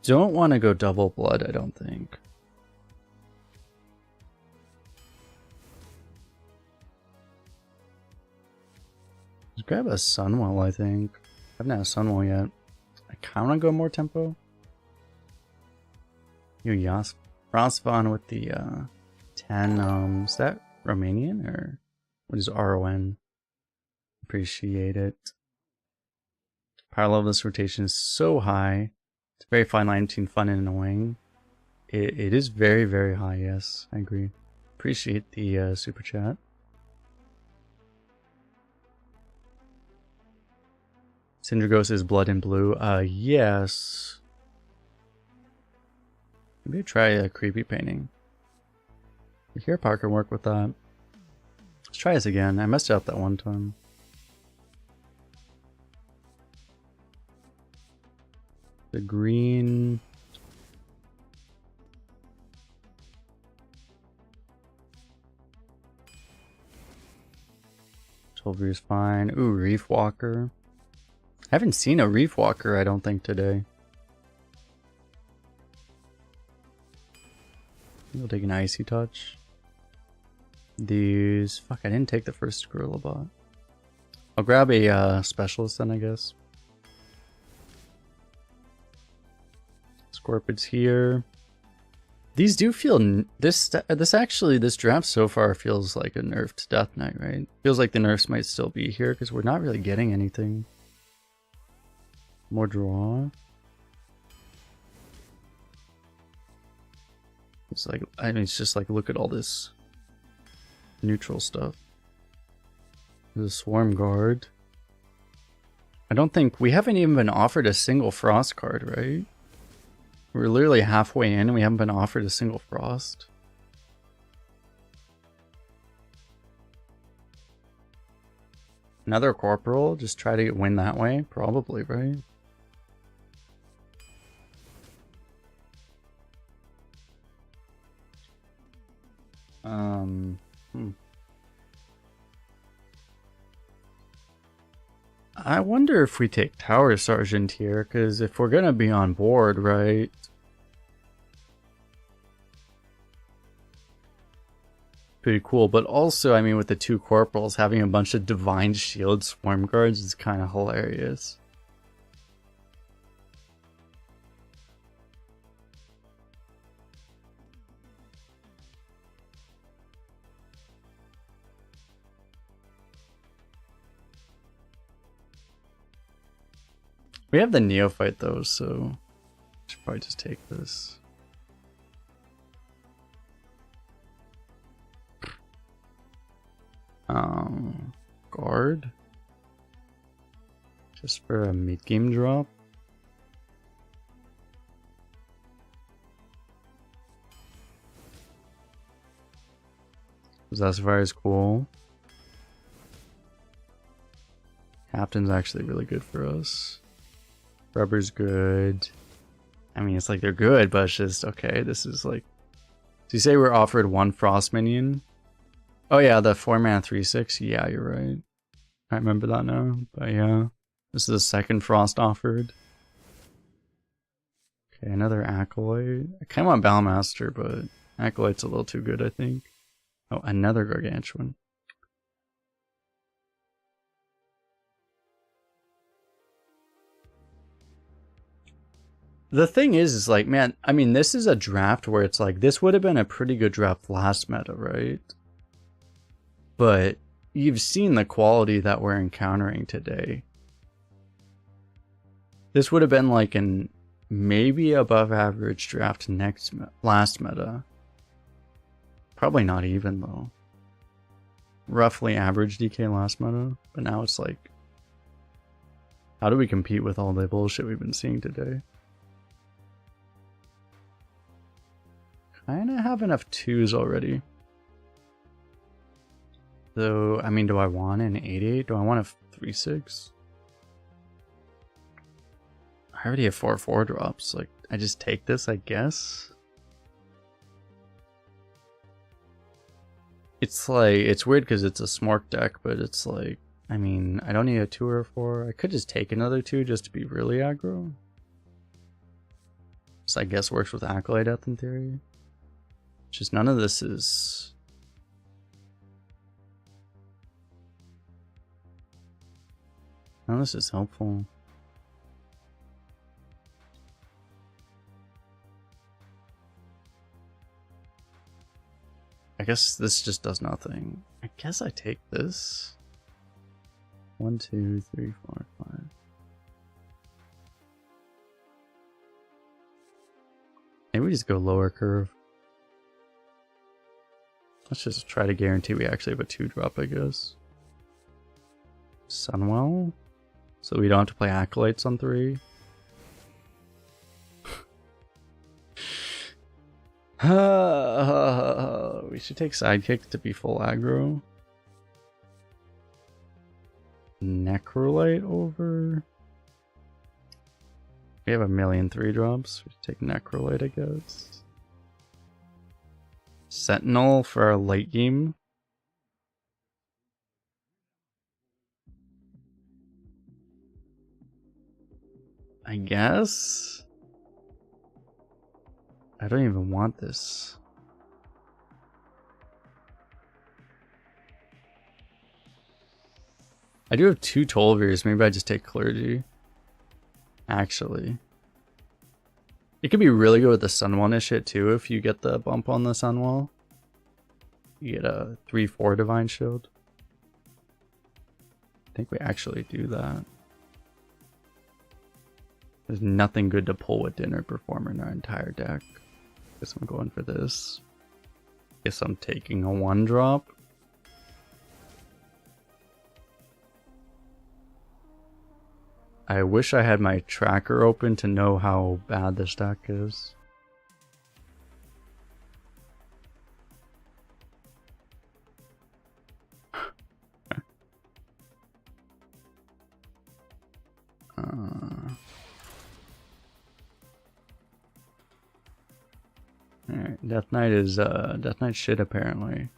Don't want to go double blood, I don't think. Just grab a Sunwell, I think. I haven't had a Sunwell yet. I kind of want to go more tempo. Frostbond with the 10, is that Romanian or what is RON? Appreciate it. Power level of this rotation is so high. It's a very fine line between fun and annoying. It is very, very high, yes, I agree. Appreciate the super chat. Syndragos is blood and blue. Yes. Maybe try a creepy painting. You hear Parker work with that. Let's try this again. I messed it up that one time. The green. Tolvir is fine. Ooh, Reef Walker. I haven't seen a Reef Walker, I don't think, today. We'll take an icy touch. These. Fuck, I didn't take the first gorilla bot. I'll grab a specialist then, I guess. Scorpids here. These do feel this draft so far feels like a nerfed Death Knight, right? Feels like the nerfs might still be here because we're not really getting anything. More draw. It's like, I mean, it's just like, look at all this neutral stuff. The Swarm Guard. I don't think we haven't even been offered a single Frost card, right? We're literally halfway in and we haven't been offered a single Frost. Another Corporal, just try to win that way? Probably, right? I wonder if we take Tower Sergeant here, because if we're gonna be on board, right? Pretty cool, but also, I mean, with the two Corporals, having a bunch of Divine Shield Swarm Guards is kind of hilarious. We have the Neophyte though, so I should probably just take this. Guard. Just for a mid-game drop. Possessifier is cool. Captain's actually really good for us. Rubber's good. I mean, it's like they're good, but it's just, okay, this is like... So you say we're offered one Frost minion? Oh yeah, the 4-mana 3/6. Yeah, you're right. I remember that now, but yeah. This is the second Frost offered. Okay, another Acolyte. I kind of want Balmaster, but Acolyte's a little too good, I think. Oh, another Gargantuan. The thing is like, man, I mean, this is a draft where it's like, this would have been a pretty good draft last meta, right? But you've seen the quality that we're encountering today. This would have been like an maybe above average draft last meta. Probably not even though. Roughly average DK last meta, but now it's like, how do we compete with all the bullshit we've been seeing today? Kinda have enough 2s already. So, I mean, do I want an 8/8? Do I want a 3/6? I already have 4/4 drops. Like, I just take this, I guess. It's like, it's weird because it's a Smork deck, but it's like, I mean, I don't need a 2 or a 4. I could just take another 2 just to be really aggro. This, I guess, works with Acolyte Death in theory. Just none of this is... None of this is helpful. I guess this just does nothing. I guess I take this. 1, 2, 3, 4, 5. Maybe we just go lower curve. Let's just try to guarantee we actually have a 2-drop, I guess. Sunwell? So we don't have to play Acolytes on 3. We should take Sidekick to be full aggro. Necrolite over. We have a million 3-drops. We should take Necrolite, I guess. Sentinel for our late game. I guess. I don't even want this. I do have 2 Tolvirs. Maybe I just take Clergy. Actually. It could be really good with the Sunwall shit too if you get the bump on the Sunwall. You get a 3/4 Divine Shield. I think we actually do that. There's nothing good to pull with Dinner Performer in our entire deck. Guess I'm going for this. Guess I'm taking a 1-drop. I wish I had my tracker open to know how bad this deck is. Alright, Death Knight is Death Knight shit apparently.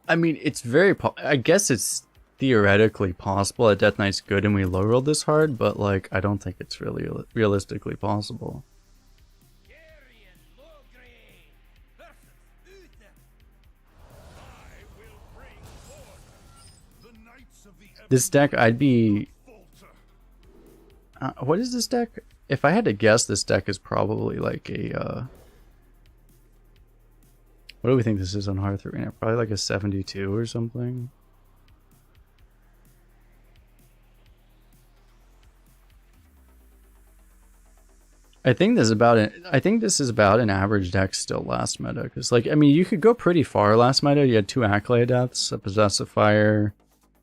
I mean, it's very I guess it's theoretically possible that Death Knight's good and we low roll this hard, but like I don't think it's really realistically possible. This deck, I'd be... what is this deck? If I had to guess, this deck is probably like a... what do we think this is on Hearth Arena? Probably like a 72 or something. I think this is about an average deck still last meta. Because like, I mean, you could go pretty far last meta. You had 2 Acolyte Deaths, a Possessive Fire,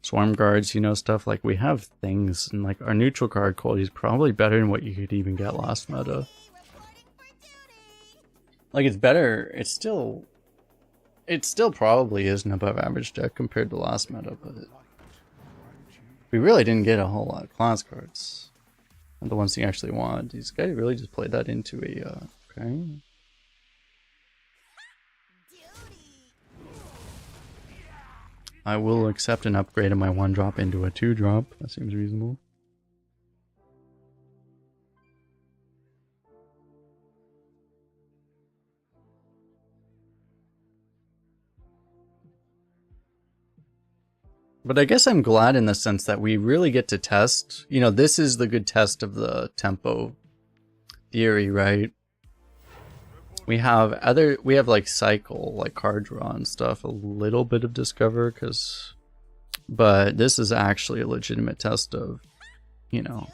Swarm Guards, you know, stuff. Like, we have things, and like our neutral card quality is probably better than what you could even get last meta. Like, it's better. It still probably is an above average deck compared to last meta, but we really didn't get a whole lot of class cards. And the ones you actually want. These guys really just played that into a okay. I will accept an upgrade of my 1-drop into a 2-drop. That seems reasonable. But I guess I'm glad in the sense that we really get to test. You know, this is the good test of the tempo theory, right? We have like cycle, like card draw and stuff, a little bit of discover, but this is actually a legitimate test of, you know,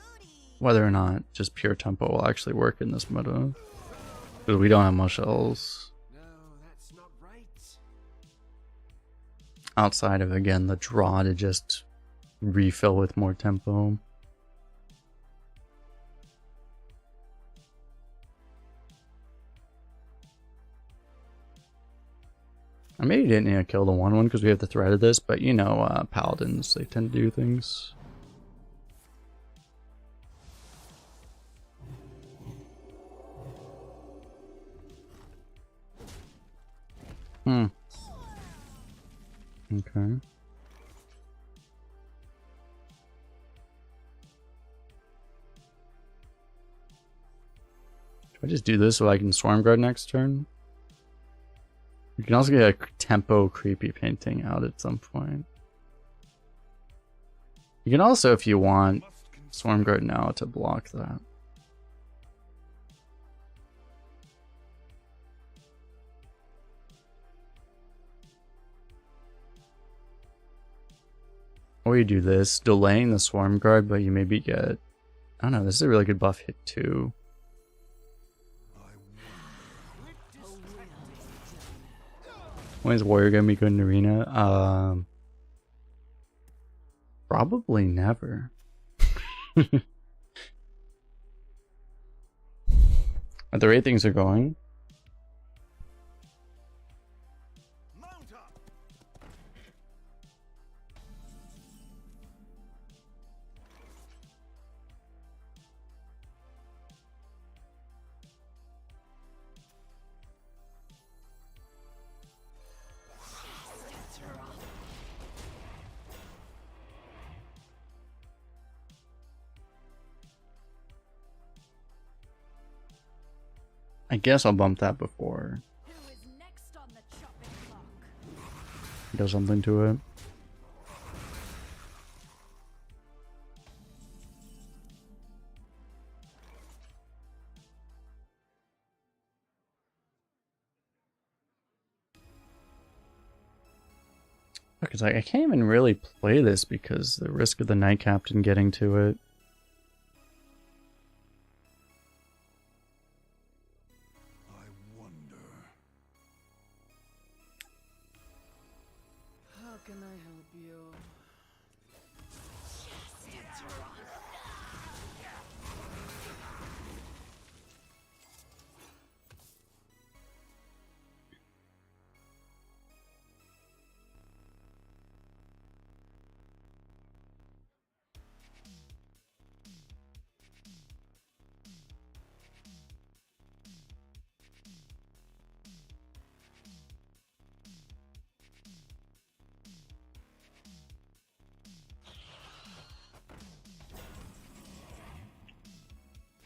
whether or not just pure tempo will actually work in this meta. Because we don't have much else. Outside of, again, the draw to just refill with more tempo. I maybe didn't need to kill the 1/1 because we have the threat of this, but you know, paladins, they tend to do things. Okay. Do I just do this so I can Swarm Guard next turn? You can also get a tempo creepy painting out at some point. You can also, if you want, Swarm Guard now to block that. Or you do this, delaying the Swarm Guard, but you maybe get... I don't know, this is a really good buff hit too. When is Warrior gonna be good in Arena? Probably never. At the rate things are going. I guess I'll bump that before. Who is next on the chopping block? does something to it. Look, it's like I can't even really play this because the risk of the Knight Captain getting to it. I wonder. How can I help you?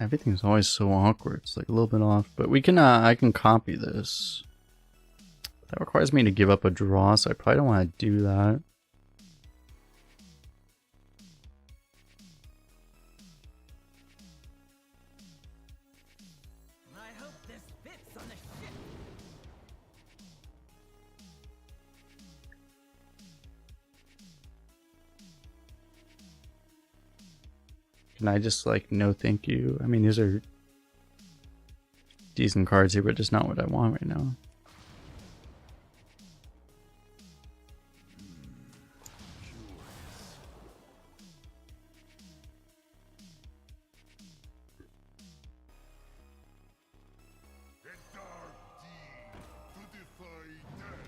Everything's always so awkward. It's like a little bit off, but we can. I can copy this. That requires me to give up a draw, so I probably don't want to do that. I hope this fits on the ship. Can I just like no thank you? I mean, these are decent cards here, but just not what I want right now. A dark deed to defy death.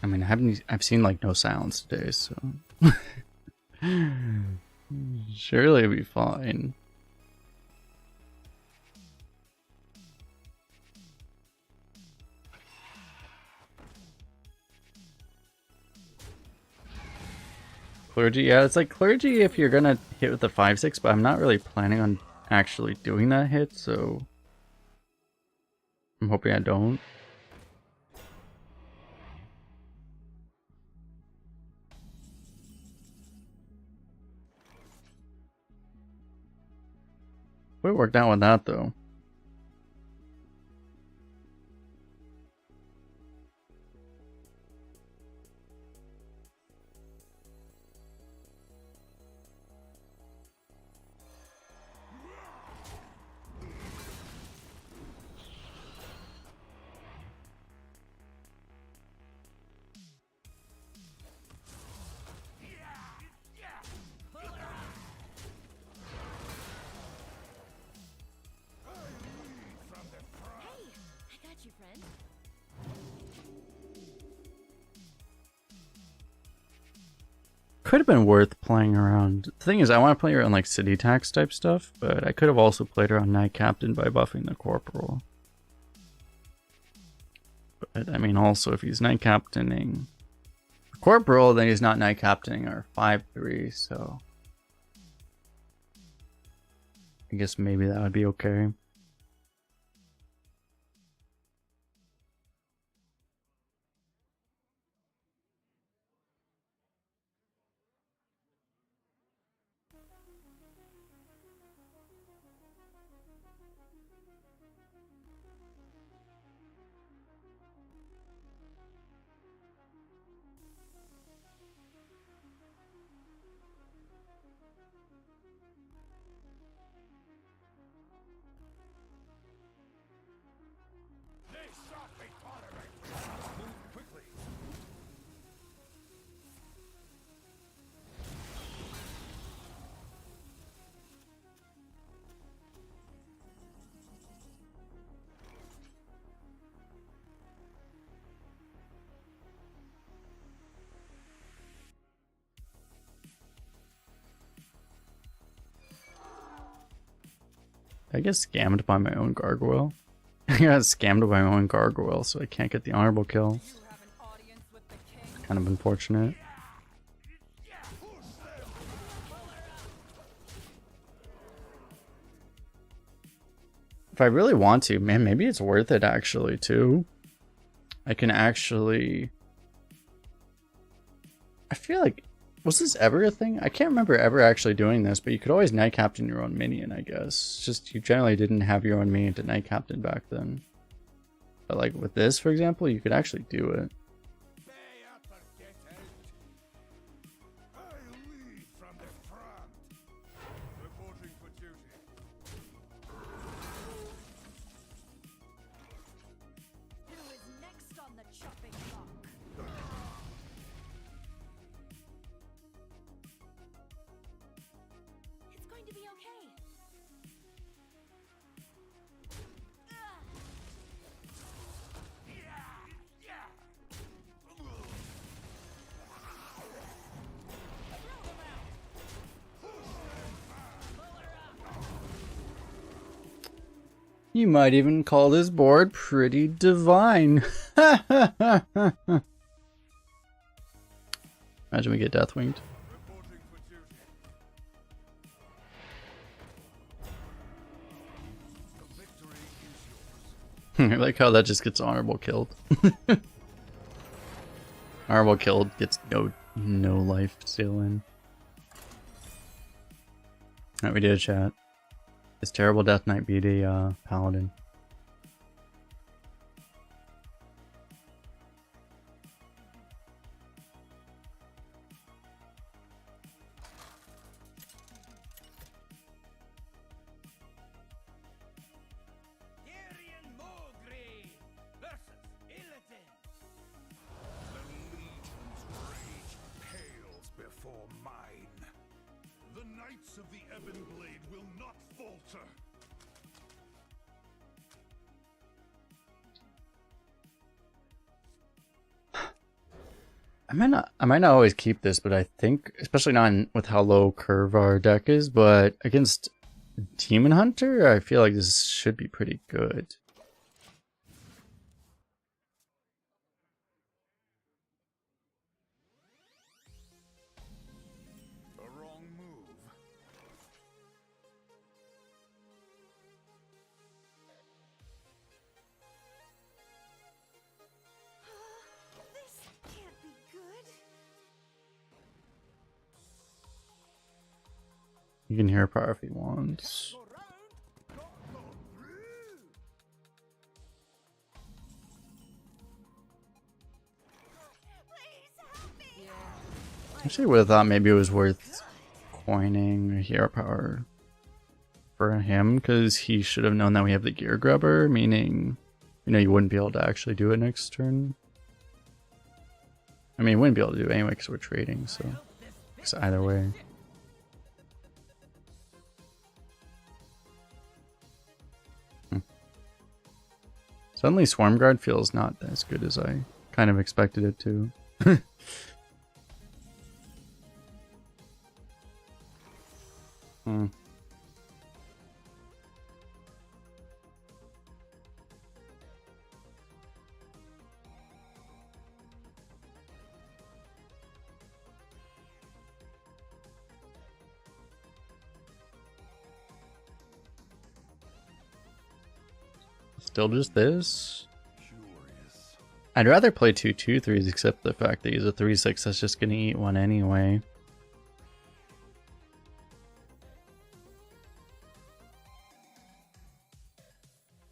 I mean, I've seen like no sounds today, so surely it'll be fine. Clergy, yeah, it's like clergy if you're gonna hit with the 5/6, but I'm not really planning on actually doing that hit, so I'm hoping I don't. We worked out with that though. I got you, friend. Could have been worth playing around. The thing is, I want to play around like city tax type stuff, but I could have also played around Knight Captain by buffing the Corporal. But I mean, also if he's Knight Captaining the Corporal, then he's not Knight Captaining our 5/3, so I guess maybe that would be okay. I get scammed by my own gargoyle. I got scammed by my own gargoyle, so I can't get the honorable kill. You have an audience with the king. Kind of unfortunate. If I really want to, man, maybe it's worth it actually too. I can actually I feel like, was this ever a thing? I can't remember ever actually doing this, but you could always Knight Captain your own minion, I guess. It's just you generally didn't have your own minion to Knight Captain back then. But like with this, for example, you could actually do it. Pay up or get out. I lead from the front. Reporting for duty. Who is next on the chopping block? It's going to be okay. You might even call this board pretty divine. Imagine we get Deathwinged. Reporting for duty. The victory is yours. I like how that just gets honorable killed. Honorable killed gets no life still in. Alright, we did a chat. This terrible Death Knight beat a paladin. Tyrion Mogri versus Illidan. The Legion's rage pales before mine. The Knights of the Ebon Blade will not falter. I might not always keep this, but I think, especially not with how low curve our deck is, but against Demon Hunter, I feel like this should be pretty good. A wrong move. This can't be good. You can hear power if he wants. Actually, would have thought maybe it was worth coining a hero power for him, because he should have known that we have the gear grubber, meaning, you know, you wouldn't be able to actually do it next turn. I mean, you wouldn't be able to do it anyway because we're trading, so it's either way. Suddenly Swarm Guard feels not as good as I kind of expected it to. Still just this? Curious. I'd rather play 2/2/3s, except the fact that he's a 3/6 that's just gonna eat one anyway.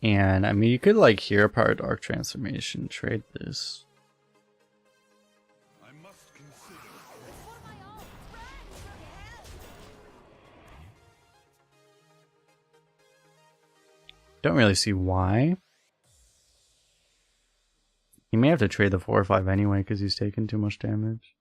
And I mean, you could like Hero Power Dark Transformation, trade this. I must consider. Don't really see why. He may have to trade the 4 or 5 anyway because he's taken too much damage.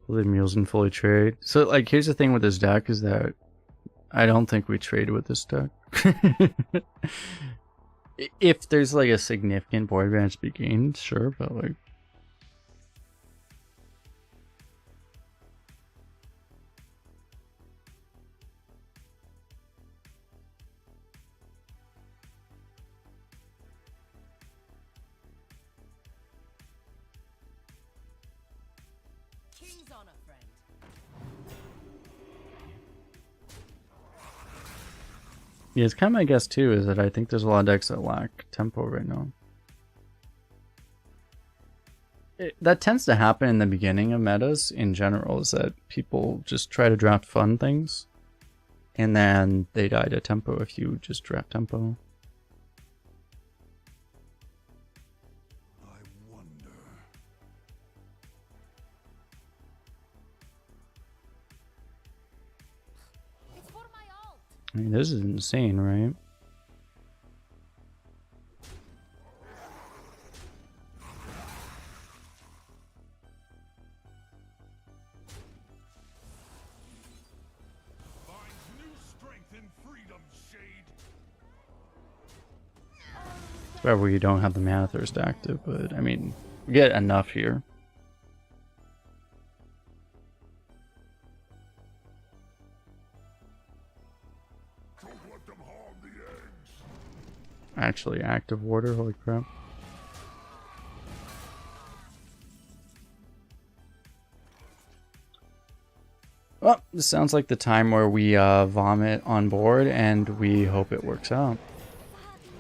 Fully mules and fully trade. So like here's the thing with this deck is that I don't think we trade with this deck. If there's like a significant board advantage to be gained, sure, but like King's honor, friend. Yeah, it's kind of my guess too, is that I think there's a lot of decks that lack tempo right now. That tends to happen in the beginning of metas in general, is that people just try to draft fun things, and then they die to tempo if you just draft tempo. I wonder. It's for my ult. I mean, this is insane, right? Finds new strength in freedom's shade. Wherever you don't have the Mana Thirst active, but I mean, we get enough here. Don't let them harm the eggs. Actually, active warder, holy crap. Well, this sounds like the time where we vomit on board, and we hope it works out. Welcome.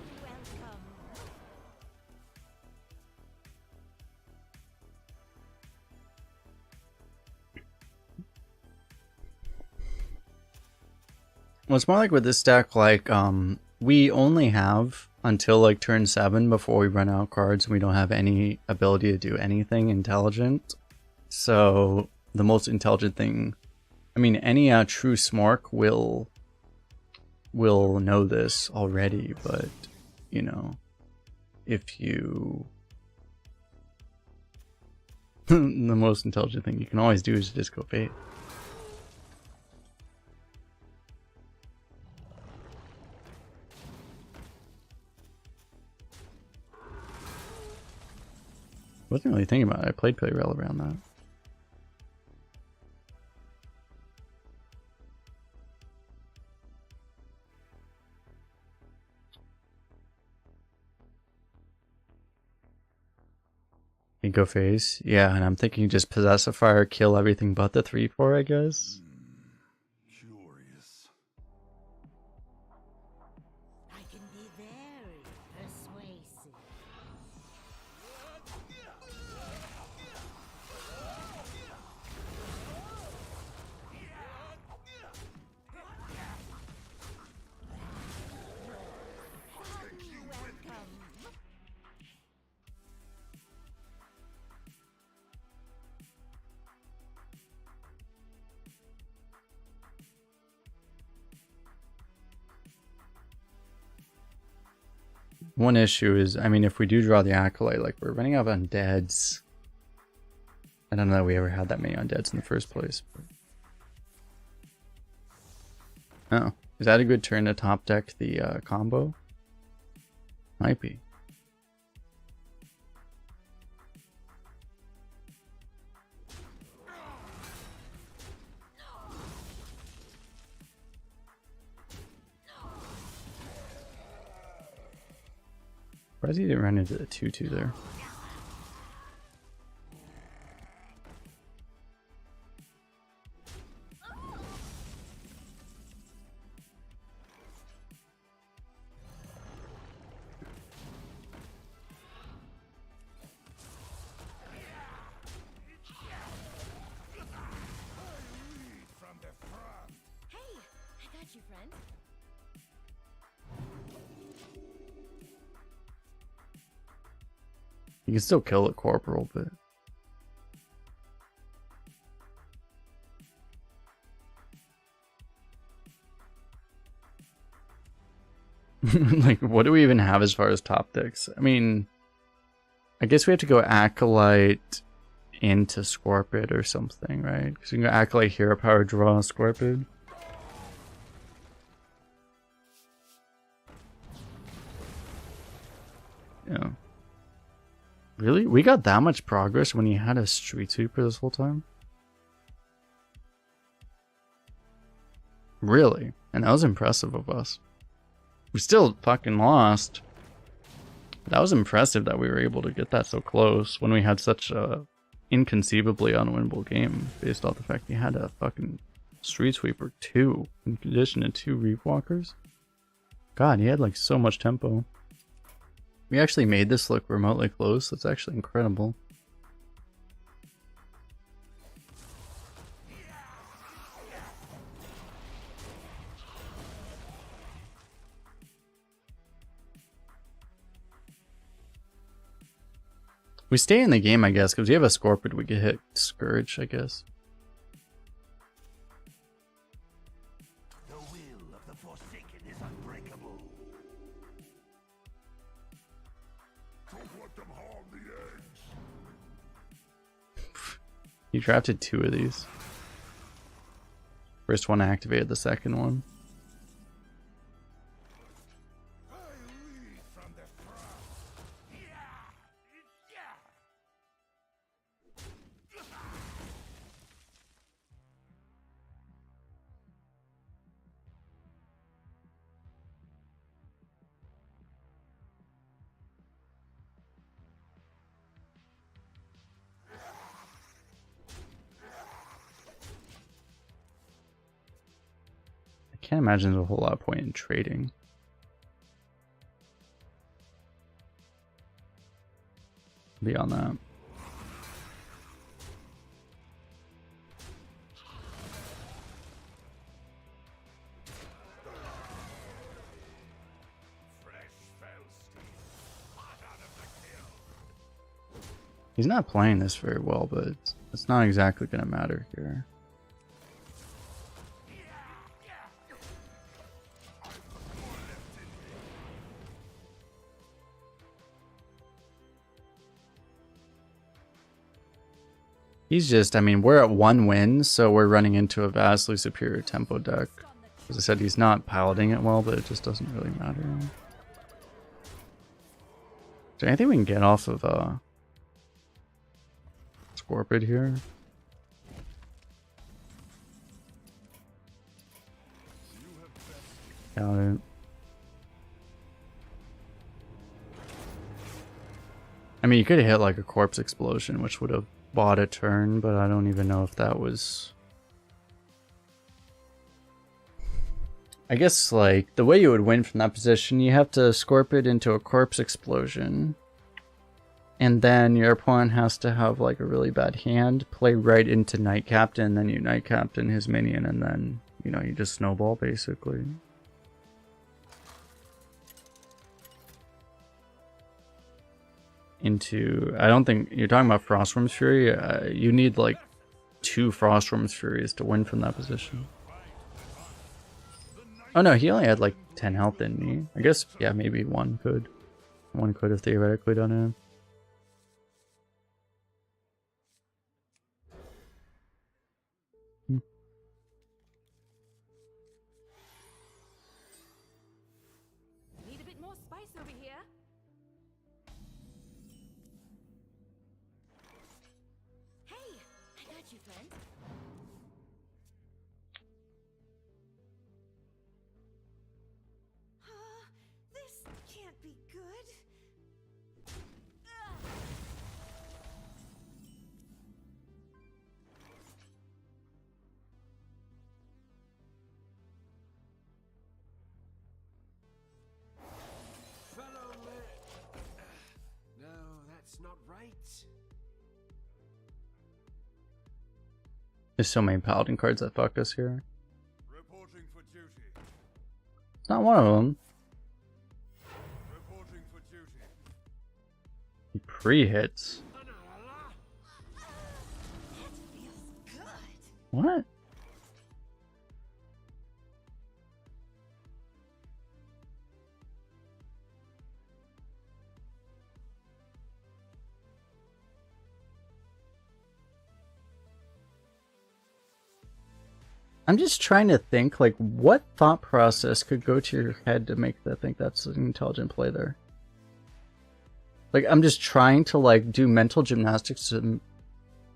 Well, it's more like with this deck, like, we only have until like turn 7 before we run out cards, and we don't have any ability to do anything intelligent. So the most intelligent thing, I mean, any true smork will know this already, but you know, if you the most intelligent thing you can always do is just go bait. Wasn't really thinking about it. I played pretty well around that. Go phase, yeah, and I'm thinking just possess a fire, kill everything but the 3/4, I guess. Curious. I can be very persuasive. Welcome. One issue is, I mean, if we do draw the Acolyte, like, we're running out of undeads. I don't know that we ever had that many undeads in the first place. But... oh, is that a good turn to top deck the combo? Might be. Surprised he didn't run into the 2/2 there. From the front. Hey, I got you, friend. You can still kill it corporal, but... like, what do we even have as far as top decks? I mean, I guess we have to go Acolyte into Scorpid or something, right? Because we can go Acolyte, Hero Power, draw Scorpid. Yeah. Really? We got that much progress when he had a Street Sweeper this whole time? Really? And that was impressive of us. We still fucking lost. That was impressive that we were able to get that so close when we had such a inconceivably unwinnable game based off the fact he had a fucking Street Sweeper 2 in addition to 2 Reef Walkers. God, he had like so much tempo. We actually made this look remotely close. That's actually incredible. We stay in the game, I guess, because we have a Scorpion. We can hit Scourge, I guess. The will of the Forsaken is unbreakable. Don't let them harm the eggs. He drafted 2 of these. First one activated the second one. I lead from the front. I can't imagine there's a whole lot of point in trading. Beyond that. He's not playing this very well, but it's not exactly going to matter here. He's just, I mean, we're at 1 win, so we're running into a vastly superior tempo deck. As I said, he's not piloting it well, but it just doesn't really matter. Is there anything we can get off of Scorpid here? Got it. I mean, you could have hit like a corpse explosion, which would have bought a turn, but I don't even know if that was... I guess like the way you would win from that position, you have to Scorpid into a corpse explosion, and then your opponent has to have like a really bad hand, play right into Knight Captain, then you Knight Captain his minion, and then, you know, you just snowball basically. Into, I don't think you're talking about Frostworm's Fury. You need like 2 Frostworm's Furies to win from that position. Oh no, he only had like 10 health, didn't he? I guess, yeah, maybe one could. One could have theoretically done it. Need a bit more spice over here. Hey, I got you, friend. This can't be good. Follow me. No, that's not right. There's so many Paladin cards that fuck us here. Reporting for duty. It's not one of them. Reporting for duty. He pre-hits. What? I'm just trying to think, like, what thought process could go to your head to make that think that's an intelligent play there? Like, I'm just trying to, like, do mental gymnastics to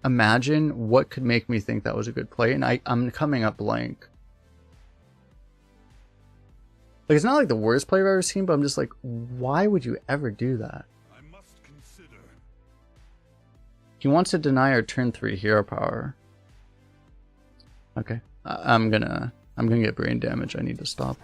imagine what could make me think that was a good play, and I'm coming up blank. Like, it's not like the worst play I've ever seen, but I'm just like, why would you ever do that? I must consider. He wants to deny our turn 3 hero power. Okay. I'm gonna get brain damage. I need to stop.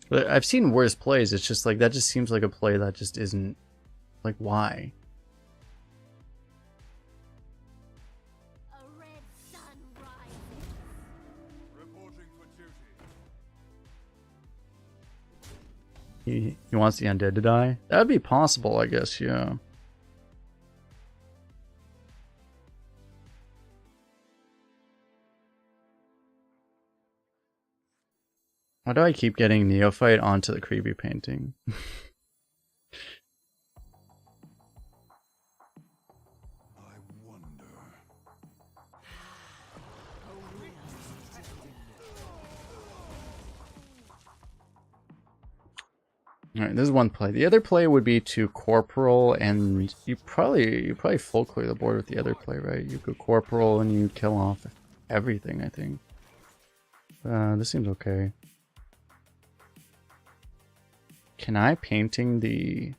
But I've seen worse plays. It's just like that just seems like a play that just isn't like why. A red sun rises. Reporting for duty. He wants the undead to die. That would be possible, I guess. Yeah. Why do I keep getting Neophyte onto the creepy painting? I wonder. Alright, this is one play. The other play would be to Corporal, and you probably full clear the board with the other play, right? You go Corporal and you kill off everything, I think. This seems okay. Can I painting the...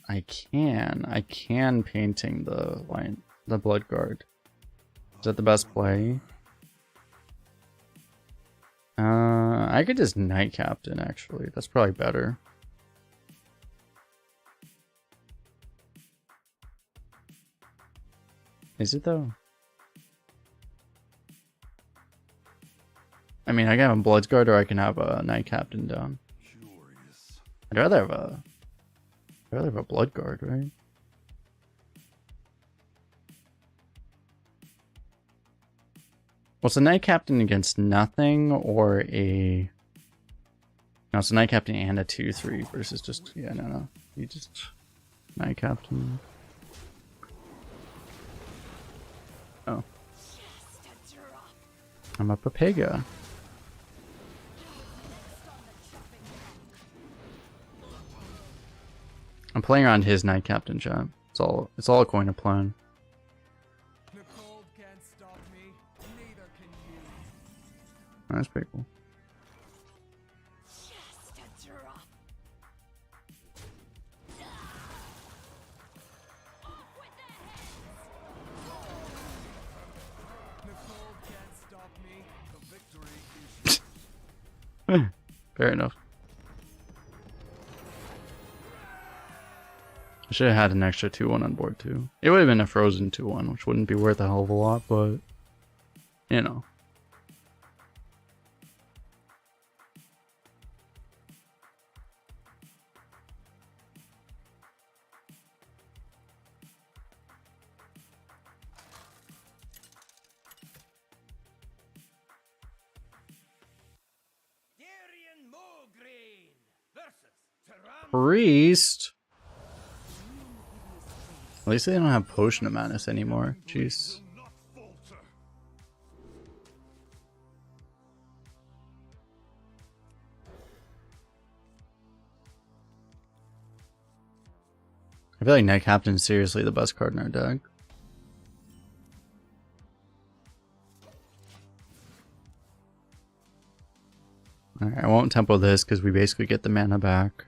I can painting the line, the Blood Guard. Is that the best play? I could just Knight Captain, actually. That's probably better. Is it though? I mean, I can have a Bloodguard or I can have a Knight Captain down. Curious. I'd rather have a Bloodguard, right? What's a Knight Captain against nothing or a... No, it's a Knight Captain and a 2/3 versus just... Yeah, no. You just... Knight Captain. Oh. I'm a Papega. I'm playing around his Knight Captain, chat. It's all a coin to plan. The cold can't stop me, neither can you. That's pretty cool. Just a drop. The cold can't stop me. The victory is Fair enough. I should have had an extra 2/1 on board too. It would have been a frozen 2/1, which wouldn't be worth a hell of a lot, but you know. Darian Mograine versus Tyrann. Priest. At least they don't have Potion of Madness anymore. Jeez. Will not falter. I feel like Knight Captain is seriously the best card in our deck. Alright, I won't tempo this because we basically get the mana back.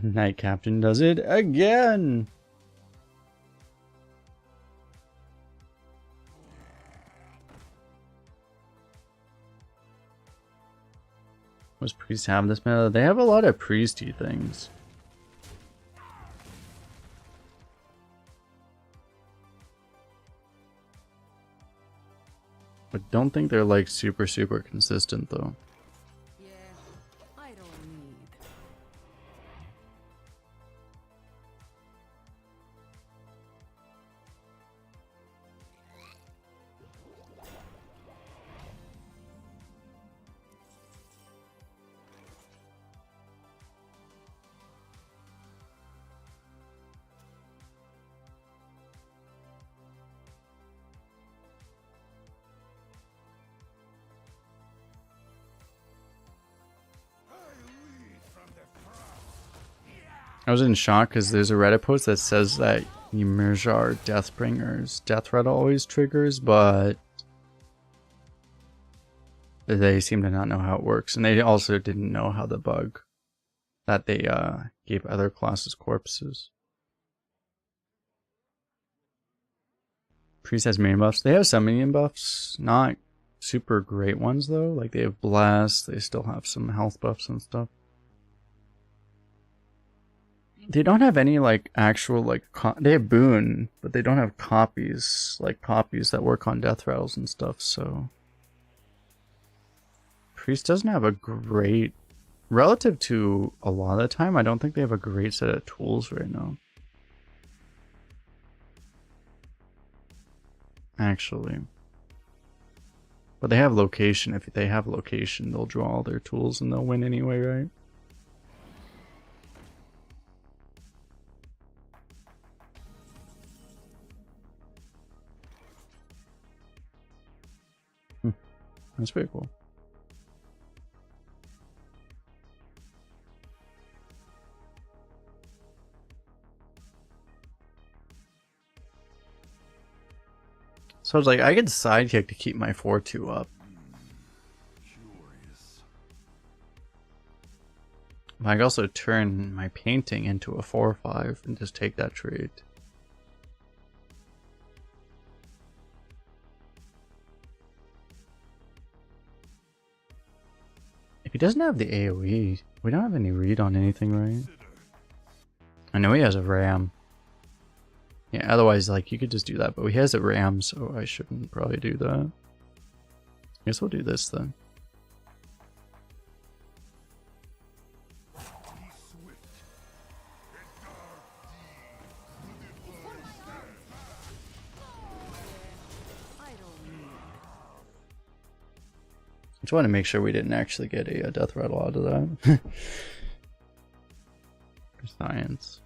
Knight Captain does it again! What's Priest have this meta? They have a lot of priesty things. But don't think they're like super consistent though. Yeah, I don't need. I was in shock because there's a Reddit post that says that Emerjar Deathbringer's Death Rattle always triggers, but they seem to not know how it works, and they also didn't know how the bug that they gave other classes corpses. Priest has minion buffs. They have some minion buffs, not super great ones though. Like they have blast, they still have some health buffs and stuff. They don't have any like actual like they have boon, but they don't have copies, like copies that work on death rattles and stuff. So Priest doesn't have a great, relative to a lot of the time, I don't think they have a great set of tools right now. Actually. But they have location. If they have location, they'll draw all their tools and they'll win anyway, right? That's pretty cool. So I was like, I could sidekick to keep my 4-2 up. Curious. I could also turn my painting into a 4-5 and just take that trade. If he doesn't have the AoE, we don't have any read on anything, right? I know he has a ram. Yeah, otherwise, like, you could just do that, but he has a ram, so I shouldn't probably do that. I guess we'll do this then. I just want to make sure we didn't actually get a death rattle out of that. For science.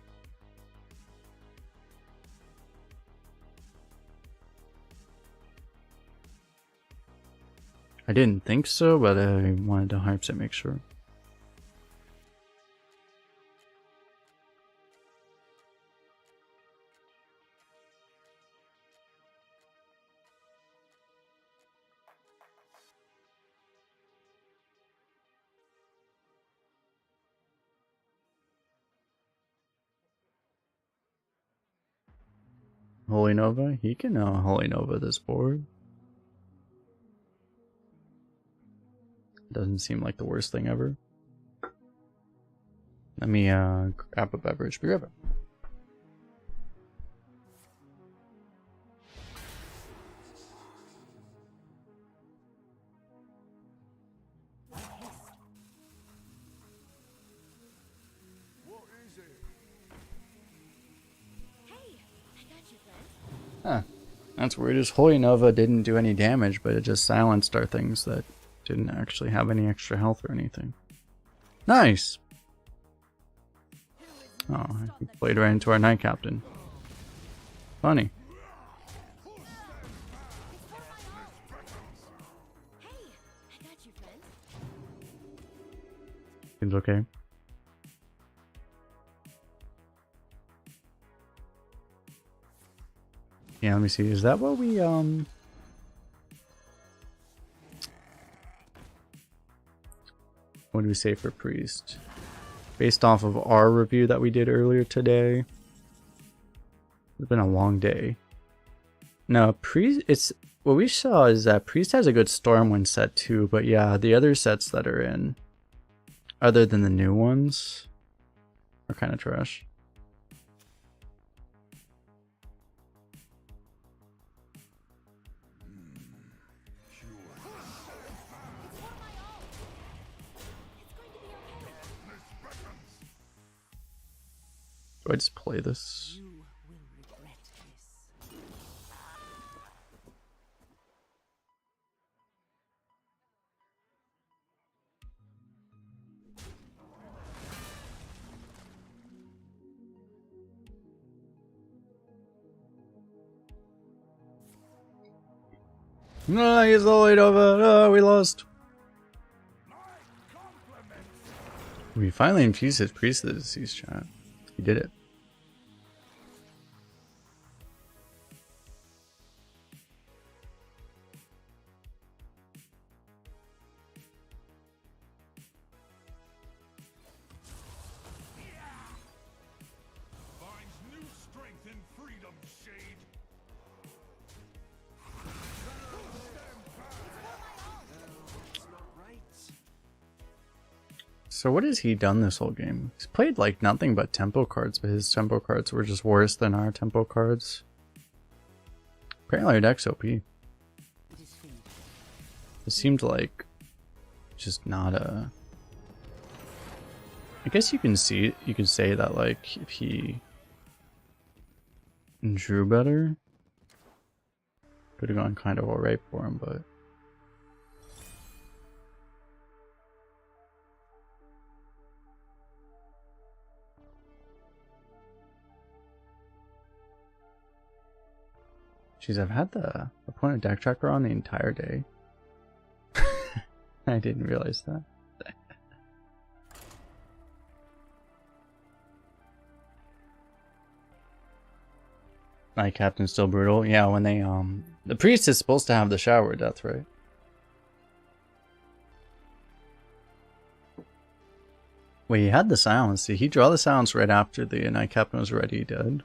I didn't think so, but I wanted to 100% make sure. Holy Nova? He can Holy Nova this board. Doesn't seem like the worst thing ever. Let me grab a beverage. Be right back. What is it? Hey, I got you, friend. Huh. That's weird. His Holy Nova didn't do any damage, but it just silenced our things that didn't actually have any extra health or anything. Nice! Oh, he played right into our Knight Captain. Funny. Hey, I got you, friend. Seems okay. Yeah, let me see. Is that what we what do we say for Priest? Based off of our review that we did earlier today. It's been a long day. No, Priest, it's what we saw is that Priest has a good Stormwind set too, but yeah, the other sets that are in, other than the new ones, are kind of trash. Do I just play this? You will regret this. No, he's the lead over. Oh, we lost. We finally infused his priest to the deceased chat. He did it. So what has he done this whole game? He's played like nothing but tempo cards, but his tempo cards were just worse than our tempo cards. Apparently our deck's OP. It seemed like just not a... I guess you can say that like if he drew better, could have gone kind of alright for him, but jeez, I've had the opponent deck tracker on the entire day. I didn't realize that. My captain's still brutal. Yeah, when they the priest is supposed to have the shower death, right? Wait, he had the silence. Did he draw the silence right after the Knight Captain was already dead?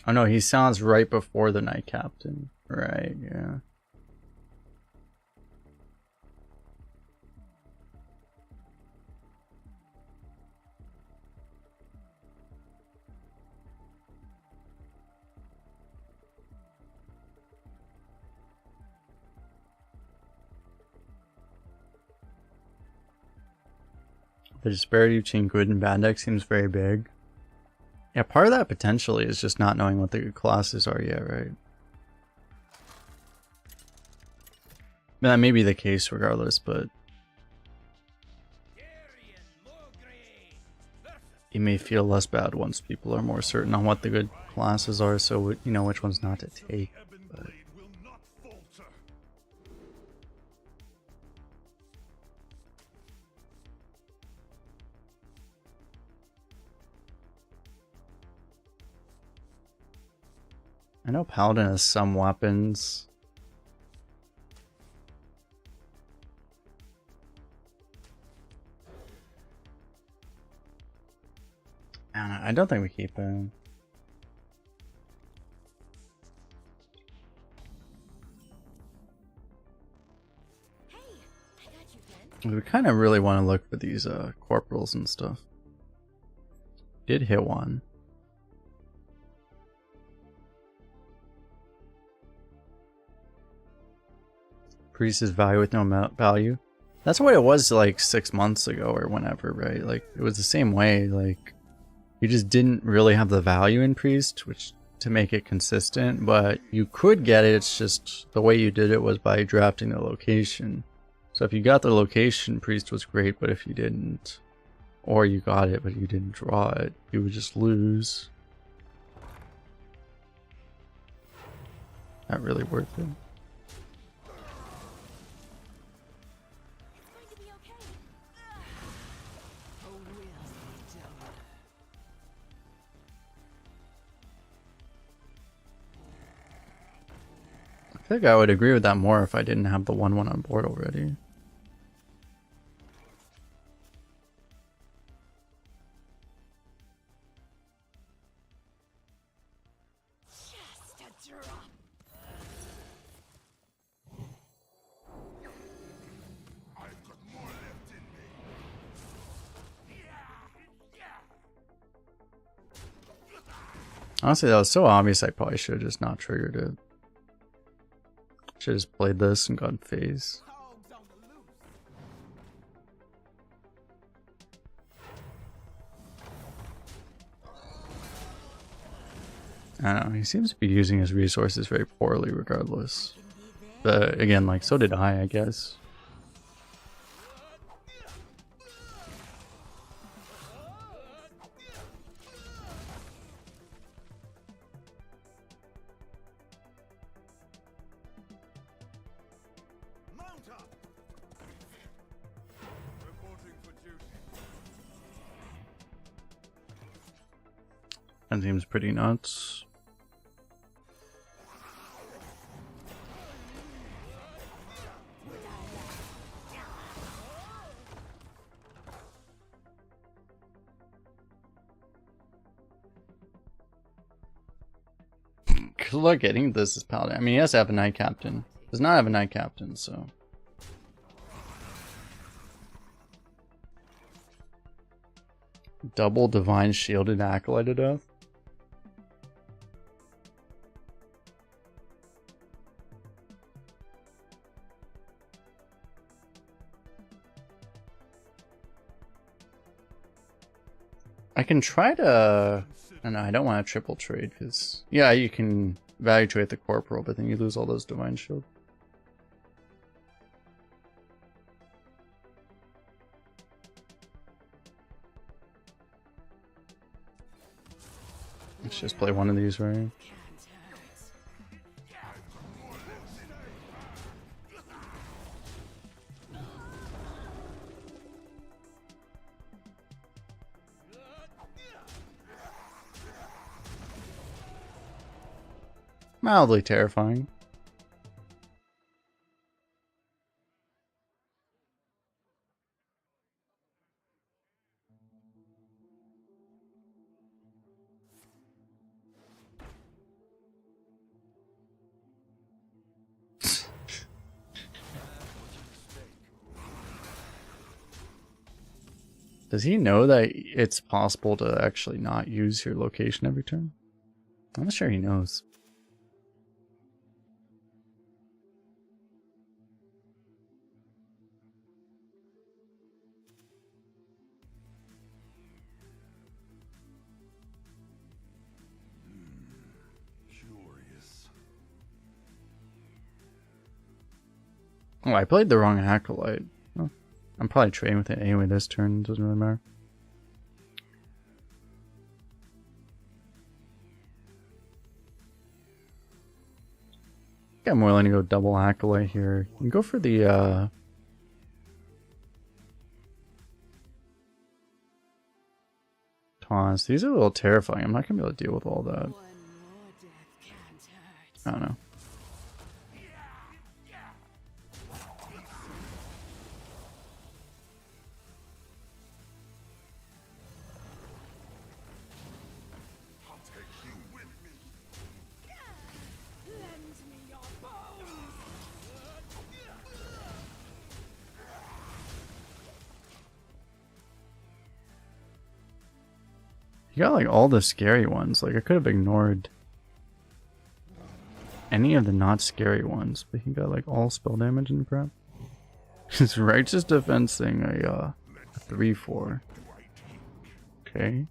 Oh no, he silenced right before the Knight Captain. Right, yeah. The disparity between good and bad decks seems very big. Yeah, part of that potentially is just not knowing what the good classes are yet, right? That may be the case regardless, but it may feel less bad once people are more certain on what the good classes are, so you know which ones not to take. But I know Paladin has some weapons. I don't think we keep him. Hey, I got you, friend. We kind of really want to look for these corporals and stuff. Did hit one. Priest is value with no value. That's what it was like 6 months ago or whenever, right? Like it was the same way. Like you just didn't really have the value in priest, which to make it consistent, but you could get it. It's just the way you did it was by drafting the location. So if you got the location, priest was great, but if you didn't, or you got it but you didn't draw it, you would just lose. Not really worth it. I think I would agree with that more if I didn't have the 1/1 on board already. Just a drop. I've got more left in me. Honestly, that was so obvious I probably should have just not triggered it. Should have just played this and gone phase. Hogs on the loose. I don't know, he seems to be using his resources very poorly regardless. But again, like, so did I guess. Mount up. Reporting for duty. That seems pretty nuts. Good luck getting this as Paladin. I mean, he has to have a Knight Captain. Does not have a Knight Captain, so. Double Divine Shielded Acolyte to death. I can try to... I know, I don't want to triple trade, because... Yeah, you can value trade the Corporal, but then you lose all those Divine Shield. Let's just play one of these, right? Mildly terrifying. Does he know that it's possible to actually not use your location every turn? I'm not sure he knows. Curious. Oh, I played the wrong Acolyte. Oh, I'm probably trading with it anyway this turn, doesn't really matter. I think I'm willing to go double Acolyte here. You can go for the taunts. These are a little terrifying. I'm not gonna be able to deal with all that. One more death can't hurt. I don't know. I'll take you with me. Lend me your bones. You got like all the scary ones. Like I could have ignored any of the not scary ones, but he got like all spell damage and crap. His righteous defense thing a 3/4. Okay.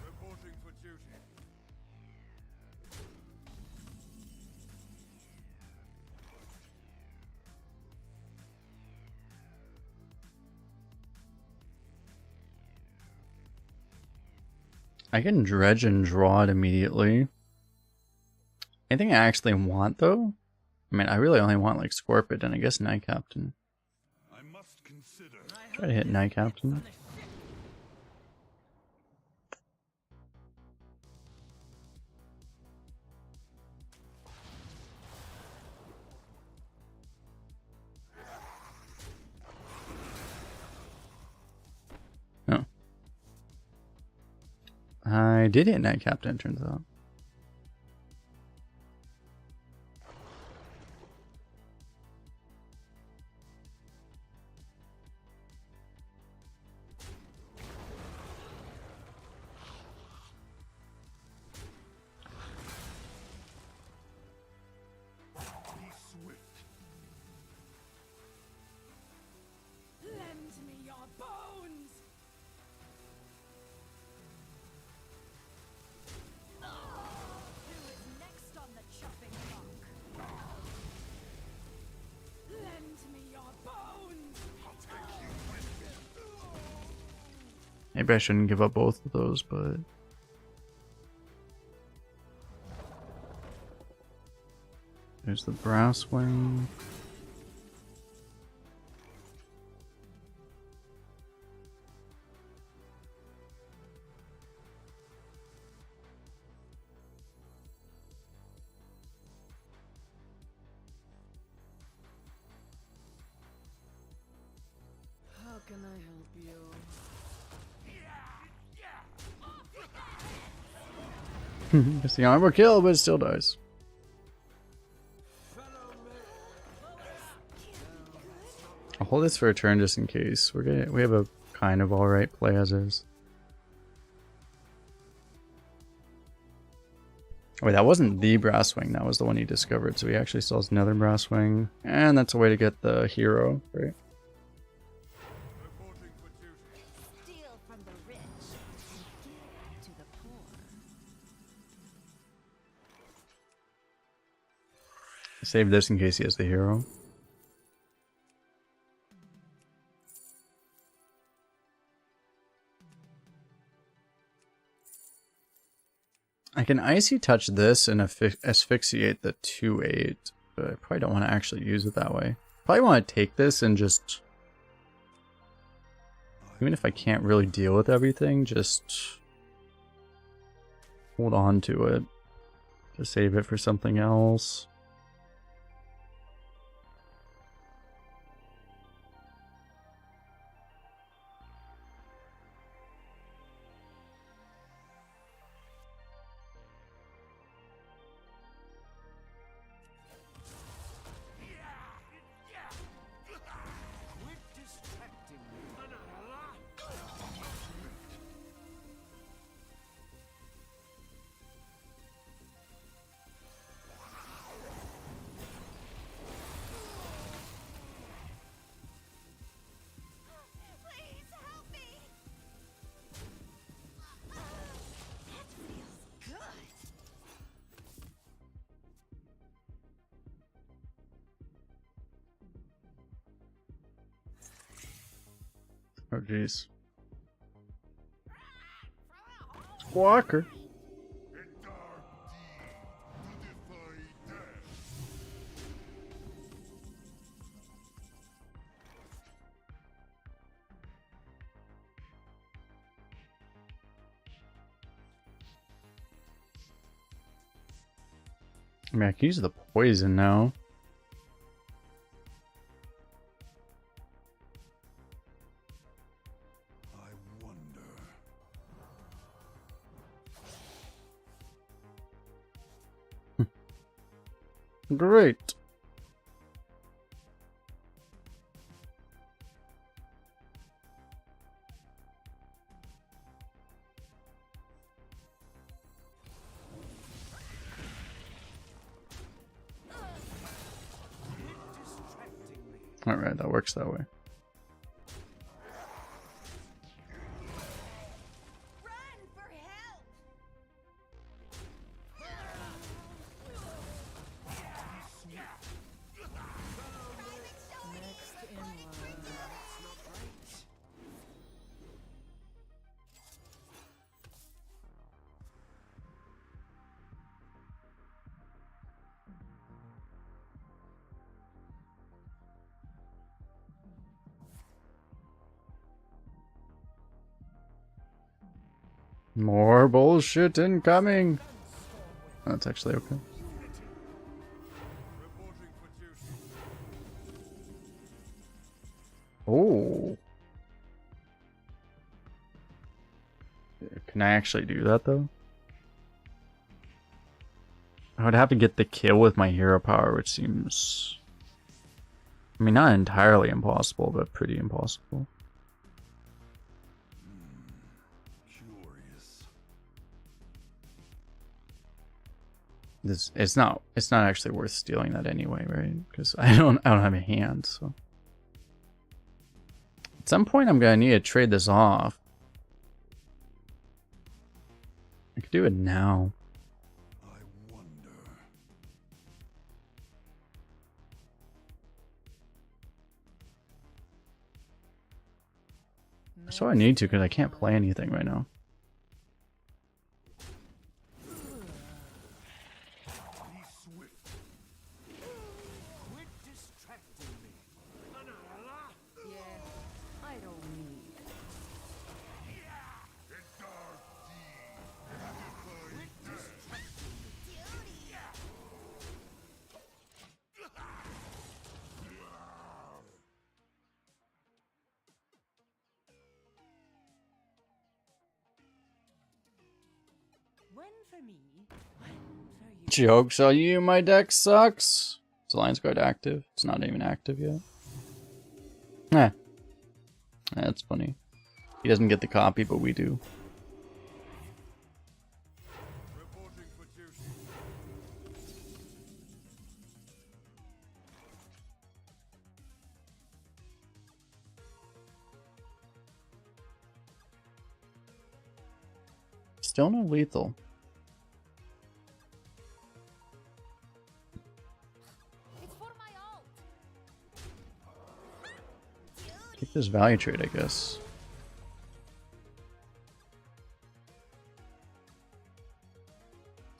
Reporting for duty. I can dredge and draw it immediately. Anything I actually want though? I mean, I really only want like Scorpion and I guess Knight Captain. I must consider. Try to hit Knight Captain. No. I did hit Knight Captain, turns out. Be swift. Lend me your bones. Who is next on the chopping block? Lend me your bones. I'll take you with me. Maybe I shouldn't give up both of those, but... There's the Brass Wing. How can I help you? It's the armor kill, but it still dies. I'll hold this for a turn just in case. We have a kind of alright play as is. Wait, that wasn't the brass wing, that was the one he discovered, so he actually still has another brass wing. And that's a way to get the hero, right? Reporting for duty. Steal from the rich and give to the poor. Save this in case he has the hero. I can icy touch this and asphyxiate the 2/8, but I probably don't want to actually use it that way. Probably want to take this and just, even if I can't really deal with everything, just hold on to it to save it for something else. Quit distracting me. Please help me. That feels good. Oh jeez. Walker. A dark deed to defy death. I mean, I can use the poison now. I wonder. Great. Alright, that works that way. Run for help. Next in line. More bullshit incoming. That's actually okay. Reporting for duty. Oh. Can I actually do that though? I would have to get the kill with my hero power, which seems, I mean, not entirely impossible, but pretty impossible. Curious. It's not actually worth stealing that anyway, right? Because I don't have a hand, so at some point I'm gonna need to trade this off. I could do it now. I wonder. So I need to because I can't play anything right now. Be swift. Quit distracting me. Yeah, I don't need. A dark deed to defy death. When for me, when for you. Jokes on you, my deck sucks. Is Alliance Guard active? It's not even active yet. Nah. That's funny. He doesn't get the copy, but we do. Reporting for duty. Still no lethal. It's for my ult. Take this value trade, I guess.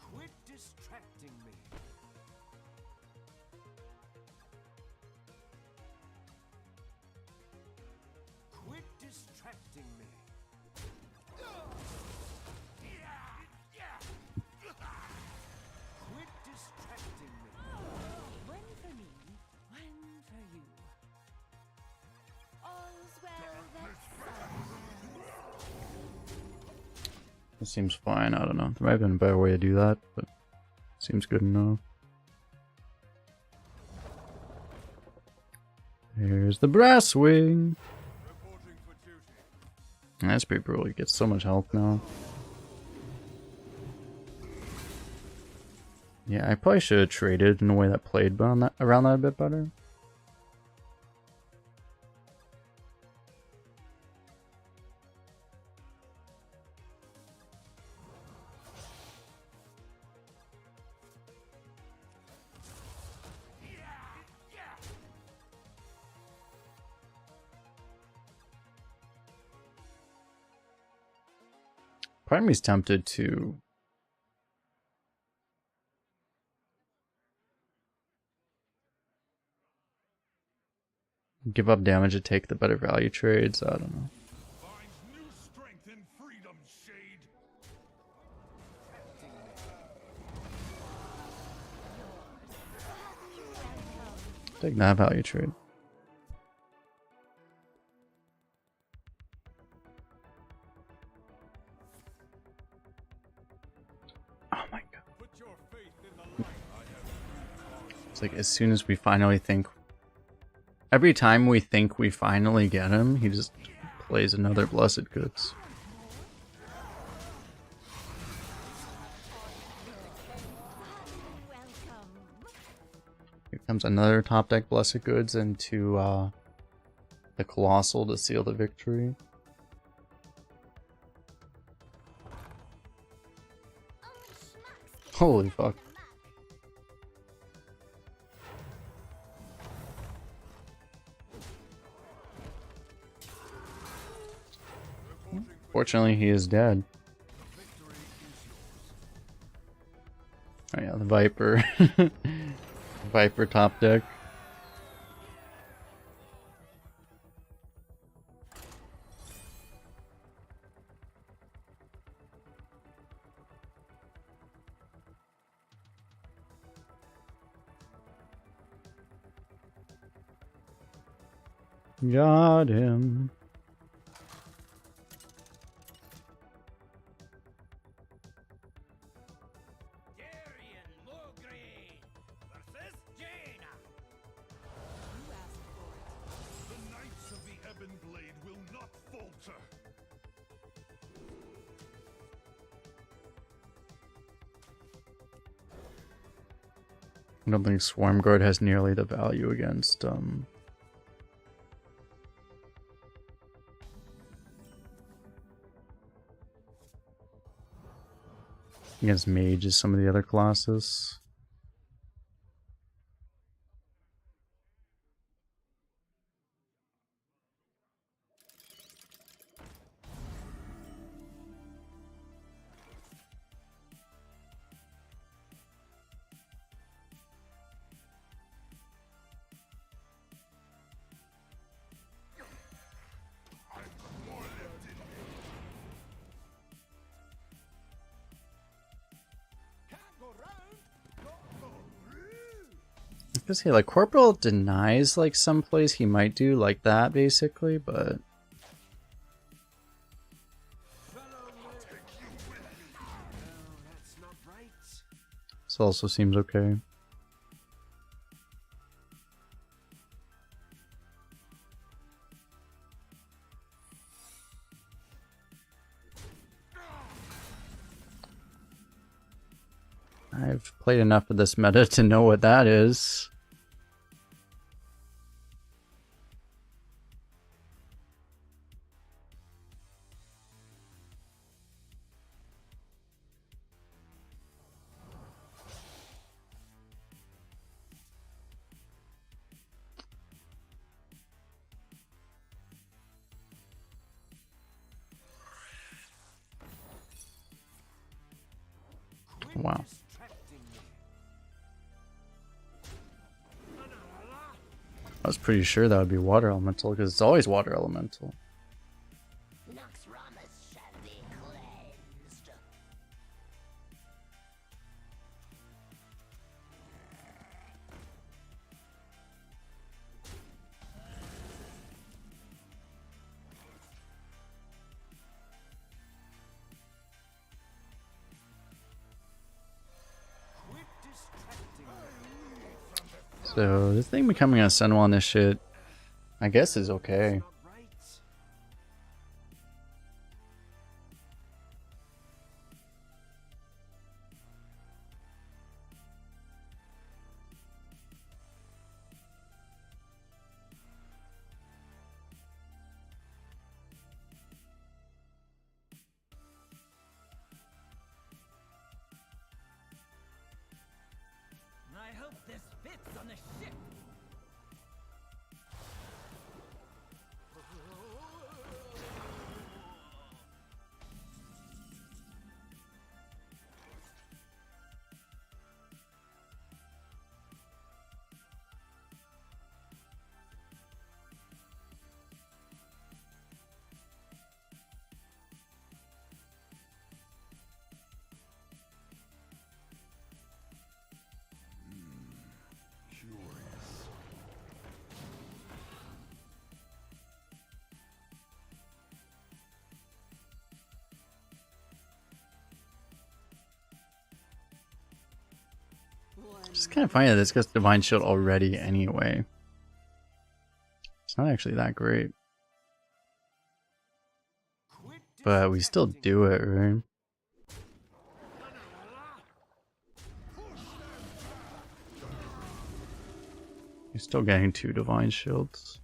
Quit distracting me. Quit distracting me. Quit distracting me. When for me, when for you. All's well that It seems fine. I don't know. There might have been a better way to do that, but seems good enough. Here's the brass wing. Reporting for duty. That's pretty brutal. He gets so much health now. Yeah, I probably should have traded in a way that played around that a bit better. Part of me's tempted to give up damage to take the better value trades. I don't know. Find new strength in freedom, Shade. Take that value trade. Oh my god. Put your faith in the light. It's like as soon as we finally think, every time we think we finally get him, he just plays another Blessed Goods. welcome. Here comes another top deck Blessed Goods into the Colossal to seal the victory. Holy fuck. Fortunately, he is dead. Oh yeah, the Viper. Viper top deck. Got him. Darian Mulgrave versus Jaina. You asked for it. The Knights of the Ebon Blade will not falter. I don't think Swarm Guard has nearly the value against against Mage as some of the other classes. Because he like Corporal denies like some plays he might do like that basically, but This also seems okay. I've played enough of this meta to know what that is. Wow. I was pretty sure that would be water elemental because it's always water elemental. Nox Ramus shall be cleansed. So this thing becoming a Senwell on this shit, I guess is okay. I hope this fits on the ship. Curious. It's kind of funny that this gets Divine Shield already anyway. It's not actually that great. But we still do it, right? You're still getting 2 Divine Shields.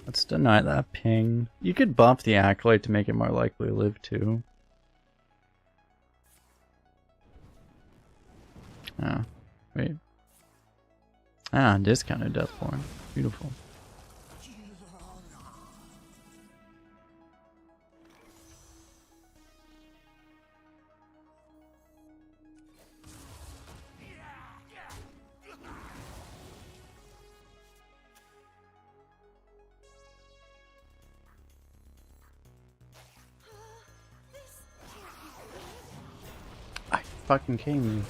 Let's deny that ping. You could buff the Acolyte to make it more likely to live too. Ah, wait. Ah, discounted Deathborn. Beautiful. I fucking came.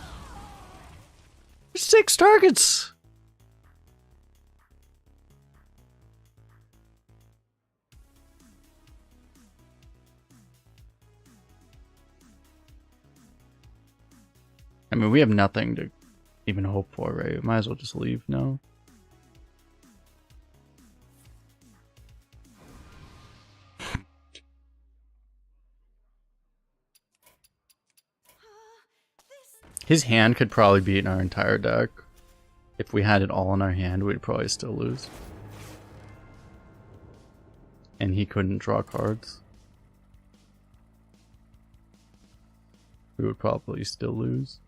6 targets! I mean, we have nothing to even hope for, right? Might as well just leave now. His hand could probably beat our entire deck. If we had it all in our hand, we'd probably still lose. And he couldn't draw cards. We would probably still lose.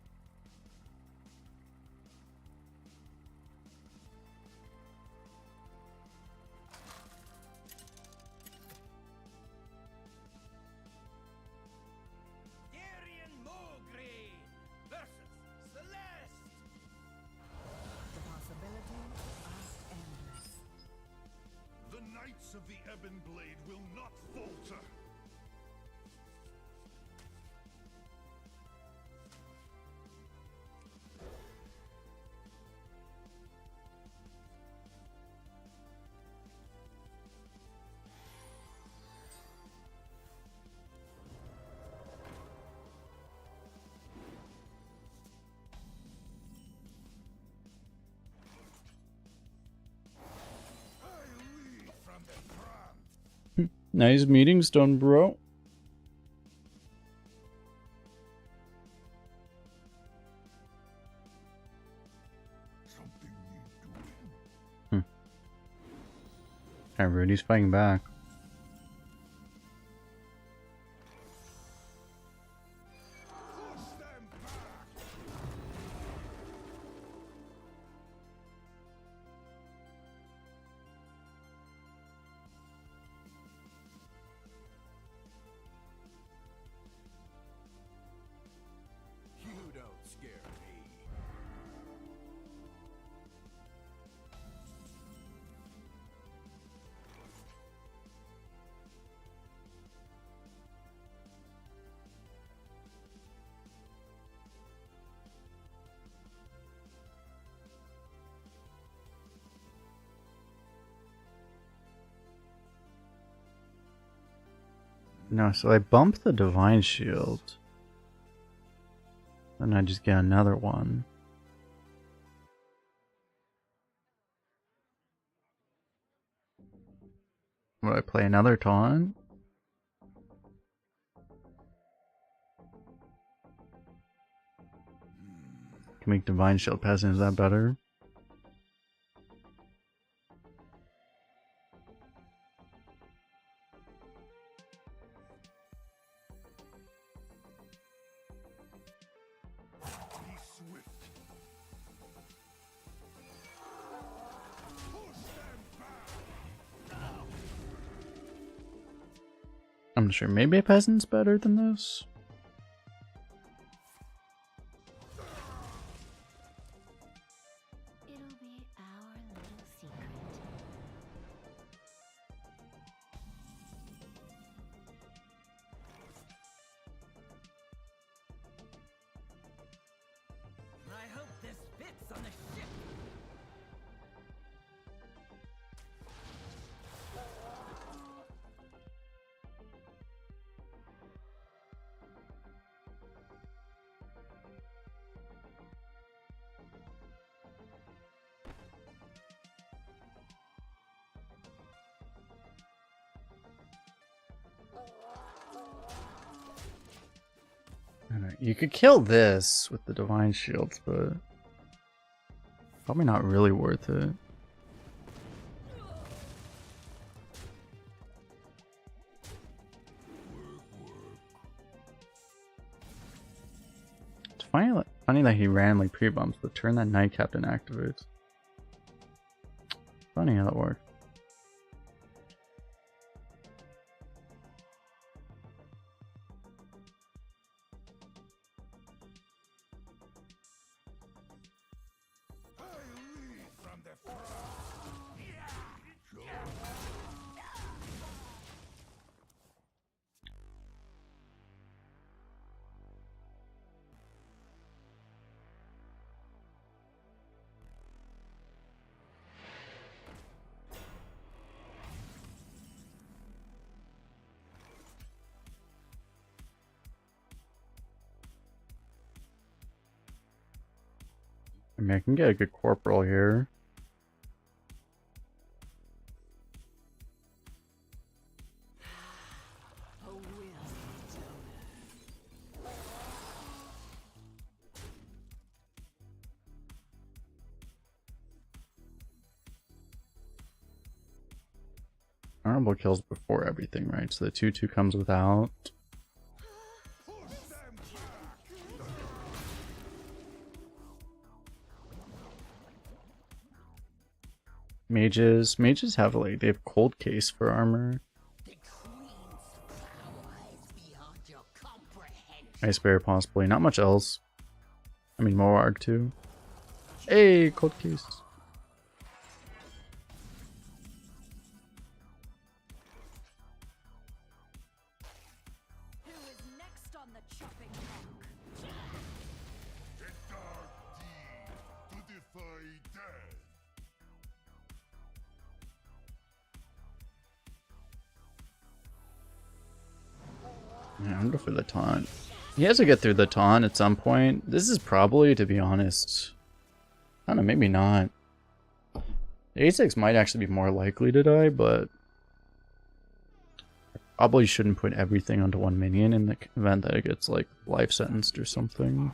Aryan Mogri versus Celeste. The possibilities are endless. The Knights of the Ebon Blade will not falter. Nice meetings done, bro. Alright, Rudy's fighting back. You don't scare me. No, so I bump the Divine Shield. Then I just get another one. Would I play another taunt? Can make Divine Shield Peasant, is that better? Be swift. Push them back. I'm not sure. Maybe a Peasant's better than this? It'll be our little secret. I hope this fits on the ship. Alright, you could kill this with the Divine Shields, but probably not really worth it. It's funny that he randomly pre-bumps the turn that Night Captain activates. Funny how that works. I lead from the front. I mean, I can get a good corporal here. honorable kills before everything, right? So the 2/2 comes without. Mages have like they have cold case for armor. Ice Bear possibly, not much else. I mean Moarg too. Hey, cold case. Who is next on the chopping block? A dark deed to defy death. Yeah, I'm going for the taunt. He has to get through the taunt at some point. This is probably, to be honest, I don't know, maybe not. The A6 might actually be more likely to die, but I probably shouldn't put everything onto one minion in the event that it gets like life sentenced or something.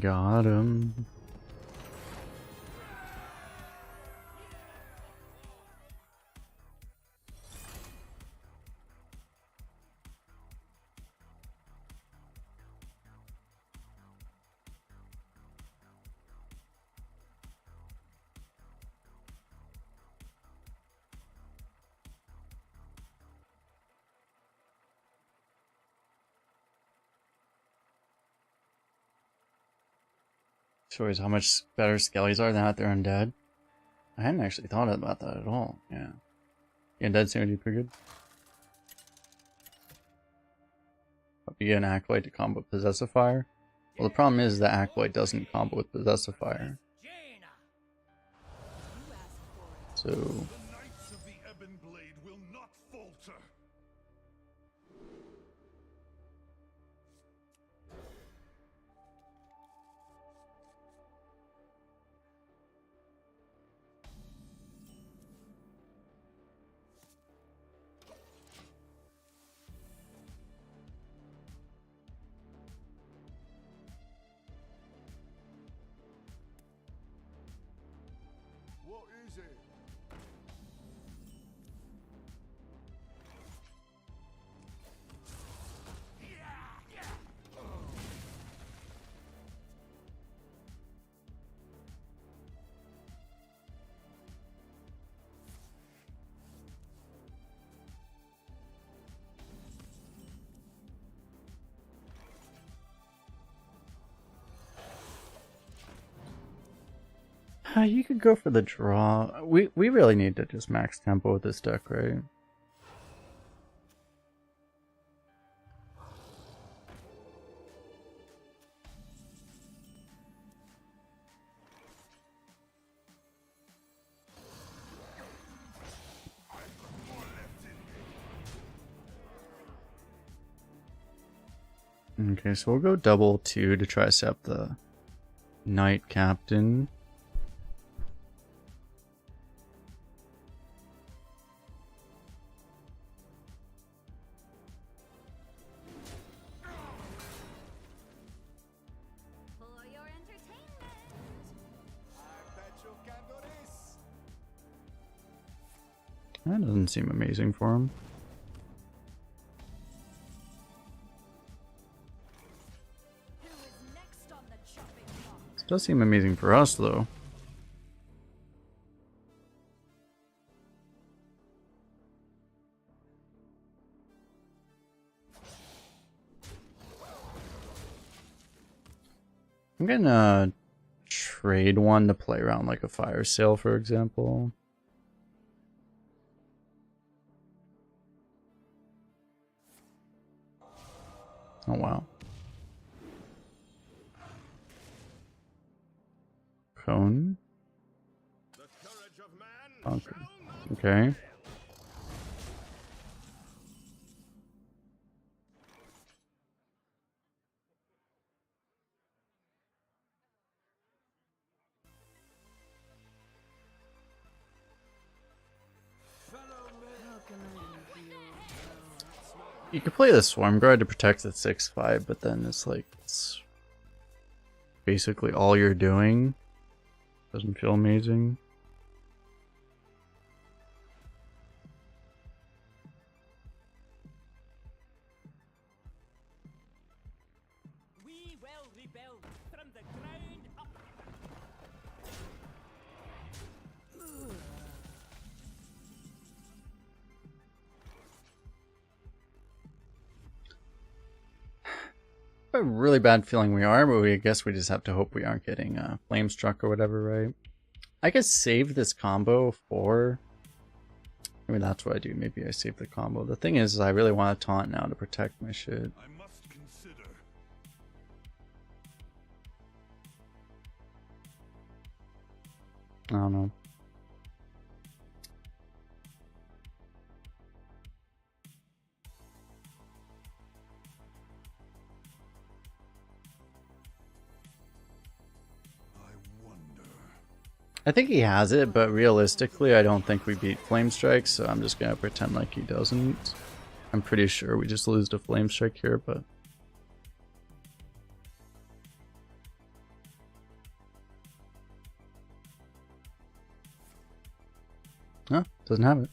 Got him. Shows how much better skellies are than out there undead. I hadn't actually thought about that at all. Yeah. Undead seem to be pretty good. Hope you get an Acolyte to combo with Possessifier. Well, the problem is that Acolyte doesn't combo with Possessifier. So The Knights of the Ebon Blade will not falter. What is it? you could go for the draw. We really need to just max tempo with this deck, right? Okay, so we'll go double 2 to try to set up the Knight Captain. For your entertainment. I bet you can do this. That doesn't seem amazing for him. Who is next on the chopping block? It does seem amazing for us, though. I'm gonna trade one to play around like a fire sale, for example. Oh wow. Cone. The courage of man Bunker. shall not Okay. You could play the Swarm Guard to protect the 6/5, but then it's like it's basically all you're doing. Doesn't feel amazing. We will rebuild from the ground up. A really bad feeling we are, but I guess we just have to hope we aren't getting flame struck or whatever, right? I could save this combo for... Maybe that's what I do. Maybe I save the combo. The thing is I really want to taunt now to protect my shit. I must consider. I don't know. I wonder. I think he has it, but realistically, I don't think we beat Flame Strike, so I'm just gonna pretend like he doesn't. I'm pretty sure we just lose to Flame Strike here, but... No, doesn't have it.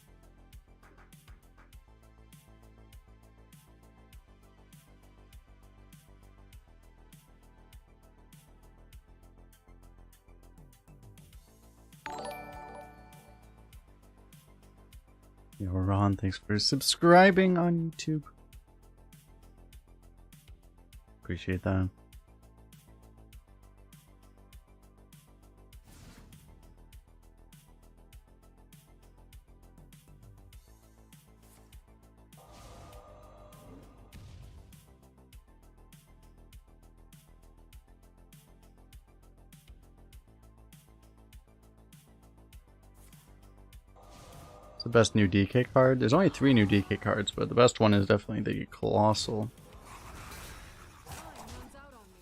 Yo, Ron, thanks for subscribing on YouTube. Appreciate that. The best new DK card. There's only 3 new DK cards, but the best one is definitely the Colossal. Runs out on me.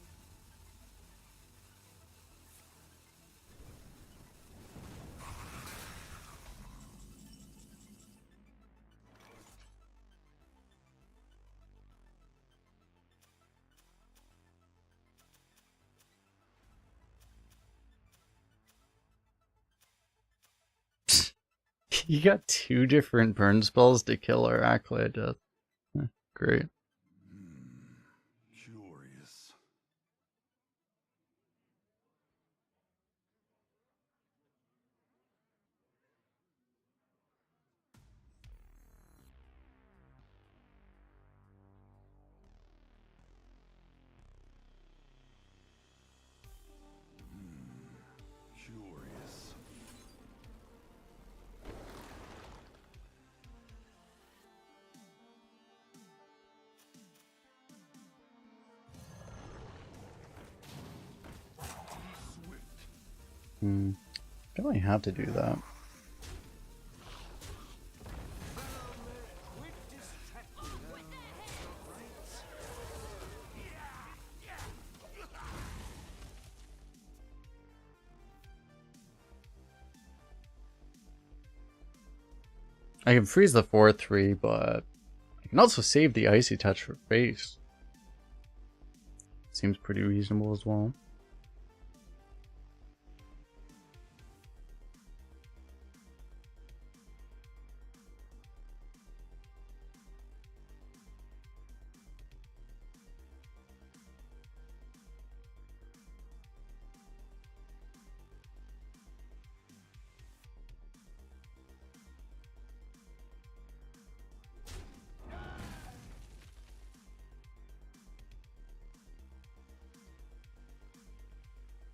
You got 2 different burn spells to kill our Acolyte Death. Great. Curious. Curious. Don't really have to do that. I can freeze the 4/3, but I can also save the Icy Touch for face. Seems pretty reasonable as well.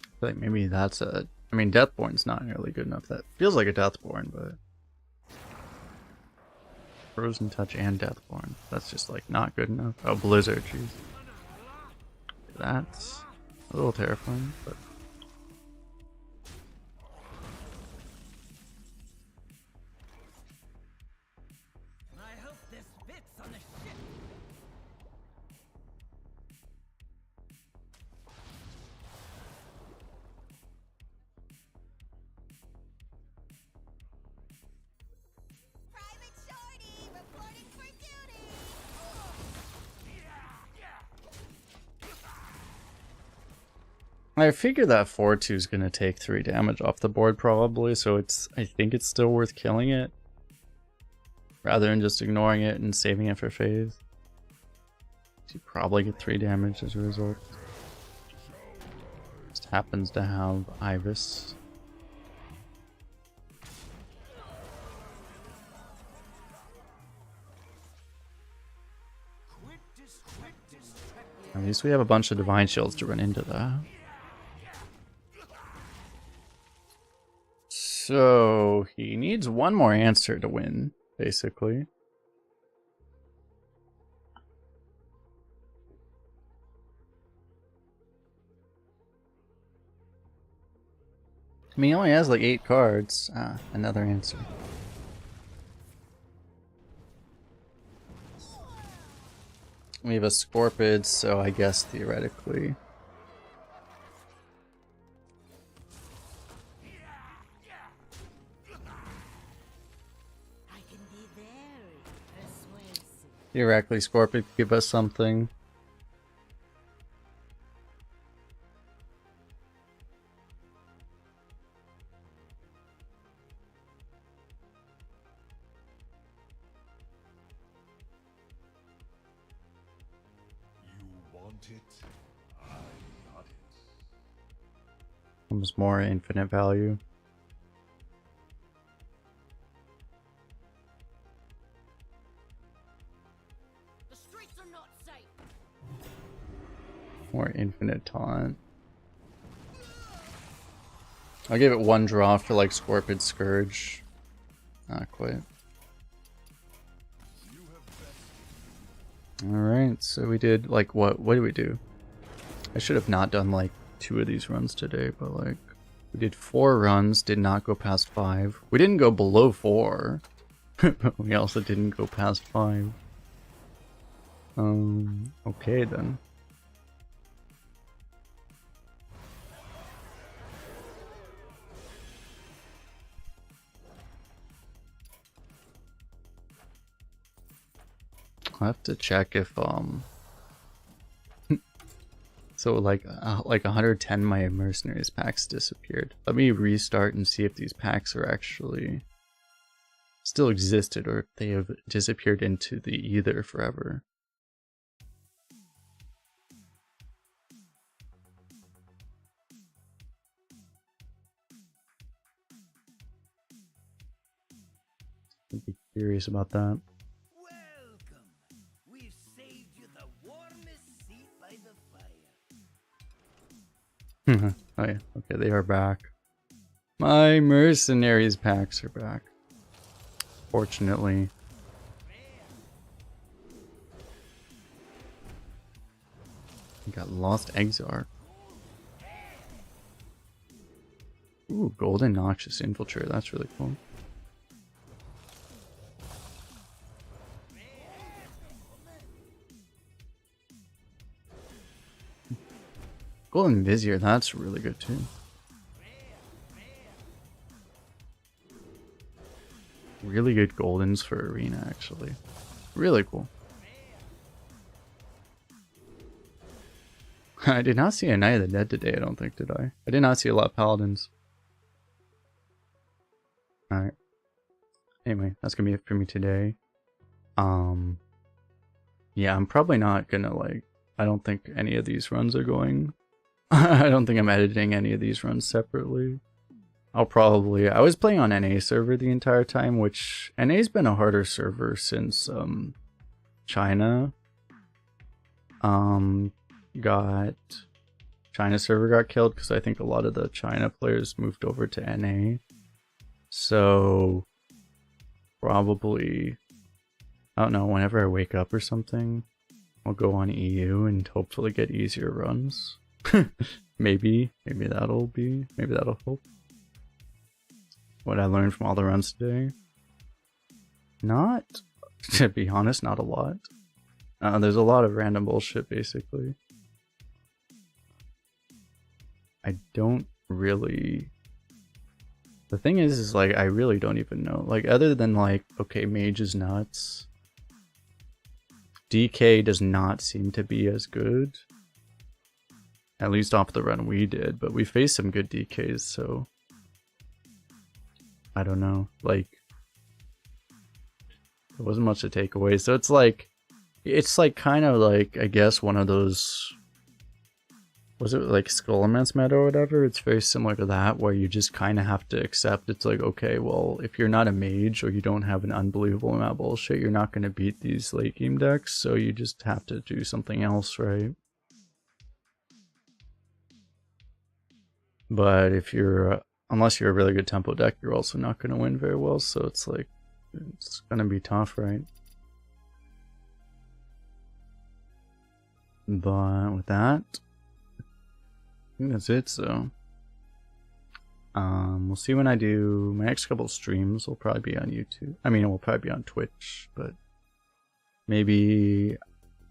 I feel like maybe that's a... I mean, Deathborn's not nearly good enough. That feels like a Deathborn, but... Frozen Touch and Deathborn. That's just, like, not good enough. Oh, Blizzard, jeez. That's a little terrifying, but... I hope this fits on the ship. Private Shorty reporting for duty. I figure that 4-2 is gonna take 3 damage off the board probably, so I think it's still worth killing it. Rather than just ignoring it and saving it for phase. You probably get 3 damage as a result. Just happens to have Ibis. At least we have a bunch of Divine Shields to run into that. So he needs one more answer to win, basically. I mean, he only has like 8 cards. Ah, another answer. We have a Scorpid, so I guess theoretically. I can be very persuasive. Theoretically, Scorpid could give us something. Comes more infinite value. The streets are not safe. More infinite taunt. I'll give it 1 draw for like Scorpid Scourge. Not quite. Alright, so we did like what did we do? I should have not done like 2 of these runs today, but like we did 4 runs, did not go past 5. We didn't go below 4, but we also didn't go past 5. Okay then. I'll have to check if so like 110 my Mercenaries packs disappeared. Let me restart and see if these packs are actually still existed or if they have disappeared into the ether forever. I'd be curious about that. Welcome. We've saved you the warmest seat by the fire. Oh yeah, okay, they are back. My Mercenaries packs are back. Fortunately. We got Lost Exarch. Ooh, Golden Noxious Infiltrator, that's really cool. Golden Vizier, that's really good too. Really good Goldens for Arena, actually. Really cool. I did not see a Night of the Dead today, I don't think, did I? I did not see a lot of Paladins. Alright. Anyway, that's gonna be it for me today. Yeah, I'm probably not gonna, like, I don't think any of these runs are going... I don't think I'm editing any of these runs separately. I was playing on NA server the entire time, which NA's been a harder server since China China server got killed, because I think a lot of the China players moved over to NA. So probably, I don't know, whenever I wake up or something, I'll go on EU and hopefully get easier runs. maybe that'll help. What I learned from all the runs today? Not, to be honest, not a lot. There's a lot of random bullshit, basically. I don't really... The thing is like, I really don't even know. Like, other than like, okay, Mage is nuts. DK does not seem to be as good. At least off the run we did, but we faced some good DKs, so I don't know. Like, there wasn't much to take away. So it's like kind of like, I guess, one of those, was it like Skullman's meta or whatever? It's very similar to that, where you just kind of have to accept it's like, okay, well, if you're not a mage or you don't have an unbelievable amount of bullshit, you're not going to beat these late game decks, so you just have to do something else, right? But if you're, unless you're a really good tempo deck, you're also not going to win very well, so it's like, it's going to be tough, right? But with that, I think that's it, so we'll see when I do my next couple streams. Will probably be on YouTube. I mean, it will probably be on Twitch, but maybe,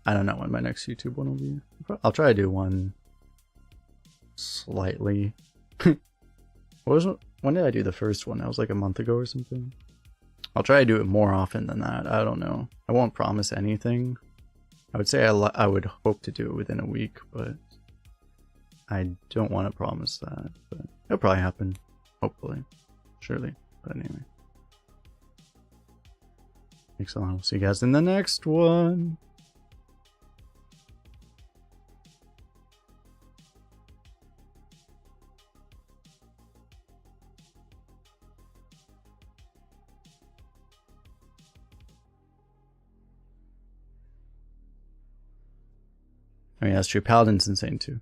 I don't know when my next YouTube one will be. I'll try to do one slightly. When did I do the first one? That was like a month ago or something. I'll try to do it more often than that. I don't know. I won't promise anything. I would say I would hope to do it within a week, but I don't want to promise that. But it'll probably happen. Hopefully. Surely. But anyway. Thanks a lot. We'll see you guys in the next one. I mean, that's true. Paladin's insane too.